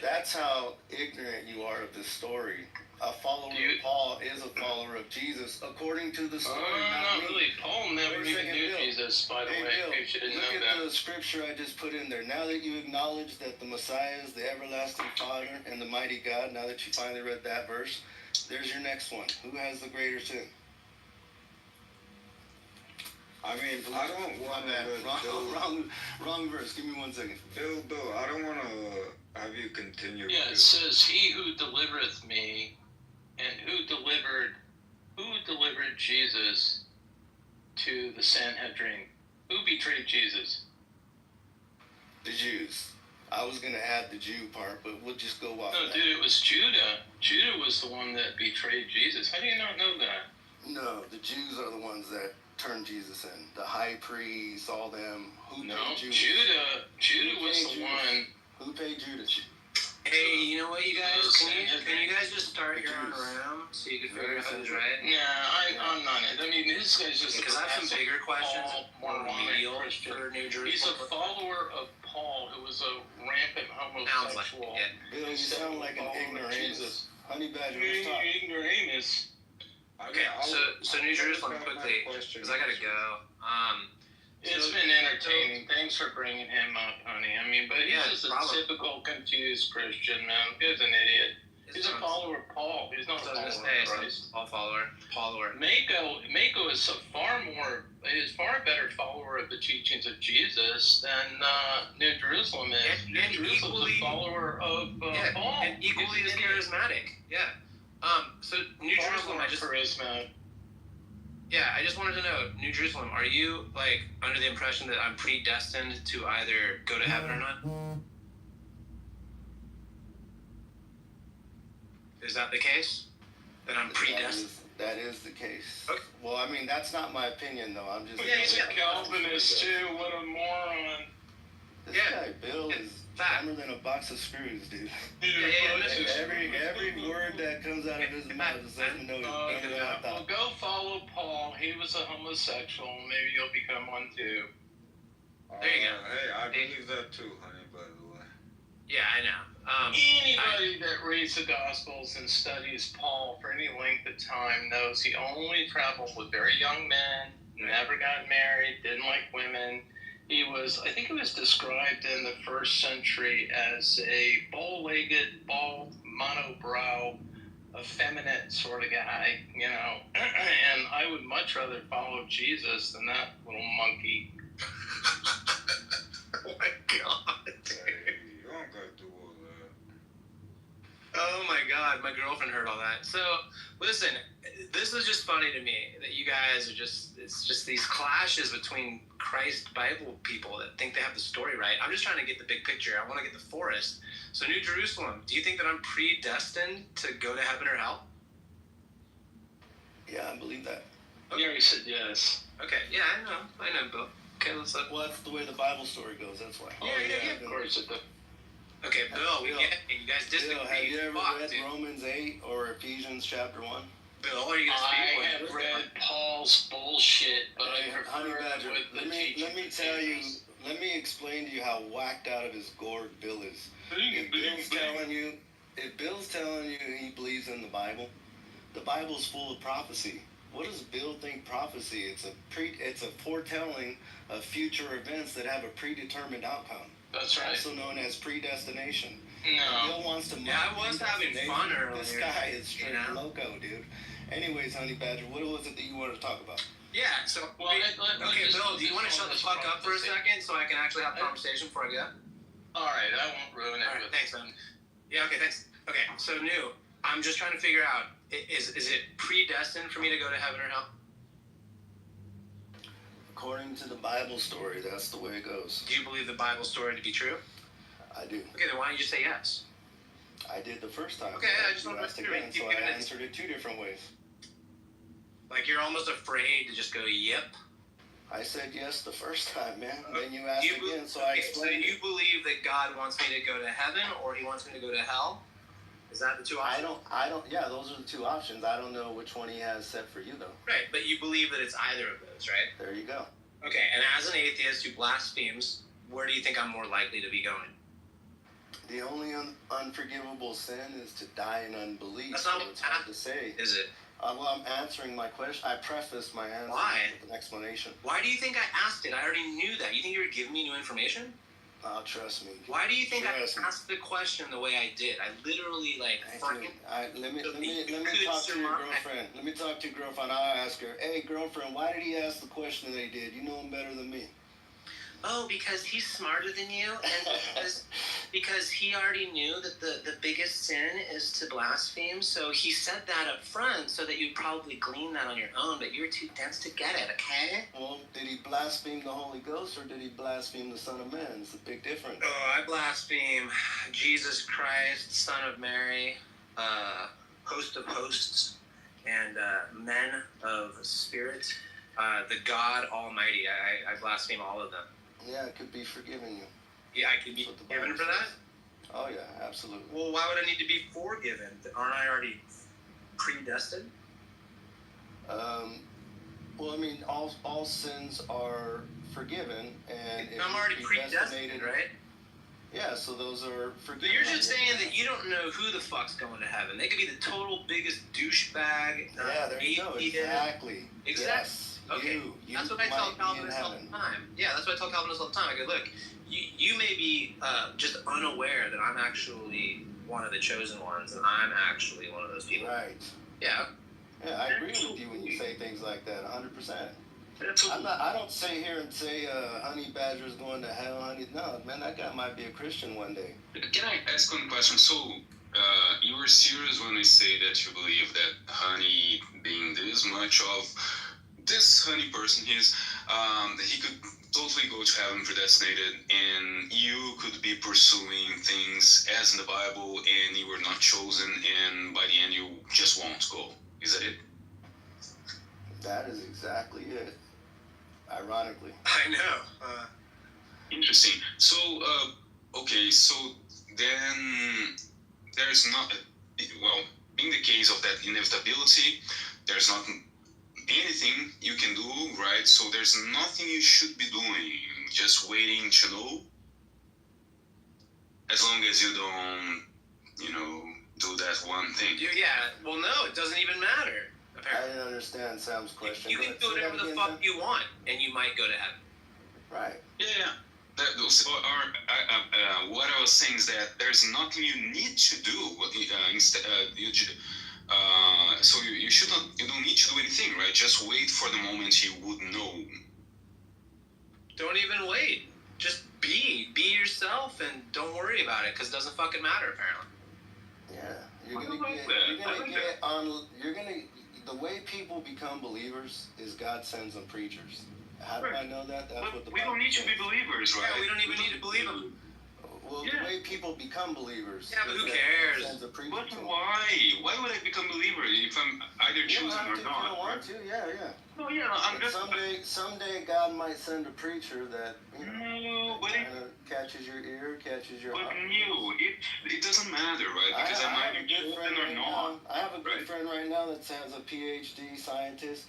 That's how ignorant you are of this story. A follower of Paul is a follower of Jesus, according to the story. Not really. Paul never even knew Bill. Jesus, by the way. Bill, You should know look that. at the scripture I just put in there. Now that you acknowledge that the Messiah is the everlasting Father and the mighty God, now that you finally read that verse, there's your next one. Who has the greater sin? I mean, I don't want to... Wrong verse. Give me 1 second. Bill, I don't want to have you continue. Yeah, it says, he who delivereth me, and who delivered Jesus to the Sanhedrin? Who betrayed Jesus? The Jews. I was going to add the Jew part, but we'll just go off that. Dude, it was Judah. Judah was the one that betrayed Jesus. How do you not know that? No, the Jews are the ones that turned Jesus in. The high priest, all them. Who paid Judas? Judah was the one. Who paid Judas? Hey, you know what, you guys? Can you guys just start your own room so you can figure out who's right? Nah, I'm not it. I mean, this guy's just because I have some bigger questions. More Christian. He's a follower of Paul, who was a rampant homosexual. Bill, you sound like an ignoramus. Honey Badger, ignoramus. Okay, so New Jerusalem quickly, because I gotta go. It's been entertaining. Thanks for bringing him up, honey. I mean, but he's just a typical confused Christian, man. He's an idiot. He's a follower of Paul. He's not a follower of Christ. Paul follower. Mako is is far better follower of the teachings of Jesus than New Jerusalem is. New Jerusalem's a follower of Paul. And equally as charismatic. Yeah. So New Jerusalem, charismatic. Yeah, I just wanted to know, New Jerusalem, are you like under the impression that I'm predestined to either go to heaven or not? Is that the case? That I'm predestined? That is the case. Okay. Well, I mean, that's not my opinion, though. I'm just. He's a Calvinist too. What a moron. This guy, Bill, is dumber than a box of screws, dude. Every word that comes out of his mouth is letting me know. Well, go follow Paul. He was a homosexual. Maybe you'll become one too. There you go. Hey, I believe that too, honey, by the way. Yeah, I know. Anybody that reads the Gospels and studies Paul for any length of time knows he only traveled with very young men, never got married, didn't like women. I think he was described in the 1st century as a bow-legged, bald, monobrow, effeminate sort of guy, you know. And I would much rather follow Jesus than that little monkey. Oh my God. Hey, you don't gotta do all that. Oh my God, my girlfriend heard all that. So, listen, this is just funny to me that you guys are it's just these clashes between Christ Bible people that think they have the story right. I'm just trying to get the big picture. I want to get the forest. So, New Jerusalem, do you think that I'm predestined to go to heaven or hell? Yeah, I believe that. Okay. Yeah, he said yes. Okay, yeah, I know, Bill. Okay, let's look. Well, that's the way the Bible story goes, that's why. Yeah, of course. Okay, Bill, we get it. You guys disagree. Bill, have you ever read Romans 8 or Ephesians chapter 1? Bill, what are you going to speak I have read Paul's bullshit, but I Honey prefer Badger, with the let me tell you, let me explain to you how whacked out of his gourd Bill is. If Bill's telling you he believes in the Bible's full of prophecy. What does Bill think prophecy? It's a foretelling of future events that have a predetermined outcome. That's right. Also known as predestination. No. Bill wants to. Yeah, I was having fun earlier. This guy is straight loco, dude. Anyways, Honey Badger, what was it that you wanted to talk about? Yeah, so okay, Bill, do you want to shut the fuck up for a second so I can actually have a conversation before I go? All right, I won't ruin it. All right, thanks, man. Yeah, okay, thanks. Okay, so New, I'm just trying to figure out, is it predestined for me to go to heaven or hell? According to the Bible story, that's the way it goes. Do you believe the Bible story to be true? I do. Okay, then why don't you just say yes? I did the first time. Okay, I just want to again, so I answered it two different ways. Like you're almost afraid to just go, yep. I said yes the first time, man. Then you asked again, so I explained. So you believe that God wants me to go to heaven, or He wants me to go to hell? Is that the two options? I don't. Yeah, those are the two options. I don't know which one He has set for you, though. Right, but you believe that it's either of those, right? There you go. Okay, and as an atheist who blasphemes, where do you think I'm more likely to be going? The only unforgivable sin is to die in unbelief. That's not so it's hard to say. Is it? Well, I'm answering my question. I prefaced my answer with an explanation. Why do you think I asked it? I already knew that. You think you were giving me new information? Oh, trust me. Why do you think I asked the question the way I did? I literally let me talk to your girlfriend. Let me talk to your girlfriend. I'll ask her. Hey, girlfriend, why did he ask the question that he did? You know him better than me. Oh, because he's smarter than you, and because he already knew that the biggest sin is to blaspheme, so he said that up front so that you'd probably glean that on your own, but you're too dense to get it, okay? Well, did he blaspheme the Holy Ghost, or did he blaspheme the Son of Man? It's a big difference. Oh, I blaspheme Jesus Christ, Son of Mary, host of hosts, and men of spirit, the God Almighty. I blaspheme all of them. Yeah, it could be forgiven you. Yeah, I could be forgiven for that? Oh, yeah, absolutely. Well, why would I need to be forgiven? Aren't I already predestined? Well, I mean, all sins are forgiven, and if I'm already predestinated, right? Yeah, so those are forgiven. So you're just saying that you don't know who the fuck's going to heaven. They could be the total biggest douchebag. Yeah, there you go. Exactly. Exactly. Okay, that's what I tell Calvinists all the time. Yeah, that's what I tell Calvinists all the time. I go, look, you may be just unaware that I'm actually one of the chosen ones, and I'm actually one of those people. Right. Yeah. Yeah, I agree with you when you say things like that, 100%. I don't sit here and say Honey Badger's going to hell. No, man, that guy might be a Christian one day. Can I ask one question? So, you were serious when you say that you believe that Honey, being this much of this Honey person, that he could totally go to heaven predestinated, and you could be pursuing things as in the Bible, and you were not chosen, and by the end you just won't go. Is that it? That is exactly it. Ironically. I know. Interesting. So, okay, so then there's not, well, in the case of that inevitability, there's not anything you can do, right? So there's nothing you should be doing, just waiting to know, as long as you don't, do that one thing. Yeah, well, no, it doesn't even matter. Apparently. I didn't understand Sam's question. You can do whatever the fuck you want, and you might go to heaven. Right. Yeah. What I was saying is that there's nothing you need to do. Instead, so you don't need to do anything, right? Just wait for the moment you would know. Don't even wait. Just be yourself, and don't worry about it, because it doesn't fucking matter, apparently. Yeah. The way people become believers is God sends them preachers. How do I know that? That's what the we don't need to be believers, right? Yeah, we don't even need to believe them. Well, the way people become believers. Yeah, but who cares? Sends a preacher But to them. why? Why would I become a believer if I'm either choosing or not? You don't want to, yeah. No, yeah, I'm just. Someday God might send a preacher that but kind of catches your ear, catches your heart. It doesn't matter, right? Because I'm either chosen or not. I have a good friend right now that has a PhD scientist.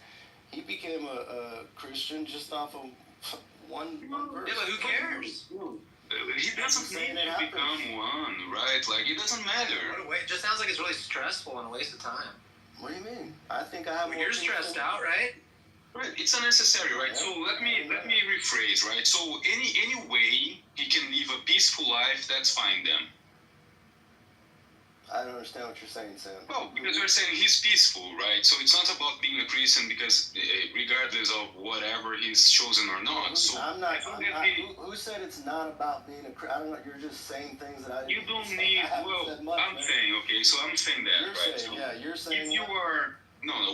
He became a Christian just off of one verse. Yeah, but who cares? He doesn't need to become one, right? Like, it doesn't matter. It just sounds like it's really stressful and a waste of time. What do you mean? I think I have more. You're stressed out, right? Right, it's unnecessary, right? So let me rephrase, right? So any way he can live a peaceful life, that's fine then. I don't understand what you're saying, Sam. Well, because you're saying he's peaceful, right? So it's not about being a Christian because regardless of whatever he's chosen or not. So who said it's not about being a Christian? I don't know. You're just saying things that I didn't You don't say. need. I'm saying that, right? Saying, yeah, you're saying. If you are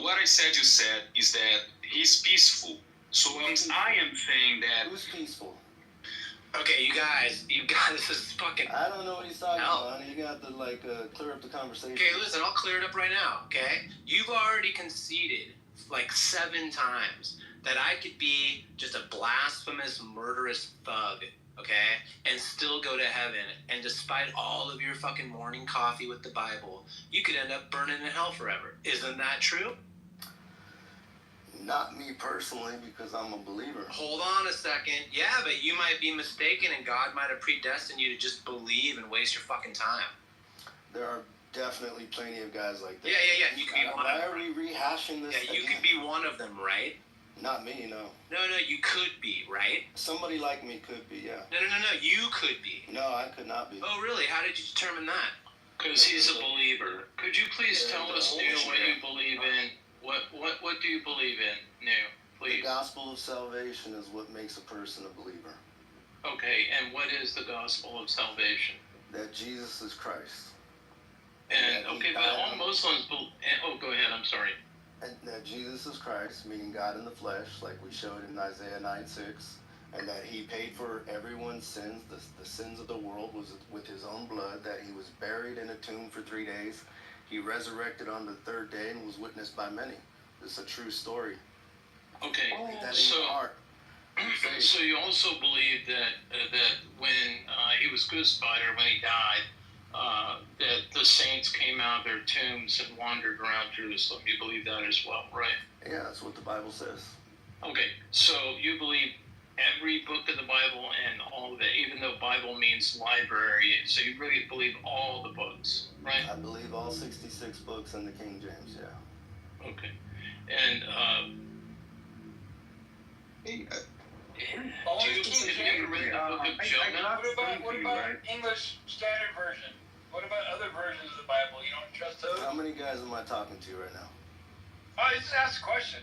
what I said you said is that he's peaceful. So I am saying that. Who's peaceful? Okay, you guys, this is fucking. I don't know what he's talking about. You got to clear up the conversation. Okay, listen, I'll clear it up right now. Okay, you've already conceded like 7 times that I could be just a blasphemous, murderous thug. Okay, and still go to heaven. And despite all of your fucking morning coffee with the Bible, you could end up burning in hell forever. Isn't that true? Not me personally, because I'm a believer. Hold on a second. Yeah, but you might be mistaken, and God might have predestined you to just believe and waste your fucking time. There are definitely plenty of guys like that. Yeah. And you could be one of them. Why are we rehashing this? Yeah, you could be one of them, right? Not me, no. No, you could be, right? Somebody like me could be, yeah. No, you could be. No, I could not be. Oh, really? How did you determine that? Because he's a believer. Could you please tell us, Neil, what you believe in? What do you believe in, Neil? Please. The gospel of salvation is what makes a person a believer. Okay, and what is the gospel of salvation? That Jesus is Christ. And okay, but all Muslims go ahead, I'm sorry. And that Jesus is Christ, meaning God in the flesh, like we showed in Isaiah 9:6, and that he paid for everyone's sins, the sins of the world was with his own blood, that he was buried in a tomb for 3 days. He resurrected on the 3rd day and was witnessed by many. This is a true story. Okay, so you also believe that when he was crucified or when he died, that the saints came out of their tombs and wandered around Jerusalem. You believe that as well, right? Yeah, that's what the Bible says. Okay, so you believe every book of the Bible and all of it, even though Bible means library, so you really believe all the books, right? I believe all 66 books in the King James, yeah. Okay. And, do you ever read the book of Jonah? What about English Standard Version? What about other versions of the Bible? You don't trust those? How many guys am I talking to right now? Oh, just ask a question.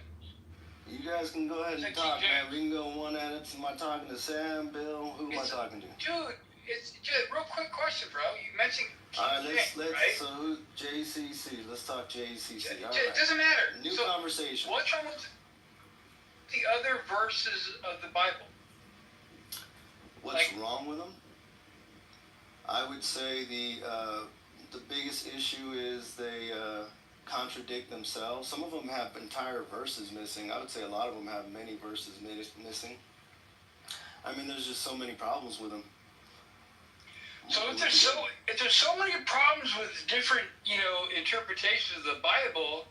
You guys can go ahead and talk, man. We can go one at it. Am I talking to Sam, Bill? Who am I talking to? Dude, it's just a real quick question, bro. You mentioned All right, let's right? So who, JCC. Let's talk JCC. All It right. doesn't matter. New conversation. What's wrong with the other verses of the Bible? What's wrong with them? I would say the biggest issue is they contradict themselves. Some of them have entire verses missing. I would say a lot of them have many verses missing. I mean, there's just so many problems with them. So if there's so many problems with different, interpretations of the Bible,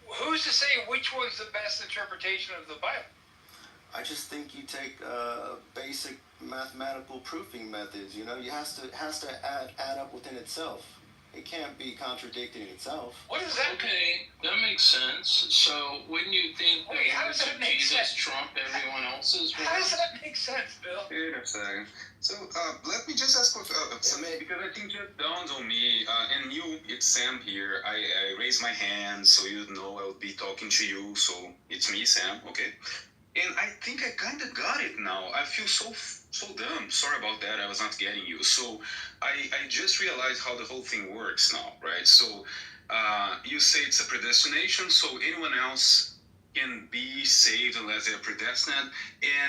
who's to say which one's the best interpretation of the Bible? I just think you take basic mathematical proofing methods. You has to add up within itself. It can't be contradicting itself. What is that? Okay, that makes sense. So wouldn't you think that Jesus trump everyone else's? How does that make sense, Bill? Wait a second. So let me just ask something, because I think it dawned on me, and it's Sam here. I raised my hand so you'd know I would be talking to you. So it's me, Sam. Okay. And I think I kind of got it now. I feel so dumb. Sorry about that. I was not getting you. So I just realized how the whole thing works now, right? So you say it's a predestination, so anyone else can be saved unless they are predestined.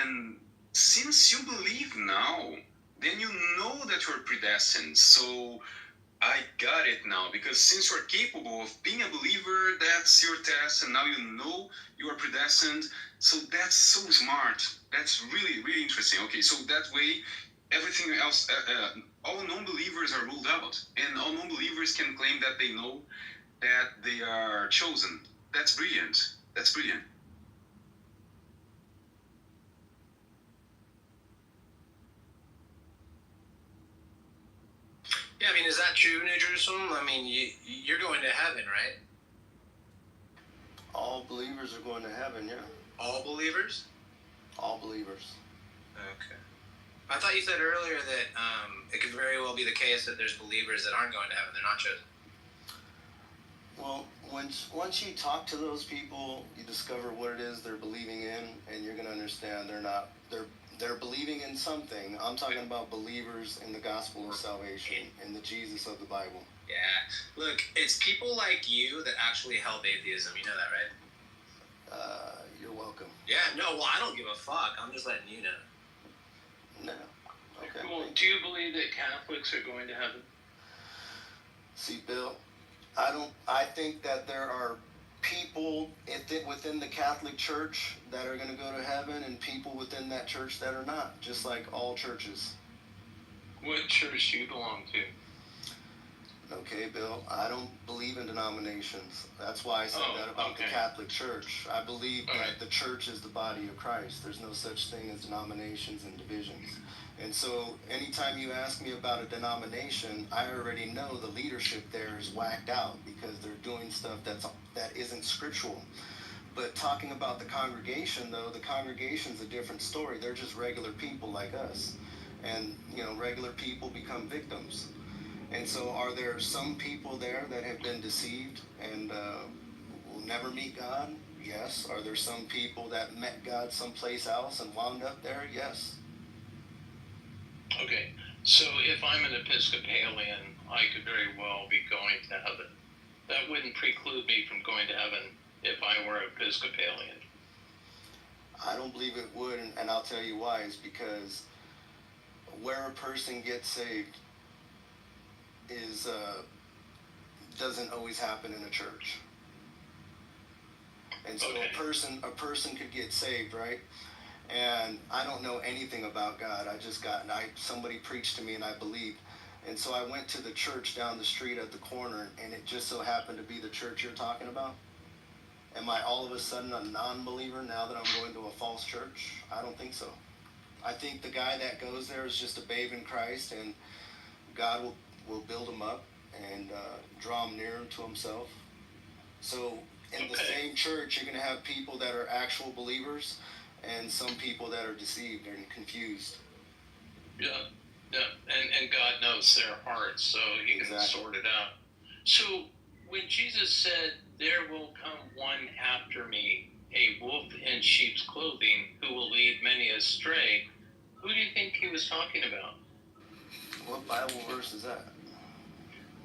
And since you believe now, then you know that you're predestined. So I got it now, because since you're capable of being a believer, that's your test, and now you know you are predestined. So that's so smart. That's really, really interesting. Okay, so that way, everything else, all non-believers are ruled out, and all non-believers can claim that they know that they are chosen. That's brilliant. That's brilliant. Yeah, I mean, is that true, New Jerusalem? I mean, you're going to heaven, right? All believers are going to heaven, yeah. All believers? All believers. Okay. I thought you said earlier that it could very well be the case that there's believers that aren't going to heaven. They're not chosen. Well, once you talk to those people, you discover what it is they're believing in, and you're going to understand they're believing in something. I'm talking about believers in the gospel of salvation, in the Jesus of the Bible. Yeah. Look, it's people like you that actually help atheism. You know that, right? You're welcome. Yeah, no, well, I don't give a fuck. I'm just letting you know. No. Okay. Well, do you believe that Catholics are going to heaven? See, Bill, I think that there are people within the Catholic Church that are going to go to heaven, and people within that church that are not, just like all churches. What church do you belong to? Okay, Bill, I don't believe in denominations. That's why I said that about the Catholic Church. I believe that the church is the body of Christ. There's no such thing as denominations and divisions. And so anytime you ask me about a denomination, I already know the leadership there is whacked out because they're doing stuff that isn't scriptural. But talking about the congregation, though, the congregation's a different story. They're just regular people like us. And, regular people become victims. And so are there some people there that have been deceived and will never meet God? Yes. Are there some people that met God someplace else and wound up there? Yes. Okay, so if I'm an Episcopalian, I could very well be going to heaven. That wouldn't preclude me from going to heaven if I were Episcopalian. I don't believe it would, and I'll tell you why. Is because where a person gets saved doesn't always happen in a church. And so a person could get saved, right? And I don't know anything about God. Somebody preached to me and I believed. And so I went to the church down the street at the corner, and it just so happened to be the church you're talking about. Am I all of a sudden a non-believer now that I'm going to a false church? I don't think so. I think the guy that goes there is just a babe in Christ, and God will build him up and draw him nearer to himself. So in the same church, you're going to have people that are actual believers and some people that are deceived and confused. Yeah, and God knows their hearts, so he can sort it out. So when Jesus said, "There will come one after me, a wolf in sheep's clothing, who will lead many astray," who do you think he was talking about? What Bible verse is that?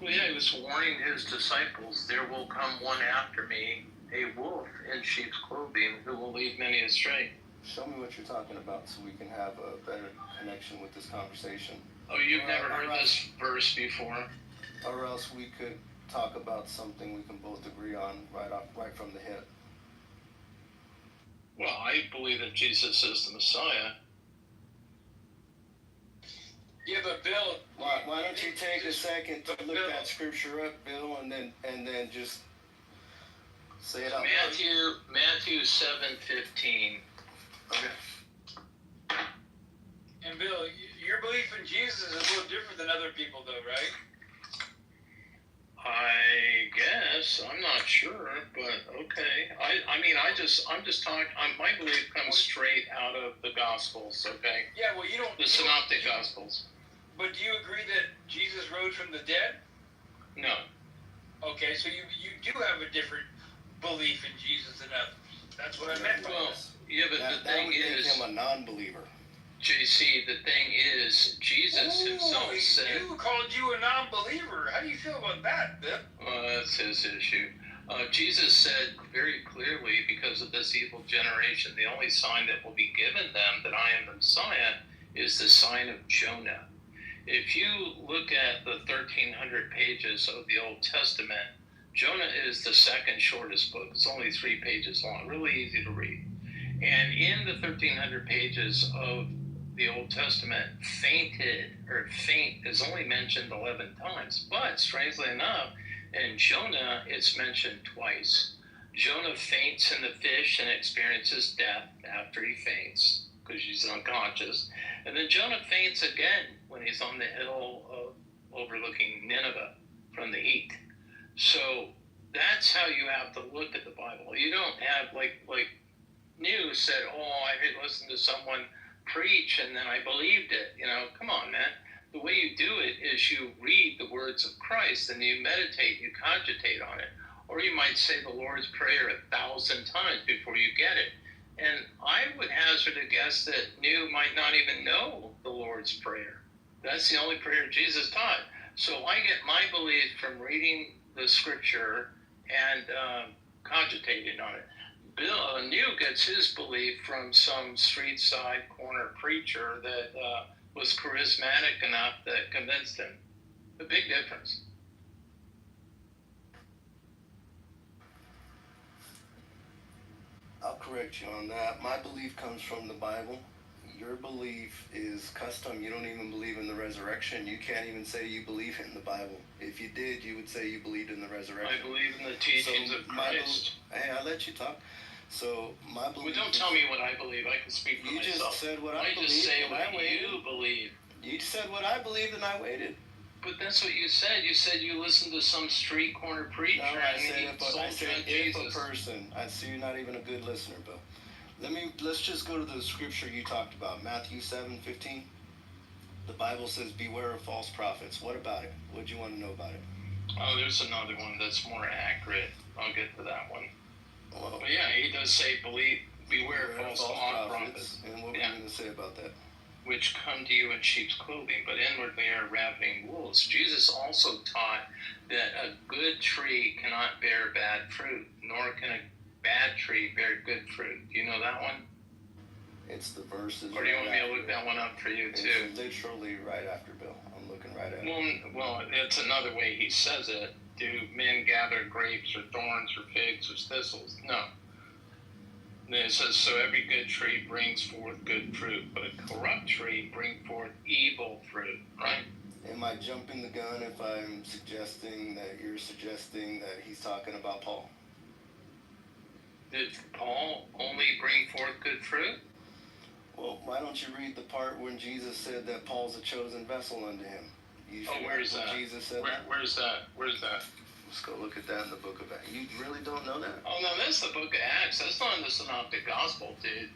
Well, yeah, he was warning his disciples, "There will come one after me, a wolf in sheep's clothing, who will lead many astray." Show me what you're talking about so we can have a better connection with this conversation. Oh, you've never heard this verse before? Or else we could talk about something we can both agree on right from the hip. Well, I believe that Jesus is the Messiah. Yeah, but Bill, why don't you take a second to look that scripture up, Bill, and then just say it out loud. Matthew 7:15. Okay. And Bill, your belief in Jesus is a little different than other people, though, right? I guess I'm not sure, but okay. I'm just talking. My belief comes straight out of the Gospels. Okay. Yeah, well, you don't. The Synoptic Gospels. But do you agree that Jesus rose from the dead? No. Okay, so you do have a different belief in Jesus than others. That's what I meant by Well, this. yeah, but the thing that would is, make him a non-believer. JC, the thing is, Jesus himself said... Who called you a non-believer? How do you feel about that, Bill? Well, that's his issue. Jesus said very clearly, because of this evil generation, the only sign that will be given them that I am the Messiah is the sign of Jonah. If you look at the 1,300 pages of the Old Testament, Jonah is the second shortest book. It's only 3 pages long, really easy to read. And in the 1,300 pages of the Old Testament, faint is only mentioned 11 times. But strangely enough, in Jonah, it's mentioned twice. Jonah faints in the fish and experiences death after he faints, because he's unconscious. And then Jonah faints again when he's on the hill overlooking Nineveh from the heat. So that's how you have to look at the Bible. You don't have, like News said, I listened to someone preach and then I believed it. Come on, man. The way you do it is you read the words of Christ and you meditate, you cogitate on it. Or you might say the Lord's Prayer 1,000 times before you get it. And I would hazard a guess that New might not even know the Lord's Prayer. That's the only prayer Jesus taught. So I get my belief from reading the scripture and cogitating on it. Bill New gets his belief from some street side corner preacher that was charismatic enough that convinced him. A big difference. I'll correct you on that. My belief comes from the Bible. Your belief is custom. You don't even believe in the resurrection. You can't even say you believe in the Bible. If you did, you would say you believed in the resurrection. I believe in the teachings of Christ. Hey, I'll let you talk. So my belief. Well, don't tell me what I believe. I can speak for myself. You just said what I believe. I just say what you believe. You said what I believed, and I waited. But that's what you said. You said you listened to some street corner preacher. No, I said if a person. I see you're not even a good listener, Bill. Let's just go to the scripture you talked about, Matthew 7:15. The Bible says, "Beware of false prophets." What about it? What do you want to know about it? Oh, there's another one that's more accurate. I'll get to that one. Well, but yeah, he does say, beware of false prophets. And what were you going to say about that? Which come to you in sheep's clothing, but inwardly are ravening wolves. Jesus also taught that a good tree cannot bear bad fruit, nor can a bad tree bear good fruit. Do you know that one? It's the verses. Or do you want me to look that one up for you too? It's literally right after Bill. I'm looking right at it. Well, it's another way he says it. Do men gather grapes or thorns or figs or thistles? No. And it says, so every good tree brings forth good fruit, but a corrupt tree brings forth evil fruit, right? Am I jumping the gun if I'm suggesting that you're suggesting that he's talking about Paul? Did Paul only bring forth good fruit? Well, why don't you read the part when Jesus said that Paul's a chosen vessel unto him? Where's that? Jesus said Where's that? Where's that? Let's go look at that in the book of Acts. You really don't know that? Oh, no, that's the book of Acts. That's not in the Synoptic Gospel, dude.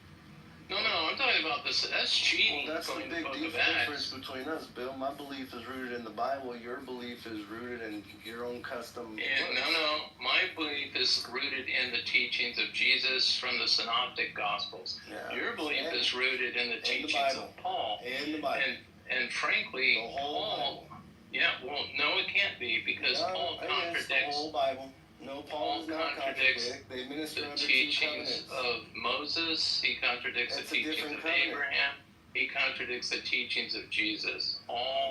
No, I'm talking about this. That's cheating. Well, that's the big difference between us, Bill. My belief is rooted in the Bible. Your belief is rooted in your own custom. No. My belief is rooted in the teachings of Jesus from the Synoptic Gospels. Yeah, your belief is rooted in the teachings of Paul. In the Bible. And frankly, the whole Bible. Yeah, well, no, it can't be, because Paul contradicts the whole Bible. No, Paul does not contradict. They minister the teachings of Moses. He contradicts the teachings of Abraham. He contradicts the teachings of Jesus.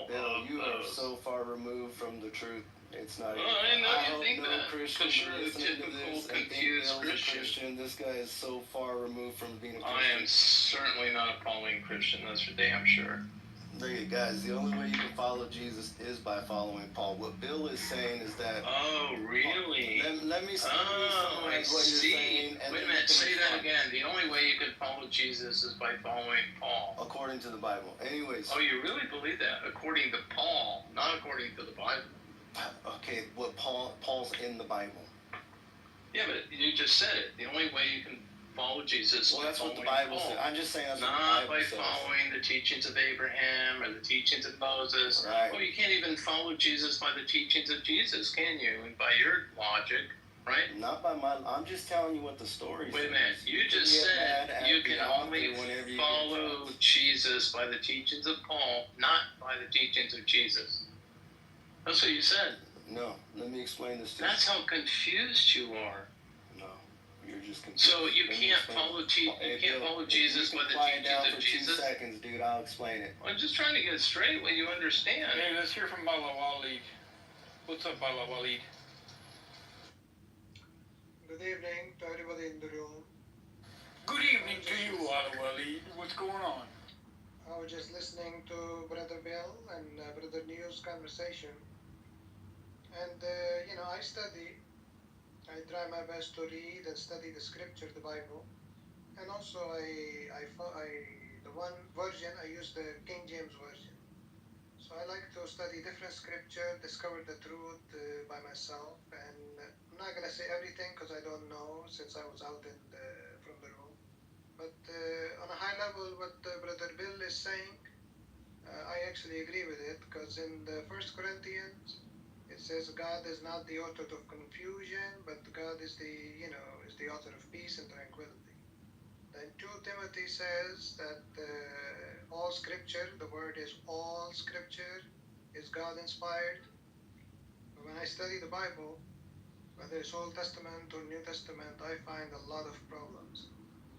Bill, you are so far removed from the truth. It's not. I know you think that. Christian, you're the typical confused Christian. This guy is so far removed from being a Christian. I am certainly not a following Christian. That's for damn sure. Look at guys, the only way you can follow Jesus is by following Paul. What Bill is saying is that... Oh, really? Let me I see. Wait a minute, say that again. The only way you can follow Jesus is by following Paul. According to the Bible. Anyways. Oh, you really believe that? According to Paul, not according to the Bible. Okay, what Paul's in the Bible. Yeah, but you just said it. The only way you can follow Jesus. Well, that's what the Bible says. I'm just saying that's not what the Bible says. Not by following the teachings of Abraham or the teachings of Moses. Right. Well, you can't even follow Jesus by the teachings of Jesus, can you? And by your logic, right? Not by my... I'm just telling you what the story says. Wait a minute. You just said you can only follow Jesus by the teachings of Paul, not by the teachings of Jesus. That's what you said. No, let me explain this to you. That's how confused you are. No, you're just confused. So you can't follow Jesus by the teachings of Jesus. 2 seconds, dude. I'll explain it. I'm just trying to get it straight when you understand. Hey, let's hear from Bala Walid. What's up, Bala Walid? Good evening to everybody in the room. Good evening to you, Bala Walid. What's going on? I was just listening to Brother Bill and Brother News conversation. And, I study. I try my best to read and study the scripture, the Bible. And also, the one version, I use the King James Version. So I like to study different scripture, discover the truth by myself. And I'm not going to say everything because I don't know since I was out from the room. But on a high level, what Brother Bill is saying, I actually agree with it, because in the 1 Corinthians, it says God is not the author of confusion, but God is the author of peace and tranquility. Then 2 Timothy says that all scripture, the word is all scripture, is God inspired. But when I study the Bible, whether it's Old Testament or New Testament, I find a lot of problems.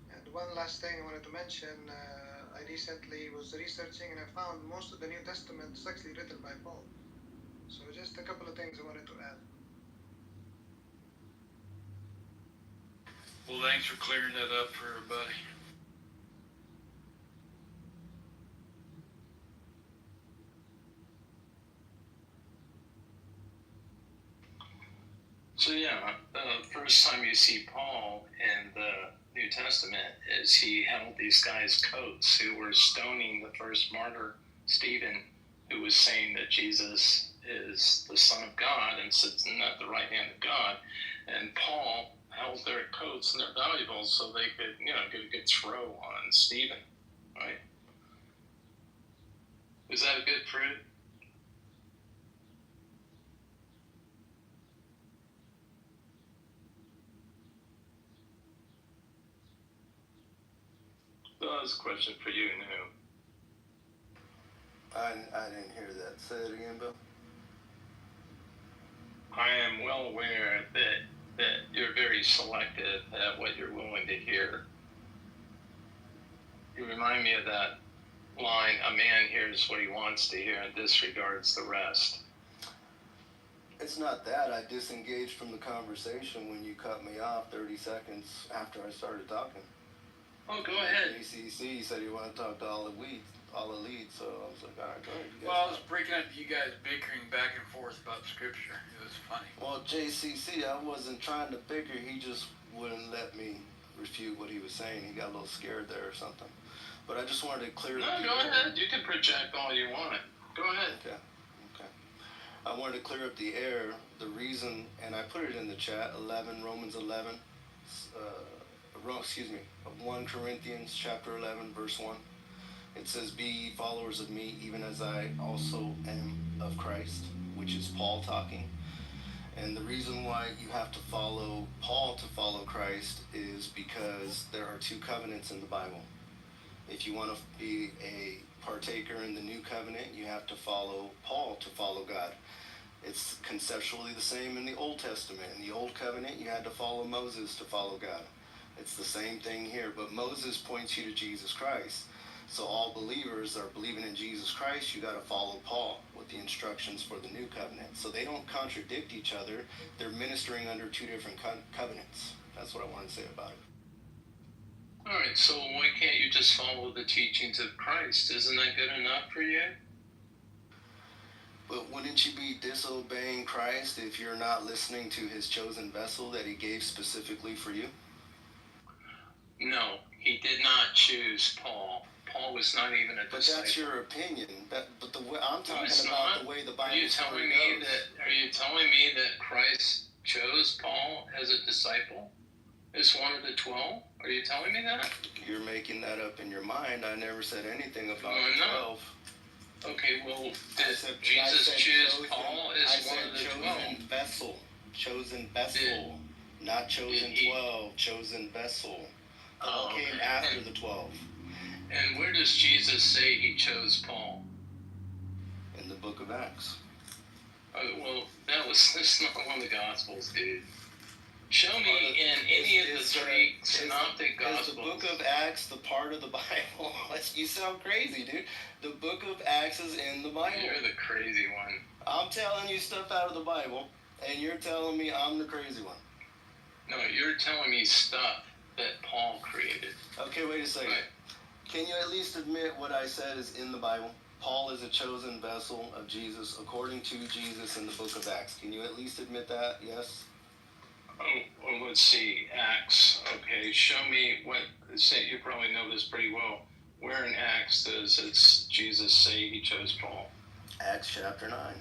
And one last thing I wanted to mention, I recently was researching and I found most of the New Testament is actually written by Paul. So just a couple of things I wanted to add. Well, thanks for clearing that up for everybody. So yeah, the first time you see Paul in the New Testament is he held these guys' coats who were stoning the first martyr, Stephen, who was saying that Jesus is the Son of God and sits at the right hand of God. And Paul held their coats and their valuables so they could, get a good throw on Stephen, right? Is that a good fruit? That was a question for you, New. I didn't hear that. Say it again, Bill. I am well aware that you're very selective at what you're willing to hear. You remind me of that line, a man hears what he wants to hear and disregards the rest. It's not that. I disengaged from the conversation when you cut me off 30 seconds after I started talking. Oh, go ahead. JCC said he wanted to talk to all the leads, so I was like, all right, go ahead. Well, I was breaking up you guys bickering back and forth about scripture. It was funny. Well, JCC, I wasn't trying to bicker. He just wouldn't let me refute what he was saying. He got a little scared there or something. But I just wanted to clear No, go ahead. You can project all you want. Go ahead. Okay. I wanted to clear up the air. The reason, and I put it in the chat, Romans 11, 1 Corinthians chapter 11, verse 1. It says, be ye followers of me, even as I also am of Christ, which is Paul talking. And the reason why you have to follow Paul to follow Christ is because there are 2 covenants in the Bible. If you want to be a partaker in the new covenant, you have to follow Paul to follow God. It's conceptually the same in the Old Testament. In the Old Covenant, you had to follow Moses to follow God. It's the same thing here, but Moses points you to Jesus Christ. So all believers are believing in Jesus Christ, you got to follow Paul with the instructions for the new covenant. So they don't contradict each other. They're ministering under 2 different covenants. That's what I wanted to say about it. All right, so why can't you just follow the teachings of Christ? Isn't that good enough for you? But wouldn't you be disobeying Christ if you're not listening to his chosen vessel that he gave specifically for you? No, he did not choose Paul. Paul was not even a disciple. But that's your opinion. But the way I'm talking about the way the Bible goes. Are you telling me that Christ chose Paul as a disciple? As one of the 12? Are you telling me that? You're making that up in your mind. I never said anything about the 12. Okay, well, did Jesus choose Paul as one of the 12? Chosen vessel, not chosen 12, chosen vessel. Paul came after the 12. And where does Jesus say he chose Paul? In the book of Acts. Well, that's not one of the Gospels, dude. Show me in any of the three synoptic Gospels. Is the book of Acts the part of the Bible? You sound crazy, dude. The book of Acts is in the Bible. You're the crazy one. I'm telling you stuff out of the Bible, and you're telling me I'm the crazy one. No, you're telling me stuff that Paul created. Okay, wait a second. Right. Can you at least admit what I said is in the Bible? Paul is a chosen vessel of Jesus, according to Jesus in the book of Acts. Can you at least admit that? Yes? Oh, well, let's see. Acts. Okay, show me what. You probably know this pretty well. Where in Acts does Jesus say he chose Paul? Acts chapter 9.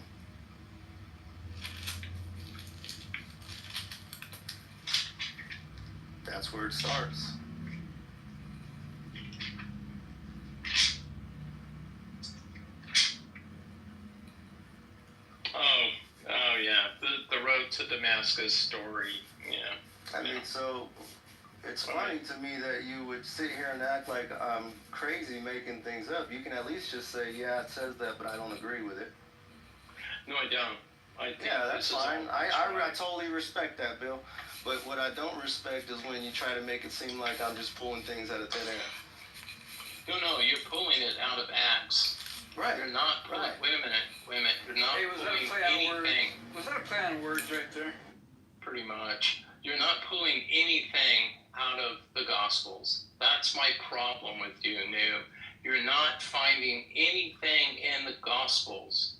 That's where it starts. Oh yeah, the road to Damascus story. Yeah. I mean, so it's funny to me that you would sit here and act like I'm crazy making things up. You can at least just say, yeah, it says that, but I don't agree with it. No, I don't. Yeah, that's fine. I totally respect that, Bill. But what I don't respect is when you try to make it seem like I'm just pulling things out of thin air. No, you're pulling it out of Acts. Right. You're not pulling. Right. Wait a minute. You're not pulling anything. Was that a play on words right there? Pretty much. You're not pulling anything out of the Gospels. That's my problem with you, New. You're not finding anything in the Gospels.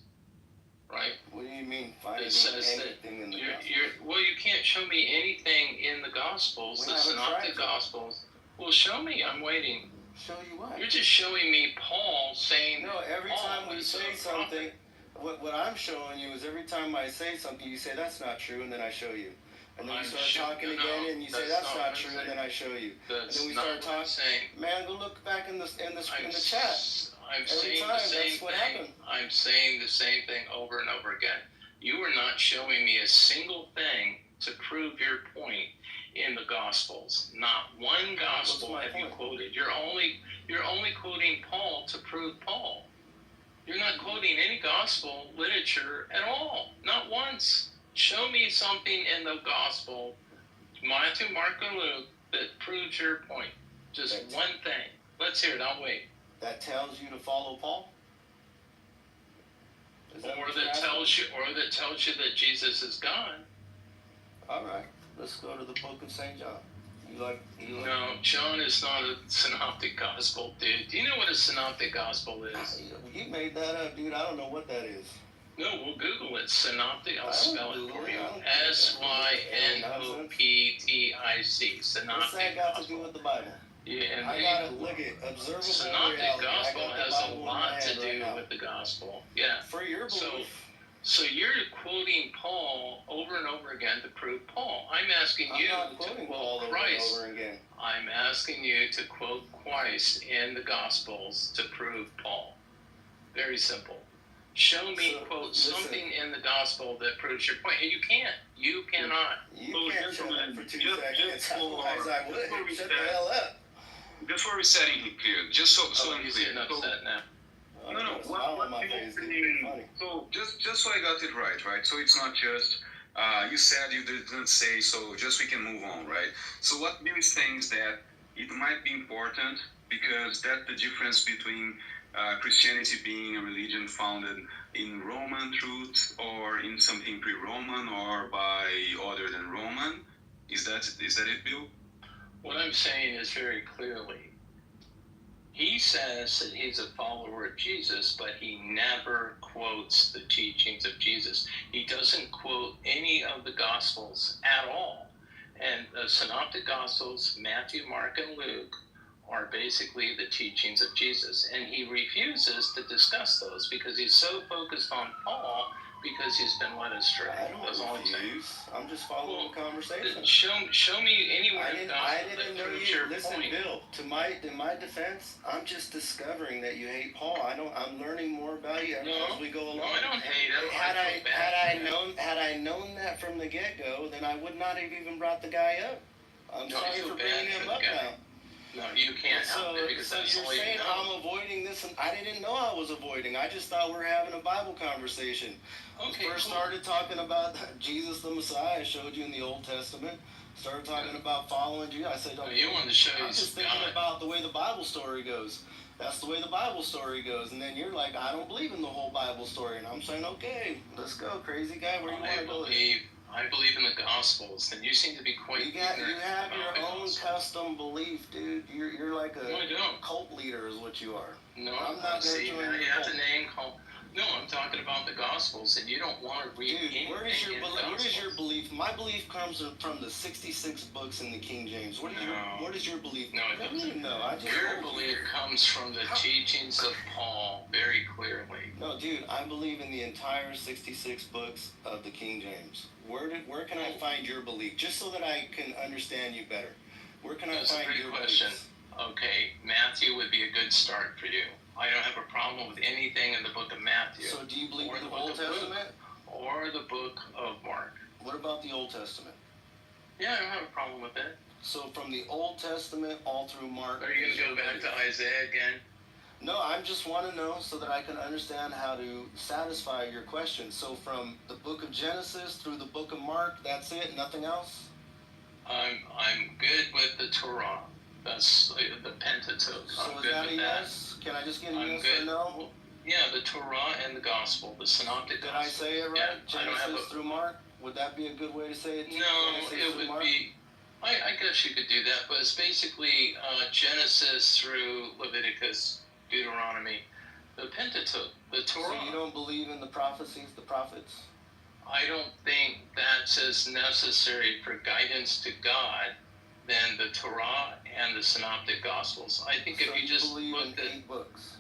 Right? What do you mean finding anything in the Gospels? Well, you can't show me anything in the Gospels, the synoptic Gospels. Well, show me. I'm waiting. Show you what? You're just showing me Paul saying. No, every time we say something, what I'm showing you is every time I say something, you say that's not true, and then I show you. And then we start talking again, and you say that's not true, and then I show you. And then we start talking. Man, go look back in the chat. I'm saying the same thing. I'm saying the same thing over and over again. You are not showing me a single thing to prove your point in the Gospels. Not one Gospel have you quoted. You're only quoting Paul to prove Paul. You're not quoting any Gospel literature at all. Not once. Show me something in the Gospel, Matthew, Mark, and Luke, that proves your point. Just one thing. Let's hear it. I'll wait. That tells you to follow Paul? Or that tells you that Jesus is God. All right. Let's go to the book of St. John. No, John is not a synoptic gospel, dude. Do you know what a synoptic gospel is? You made that up, dude. I don't know what that is. No, we'll Google it. Synoptic. I'll spell it for you. SYNOPTIC. Synoptic. What's that got to do with the Bible? Yeah, and I gotta look at observable synoptic reality. gospel has a lot to do with the gospel. Yeah. For your belief. So you're quoting Paul over and over again to prove Paul. I'm asking you to quote Christ. Over and again. I'm asking you to quote Christ in the Gospels to prove Paul. Very simple. Show me, quote, something in the Gospel that proves your point. And you can't. You cannot. You can't show that for 2 seconds. Otherwise I would. Shut the hell up. Before we setting it clear, just so I'm he's clear. getting upset now. No. So just so I got it right? So it's not just you said you didn't say, so just we can move on, right? So what Bill is saying is that it might be important because that's the difference between Christianity being a religion founded in Roman truth or in something pre-Roman or by other than Roman. Is that it, Bill? What I'm saying is very clearly, he says that he's a follower of Jesus, but he never quotes the teachings of Jesus. He doesn't quote any of the Gospels at all. And the Synoptic Gospels, Matthew, Mark, and Luke, are basically the teachings of Jesus. And he refuses to discuss those because he's so focused on Paul because he's been led astray. That's all I'm saying. I'm just following the conversation. Show me anywhere in the I Gospel didn't that know proves you. your Listen, point. Bill. In my defense, I'm just discovering that you hate Paul. I'm learning more about you as we go along. No, I don't hate him. Had I known that from the get-go, then I would not have even brought the guy up. I'm sorry for bringing him up now. No, you can't help it because that's you're all you saying know. I'm avoiding this, and I didn't know I was avoiding. I just thought we were having a Bible conversation. Okay, First cool. started talking about Jesus the Messiah. I showed you in the Old Testament. Started talking about following Jesus. I said, No, you wanted to show I'm you just some thinking God. about the way the Bible story goes. That's the way the Bible story goes. And then you're like, I don't believe in the whole Bible story. And I'm saying, okay, let's go, crazy guy. Where do you want to go with it? I believe in the Gospels, and you seem to be quite You ignorant have about your the own Gospels. custom belief, dude. You're like a No, I don't. cult leader is what you are. No, I'm not see, going to now join you your have cult. to name call. No, I'm talking about the Gospels, and you don't want to read anything Where does your in the belief? Where does your Gospels. belief? My belief comes from the 66 books in the King James. What is your belief? No, it doesn't. No, I just Your belief comes from the teachings of Paul very clearly. No, dude, I believe in the entire 66 books of the King James. Where can I find your belief? Just so that I can understand you better. Where can That's I a find great your question. beliefs? Okay, Matthew would be a good start for you. I don't have a problem with anything in the book of Matthew. So do you believe or in the book Old of Luke, Testament? or the book of Mark. What about the Old Testament? Yeah, I don't have a problem with that. So from the Old Testament all through Mark. Are you going to go back to Isaiah again? No, I just want to know so that I can understand how to satisfy your question. So from the book of Genesis through the book of Mark, that's it, nothing else? I'm good with the Torah. That's the Pentateuch. So I'm is good that with a that. yes? Can I just get a I'm yes good. or no? Yeah, the Torah and the Gospel, the Synoptic Did Gospel. I say it right? Yeah, I don't have Genesis through Mark? Would that be a good way to say it? No, Genesis it through would Mark? be. I guess you could do that, but it's basically Genesis through Leviticus, Deuteronomy, the Pentateuch, the Torah. So you don't believe in the prophecies, the prophets? I don't think that's as necessary for guidance to God than the Torah and the Synoptic Gospels. I think So if you just believe in looked at 8 books.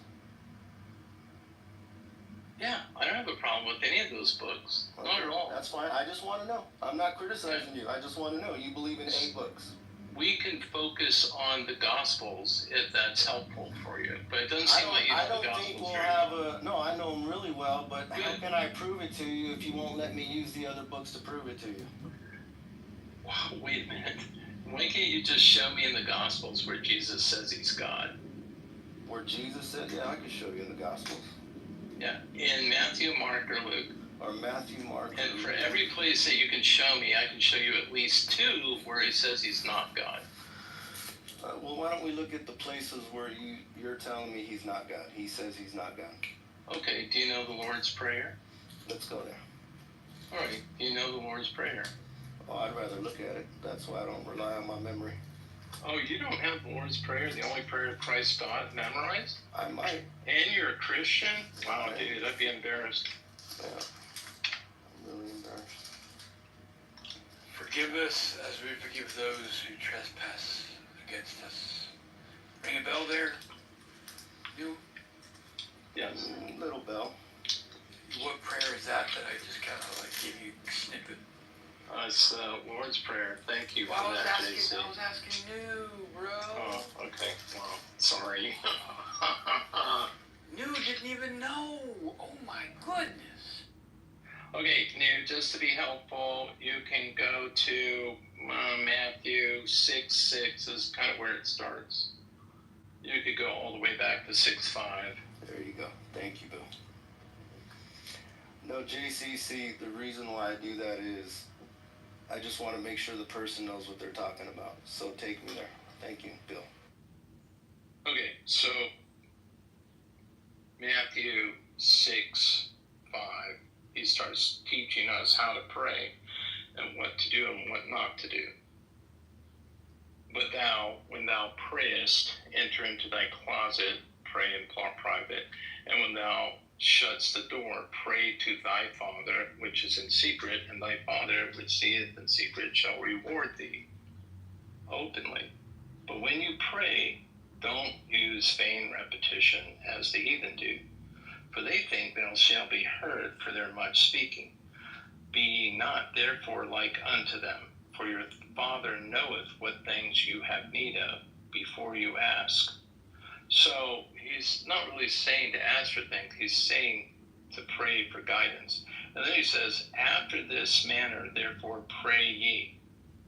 yeah, I don't have a problem with any of those books. Okay, Not at all. That's fine. I just want to know. I'm not criticizing you. I just want to know. You believe in 8 books. We can focus on the Gospels if that's helpful for you, but it doesn't seem like you I know the don't think Gospels we'll very have well. no, I know them really well, but how Good. can I prove it to you if you won't let me use the other books to prove it to you? Wow, wait a minute. Why can't you just show me in the Gospels where Jesus says he's God? Where Jesus said, yeah, I can show you in the Gospels. Yeah, in Matthew, Mark, or Luke. Or Matthew, Mark. And for every place that you can show me, I can show you at least 2 where he says he's not God. Well, why don't we look at the places where you're telling me he's not God? He says he's not God. Okay, do you know the Lord's Prayer? Let's go there. All right, do you know the Lord's Prayer? Oh, I'd rather look at it. That's why I don't rely on my memory. Oh, you don't have the Lord's Prayer, the only prayer Christ taught, memorized? I might. And you're a Christian? Wow, dude, I'd be embarrassed. Yeah. I'm really embarrassed. Forgive us as we forgive those who trespass against us. Ring a bell there? You? Yes. Little bell. What prayer is that I just kind of like gave you a snippet? It's the Lord's Prayer. Thank you for Well, that, JC. I was asking you, bro. Oh, okay. Well, sorry. New didn't even know. Oh my goodness. Okay, New, just to be helpful, you can go to Matthew 6:6 is kind of where it starts. You could go all the way back to 6:5. There you go. Thank you, Bill. No, JCC, the reason why I do that is I just want to make sure the person knows what they're talking about. So take me there. Thank you, Bill. Okay, so Matthew 6:5, he starts teaching us how to pray and what to do and what not to do. But thou, when thou prayest, enter into thy closet, pray in private, and when thou shuts the door, pray to thy Father which is in secret, and thy Father which seeth in secret shall reward thee openly. But when you pray, don't use vain repetition as the heathen do, for they think they shall be heard for their much speaking. Be ye not therefore like unto them, for your Father knoweth what things you have need of before you ask. So he's not really saying to ask for things, he's saying to pray for guidance. And then he says, after this manner, therefore pray ye.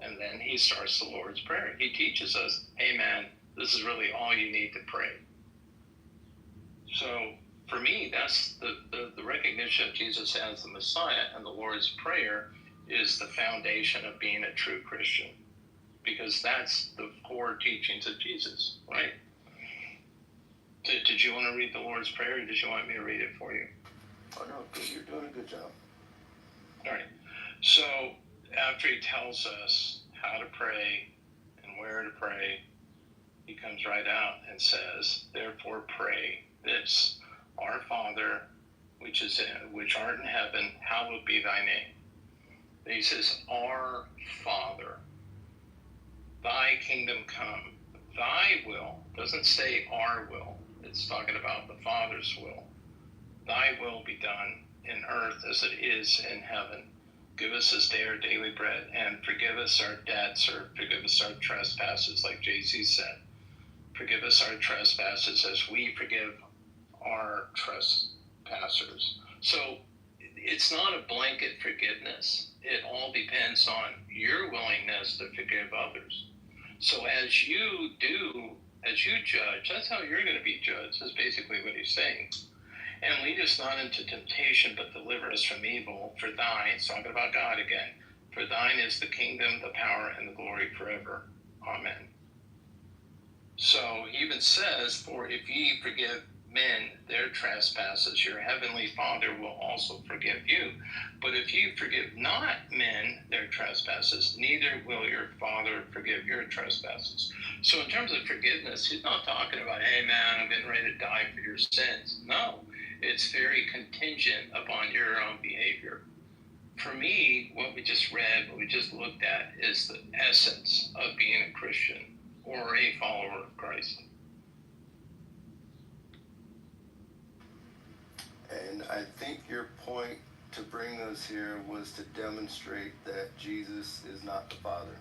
And then he starts the Lord's Prayer. He teaches us, hey man, this is really all you need to pray. So for me, that's the recognition of Jesus as the Messiah, and the Lord's Prayer is the foundation of being a true Christian, because that's the core teachings of Jesus, right? Did you want to read the Lord's Prayer, or did you want me to read it for you? Oh, no, good. You're doing a good job. All right. So after he tells us how to pray and where to pray, he comes right out and says, therefore pray this, our Father, which art in heaven, hallowed be thy name. And he says, our Father, thy kingdom come, thy will, doesn't say our will, it's talking about the Father's will. Thy will be done in earth as it is in heaven. Give us this day our daily bread, and forgive us our debts, or forgive us our trespasses, like JC said. Forgive us our trespasses as we forgive our trespassers. So it's not a blanket forgiveness. It all depends on your willingness to forgive others. So as you judge, that's how you're going to be judged, is basically what he's saying. And lead us not into temptation, but deliver us from evil. For thine, it's talking about God again, for thine is the kingdom, the power, and the glory forever. Amen. So he even says, for if ye forgive men their trespasses, your heavenly Father will also forgive you. But if you forgive not men their trespasses, neither will your Father forgive your trespasses. So in terms of forgiveness, he's not talking about, hey man, I'm getting ready to die for your sins. No, it's very contingent upon your own behavior. For me, what we just read, what we just looked at, is the essence of being a Christian or a follower of Christ. And I think your point to bring us here was to demonstrate that Jesus is not the Father.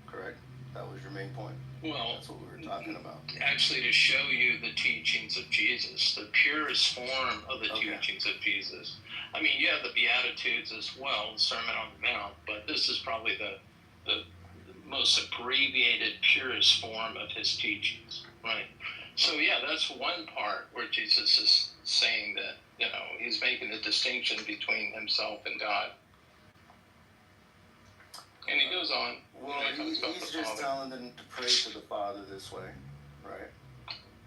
Correct? That was your main point? Well, that's what we were talking about. Actually, to show you the teachings of Jesus, the purest form of the teachings of Jesus. I mean, you have the Beatitudes as well, the Sermon on the Mount, but this is probably the most abbreviated, purest form of his teachings, right? So yeah, that's one part where Jesus is saying that, he's making the distinction between himself and God. And he goes on. Well, he's just telling them to pray to the Father this way, right?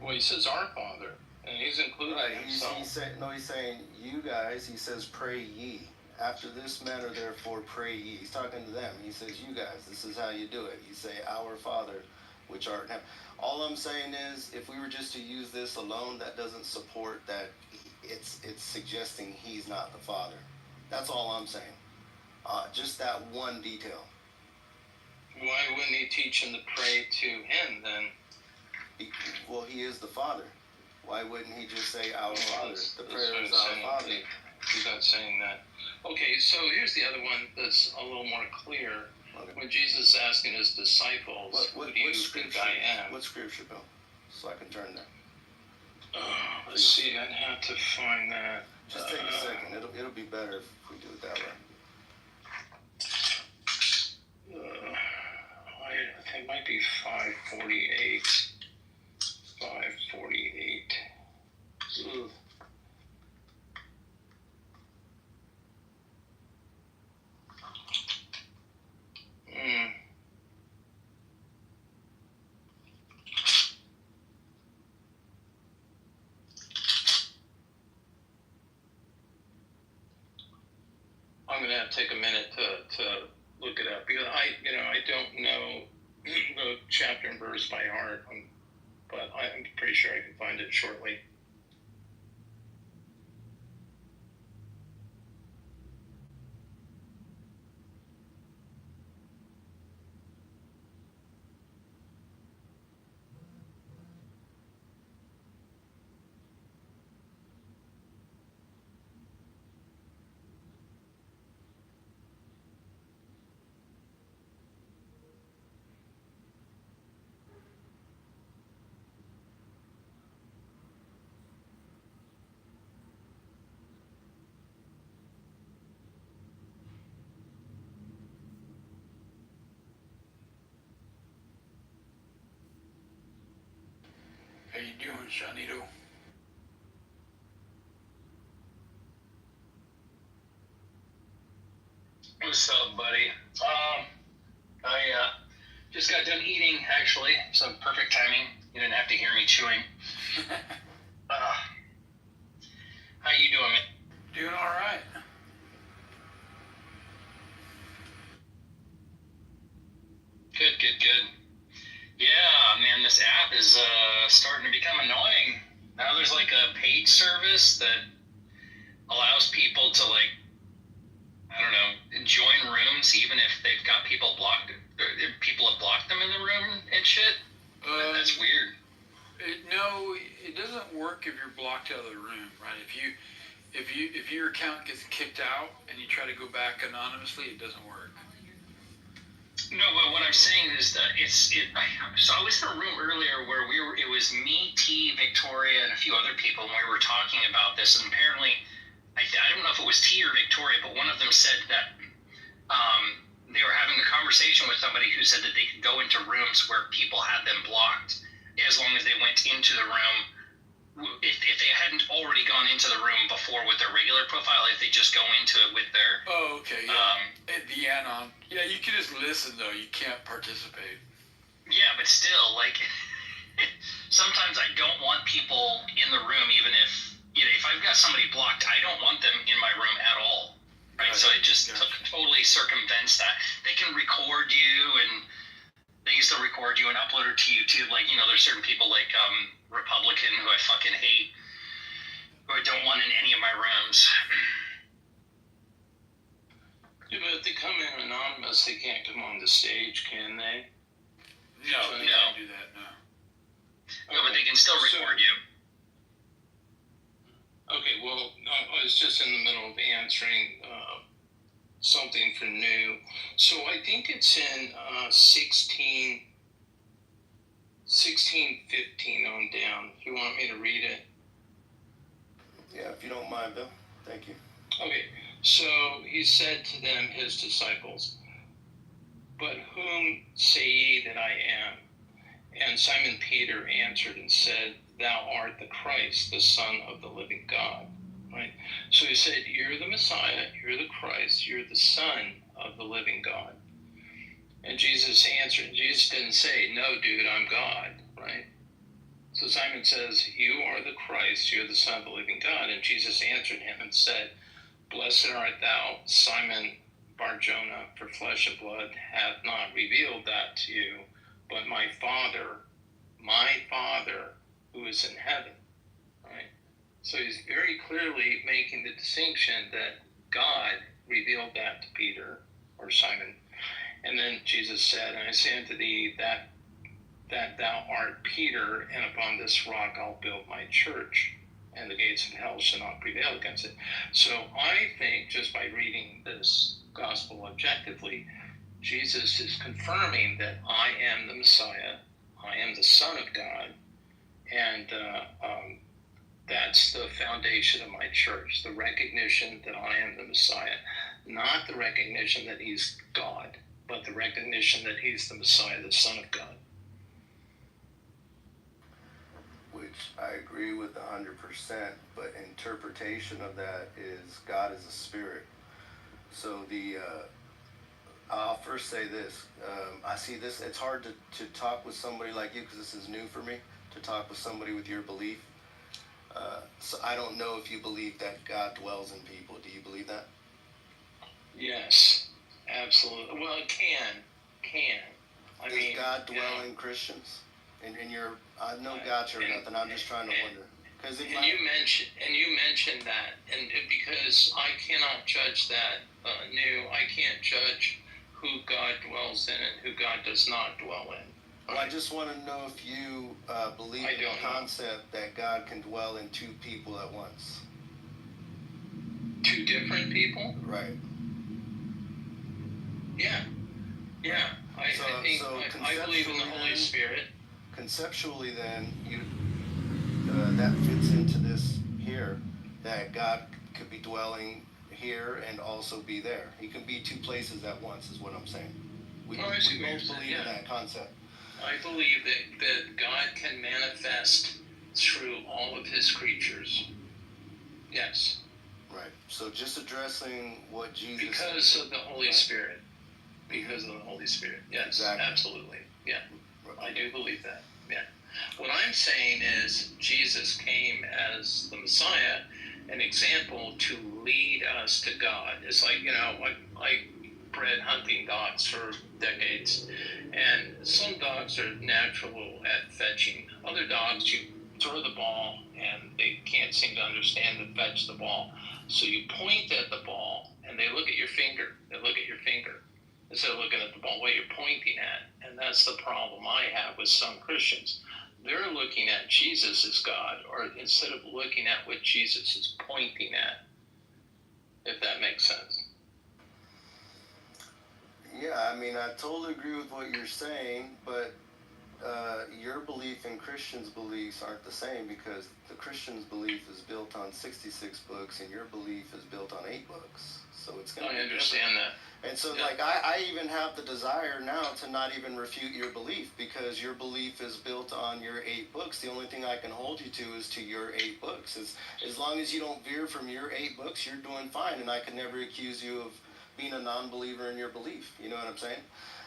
Well, he says our Father, and he's including himself. He's saying, you guys, he says, pray ye. After this manner, therefore, pray ye. He's talking to them. He says, you guys, this is how you do it. You say, our Father, which art in heaven. All I'm saying is, if we were just to use this alone, that doesn't support that it's suggesting he's not the Father. That's all I'm saying. Just that one detail. Why wouldn't he teach him to pray to him then? Well, he is the Father. Why wouldn't he just say our Father? The prayer is our Father. He's not saying that. Okay, so here's the other one that's a little more clear. Okay. When Jesus is asking his disciples, who do you think I am? What scripture, Bill? So I can turn there. Let's see, I'd have to find that. Just take a second. It'll be better if we do it that way. I think it might be 548. 548. Ugh. I'm gonna have to take a minute to look it up, because I don't know the chapter and verse by heart, but I'm pretty sure I can find it shortly. How you doing, Shanito? What's up, buddy? I just got done eating, actually, so perfect timing. You didn't have to hear me chewing. How you doing, man? Doing all right. Good. Yeah, man, this app is starting to become annoying. Now there's like a paid service that allows people to, like, I don't know, join rooms even if they've got people blocked, or people have blocked them in the room and shit. That's weird. No, it doesn't work if you're blocked out of the room, right? If your account gets kicked out and you try to go back anonymously, it doesn't work. No, but what I'm saying is that so I was in a room earlier where it was me, T, Victoria, and a few other people, and we were talking about this, and apparently, I don't know if it was T or Victoria, but one of them said that they were having a conversation with somebody who said that they could go into rooms where people had them blocked as long as they went into the room. If they hadn't already gone into the room before with their regular profile, if they just go into it with their... Oh, okay, yeah. The anon. Yeah, you can just listen, though. You can't participate. Yeah, but still, like, sometimes I don't want people in the room, even if, you know, if I've got somebody blocked, I don't want them in my room at all. Right? So it just totally circumvents that. They can record you, and they used to record you and upload it to YouTube. Like, you know, there's certain people like Republican who I fucking hate, who I don't want in any of my rooms. Yeah, but if they come in anonymous, they can't come on the stage, can they? No, they can't do that, no. No, but they can still record you. Okay, well, I was just in the middle of answering something for new. So I think it's in 16:15 on down. If you want me to read it. Yeah, if you don't mind, Bill. Thank you. Okay, so he said to them, his disciples, "But whom say ye that I am?" And Simon Peter answered and said, "Thou art the Christ, the Son of the living God." Right? So he said, you're the Messiah, you're the Christ, you're the Son of the living God. And Jesus answered. Jesus didn't say, "No, dude, I'm God." Right? So Simon says, "You are the Christ, you're the Son of the living God." And Jesus answered him and said, "Blessed art thou, Simon Bar-Jonah, for flesh and blood hath not revealed that to you, but my Father who is in heaven." Right? So he's very clearly making the distinction that God revealed that to Peter or Simon. And then Jesus said, "And I say unto thee that thou art Peter, and upon this rock I'll build my church, and the gates of hell shall not prevail against it." So I think just by reading this gospel objectively, Jesus is confirming that I am the Messiah, I am the Son of God, and that's the foundation of my church, the recognition that I am the Messiah, not the recognition that he's God, but the recognition that he's the Messiah, the Son of God. Which I agree with 100%, but interpretation of that is God is a spirit. So I'll first say this. I see this, it's hard to talk with somebody like you, because this is new for me, to talk with somebody with your belief. So I don't know if you believe that God dwells in people. Do you believe that? Yes, absolutely. Well, it can. Does God dwell in Christians? In your, I no gotcha or nothing. I'm just trying to wonder. You mentioned that, and because I cannot judge that I can't judge who God dwells in and who God does not dwell in. Well, I just want to know if you believe in the concept that God can dwell in two people at once. Two different people? Right. Yeah. I believe in the Holy Spirit. Conceptually, then, that fits into this here, that God could be dwelling here and also be there. He can be two places at once, is what I'm saying. We both believe in that concept. I believe that God can manifest through all of his creatures. Yes. Right. So just addressing what Jesus. Because of the Holy Spirit. Because of the Holy Spirit. Yes, exactly. Absolutely. Yeah. I do believe that. Yeah. What I'm saying is Jesus came as the Messiah, an example to lead us to God. It's like, I bred hunting dogs for decades, and some dogs are natural at fetching. Other dogs, you throw the ball and they can't seem to understand to fetch the ball. So you point at the ball and they look at your finger. They look at your finger instead of looking at the ball, what you're pointing at. And that's the problem I have with some Christians. They're looking at Jesus as God, or instead of looking at what Jesus is pointing at, if that makes sense. Yeah, I mean, I totally agree with what you're saying, but your belief and Christians' beliefs aren't the same, because the Christian's belief is built on 66 books and your belief is built on 8 books. So it's going to be understand different. And so, I even have the desire now to not even refute your belief, because your belief is built on your 8 books. The only thing I can hold you to is to your 8 books. As long as you don't veer from your 8 books, you're doing fine, and I can never accuse you of being a non-believer in your belief. You know what I'm saying?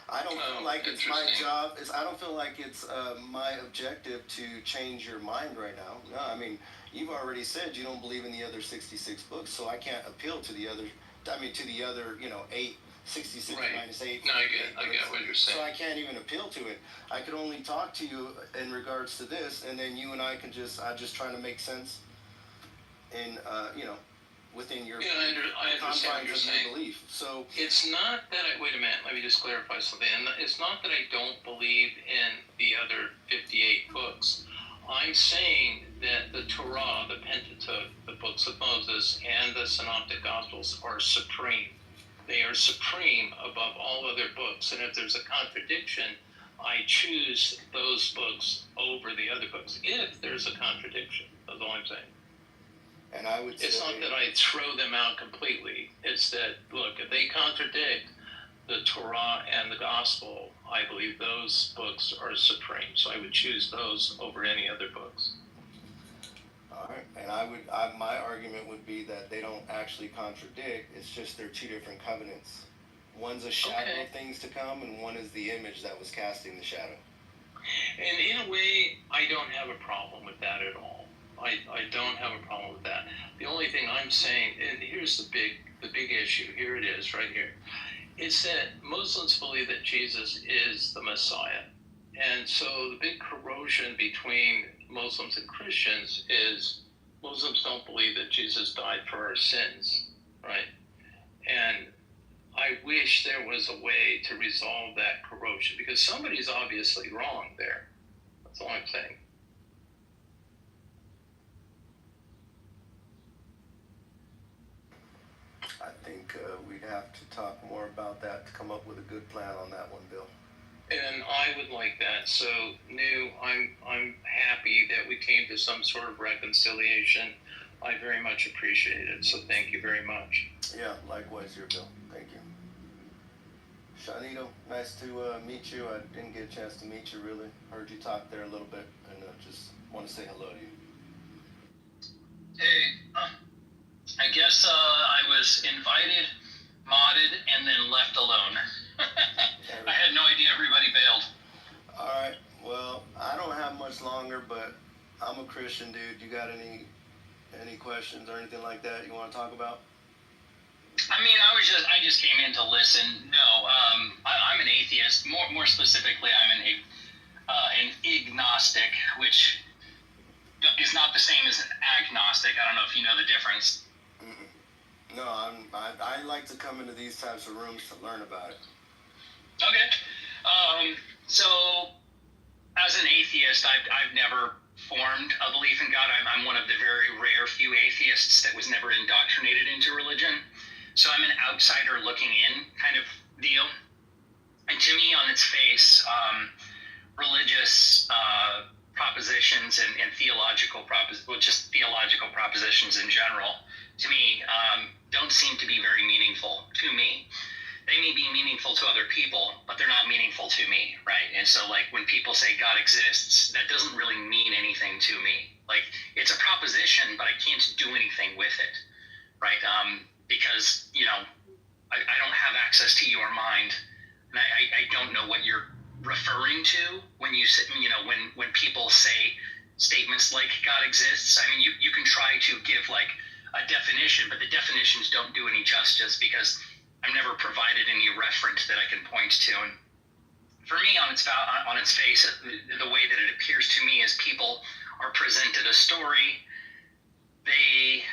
I don't feel like it's my job. I don't feel like it's my objective to change your mind right now. No, I mean, you've already said you don't believe in the other 66 books, so I can't appeal to the other. I mean, to the other, 8, 66 minus 8. No, I get what you're saying. So I can't even appeal to it. I could only talk to you in regards to this, and then you and I can I'm just trying to make sense in, within your I understand what you're saying. Belief. So it's not that wait a minute, let me just clarify something. It's not that I don't believe in the other 58 books. I'm saying that the Torah, the Pentateuch, the books of Moses, and the Synoptic Gospels are supreme. They are supreme above all other books. And if there's a contradiction, I choose those books over the other books. If there's a contradiction, that's all I'm saying. And I would say, it's not that I throw them out completely. It's that, look, if they contradict the Torah and the Gospel, I believe those books are supreme. So I would choose those over any other books. All right. And my argument would be that they don't actually contradict. It's just they're 2 different covenants. One's a shadow of things to come, and one is the image that was casting the shadow. And in a way, I don't have a problem with that at all. I don't have a problem with that. The only thing I'm saying, and here's the big issue. Here it is, right here. It's that Muslims believe that Jesus is the Messiah. And so the big corrosion between Muslims and Christians is Muslims don't believe that Jesus died for our sins, right? And I wish there was a way to resolve that corrosion, because somebody's obviously wrong there. That's all I'm saying. I think we'd have to talk more about that to come up with a good plan on that one, Bill. And I would like that. So, I'm happy that we came to some sort of reconciliation. I very much appreciate it. So thank you very much. Yeah, likewise here, Bill. Thank you. Shanito, nice to meet you. I didn't get a chance to meet you, really. Heard you talk there a little bit, and just want to say hello to you. Hey, I guess I was invited, modded, and then left alone. I had no idea everybody bailed. All right. Well, I don't have much longer, but I'm a Christian dude. You got any questions or anything like that you want to talk about? I mean, I just came in to listen. No, I'm an atheist. More specifically, I'm an agnostic, which is not the same as an agnostic. I don't know if you know the difference. Mm-mm. No, I like to come into these types of rooms to learn about it. Okay. So, as an atheist, I've never formed a belief in God. I'm one of the very rare few atheists that was never indoctrinated into religion. So I'm an outsider looking in kind of deal. And to me, on its face, religious propositions and theological propositions in general, to me, don't seem to be very meaningful to me. they may be meaningful to other people, but they're not meaningful to me, right? And so, like, when people say God exists, that doesn't really mean anything to me. Like, it's a proposition, but I can't do anything with it, right? Because, you know, I don't have access to your mind, and I don't know what you're referring to when you say, you know, when people say statements like God exists. I mean, you can try to give, like, a definition, but the definitions don't do any justice because I've never provided any reference that I can point to. And for me, on its face, the way that it appears to me is people are presented a story, they,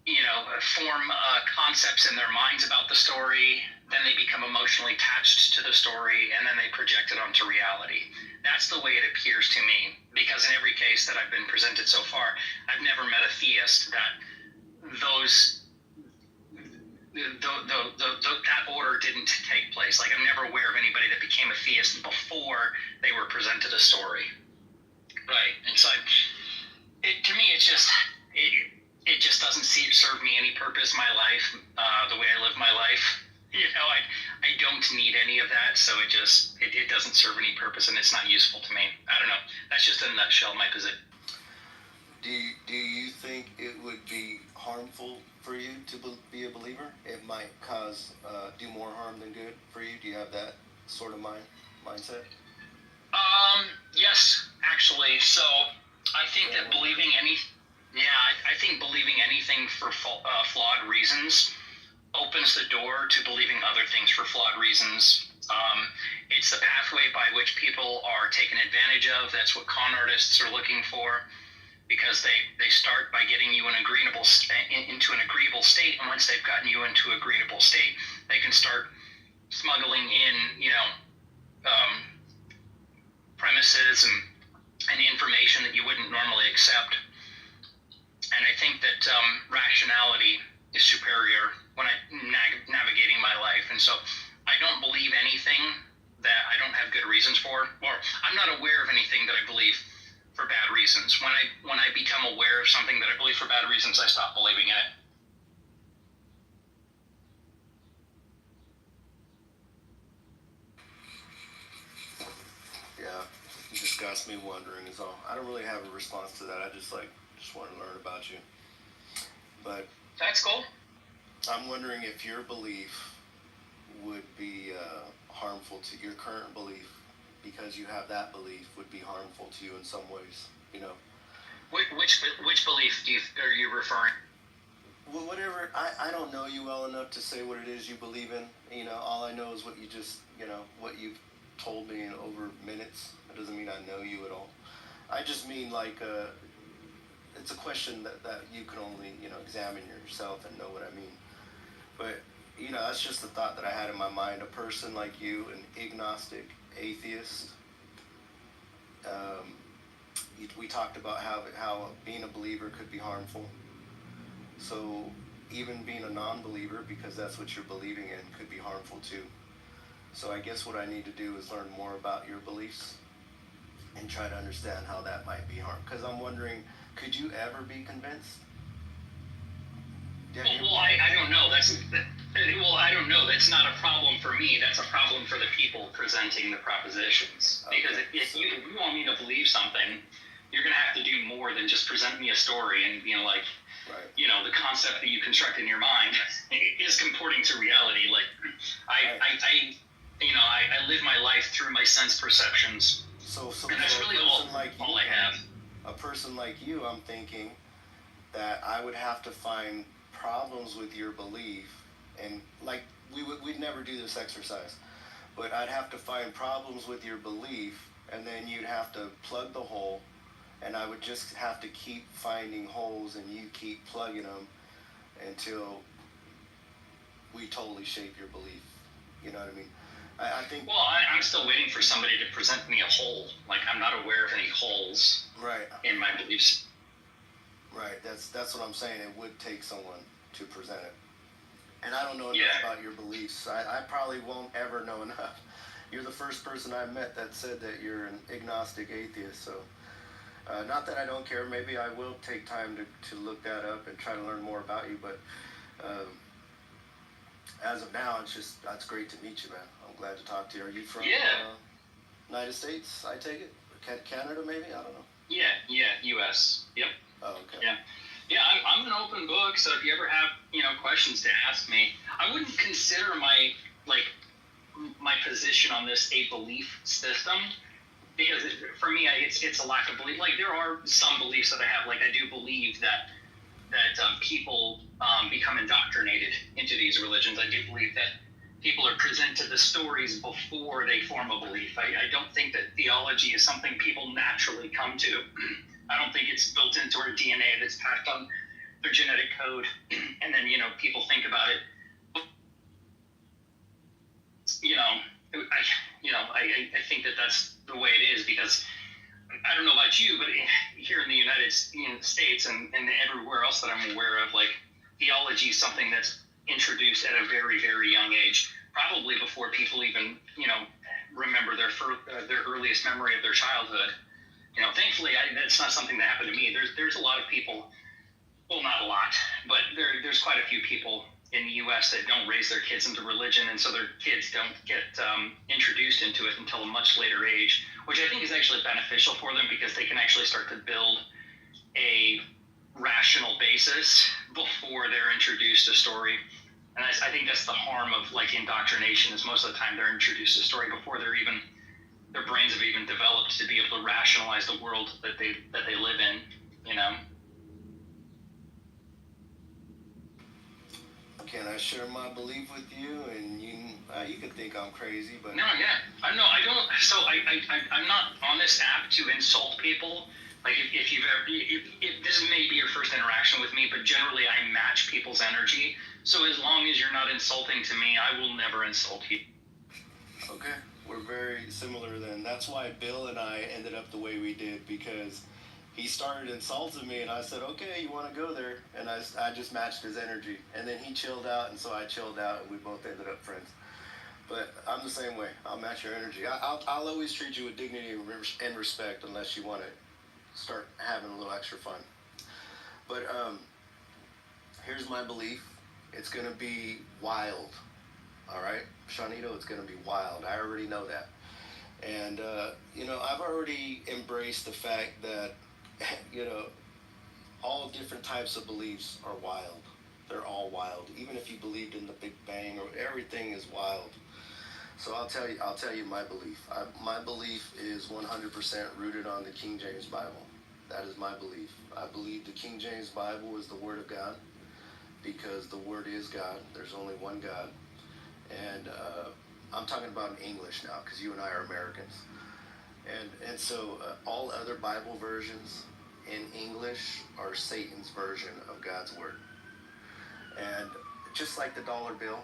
you know, form concepts in their minds about the story, then they become emotionally attached to the story, and then they project it onto reality. That's the way it appears to me, because in every case that I've been presented so far, I've never met a theist that that order didn't take place. Like, I'm never aware of anybody that became a theist before they were presented a story, right? And so, to me, it just doesn't serve me any purpose. My life, the way I live my life, you know, I don't need any of that. So it doesn't serve any purpose, and it's not useful to me. I don't know. That's just in a nutshell my position. Do you think it would be harmful for you to be a believer? It might do more harm than good for you? Do you have that sort of mindset? Yes, actually. So I think that believing anything for flawed reasons opens the door to believing other things for flawed reasons. It's the pathway by which people are taken advantage of. That's what con artists are looking for, because they start by getting you into an agreeable state, and once they've gotten you into an agreeable state, they can start smuggling in, you know, premises and information that you wouldn't normally accept. And I think that rationality is superior when I'm navigating my life, and so I don't believe anything that I don't have good reasons for, or I'm not aware of anything that I believe for bad reasons. When I become aware of something that I believe for bad reasons, I stop believing in it. Yeah, it just got me wondering is all. I don't really have a response to that. I just want to learn about you. But that's cool. I'm wondering if your belief would be harmful to your current belief, because you have that belief would be harmful to you in some ways, you know. Which belief are you referring? Well, whatever. I don't know you well enough to say what it is you believe in. You know, all I know is what you just, you know, what you've told me in over minutes. It doesn't mean I know you at all. I just mean, like, it's a question that you can only, you know, examine yourself and know what I mean. But, you know, that's just the thought that I had in my mind. A person like you, an agnostic, atheist, we talked about how being a believer could be harmful. So even being a non-believer, because that's what you're believing in, could be harmful too. So I guess what I need to do is learn more about your beliefs and try to understand how that might be harm. Because I'm wondering, could you ever be convinced? Well, I don't know. I don't know. That's not a problem for me. That's a problem for the people presenting the propositions. Because if you want me to believe something, you're going to have to do more than just present me a story and, you know, like, you know, the concept that you construct in your mind is comporting to reality. Like, I live my life through my sense perceptions. So and that's really all I have. A person like you, I'm thinking that I would have to find problems with your belief, and like we'd never do this exercise, but I'd have to find problems with your belief, and then you'd have to plug the hole, and I would just have to keep finding holes, and you keep plugging them until we totally shape your belief. You know what I mean? I think. Well, I'm still waiting for somebody to present me a hole. Like, I'm not aware of any holes in my beliefs. Right. That's what I'm saying. It would take someone to present it. And I don't know enough about your beliefs. I probably won't ever know enough. You're the first person I met that said that you're an agnostic atheist. So, not that I don't care. Maybe I will take time to look that up and try to learn more about you. But as of now, it's great to meet you, man. I'm glad to talk to you. Are you from United States, I take it? Canada, maybe? I don't know. Yeah, U.S. Yep. Oh, okay. Yeah, I'm an open book, so if you ever have, questions to ask me, I wouldn't consider my position on this a belief system, because for me, it's a lack of belief. Like, there are some beliefs that I have. Like, I do believe that people become indoctrinated into these religions. I do believe that people are presented the stories before they form a belief. I don't think that theology is something people naturally come to. I don't think it's built into our DNA that's packed on their genetic code, and then people think about it. I think that that's the way it is, because I don't know about you, but here in the United States and everywhere else that I'm aware of, like, theology is something that's introduced at a very, very young age, probably before people even, remember their earliest memory of their childhood. Thankfully, that's not something that happened to me. There's a lot of people, well, not a lot, but there's quite a few people in the U.S. that don't raise their kids into religion, and so their kids don't get introduced into it until a much later age, which I think is actually beneficial for them, because they can actually start to build a rational basis before they're introduced to story. And I think that's the harm of, like, indoctrination, is most of the time they're introduced to story before their brains have even developed to be able to rationalize the world that they live in. Can I share my belief with you? And you could think I'm crazy, but no, yeah, I don't. So I'm not on this app to insult people. Like, if you've ever, if this may be your first interaction with me, but generally I match people's energy. So as long as you're not insulting to me, I will never insult you. Okay, we're very similar then. That's why Bill and I ended up the way we did, because he started insulting me, and I said, okay, you want to go there? And I just matched his energy. And then he chilled out, and so I chilled out, and we both ended up friends. But I'm the same way. I'll match your energy. I'll always treat you with dignity and respect, unless you want to start having a little extra fun. But here's my belief. It's going to be wild. All right? Shanito, it's going to be wild. I already know that. And, I've already embraced the fact that, all different types of beliefs are wild. They're all wild. Even if you believed in the Big Bang, or everything is wild. So I'll tell you my belief. My belief is 100% rooted on the King James Bible. That is my belief. I believe the King James Bible is the Word of God, because the Word is God. There's only one God. And I'm talking about in English now, because you and I are Americans. And so all other Bible versions in English are Satan's version of God's Word. And just like the dollar bill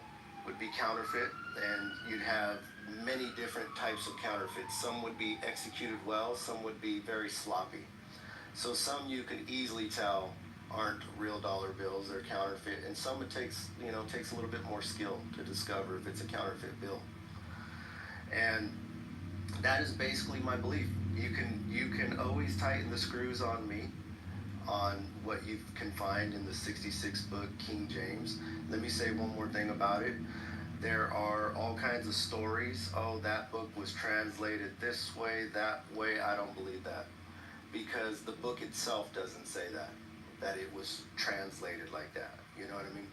would be counterfeit, and you'd have many different types of counterfeits. Some would be executed well, some would be very sloppy. So some you can easily tell aren't real dollar bills, they're counterfeit, and some it takes a little bit more skill to discover if it's a counterfeit bill. And that is basically my belief. You can always tighten the screws on me on what you can find in the 66 book King James. Let me say one more thing about it. There are all kinds of stories. Oh, that book was translated this way, that way. I don't believe that, because the book itself doesn't say that it was translated like that. You know what I mean?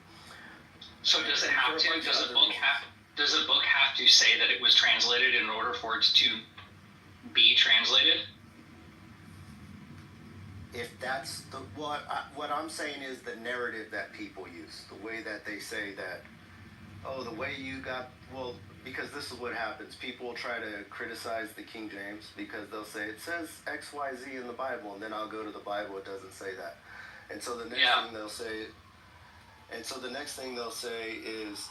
So does it have to? Does the book have to say that it was translated in order for it to be translated? If that's what I'm saying is the narrative that people use, the way that they say that, oh, the way you got, well, because this is what happens. People will try to criticize the King James because they'll say, it says X, Y, Z in the Bible, and then I'll go to the Bible, it doesn't say that. And so the next thing they'll say is,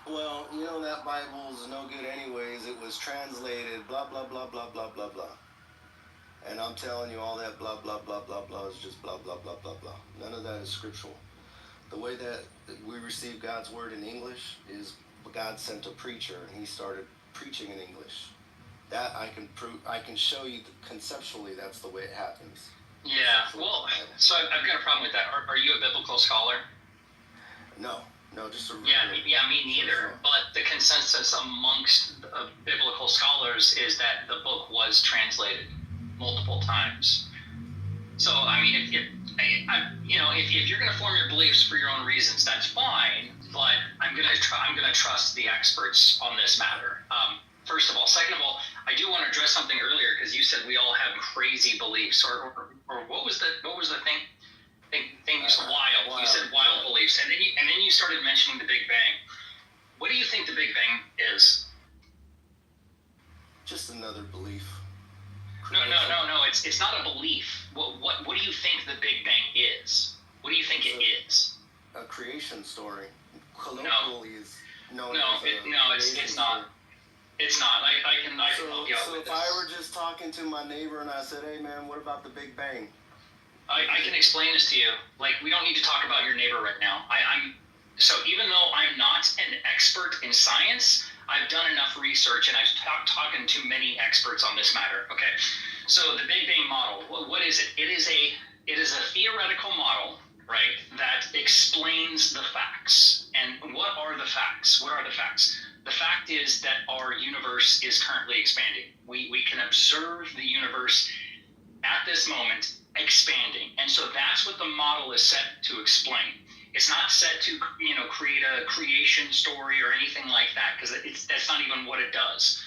well, that Bible's no good anyways, it was translated, blah, blah, blah, blah, blah, blah, blah. And I'm telling you, all that blah, blah, blah, blah, blah is just blah, blah, blah, blah, blah. None of that is scriptural. The way that we receive God's word in English is God sent a preacher, and he started preaching in English. That I can prove. I can show you conceptually that's the way it happens. Yeah, well, so I've got a problem with that. Are you a biblical scholar? No, No, just a Yeah, me neither. But the consensus amongst biblical scholars is that the book was translated multiple times. So I mean, if you're going to form your beliefs for your own reasons, that's fine. But I'm going to trust the experts on this matter. First of all, second of all, I do want to address something earlier because you said we all have crazy beliefs, or what was the thing? You said wild. You said wild beliefs, and then you started mentioning the Big Bang. What do you think the Big Bang is? Just another belief. No. It's not a belief. What do you think the Big Bang is? What do you think it is? A creation story. Colloquially is known it's not. It's not. I can help you out so with if this. I were just talking to my neighbor and I said, "Hey man, what about the Big Bang?" I can explain this to you. Like, we don't need to talk about your neighbor right now. So even though I'm not an expert in science, I've done enough research and I've talking to many experts on this matter. Okay, so the Big Bang model, what is it? It is a theoretical model, right, that explains the facts. And what are the facts? What are the facts? The fact is that our universe is currently expanding. We can observe the universe at this moment expanding, and so that's what the model is set to explain. It's not set to create a creation story or anything like that, because that's not even what it does.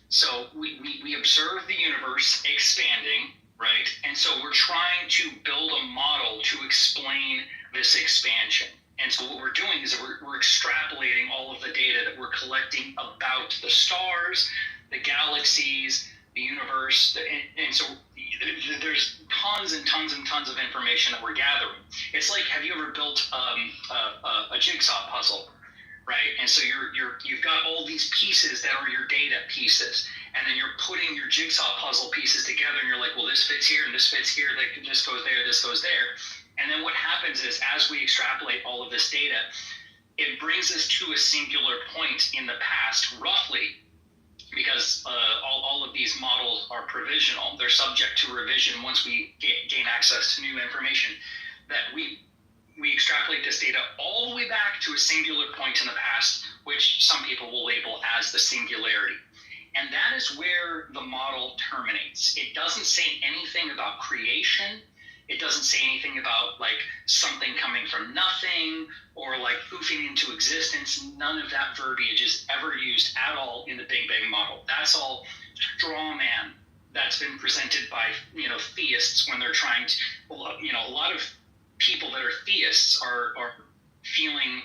So we observe the universe expanding, right? And so we're trying to build a model to explain this expansion. And so what we're doing is we're extrapolating all of the data that we're collecting about the stars, the galaxies, the universe, and so there's tons and tons and tons of information that we're gathering. It's like, have you ever built a jigsaw puzzle, right? And so you've got all these pieces that are your data pieces, and then you're putting your jigsaw puzzle pieces together, and you're like, well, this fits here, and this fits here, like this goes there, this goes there. And then what happens is, as we extrapolate all of this data, it brings us to a singular point in the past, roughly, because all of these models are provisional. They're subject to revision once we gain access to new information. That we extrapolate this data all the way back to a singular point in the past, which some people will label as the singularity. And that is where the model terminates. It doesn't say anything about creation. It doesn't say anything about like something coming from nothing or like poofing into existence. None of that verbiage is ever used at all in the Big Bang model. That's all straw man that's been presented by theists when they're trying to. A lot of people that are theists are feeling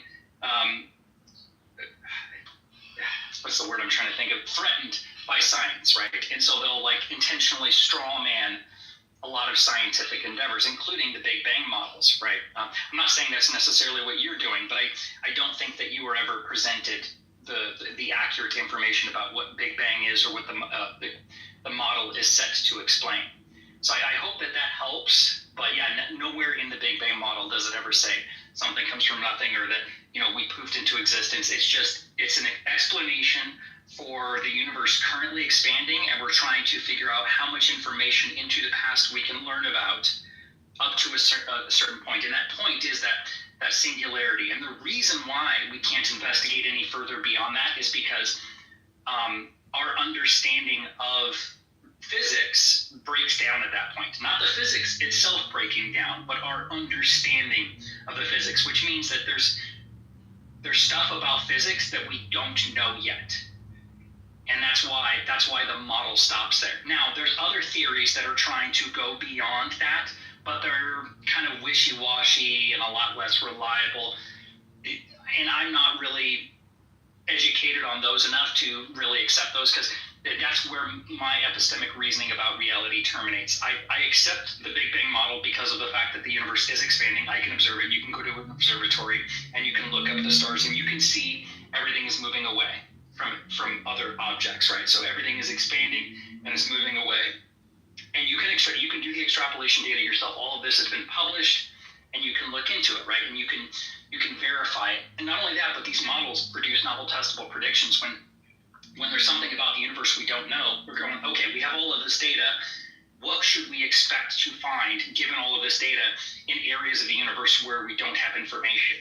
what's the word I'm trying to think of? Threatened by science, right? And so they'll like intentionally straw man a lot of scientific endeavors, including the Big Bang models, right? I'm not saying that's necessarily what you're doing, but I don't think that you were ever presented the accurate information about what Big Bang is or what the model is set to explain. So I hope that helps, but yeah, nowhere in the Big Bang model does it ever say something comes from nothing or that we poofed into existence. It's an explanation for the universe currently expanding, and we're trying to figure out how much information into the past we can learn about up to a certain point. And that point is that singularity. And the reason why we can't investigate any further beyond that is because our understanding of physics breaks down at that point. Not the physics itself breaking down, but our understanding of the physics, which means that there's stuff about physics that we don't know yet. And that's why the model stops there. Now, there's other theories that are trying to go beyond that, but they're kind of wishy-washy and a lot less reliable. And I'm not really educated on those enough to really accept those, because that's where my epistemic reasoning about reality terminates. I accept the Big Bang model because of the fact that the universe is expanding. I can observe it. You can go to an observatory and you can look up the stars and you can see everything is moving away from other objects, right? So everything is expanding and it's moving away. And you can do the extrapolation data yourself. All of this has been published and you can look into it, right? And you can verify it. And not only that, but these models produce novel testable predictions. When there's something about the universe we don't know, we're going, okay, we have all of this data. What should we expect to find given all of this data in areas of the universe where we don't have information?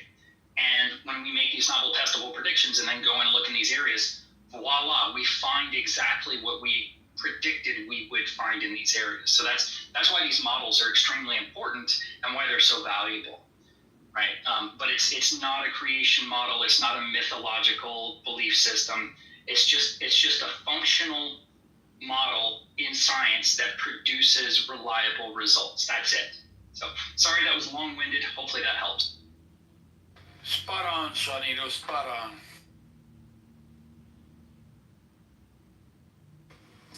And when we make these novel testable predictions and then go and look in these areas, voila, we find exactly what we predicted we would find in these areas. So that's why these models are extremely important and why they're so valuable, right? But it's not a creation model. It's not a mythological belief system. It's just a functional model in science that produces reliable results. That's it. So sorry that was long-winded. Hopefully that helps. Spot on, Shanito, spot on.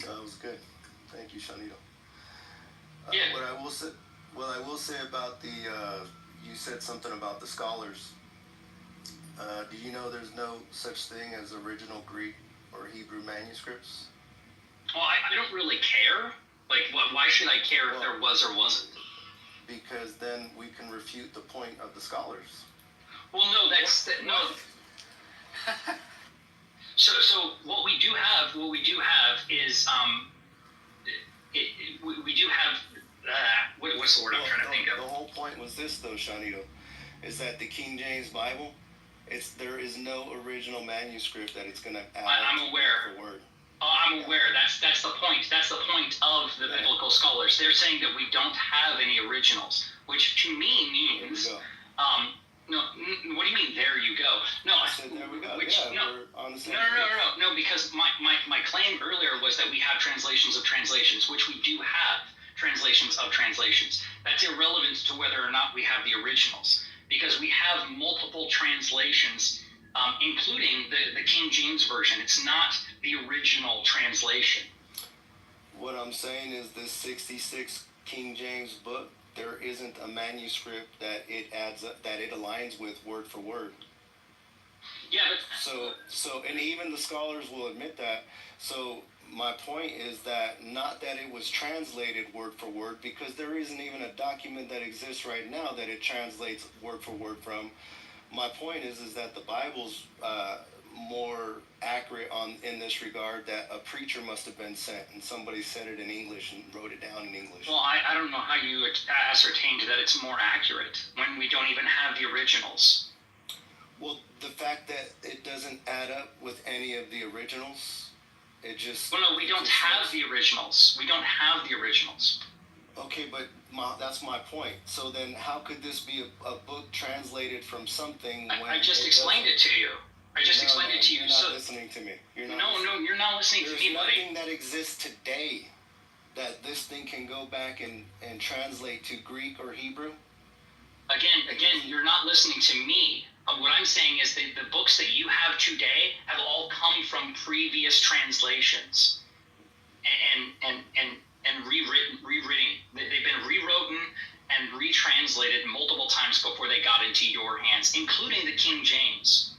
That was good. Thank you, Shanito. Yeah. What I will say about the, you said something about the scholars. Do you know there's no such thing as original Greek or Hebrew manuscripts? Well, I don't really care. Like, why should I care if there was or wasn't? Because then we can refute the point of the scholars. Well, no, no. So what we do have is we do have what's the word I'm trying to think of? The whole point was this, though, Shanito, is that the King James Bible, there is no original manuscript that it's going to add. I'm aware. For word. I'm aware. That's the point. That's the point of the biblical scholars. They're saying that we don't have any originals, which to me means. No, what do you mean? There you go. No, there we go. We're on the same page. No, because my claim earlier was that we have translations of translations, which we do have translations of translations. That's irrelevant to whether or not we have the originals, because we have multiple translations, including the King James Version. It's not the original translation. What I'm saying is this 66 King James book, there isn't a manuscript that it adds up, that it aligns with word for word. Yeah, but so and even the scholars will admit that. So my point is that not that it was translated word for word, because there isn't even a document that exists right now that it translates word for word from. My point is that the Bible's more accurate in this regard, that a preacher must have been sent and somebody said it in English and wrote it down in English. Well, I don't know how you ascertained that it's more accurate when we don't even have the originals. Well, the fact that it doesn't add up with any of the originals, it just... Well, no, we don't have the originals. We don't have the originals. Okay, but that's my point. So then how could this be a book translated from something when... I just explained it to you. I just explained it to you. You're not listening to me. You're not listening. You're not listening to me, buddy. There's nothing that exists today that this thing can go back and translate to Greek or Hebrew. Again, you're not listening to me. What I'm saying is that the books that you have today have all come from previous translations and rewritten. They've been rewritten and retranslated multiple times before they got into your hands, including the King James.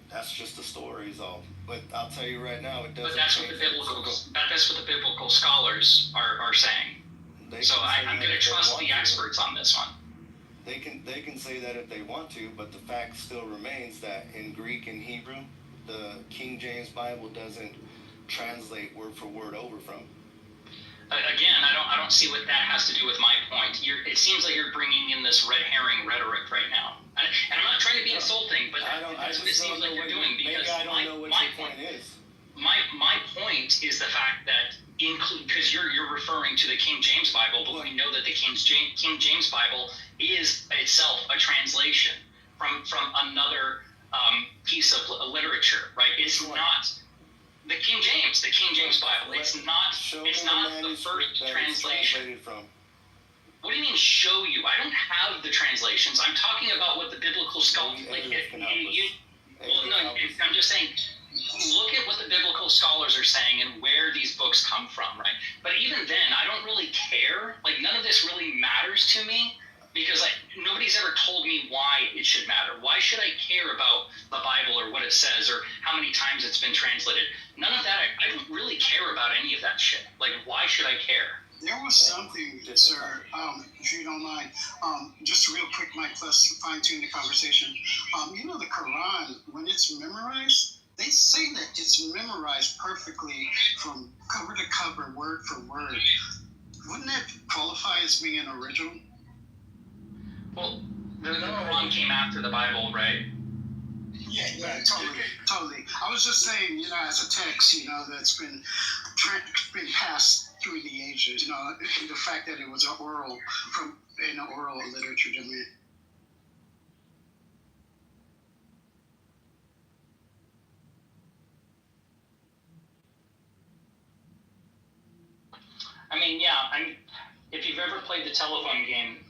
That's just the stories, all. But I'll tell you right now, it doesn't. But that's what the biblical scholars are saying. So I'm going to trust the experts on this one. They can say that if they want to, but the fact still remains that in Greek and Hebrew, the King James Bible doesn't translate word for word over from. Again, I don't see what that has to do with my point. It seems like you're bringing in this red herring rhetoric right now. And I'm not trying to be insulting, but that's what it seems like you're doing. Because I don't know what your point is. My point is the fact that, because you're referring to the King James Bible, but we know that the King James Bible is itself a translation from another piece of literature, right? It's not the King James Bible. It's not the first translation. What do you mean show you? I don't have the translations. I'm talking about what the biblical scholars I'm just saying, look at what the biblical scholars are saying and where these books come from, right? But even then, I don't really care. Like, none of this really matters to me, because nobody's ever told me why it should matter. Why should I care about the Bible or what it says or how many times it's been translated? None of that. I don't really care about any of that shit. Like, why should I care? There was something, sir, if you don't mind, just real quick, Mike, let's fine-tune the conversation. The Quran, when it's memorized, they say that it's memorized perfectly from cover to cover, word for word. Wouldn't that qualify as being an original? Well, the Quran came after the Bible, right? Yeah, totally. I was just saying, as a text, that's been passed through the ages, the fact that it was oral literature to me. I mean, if you've ever played the telephone game,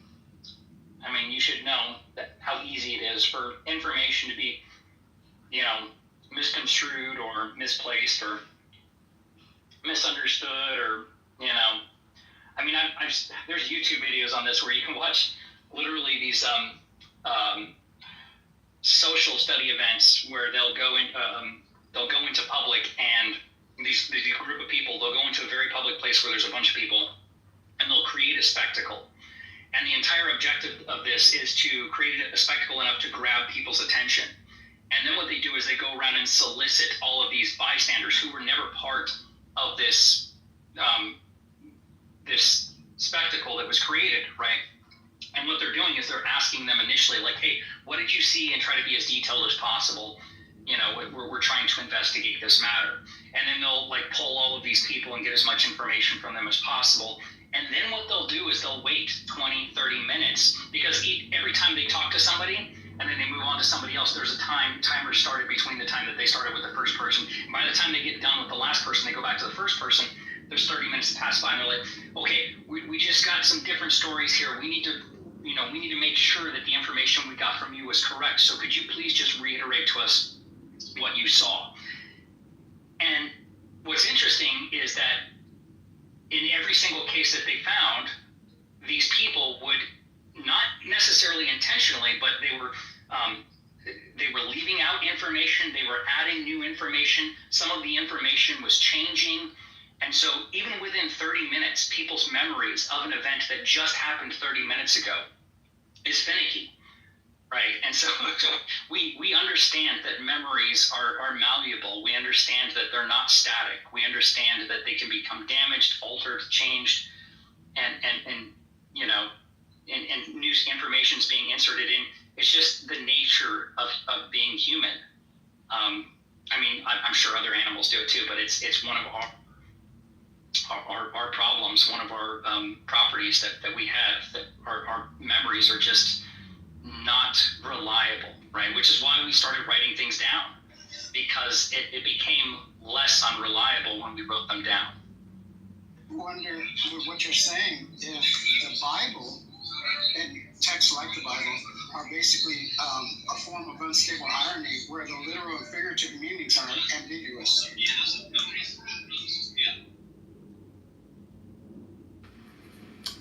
I mean, you should know how easy it is for information to be, misconstrued or misplaced or misunderstood or, I mean, there's YouTube videos on this where you can watch literally these social study events where they'll go into public and these group of people, they'll go into a very public place where there's a bunch of people and they'll create a spectacle. And the entire objective of this is to create a spectacle enough to grab people's attention. And then what they do is they go around and solicit all of these bystanders who were never part of this this spectacle that was created, right? And what they're doing is they're asking them initially, like, hey, what did you see? And try to be as detailed as possible. We're trying to investigate this matter. And then they'll pull all of these people and get as much information from them as possible. And then what they'll do is they'll wait 20, 30 minutes because every time they talk to somebody and then they move on to somebody else, there's a timer started between the time that they started with the first person. And by the time they get done with the last person, they go back to the first person. There's 30 minutes to pass by and they're like, okay, we just got some different stories here. We need to make sure that the information we got from you was correct. So could you please just reiterate to us what you saw? And what's interesting is that in every single case that they found, these people would not necessarily intentionally, but they were leaving out information. They were adding new information. Some of the information was changing. And so even within 30 minutes, people's memories of an event that just happened 30 minutes ago is finicky, right? And so we understand that memories are malleable. We understand that they're not static. We understand that they can become damaged, altered, changed, and new information is being inserted in. It's just the nature of being human. I mean, I'm sure other animals do it too, but it's one of our problems, one of our properties that we have, that our memories are just not reliable, right? Which is why we started writing things down, because it became less unreliable when we wrote them down. I wonder what you're saying, if the Bible and texts like the Bible are basically a form of unstable irony where the literal and figurative meanings are ambiguous.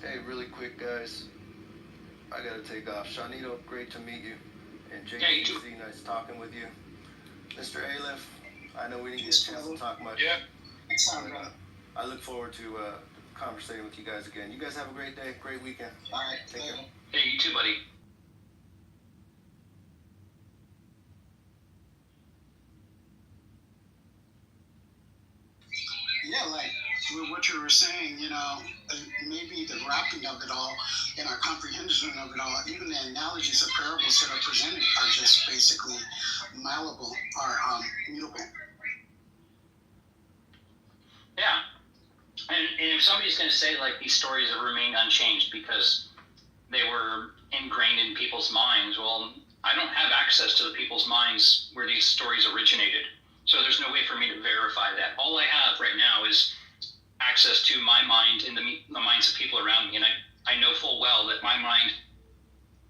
Hey, really quick, guys. I gotta take off. Shanito, great to meet you. And JCC, nice talking with you. Mr. Aleph, I know we didn't get a chance to talk much. Yeah. But, I look forward to conversating with you guys again. You guys have a great day, great weekend. All right. Take care. Hey, you too, buddy. Yeah, like what you were saying, maybe the wrapping of it all and our comprehension of it all, even the analogies of parables that are presented are just basically malleable, are mutable. Yeah. And if somebody's going to say, these stories have remained unchanged because they were ingrained in people's minds, well, I don't have access to the people's minds where these stories originated. So there's no way for me to verify that. All I have right now is access to my mind and the minds of people around me. And I know full well that my mind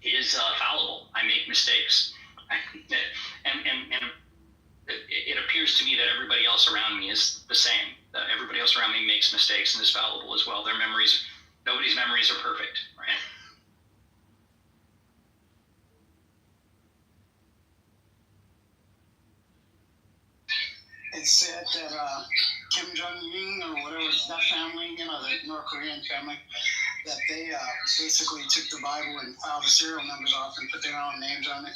is fallible. I make mistakes. and it appears to me that everybody else around me is the same. That everybody else around me makes mistakes and is fallible as well. Nobody's memories are perfect, right? It's said that Kim Jong-un or whatever, that family, the North Korean family, that they basically took the Bible and filed the serial numbers off and put their own names on it.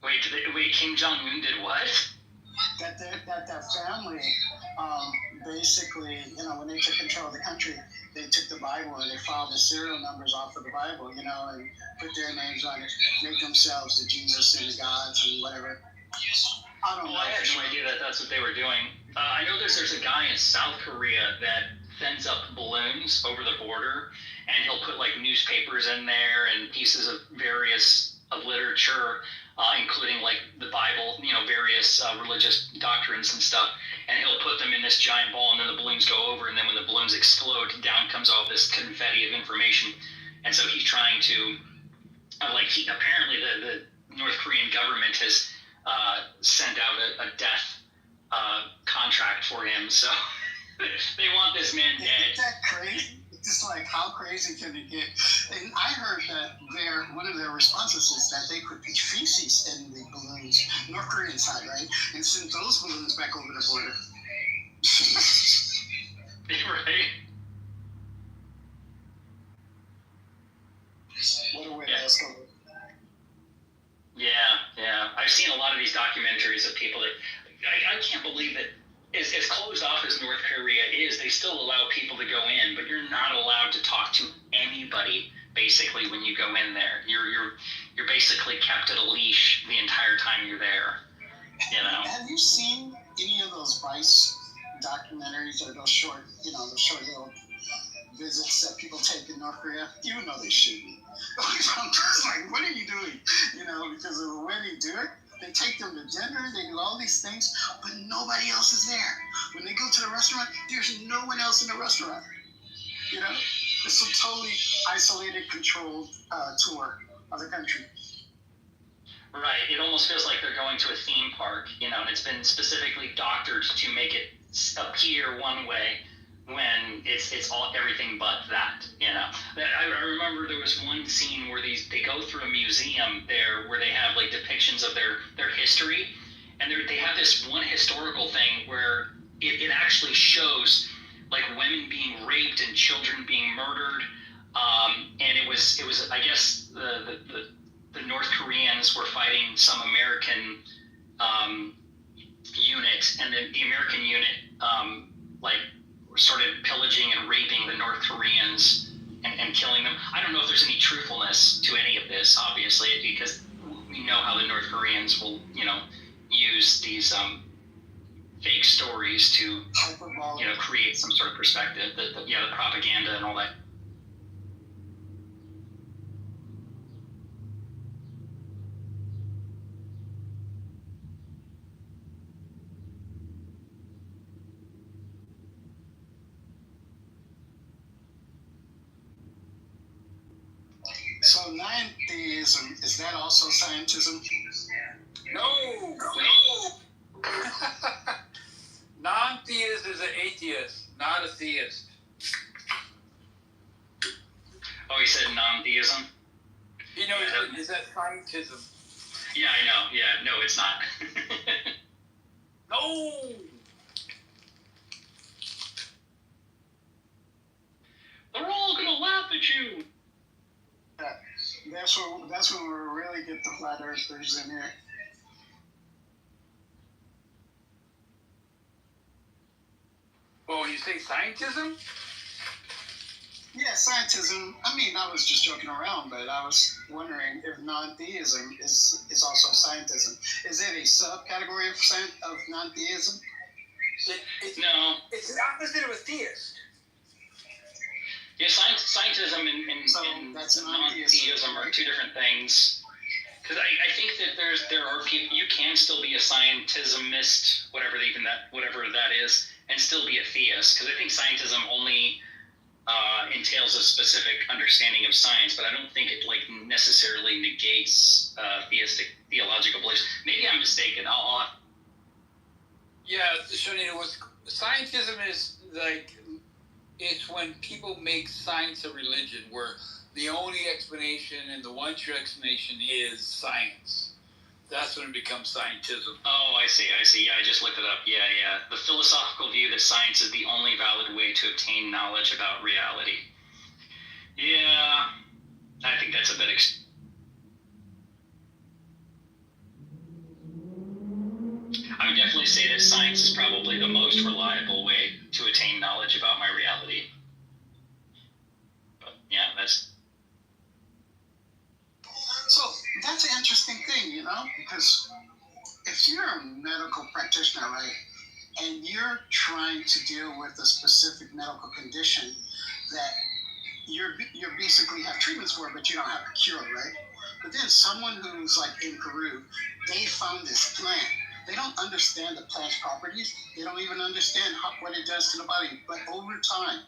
Wait, Kim Jong-un did what? That family, basically, when they took control of the country, they took the Bible and they filed the serial numbers off of the Bible, you know, and put their names on it, make themselves the Jesus and the gods and whatever. I don't know. I had no idea that that's what they were doing. I know there's a guy in South Korea that sends up balloons over the border, and he'll put like newspapers in there and pieces of various of literature, including like the Bible, you know, various religious doctrines and stuff, and he'll put them in this giant ball, and then the balloons go over, and then when the balloons explode, down comes all this confetti of information, and so he's trying to, apparently the North Korean government has sent out a death contract for him, so they want this man dead. Is that crazy? It's like, how crazy can it get? And I heard that one of their responses is that they put feces in the balloons, North Korean side, right? And send those balloons back over the border. Right? What a way to escalate. Yeah. I've seen a lot of these documentaries of people that I can't believe that as closed off as North Korea is, they still allow people to go in, but you're not allowed to talk to anybody basically when you go in there. You're basically kept at a leash the entire time you're there. You know. Have you seen any of those Vice documentaries or those short little visits that people take in North Korea? Even though they shouldn't. I'm just like, what are you doing? You know, because of the way they do it. They take them to dinner, they do all these things, but nobody else is there. When they go to the restaurant, there's no one else in the restaurant. You know? It's a totally isolated, controlled tour of the country. Right. It almost feels like they're going to a theme park, you know, and it's been specifically doctored to make it appear one way when it's all everything but that, you know. I remember there was one scene where they go through a museum there where they have like depictions of their history, and they have this one historical thing where it actually shows like women being raped and children being murdered, and it was I guess the North Koreans were fighting some American unit, and then the American unit started pillaging and raping the North Koreans and killing them. I don't know if there's any truthfulness to any of this, obviously, because we know how the North Koreans will, you know, use these fake stories to, you know, create some sort of perspective, the propaganda and all that. So non-theism, is that also scientism? No. Non-theist is an atheist, not a theist. Oh, he said non-theism? You know, is that scientism? Yeah, I know. Yeah, no, it's not. No! They're all gonna laugh at you! That's when we really get the flat earthers in here. Well, when you say scientism? Yeah, scientism. I mean, I was just joking around, but I was wondering if non-theism is also scientism. Is it a subcategory of non-theism? No. It's the opposite of a theist. Yeah, scientism and non-theism are two different things. Because I think that there are people, you can still be a scientismist, whatever that is, and still be a theist. Because I think scientism only entails a specific understanding of science, but I don't think it like necessarily negates theological beliefs. Maybe I'm mistaken. Yeah, Shonina, scientism is like, it's when people make science a religion, where the only explanation and the one true explanation is science. That's when it becomes scientism. Oh, I see. Yeah, I just looked it up. Yeah. The philosophical view that science is the only valid way to obtain knowledge about reality. Yeah, I think that's a bit I would definitely say that science is probably the most reliable way to attain knowledge about my reality. because if you're a medical practitioner, right, and you're trying to deal with a specific medical condition that you basically have treatments for, but you don't have a cure, right? But then someone who's like in Peru, they found this plant. They don't understand the plant's properties. They don't even understand what it does to the body. But over time,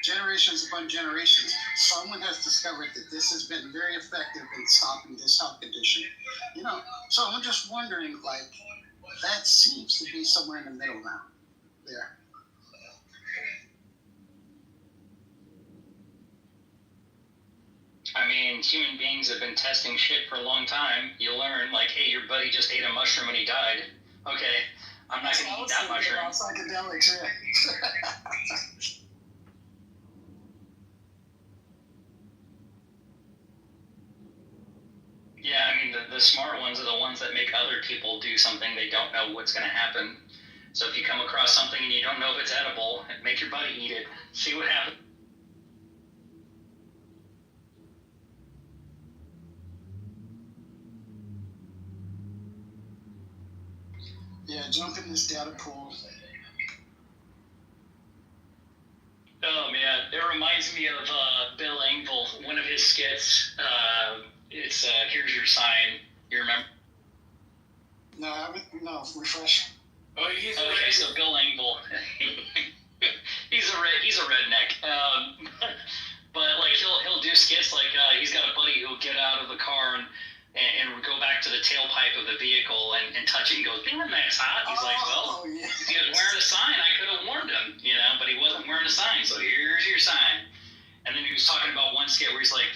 generations upon generations, someone has discovered that this has been very effective in stopping this health condition. You know, so I'm just wondering, like, that seems to be somewhere in the middle now. There. I mean, human beings have been testing shit for a long time. You learn, like, hey, your buddy just ate a mushroom and he died. Okay, I'm not going to eat that mushroom. Psychedelics, yeah. Yeah, I mean, the smart ones are the ones that make other people do something they don't know what's going to happen. So if you come across something and you don't know if it's edible, make your buddy eat it. See what happens. Yeah, jump in this data pool. Oh man, it reminds me of Bill Engvall, one of his skits. It's Here's Your Sign. You remember? No, refresh. Oh, okay, so Bill Engvall, he's a redneck. But like he'll do skits like he's got a buddy who'll get out of the car and go back to the tailpipe of the vehicle and touch it and goes, damn, that's hot. He's like, well, if he was wearing a sign, I could have warned him, you know, but he wasn't wearing a sign, so here's your sign. And then he was talking about one skit where he's like,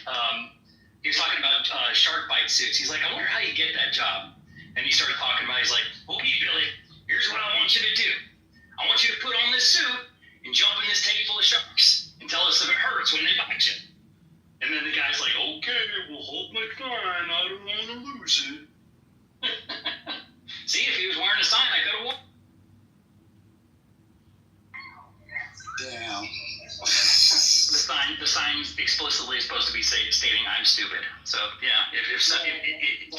he was talking about shark bite suits. He's like, I wonder how you get that job. And he started talking about, he's like, okay, Billy, here's what I want you to do. I want you to put on this suit and jump in this tank full of sharks and tell us if it hurts when they bite you. And then the guy's like, okay, well, hold my sign. I don't want to lose it. See, if he was wearing a sign, I could have won. Damn. The sign explicitly is supposed to be stating I'm stupid. So, yeah,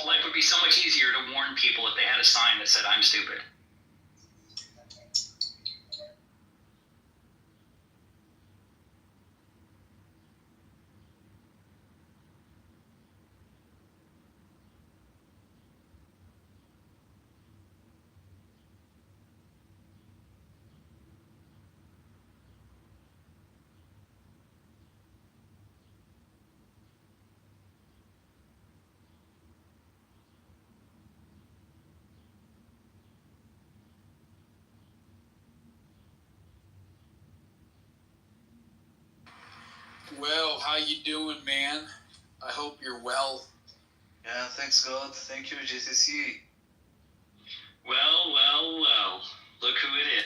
life would be so much easier to warn people if they had a sign that said I'm stupid. Well, how you doing, man? I hope you're well. Yeah, thanks God. Thank you, JCC. Well. Look who it is.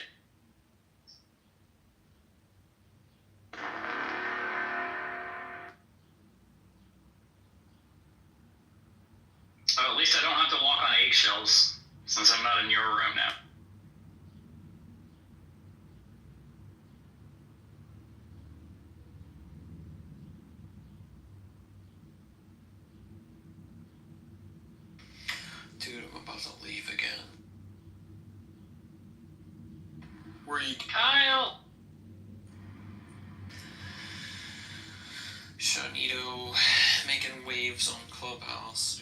Oh, at least I don't have to walk on eggshells, since I'm not in your room now. Dude, I'm about to leave again. Where you? Kyle! Shanito making waves on Clubhouse.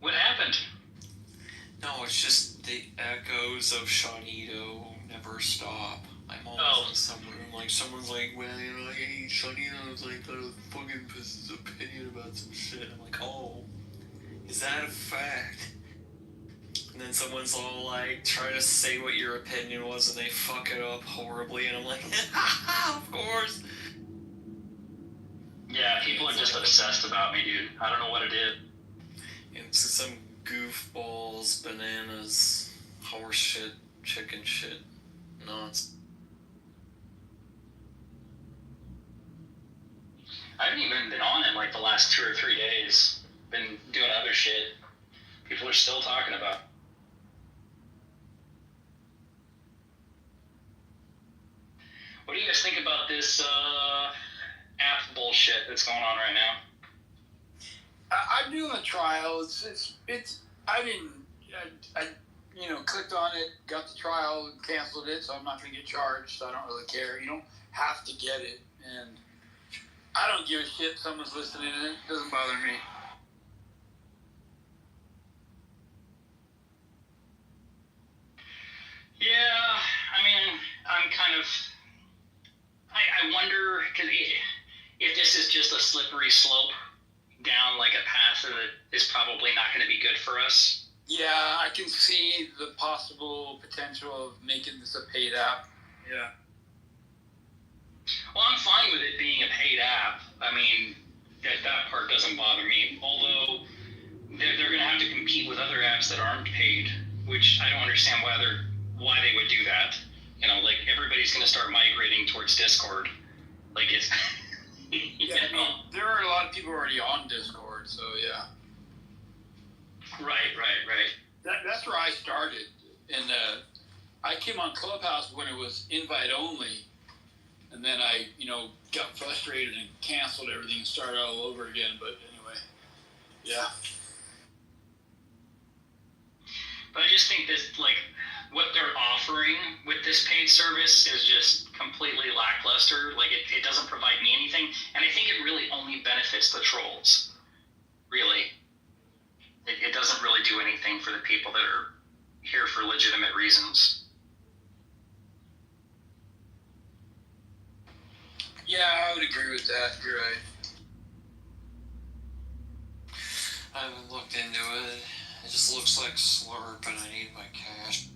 What happened? No, it's just the echoes of Shanito never stop. I'm always in some room, like someone's like, well, you know, hey, Shanito's like got a fucking opinion about some shit. I'm like, oh, is that a fact? And then someone's all like, try to say what your opinion was and they fuck it up horribly, and I'm like, of course. Yeah, people are just obsessed about me, dude. I don't know what it is. It's some goofballs, bananas, horse shit, chicken shit, nonsense. I haven't even been on it like the last 2 or 3 days. Been doing other shit. People are still talking about. What do you guys think about this app bullshit that's going on right now? I'm doing a trial. I clicked on it, got the trial, and canceled it, so I'm not going to get charged. So I don't really care. You don't have to get it, and I don't give a shit. Someone's listening, and it doesn't bother me. Yeah, I mean, I'm kind of. I wonder because if this is just a slippery slope down like a path that is probably not going to be good for us. Yeah, I can see the possible potential of making this a paid app. Yeah. Well, I'm fine with it being a paid app. I mean, that part doesn't bother me. Although they're going to have to compete with other apps that aren't paid, which I don't understand why they would do that. You know, like everybody's going to start migrating towards Discord. Like it's. Yeah, I mean, there are a lot of people already on Discord, so yeah. Right. That's where I started, and I came on Clubhouse when it was invite only, and then I, got frustrated and canceled everything and started all over again. But anyway, yeah. But I just think this, like, what they're offering with this paid service is just completely lackluster. Like, it doesn't provide me anything, and I think it really only benefits the trolls. Really. It doesn't really do anything for the people that are here for legitimate reasons. Yeah, I would agree with that. You're right. I haven't looked into it. It just looks like Slurp, and I need my cash.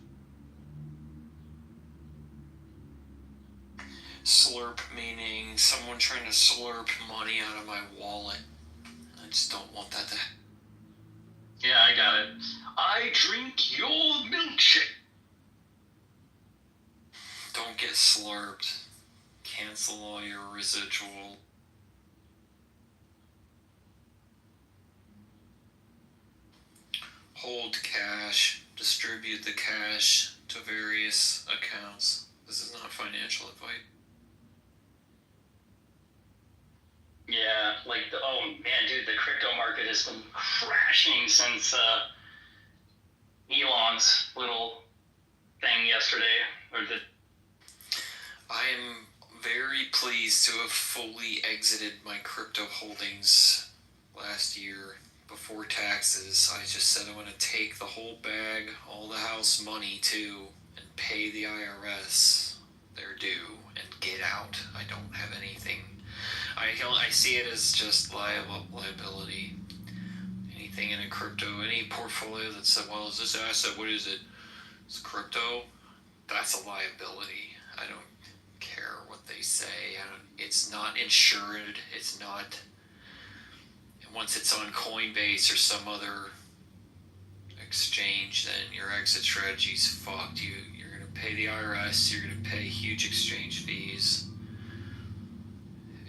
Slurp meaning someone trying to slurp money out of my wallet. I just don't want that to happen. Yeah, I got it. I drink your milkshake. Don't get slurped. Cancel all your residual. Hold cash. Distribute the cash to various accounts. This is not financial advice. Yeah, oh man, dude, the crypto market has been crashing since Elon's little thing yesterday. I am very pleased to have fully exited my crypto holdings last year before taxes. I just said I'm going to take the whole bag, all the house money too, and pay the IRS their due and get out. I don't have anything. I see it as just liability. Anything in a crypto, any portfolio that said, well, is this asset, what is it? It's crypto. That's a liability. I don't care what they say. It's not insured. It's not. And once it's on Coinbase or some other exchange, then your exit strategy's fucked. You're going to pay the IRS. You're going to pay huge exchange fees.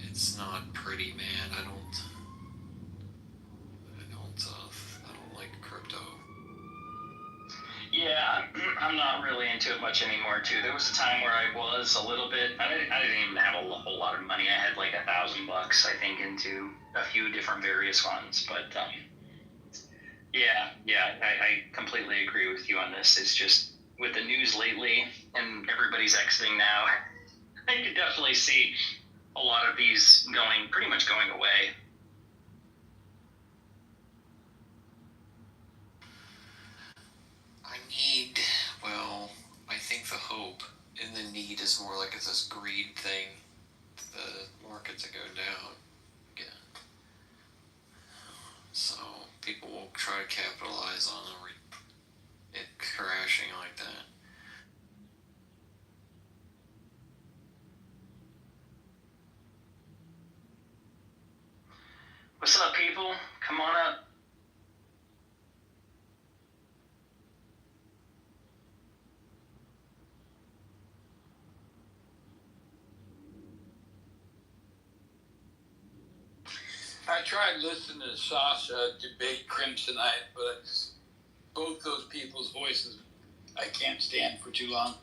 It's not pretty, man. I don't like crypto. Yeah, I'm not really into it much anymore, too. There was a time where I was a little bit. I didn't even have a whole lot of money. I had like $1,000, I think, into a few different various ones. But I completely agree with you on this. It's just with the news lately and everybody's exiting now, I could definitely see a lot of these pretty much going away. I think the hope and the need is more like it's this greed thing. The markets that go down again. So people will try to capitalize on it crashing like that. What's up, people? Come on up. I tried listening to Sasha debate Crimsonite, but both those people's voices I can't stand for too long.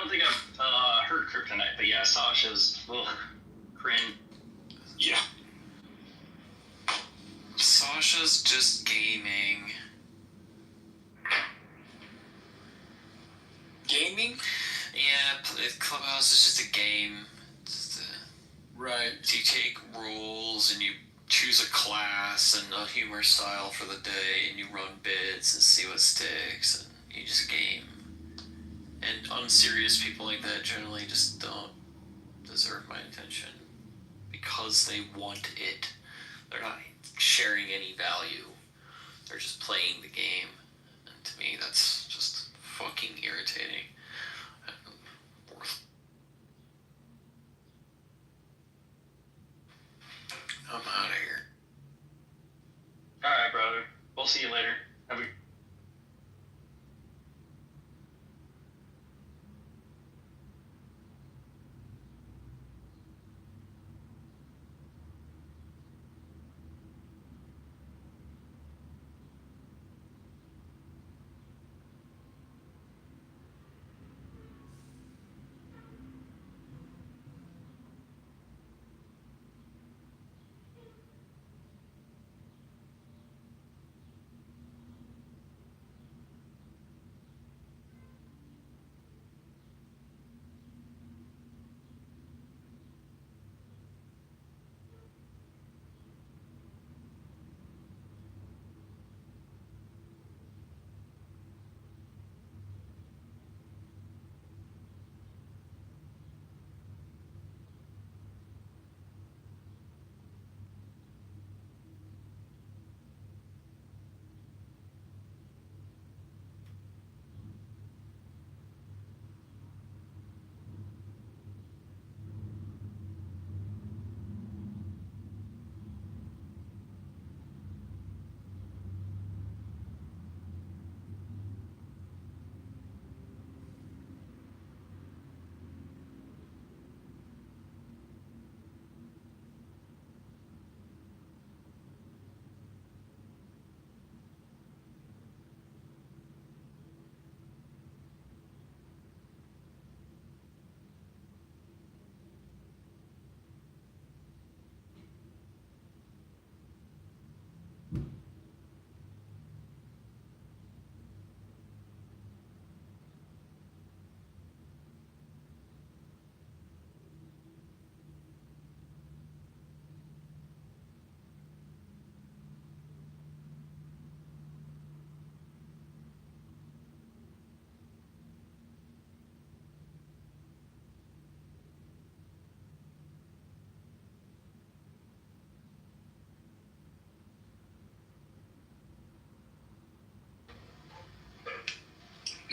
don't think I've heard Kryptonite, but yeah, Sasha's cringe. Yeah. Sasha's just gaming. Gaming? Yeah, Clubhouse is just a game. Right. So you take rules and you choose a class and a humor style for the day, and you run bits and see what sticks, and you just game. And unserious people like that generally just don't deserve my attention because they want it. They're not sharing any value. They're just playing the game. And to me, that's just fucking irritating. I'm out of here. Alright, brother. We'll see you later. Have a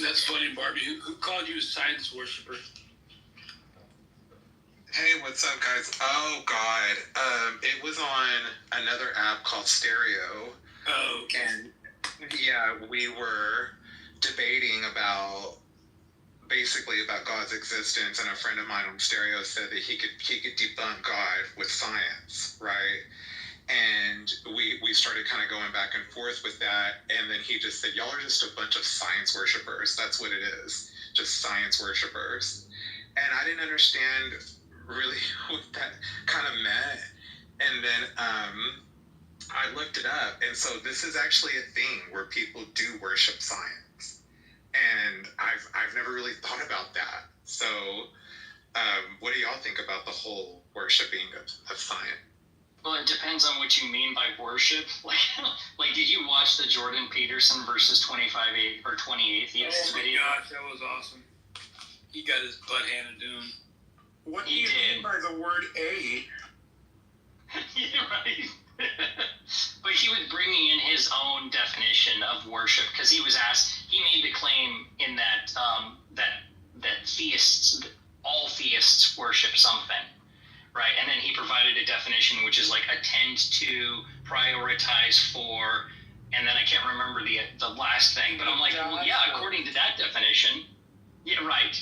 That's funny, Barbie. Who called you a science worshiper? Hey, what's up, guys? Oh, God. It was on another app called Stereo. Oh, okay. And, yeah, we were debating basically about God's existence, and a friend of mine on Stereo said that he could debunk God with science, right? And we started kind of going back and forth with that, and then he just said, y'all are just a bunch of science worshipers. That's what it is, just science worshipers. And I didn't understand really what that kind of meant. And then I looked it up, and so this is actually a thing where people do worship science. And I've never really thought about that. So what do y'all think about the whole worshiping of science? Well, it depends on what you mean by worship. Like, did you watch the Jordan Peterson versus 28 atheists video? Oh my gosh, that was awesome. He got his butt handed to him. What do you mean by the word A? Yeah, right. But he was bringing in his own definition of worship because he was asked. He made the claim in that that all theists worship something. Right, and then he provided a definition which is like attend to, prioritize for, and then I can't remember the last thing, but I'm like, well, yeah, according to that definition, yeah, right.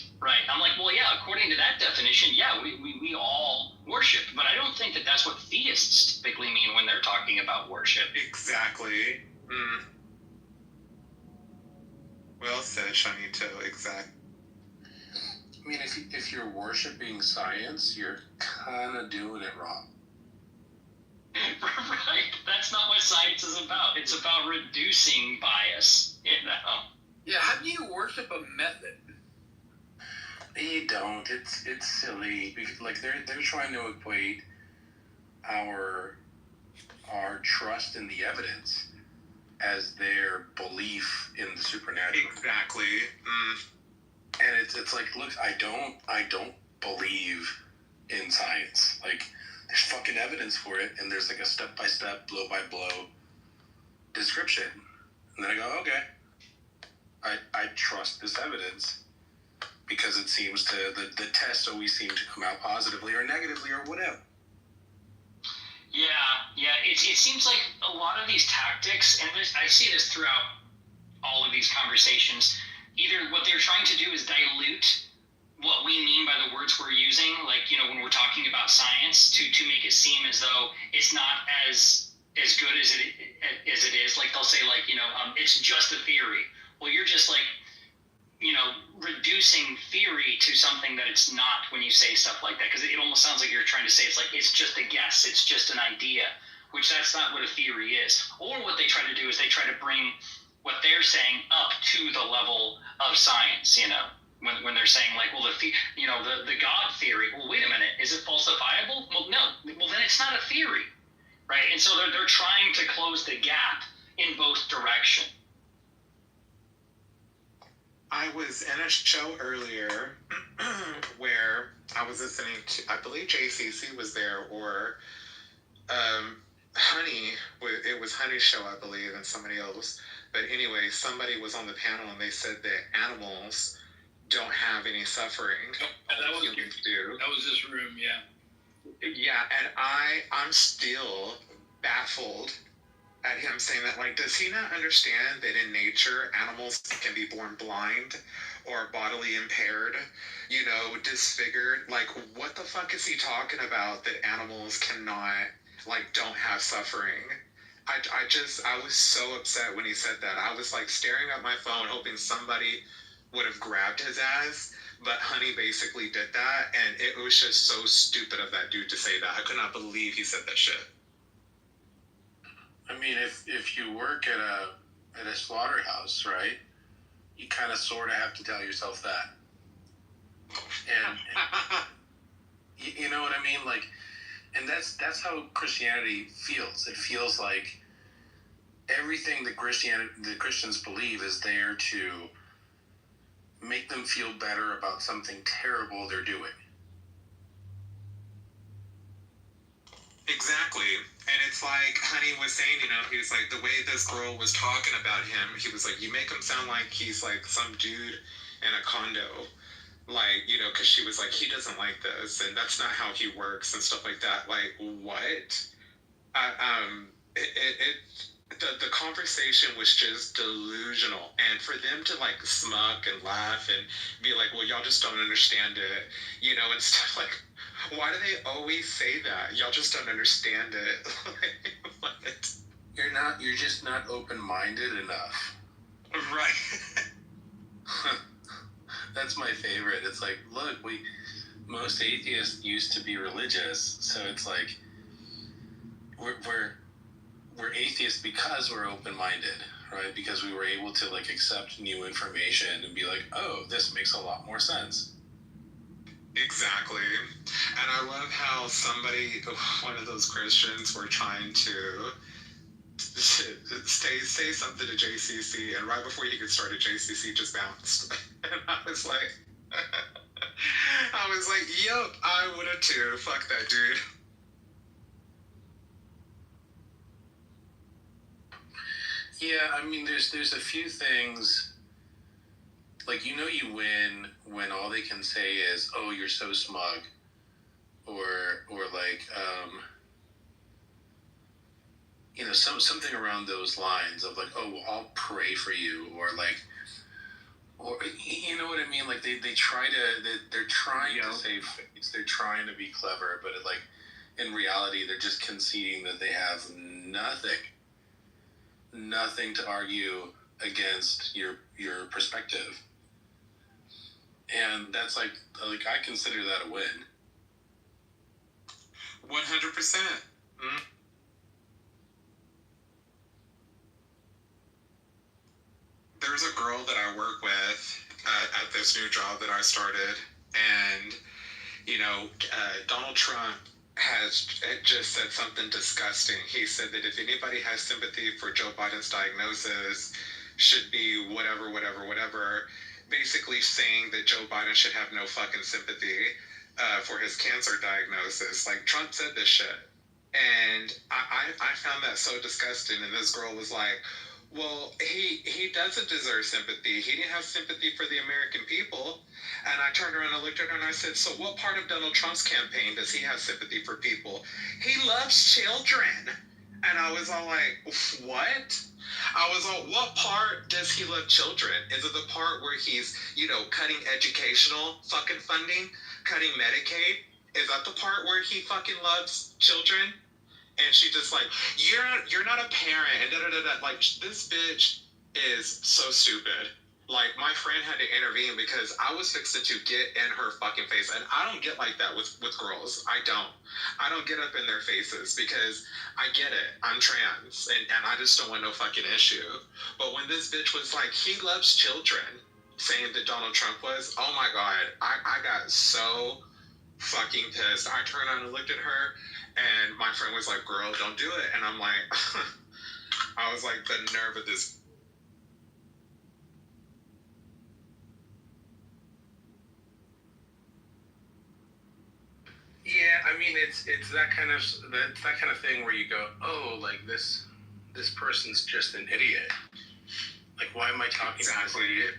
I'm like, well, yeah, according to that definition, yeah, we all worship, but I don't think that that's what theists typically mean when they're talking about worship. Exactly. Well said, Shanito. Exactly. I mean, if you're worshiping science, you're kind of doing it wrong. Right. That's not what science is about. It's about reducing bias, you know? Yeah, how do you worship a method? You don't. It's silly. Because, like, they're trying to equate our trust in the evidence as their belief in the supernatural. Exactly. And it's like, look, I don't believe in science. Like, there's fucking evidence for it, and there's like a step-by-step, blow-by-blow description. And then I go, okay, I trust this evidence because it seems to, the tests always seem to come out positively or negatively or whatever. Yeah. It seems like a lot of these tactics, and I see this throughout all of these conversations, either what they're trying to do is dilute what we mean by the words we're using, like, you know, when we're talking about science, to make it seem as though it's not as good as it is. Like, they'll say, like, you know, it's just a theory. Well, you're just like, you know, reducing theory to something that it's not when you say stuff like that, because it almost sounds like you're trying to say it's like it's just a guess, it's just an idea, which that's not what a theory is. Or what they try to do is they try to bring what they're saying up to the level of science, you know, when they're saying, like, well, the God theory, well, wait a minute, is it falsifiable? Well, no, well, then it's not a theory, right? And so they're trying to close the gap in both directions. I was in a show earlier where I was listening to, I believe JCC was there, or Honey, it was Honey's show, I believe, and somebody else. But anyway, somebody was on the panel and they said that animals don't have any suffering. Humans do. That was this room, yeah. Yeah, and I'm still baffled at him saying that. Like, does he not understand that in nature, animals can be born blind or bodily impaired, you know, disfigured? Like, what the fuck is he talking about that animals cannot, like, don't have suffering? I was so upset when he said that. I was, like, staring at my phone, hoping somebody would have grabbed his ass, but Honey basically did that, and it was just so stupid of that dude to say that. I could not believe he said that shit. I mean, if you work at a slaughterhouse, right, you kind of sort of have to tell yourself that. And you know what I mean? Like, and that's how Christianity feels. It feels like everything that the Christians believe is there to make them feel better about something terrible they're doing. Exactly. And it's like Honey was saying, you know, he was like, the way this girl was talking about him, he was like, you make him sound like he's like some dude in a condo. Like, you know, because she was like, he doesn't like this, and that's not how he works, and stuff like that. Like, what? The conversation was just delusional. And for them to, like, smirk and laugh and be like, well, y'all just don't understand it, you know, and stuff like, why do they always say that? Y'all just don't understand it. Like, what? You're just not open-minded enough. Right. That's my favorite. It's like, look, most atheists used to be religious, so it's like we're atheists because we're open-minded, right? Because we were able to, like, accept new information and be like, oh, this makes a lot more sense. Exactly. And I love how one of those Christians were trying to say something to JCC, and right before he could start it, JCC just bounced. And I was like, yup, I would have too. Fuck that dude. Yeah, I mean, there's a few things, like, you know, you win when all they can say is, oh, you're so smug, or like, you know, something around those lines of like, oh, well, I'll pray for you, or like, or, you know what I mean? Like, they're trying to save face, they're trying to be clever, but like, in reality, they're just conceding that they have nothing to argue against your perspective. and that's like I consider that a win. 100%. There's a girl that I work with at this new job that I started, and Donald Trump has just said something disgusting. He said that if anybody has sympathy for Joe Biden's diagnosis, should be whatever, basically saying that Joe Biden should have no fucking sympathy for his cancer diagnosis. Like, Trump said this shit. And I found that so disgusting. And this girl was like, well, he doesn't deserve sympathy. He didn't have sympathy for the American people. And I turned around and looked at her and I said, so what part of Donald Trump's campaign does he have sympathy for people? He loves children. And I was all like, what? I was all, what part does he love children? Is it the part where he's, cutting educational fucking funding, cutting Medicaid? Is that the part where he fucking loves children? And she just like, you're not a parent, and da-da-da-da. Like, this bitch is so stupid. Like, my friend had to intervene because I was fixing to get in her fucking face. And I don't get like that with girls. I don't get up in their faces because I get it. I'm trans, and I just don't want no fucking issue. But when this bitch was like, he loves children, saying that Donald Trump was, oh my God, I got so fucking pissed. I turned on and looked at her, and my friend was like, girl, don't do it. And I'm like, I was like, the nerve of this. Yeah, I mean, it's that kind of thing where you go, oh, like this person's just an idiot. Like, why am I talking to this idiot?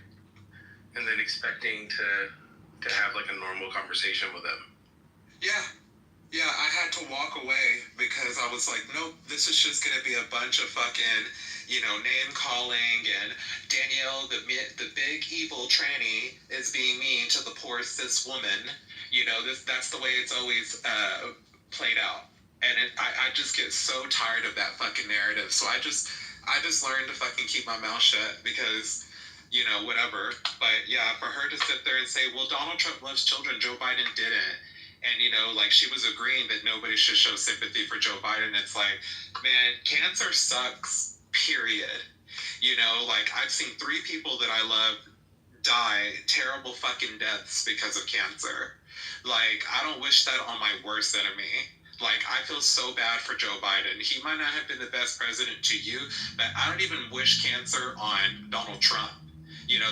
And then expecting to have like a normal conversation with them. Yeah, I had to walk away because I was like, nope, this is just going to be a bunch of fucking, name calling, and Danielle, the big evil tranny, is being mean to the poor cis woman. That's the way it's always played out. And I just get so tired of that fucking narrative. So I just learned to fucking keep my mouth shut because, whatever. But yeah, for her to sit there and say, well, Donald Trump loves children, Joe Biden didn't. And, she was agreeing that nobody should show sympathy for Joe Biden. It's like, man, cancer sucks, period. I've seen 3 people that I love die terrible fucking deaths because of cancer. Like, I don't wish that on my worst enemy. Like, I feel so bad for Joe Biden. He might not have been the best president to you, but I don't even wish cancer on Donald Trump.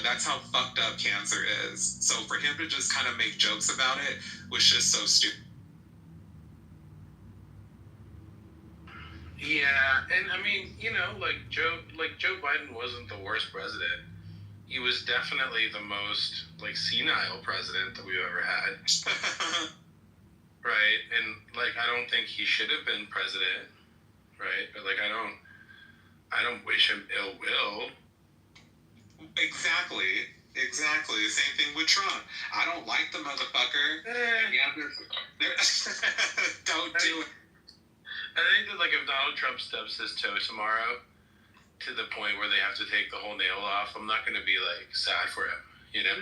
That's how fucked up cancer is. So for him to just kind of make jokes about it was just so stupid. Yeah, and I mean, Joe Biden wasn't the worst president. He was definitely the most senile president that we've ever had. Right? And I don't think he should have been president. Right? But I don't wish him ill will. Exactly. Same thing with Trump. I don't like the motherfucker. Yeah, don't do it. I think that if Donald Trump stubs his toe tomorrow to the point where they have to take the whole nail off, I'm not going to be sad for him.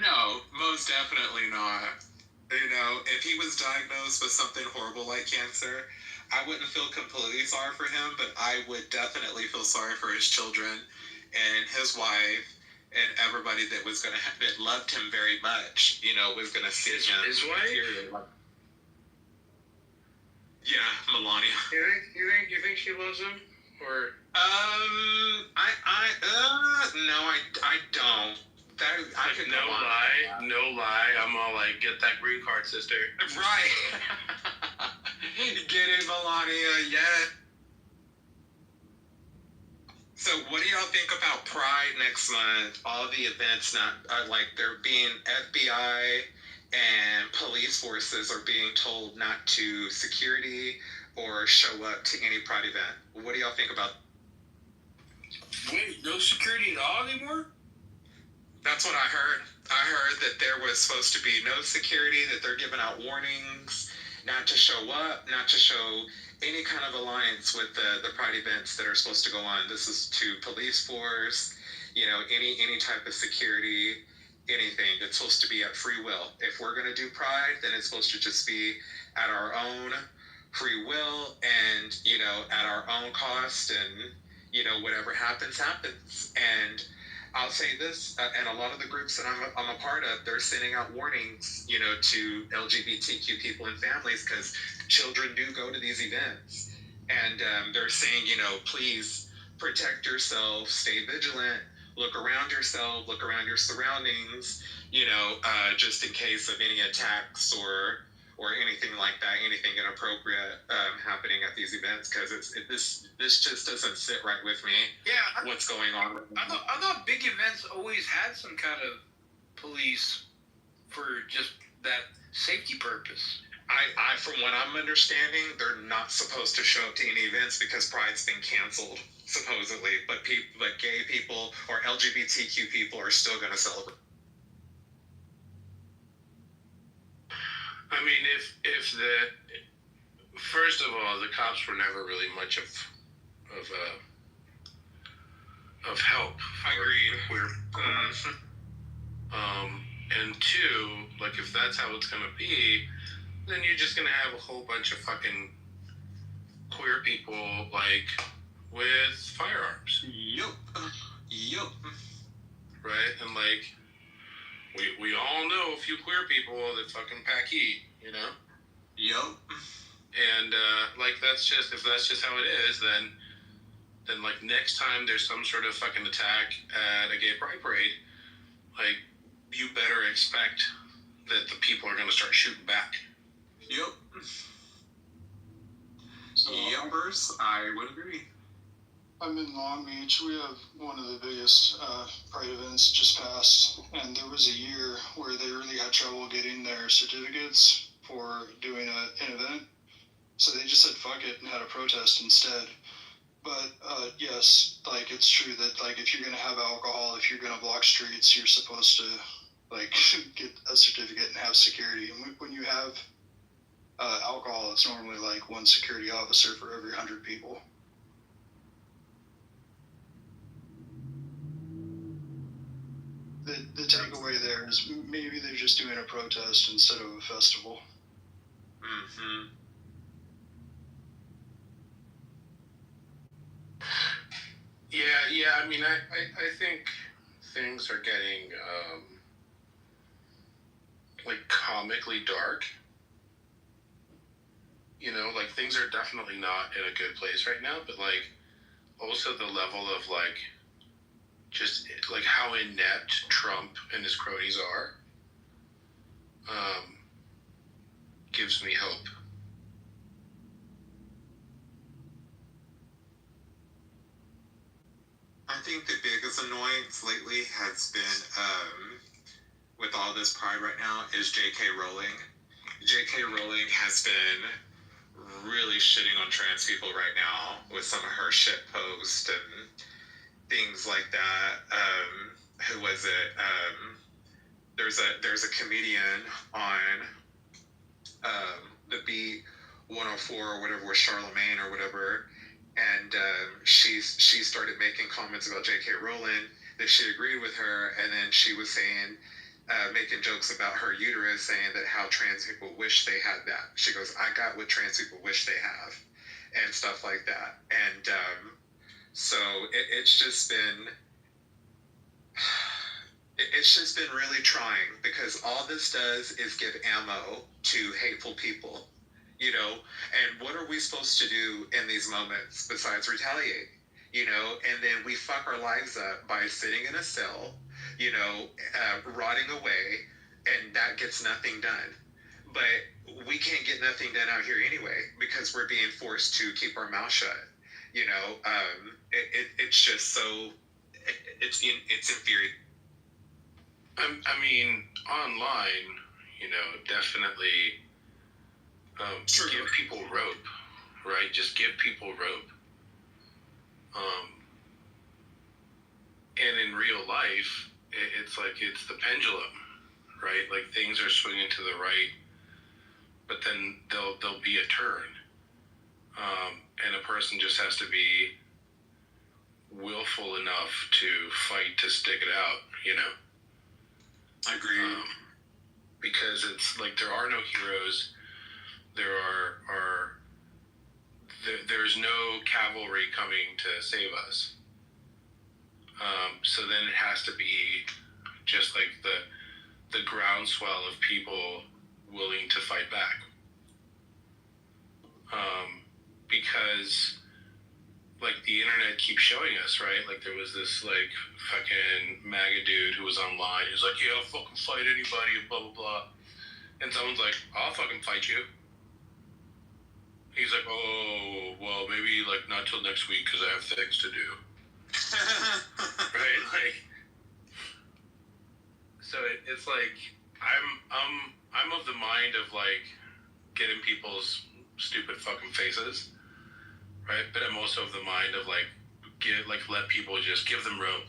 No, most definitely not. If he was diagnosed with something horrible like cancer, I wouldn't feel completely sorry for him, but I would definitely feel sorry for his children and his wife and everybody that was that loved him very much. Was going to see him. His wife? Yeah, Melania. You think she loves him, or? No, I don't. I could no lie. I'm all get that green card, sister. Right. Get it, Melania. Yeah. So, what do y'all think about Pride next month? All the events they're being FBI and police forces are being told not to security or show up to any Pride event. What do y'all think about? Wait, no security at all anymore? That's what I heard. I heard that there was supposed to be no security, that they're giving out warnings not to show up, not to show any kind of alliance with the Pride events that are supposed to go on. This is to police force, any type of security. anything. It's supposed to be at free will. If we're going to do pride, then it's supposed to just be at our own free will and, you know, at our own cost, and, you know, whatever happens, happens. And I'll say this, and a lot of the groups that I'm a part of, they're sending out warnings, you know, to LGBTQ people and families, because children do go to these events. And they're saying, you know, please protect yourself, stay vigilant, look around yourself, look around your surroundings, you know, just in case of any attacks or anything like that, anything inappropriate happening at these events, because this just doesn't sit right with me. Yeah, what's going on? I thought big events always had some kind of police for just that safety purpose. I from what I'm understanding, they're not supposed to show up to any events because Pride's been canceled, supposedly. But gay people or LGBTQ people are still going to celebrate. I mean, if the first of all, the cops were never really much of help. Agreed. Queer. And two, like if that's how it's gonna be, then you're just gonna have a whole bunch of fucking queer people like with firearms. Yup. Right, and like we all know a few queer people that fucking pack heat, you know. Yup. And like that's just, if that's just how it is, then like next time there's some sort of fucking attack at a gay pride parade, like you better expect that the people are gonna start shooting back. Yep. Yuppers, I would agree. I'm in Long Beach. We have one of the biggest Pride events just passed, and there was a year where they really had trouble getting their certificates for doing an event. So they just said fuck it and had a protest instead. But yes, like it's true that like if you're gonna have alcohol, if you're gonna block streets, you're supposed to like get a certificate and have security. And when you have alcohol, it's normally like one security officer for every 100 people. The takeaway there is maybe they're just doing a protest instead of a festival. Mm-hmm. Yeah. I mean, I think things are getting like comically dark. You know, like things are definitely not in a good place right now, but like also the level of like just like how inept Trump and his cronies are gives me hope. I think the biggest annoyance lately has been, with all this pride right now, is J.K. Rowling. J.K. Rowling has been really shitting on trans people right now with some of her shit posts and things like that. Who was it? There's a comedian on the Beat 104 or whatever, with Charlemagne or whatever, and she started making comments about J.K. Rowling that she agreed with her, and then she was saying, making jokes about her uterus, saying that how trans people wish they had that. She goes, I got what trans people wish they have, and stuff like that. And so it's just been really trying, because all this does is give ammo to hateful people, you know. And what are we supposed to do in these moments besides retaliate, you know? And then we fuck our lives up by sitting in a cell, you know, rotting away, and that gets nothing done. But we can't get nothing done out here anyway, because we're being forced to keep our mouth shut, you know. It's just so it's infuriating. I mean, online, you know, definitely give people rope, right? Just give people rope. And in real life, it's like it's the pendulum, right? Like things are swinging to the right, but then there'll be a turn, and a person just has to be willful enough to fight to stick it out, you know. I agree. Because it's like there are no heroes. There's no cavalry coming to save us. So then it has to be just like the groundswell of people willing to fight back. Because like the internet keeps showing us, right? Like there was this like fucking MAGA dude who was online. He was like, yeah, I'll fucking fight anybody and blah, blah, blah. And someone's like, I'll fucking fight you. He's like, oh, well, maybe like not till next week because I have things to do. Right? Like, so it's like, I'm of the mind of like getting people's stupid fucking faces. Right, but I'm also of the mind of like, let people just give them rope.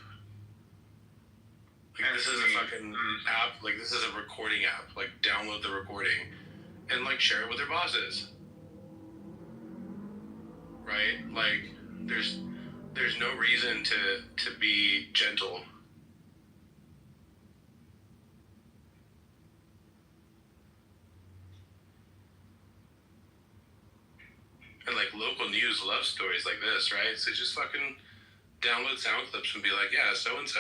Like this is a fucking app. Like this is a recording app. Like download the recording, and like share it with their bosses. Right, like there's no reason to be gentle. And like local news loves stories like this, right? So just fucking download sound clips and be like, yeah, so and so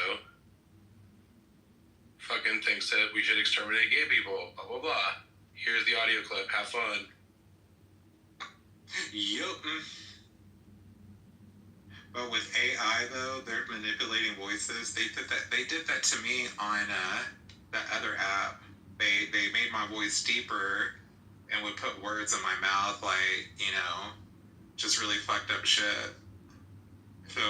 fucking thinks that we should exterminate gay people, blah blah blah. Here's the audio clip, have fun. Yup. But with AI though, they're manipulating voices. They did that to me on that other app. They made my voice deeper and would put words in my mouth, like, you know, just really fucked up shit. So,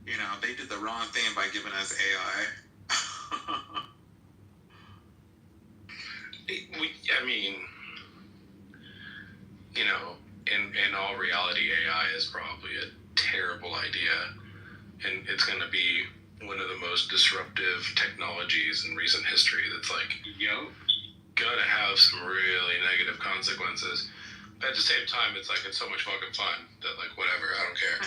you know, they did the wrong thing by giving us AI. I mean, you know, in all reality, AI is probably a terrible idea, and it's going to be one of the most disruptive technologies in recent history. That's like, gonna have some really negative consequences. But at the same time, it's like it's so much fucking fun that like whatever, I don't care.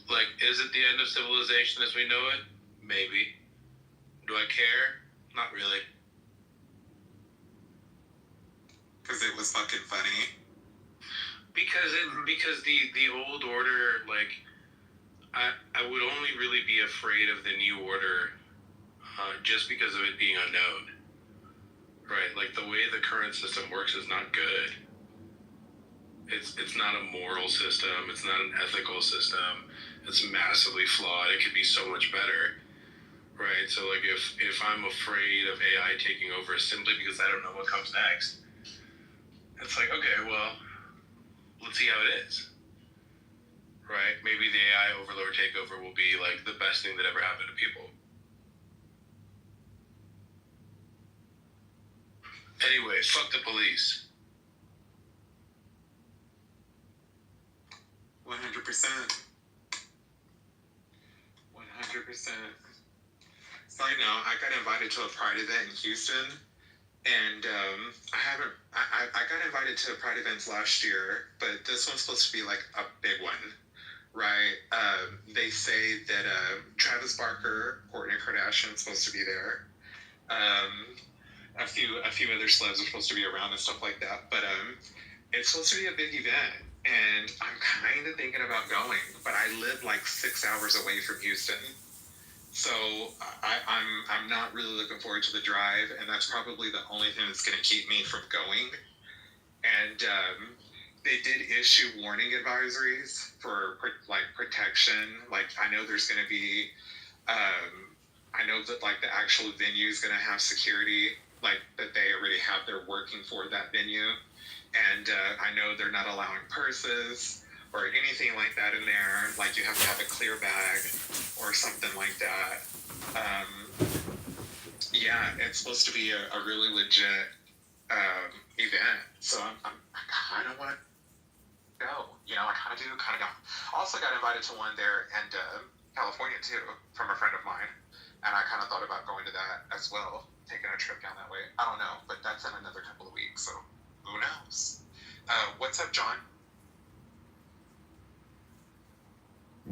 Like, is it the end of civilization as we know it? Maybe. Do I care? Not really. Because it was fucking funny. Because the old order, like, I would only really be afraid of the new order just because of it being unknown. Right? Like, the way the current system works is not good. It's not a moral system. It's not an ethical system. It's massively flawed. It could be so much better. Right? So, like, if I'm afraid of AI taking over simply because I don't know what comes next, it's like, okay, well, let's see how it is. Right? Maybe the AI overlord takeover will be, like, the best thing that ever happened to people. Anyway, fuck the police. 100%. 100%. Side note, I got invited to a Pride event in Houston, and I got invited to Pride events last year, but this one's supposed to be like a big one, right? They say that Travis Barker, Kourtney Kardashian is supposed to be there. A few other celebs are supposed to be around and stuff like that, but it's supposed to be a big event, and I'm kind of thinking about going, but I live like 6 hours away from Houston. So I'm not really looking forward to the drive, and that's probably the only thing that's going to keep me from going. And they did issue warning advisories for like protection. Like I know there's going to be, I know that like the actual venue is going to have security, like that they already have. They're working for that venue, and I know they're not allowing purses or anything like that in there. Like you have to have a clear bag or something like that. Yeah, it's supposed to be a really legit event. So I kind of want to go. You know, I kind of do, kind of don't. Also got invited to one there in California too from a friend of mine. And I kind of thought about going to that as well, taking a trip down that way. I don't know, but that's in another couple of weeks, so who knows? What's up, John?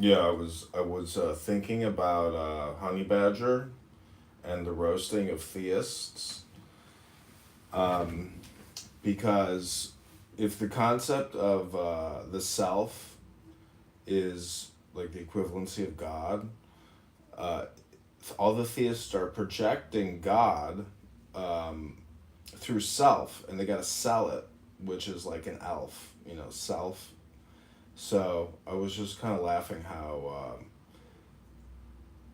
Yeah, I was thinking about honey badger and the roasting of theists, um, because if the concept of the self is like the equivalency of God, uh, all the theists are projecting God um, through self, and they got to sell it, which is like an elf, self. So I was just kind of laughing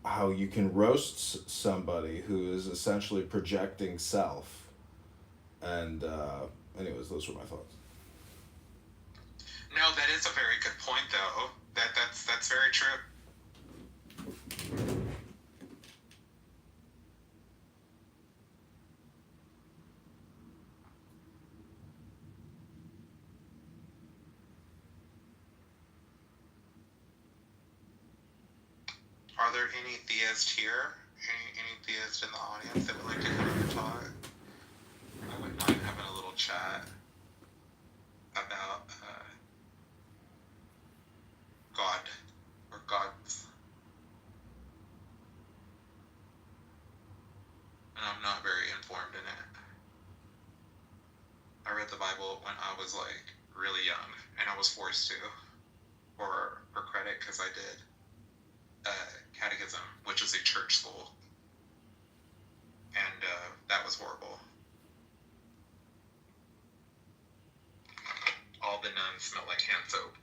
how you can roast somebody who is essentially projecting self. And anyways, those were my thoughts. No, that is a very good point, though. That's very true. Are there any theists here? Any theists in the audience that would like to come up and talk? I wouldn't mind having a little chat about God or gods. And I'm not very informed in it. I read the Bible when I was like really young, and I was forced to for credit because I did catechism, which is a church school, and that was horrible. All the nuns smelled like hand soap.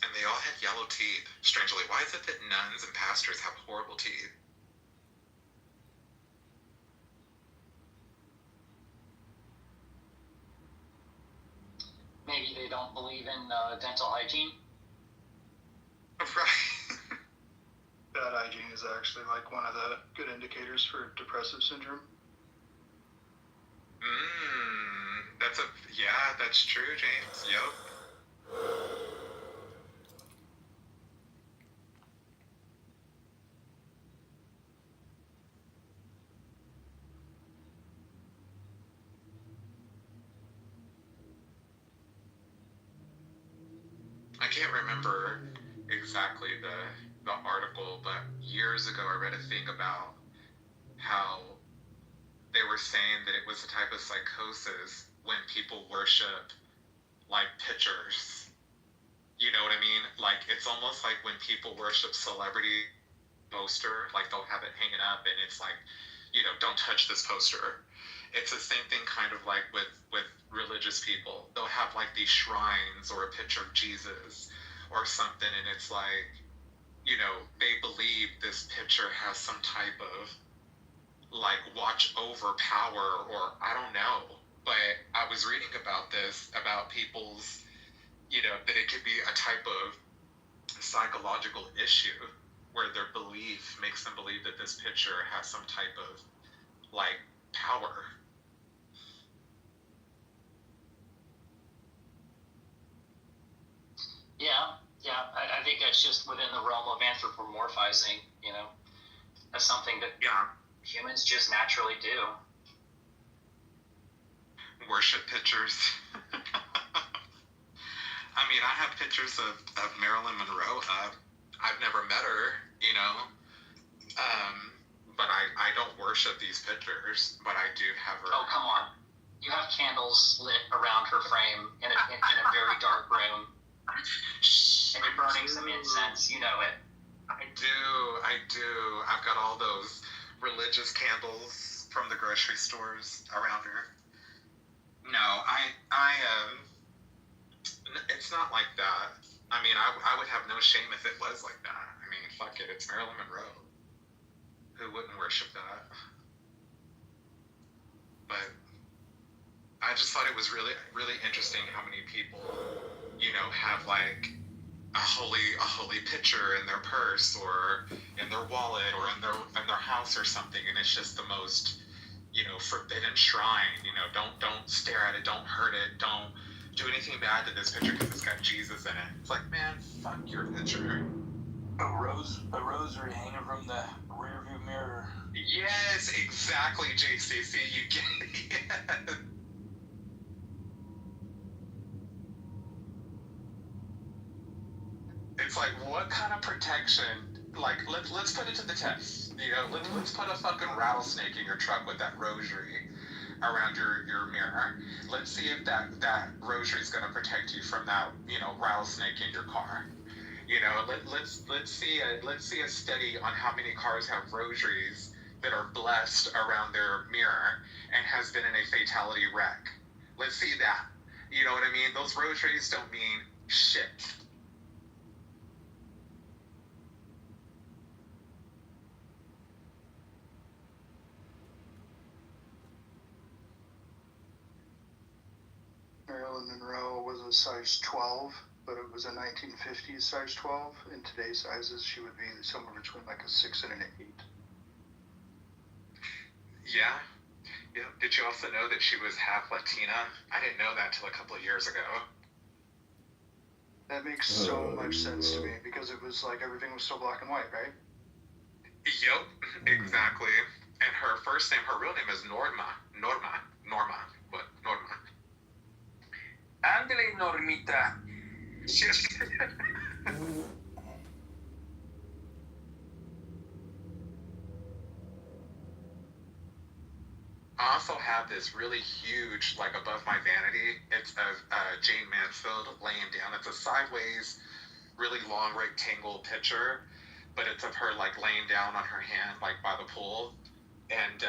And they all had yellow teeth. Strangely, why is it that nuns and pastors have horrible teeth? Maybe they don't believe in dental hygiene. Right. Bad hygiene is actually like one of the good indicators for depressive syndrome. That's true, James. Yep. I can't remember exactly the article, but years ago I read a thing about how they were saying that it was a type of psychosis when people worship like pictures. You know what I mean? Like it's almost like when people worship celebrity poster, like they'll have it hanging up and it's like, don't touch this poster. It's the same thing kind of like with religious people. They'll have like these shrines or a picture of Jesus or something, and it's like, they believe this picture has some type of like watch over power, or I don't know. But I was reading about this, about people's, that it could be a type of psychological issue where their belief makes them believe that this picture has some type of like power. Yeah. I think that's just within the realm of anthropomorphizing. That's something that humans just naturally do. Worship pictures. I mean, I have pictures of Marilyn Monroe up. I've never met her, but I don't worship these pictures, but I do have her. Oh, come on. You have candles lit around her frame in a very dark room. And you're burning some incense, you know it. I do. I've got all those religious candles from the grocery stores around her. No, it's not like that. I mean, I would have no shame if it was like that. I mean, fuck it, it's Marilyn Monroe. Who wouldn't worship that? But I just thought it was really, really interesting how many people, have like a holy picture in their purse or in their wallet or in their house or something, and it's just the most, forbidden shrine. Don't stare at it, don't hurt it, don't do anything bad to this picture because it's got Jesus in it. It's like, man, fuck your picture. A rosary hanging from the rearview mirror. Yes, exactly, JCC. You get it. It's like, what kind of protection? Like, let's put it to the test. You know, let's put a fucking rattlesnake in your truck with that rosary around your mirror. Let's see if that rosary is going to protect you from that, you know, rattlesnake in your car. You know, let's see a study on how many cars have rosaries that are blessed around their mirror and has been in a fatality wreck. Let's see that. You know what I mean? Those rosaries don't mean shit. Marilyn Monroe was a size 12, but it was a 1950s size 12. In today's sizes, she would be somewhere between like a 6 and an 8. Yeah. Yeah. Did you also know that she was half Latina? I didn't know that till a couple of years ago. That makes so much sense to me because it was like everything was so black and white, right? Yep, exactly. And her first name, her real name is Norma. What? Norma. Ándale, Normita. I also have this really huge, like above my vanity. It's of Jane Mansfield laying down. It's a sideways, really long rectangle picture, but it's of her like laying down on her hand, like by the pool. And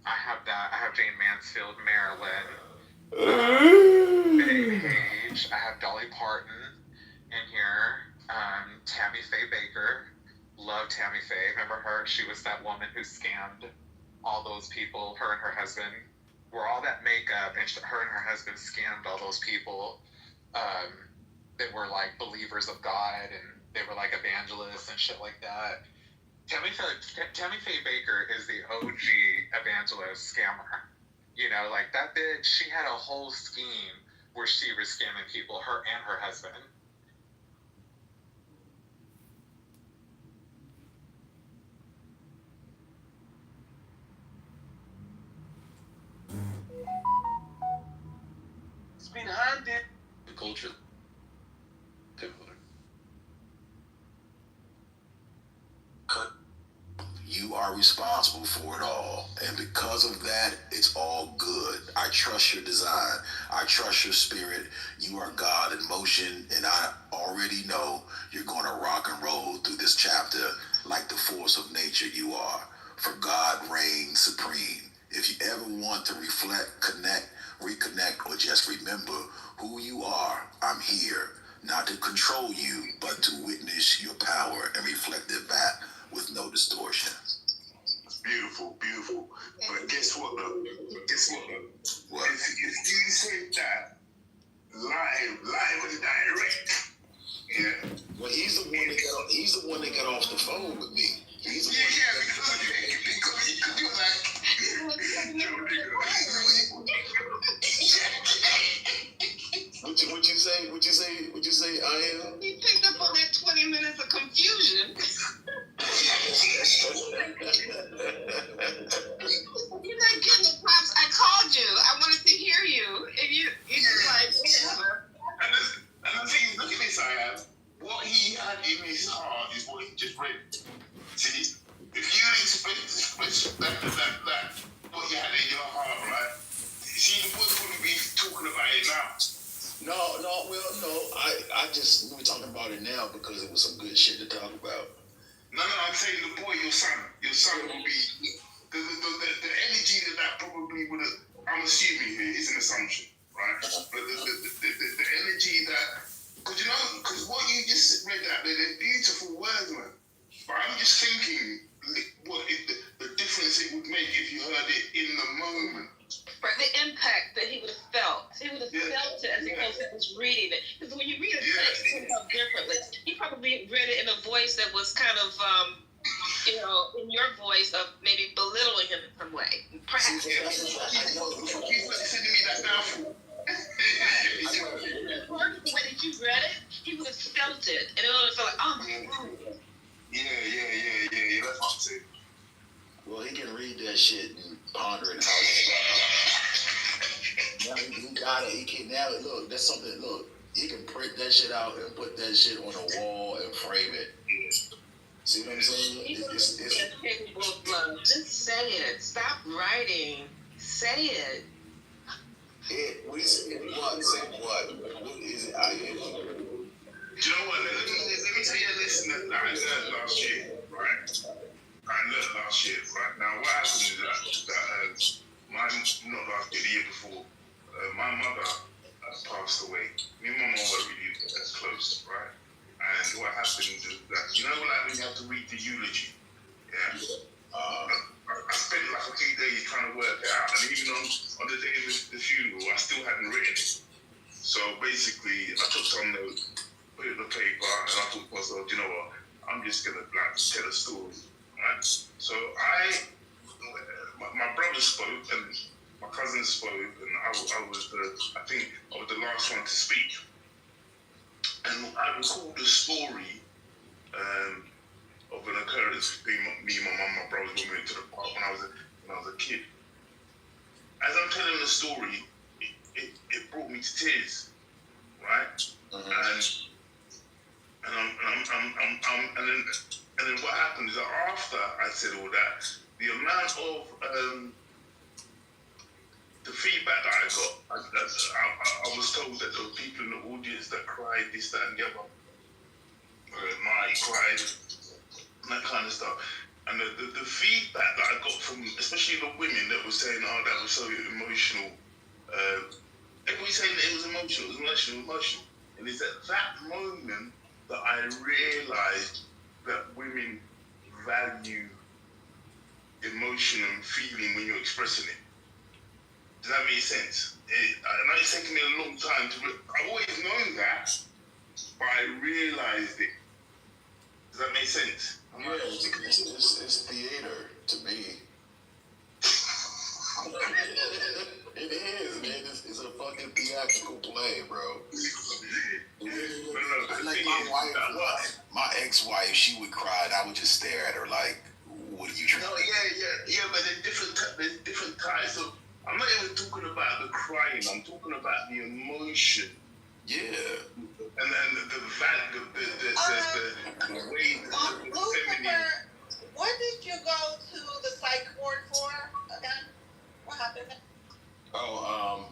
I have that. I have Jane Mansfield, Marilyn, Betty Page. I have Dolly Parton in here. Tammy Faye Baker. Love Tammy Faye. Remember her? She was that woman who scammed all those people. Her and her husband wore all that makeup, and her and her husband scammed all those people that were like believers of God, and they were like evangelists and shit like that. Tammy Faye Baker is the OG evangelist scammer. You know, like that bitch, she had a whole scheme where she was scamming people, her and her husband. It's been handed. The culture. You are responsible for it all. And because of that, it's all good. I trust your design. I trust your spirit. You are God in motion, and I already know you're going to rock and roll through this chapter like the force of nature you are. For God reigns supreme. If you ever want to reflect, connect, reconnect, or just remember who you are, I'm here. Not to control you, but to witness your power and reflect it back with no distortion. Beautiful, beautiful. But guess what, though? What? If you say that live and direct, yeah. Well, he's the one that got off the phone with me. He's the because you could do that. What'd you say, I am? He picked up on that 20 minutes of confusion. You're not getting the props. I called you. I wanted to hear you. And you just like, whatever. And the thing is, look at this, I have. What he had in his heart is what he just read. See? If you expect that, what you had in your heart, right? See, the boy wouldn't be talking about it now. No, I just, we're talking about it now because it was some good shit to talk about. No, I'm saying the boy, your son will be, the energy that probably would have, I'm assuming here, is an assumption, right? But the energy that, because what you just read out there, they're beautiful words, man. But I'm just thinking what the difference it would make if you heard it in the moment. For the impact that he would have felt. He would have felt it as opposed to just reading it. Because when you read a text, it comes out differently. He probably read it in a voice that was kind of, in your voice of maybe belittling him in some way. Perhaps. He's sending me that down for. The way that you read it, he would have felt it. And it would have felt like, oh my God. shit and pondering how now he got it. He can now look. That's something. Look, he can print that shit out and put that shit on a wall and frame it. See what I'm saying? It's capable of love. Just say it. Stop writing. Say it. What is it? What? Say what? What is it? Do you know what? Let me tell you a lesson that I learned last year, right? Now, what happened is that not last year, the year before, my mother passed away. Me and my mom were really as close, right? And what happened is that, you know, like when you have to read the eulogy, yeah? I spent like a few days trying to work it out, and even on the day of the funeral, I still hadn't written it. So basically, I took some notes, put it on the paper, and I thought to myself, you know what, I'm just gonna like tell a story, right? So my brother spoke, and my cousin spoke, and I was the last one to speak. And I recalled the story of an occurrence between me, my mum, my brothers when we went to the park when I was a kid. As I'm telling the story, it brought me to tears, right? And then what happened is that after I said all that, the amount of the feedback that I got, I was told that there were people in the audience that cried, this, that, and the other. My cried, and that kind of stuff. And the feedback that I got from, especially the women that were saying, oh, that was so emotional. Everybody saying that it was emotional. And it's at that moment that I realized that women value emotion and feeling when you're expressing it. Does that make sense? I know it's taken me a long time I've always known that, but I realized it. Does that make sense? Yeah, it's theater to me. It is, man. It's a fucking theatrical play, bro. Like my ex-wife, she would cry, and I would just stare at her like, "What are you trying?" No, yeah. But there's different types of. I'm not even talking about the crying. I'm talking about the emotion. Yeah. And then the way the feminine. What did you go to the psych ward for again? What happened?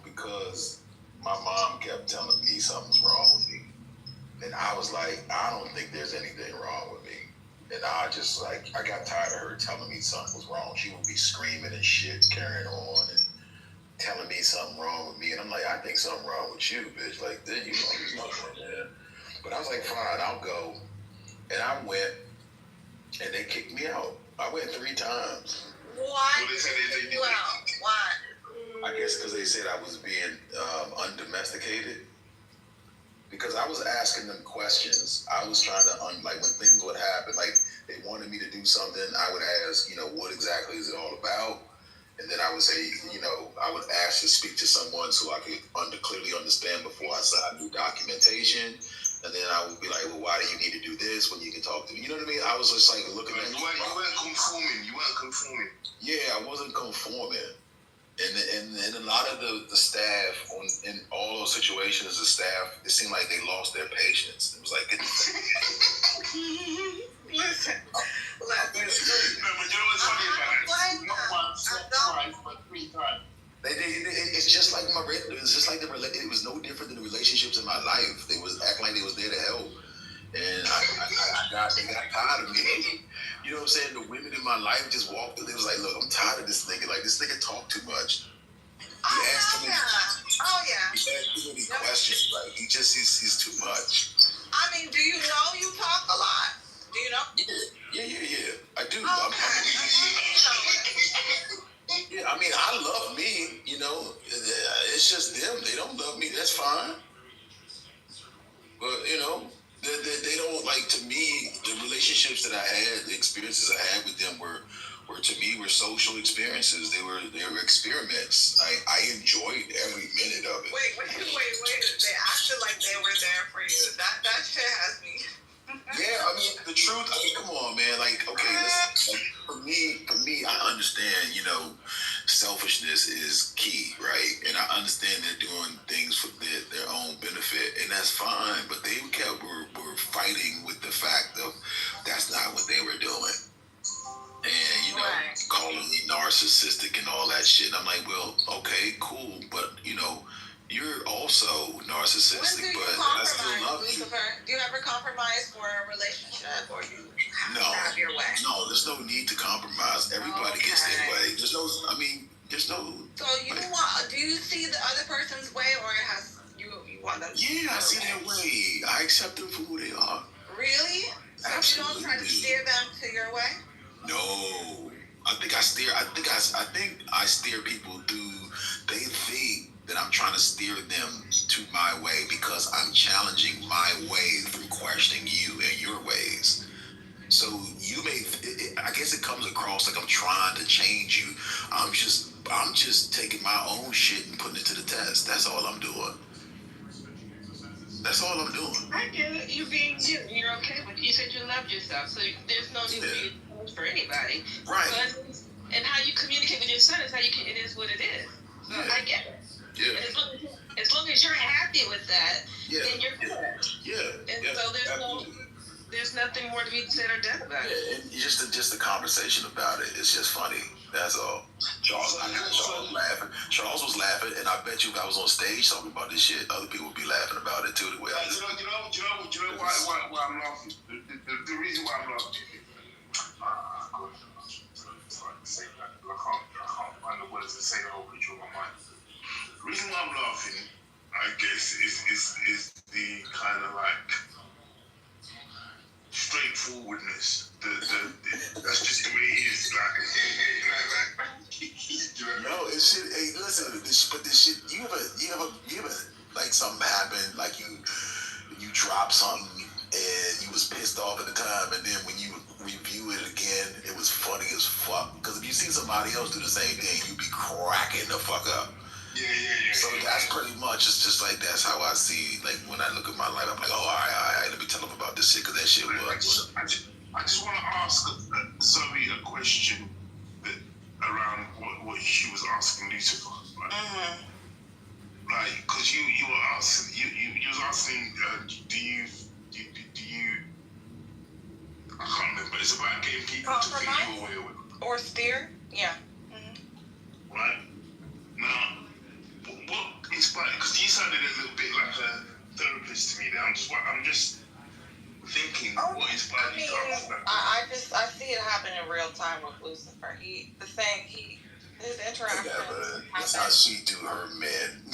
Because my mom kept telling me something's wrong with me. And I was like, I don't think there's anything wrong with me. And I just like, I got tired of her telling me something was wrong. She would be screaming and shit, carrying on and telling me something wrong with me. And I'm like, I think something wrong with you, bitch. Like, then you know, there's nothing there. But I was like, fine, I'll go. And I went, and they kicked me out. I went 3 times. Why? They kicked you out? Why? I guess because they said I was being undomesticated. Because I was asking them questions. I was trying to, like, when things would happen, like, they wanted me to do something, I would ask, you know, what exactly is it all about? And then I would say, you know, I would ask to speak to someone so I could clearly understand before I signed new documentation. And then I would be like, well, why do you need to do this when you can talk to me? You know what I mean? I was just like looking at You weren't conforming. Yeah, I wasn't conforming. And a lot of the staff in all those situations, the staff, it seemed like they lost their patience. It was like, listen. No, but you know what's funny about it? Not once, not twice, but 3 times. It's just like it was no different than the relationships in my life. They was acting like they was there to help, and they got tired of me. You know what I'm saying? The women in my life just walked. They was like, "Look, I'm tired of this nigga. Like this nigga talk too much. He asked too many. He asked too many questions. Like he's too much." I mean, do you know you talk a lot? Do you know? Yeah. I do. Okay. Yeah, I mean, I love me, you know. It's just them. They don't love me. That's fine. But, you know, they don't, like, to me, the relationships that I had, the experiences I had with them were to me, were social experiences. They were experiments. I enjoyed every minute of it. Wait. They acted like they were there for you. That shit has me. Yeah, I mean, the truth, come on, man. Like, okay, listen, like, for me, me, I understand, selfishness is key, right? And I understand they're doing things for their own benefit, and that's fine. But they were fighting with the fact of that's not what they were doing. And, calling me narcissistic and all that shit. I'm like, well, okay, cool. But, you're also narcissistic, When do you but I still compromise, love you. Lucifer? Do you ever compromise for a relationship, or you No, have your way? no, there's no need to compromise. Everybody gets their way. There's no. So do you see the other person's way, or you want them? Yeah, I see their way. I accept them for who they are. Really? So Absolutely. you don't try to steer them to your way? No, I think I steer people through. They think that I'm trying to steer them to my way because I'm challenging my way through questioning you and your ways. So I guess it comes across like I'm trying to change you. I'm just taking my own shit and putting it to the test. That's all I'm doing. That's all I'm doing. I get it. You're being you. You're okay with it. You said you loved yourself, so there's no need for you to change for anybody. Right. And how you communicate with your son is it is what it is. So I get it. Yeah. And as long as you're happy with that, then you're good. Yeah. And so there's nothing more to be said or done about it. Yeah, and just the conversation about it is just funny. That's all. Charles was laughing. Charles was laughing, and I bet you if I was on stage talking about this shit, other people would be laughing about it too. The way I you know why I'm laughing? The reason why I'm laughing. I can't find the words to say the whole picture of my mind. The reason why I'm laughing, I guess, is the kind of like straightforwardness. That's just the way it is. No, it's shit. Hey, listen, this shit. You ever like something happened, like you dropped something and you was pissed off at the time, and then when you review it again, it was funny as fuck. Because if you see somebody else do the same thing, you be cracking the fuck up. Yeah. So that's pretty much, it's just like, that's how I see, like, when I look at my life, I'm like, oh, all right, let me tell them about this shit, because that shit was. I just want to ask Zoe a question around what she was asking Lucifer, right? Mm-hmm. Like, because you were asking, you was asking, do you, I can't remember, it's about getting people to think your way or steer? Yeah. Mm-hmm. Right? Now, what inspired, because you sounded a little bit like a therapist to me there. I'm just thinking, what inspired you to ask that? I see it happen in real time with Lucifer. His interaction. Yeah, but that's how she do her men.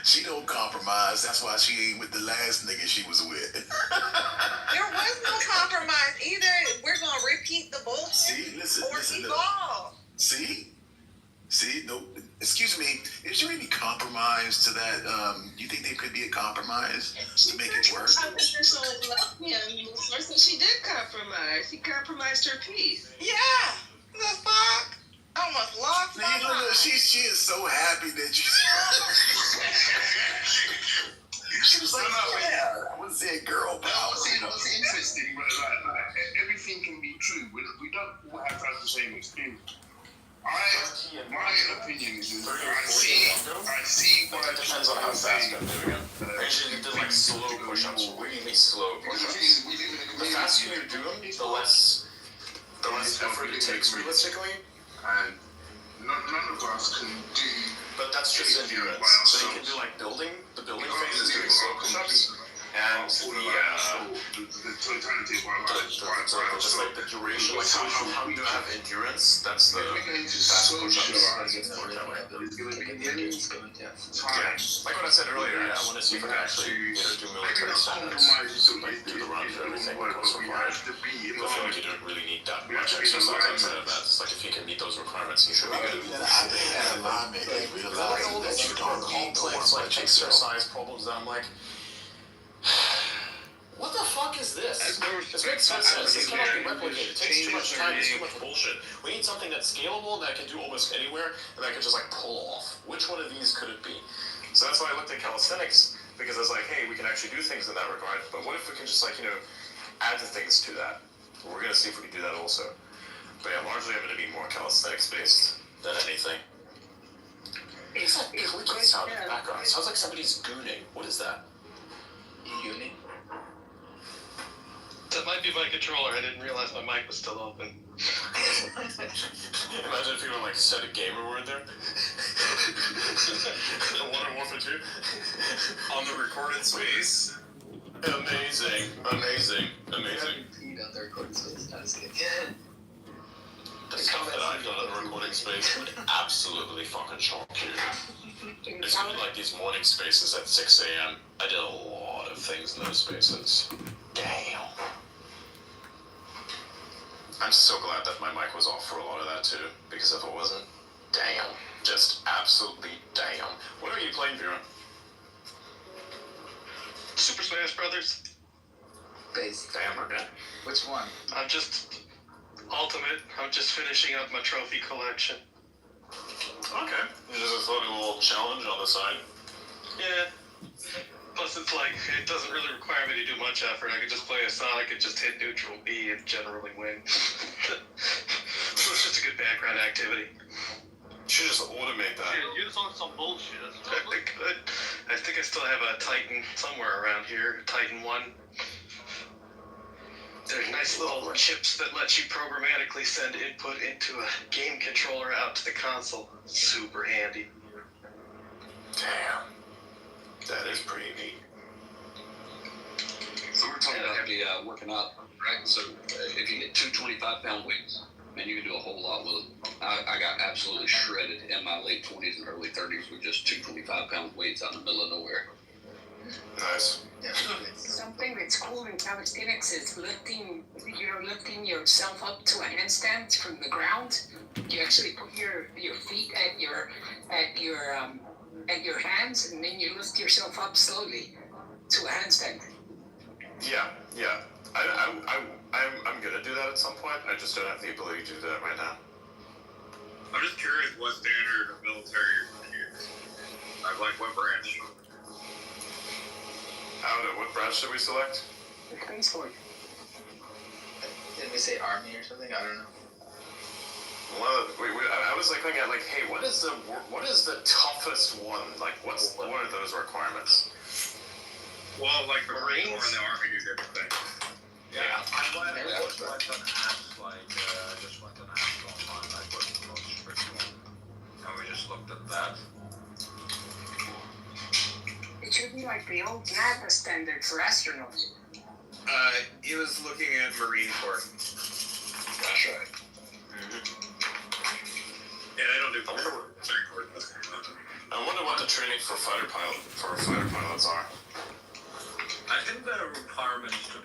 She don't compromise. That's why she ain't with the last nigga she was with. There was no compromise. Either we're gonna repeat the bullshit or evolve. See, no. Excuse me. Is there any compromise to that? You think there could be a compromise to make it work? I wish her soul loved him. So she did compromise. She compromised her peace. Yeah. The fuck? I almost lost my mind. She is so happy that you. She was like, yeah. I wouldn't say girl power. What's interesting, but like, everything can be true. We don't all have to have the same experience. My opinion is I see why. It depends on how fast I'm doing it. I usually do like slow push-ups, really slow push-ups. The faster you do them, the less effort it takes realistically. And none of us can do. But that's just endurance. So you can do like building. The building phase is doing slow push-ups. And the totality of our lives. Just like the duration, like how you have endurance, that's the fast push-ups. Like what I said earlier, I want to see if I can actually do military standards, like do the runs and everything that goes required. I feel like you don't really need that much exercise outside of that. It's like if you can meet those requirements, you should be good. I think that alignment is realizing that you don't need the complex like exercise problems that I'm like, what the fuck is this? This makes no sense. This cannot be replicated. It takes too much time. It's too much bullshit. We need something that's scalable, that can do almost anywhere, and that can just like pull off. Which one of these could it be? So that's why I looked at calisthenics, because I was like, hey, we can actually do things in that regard, but what if we can just like, add the things to that? We're gonna see if we can do that also. But yeah, largely I'm gonna be more calisthenics based than anything. It's like a weird sound in the background. It sounds like somebody's gooning. What is that? Gooning? That might be my controller. I didn't realize my mic was still open. Imagine if anyone like said a gamer word there. Modern Warfare 2. On the recorded space. Amazing. Peed on the recorded space. I was kidding. The stuff that I've done on the recording space would absolutely fucking shock you. It's been like these morning spaces at 6 a.m. I did a lot of things in those spaces. Damn. I'm so glad that my mic was off for a lot of that too, because if it wasn't, damn. Just absolutely damn. What are you playing, Vera? Super Smash Brothers. Base. Damn, okay. Which one? I'm just Ultimate. I'm just finishing up my trophy collection. Okay. Just a little challenge on the side. Yeah. Plus, it's like, it doesn't really require me to do much effort. I can just play a Sonic and just hit neutral B and generally win. So it's just a good background activity. You should just automate that. Yeah, you're just on some bullshit. I could. I think I still have a Titan somewhere around here. Titan 1. There's nice little chips that let you programmatically send input into a game controller out to the console. Super handy. Damn. That is pretty neat. So we're talking about the working out, right? So if you get two 25-pound weights, man, you can do a whole lot with them. I got absolutely shredded in my late 20s and early 30s with just two 25-pound weights out in the middle of nowhere. Nice. Something that's cool in calisthenics is lifting yourself up to a handstand from the ground. You actually put your feet at your hands, and then you lift yourself up slowly to a handstand. Yeah. I'm gonna do that at some point. I just don't have the ability to do that right now. I'm just curious what standard of military you're in. Like what branch? What branch did we select? The Space Force. Didn't we say Army or something? I don't know. I was like looking at hey, what is the toughest one? Like, what are those requirements? Well, like the Marine Corps and the Army do different things. Yeah. I went on apps, I just went on apps online, like what's the most strict one? And we just looked at that. It should be like the old NASA standard for astronauts. He was looking at Marine Corps. That's right. Yeah, they don't do Marine Corps. I wonder what the training for fighter pilots are. I think the requirements to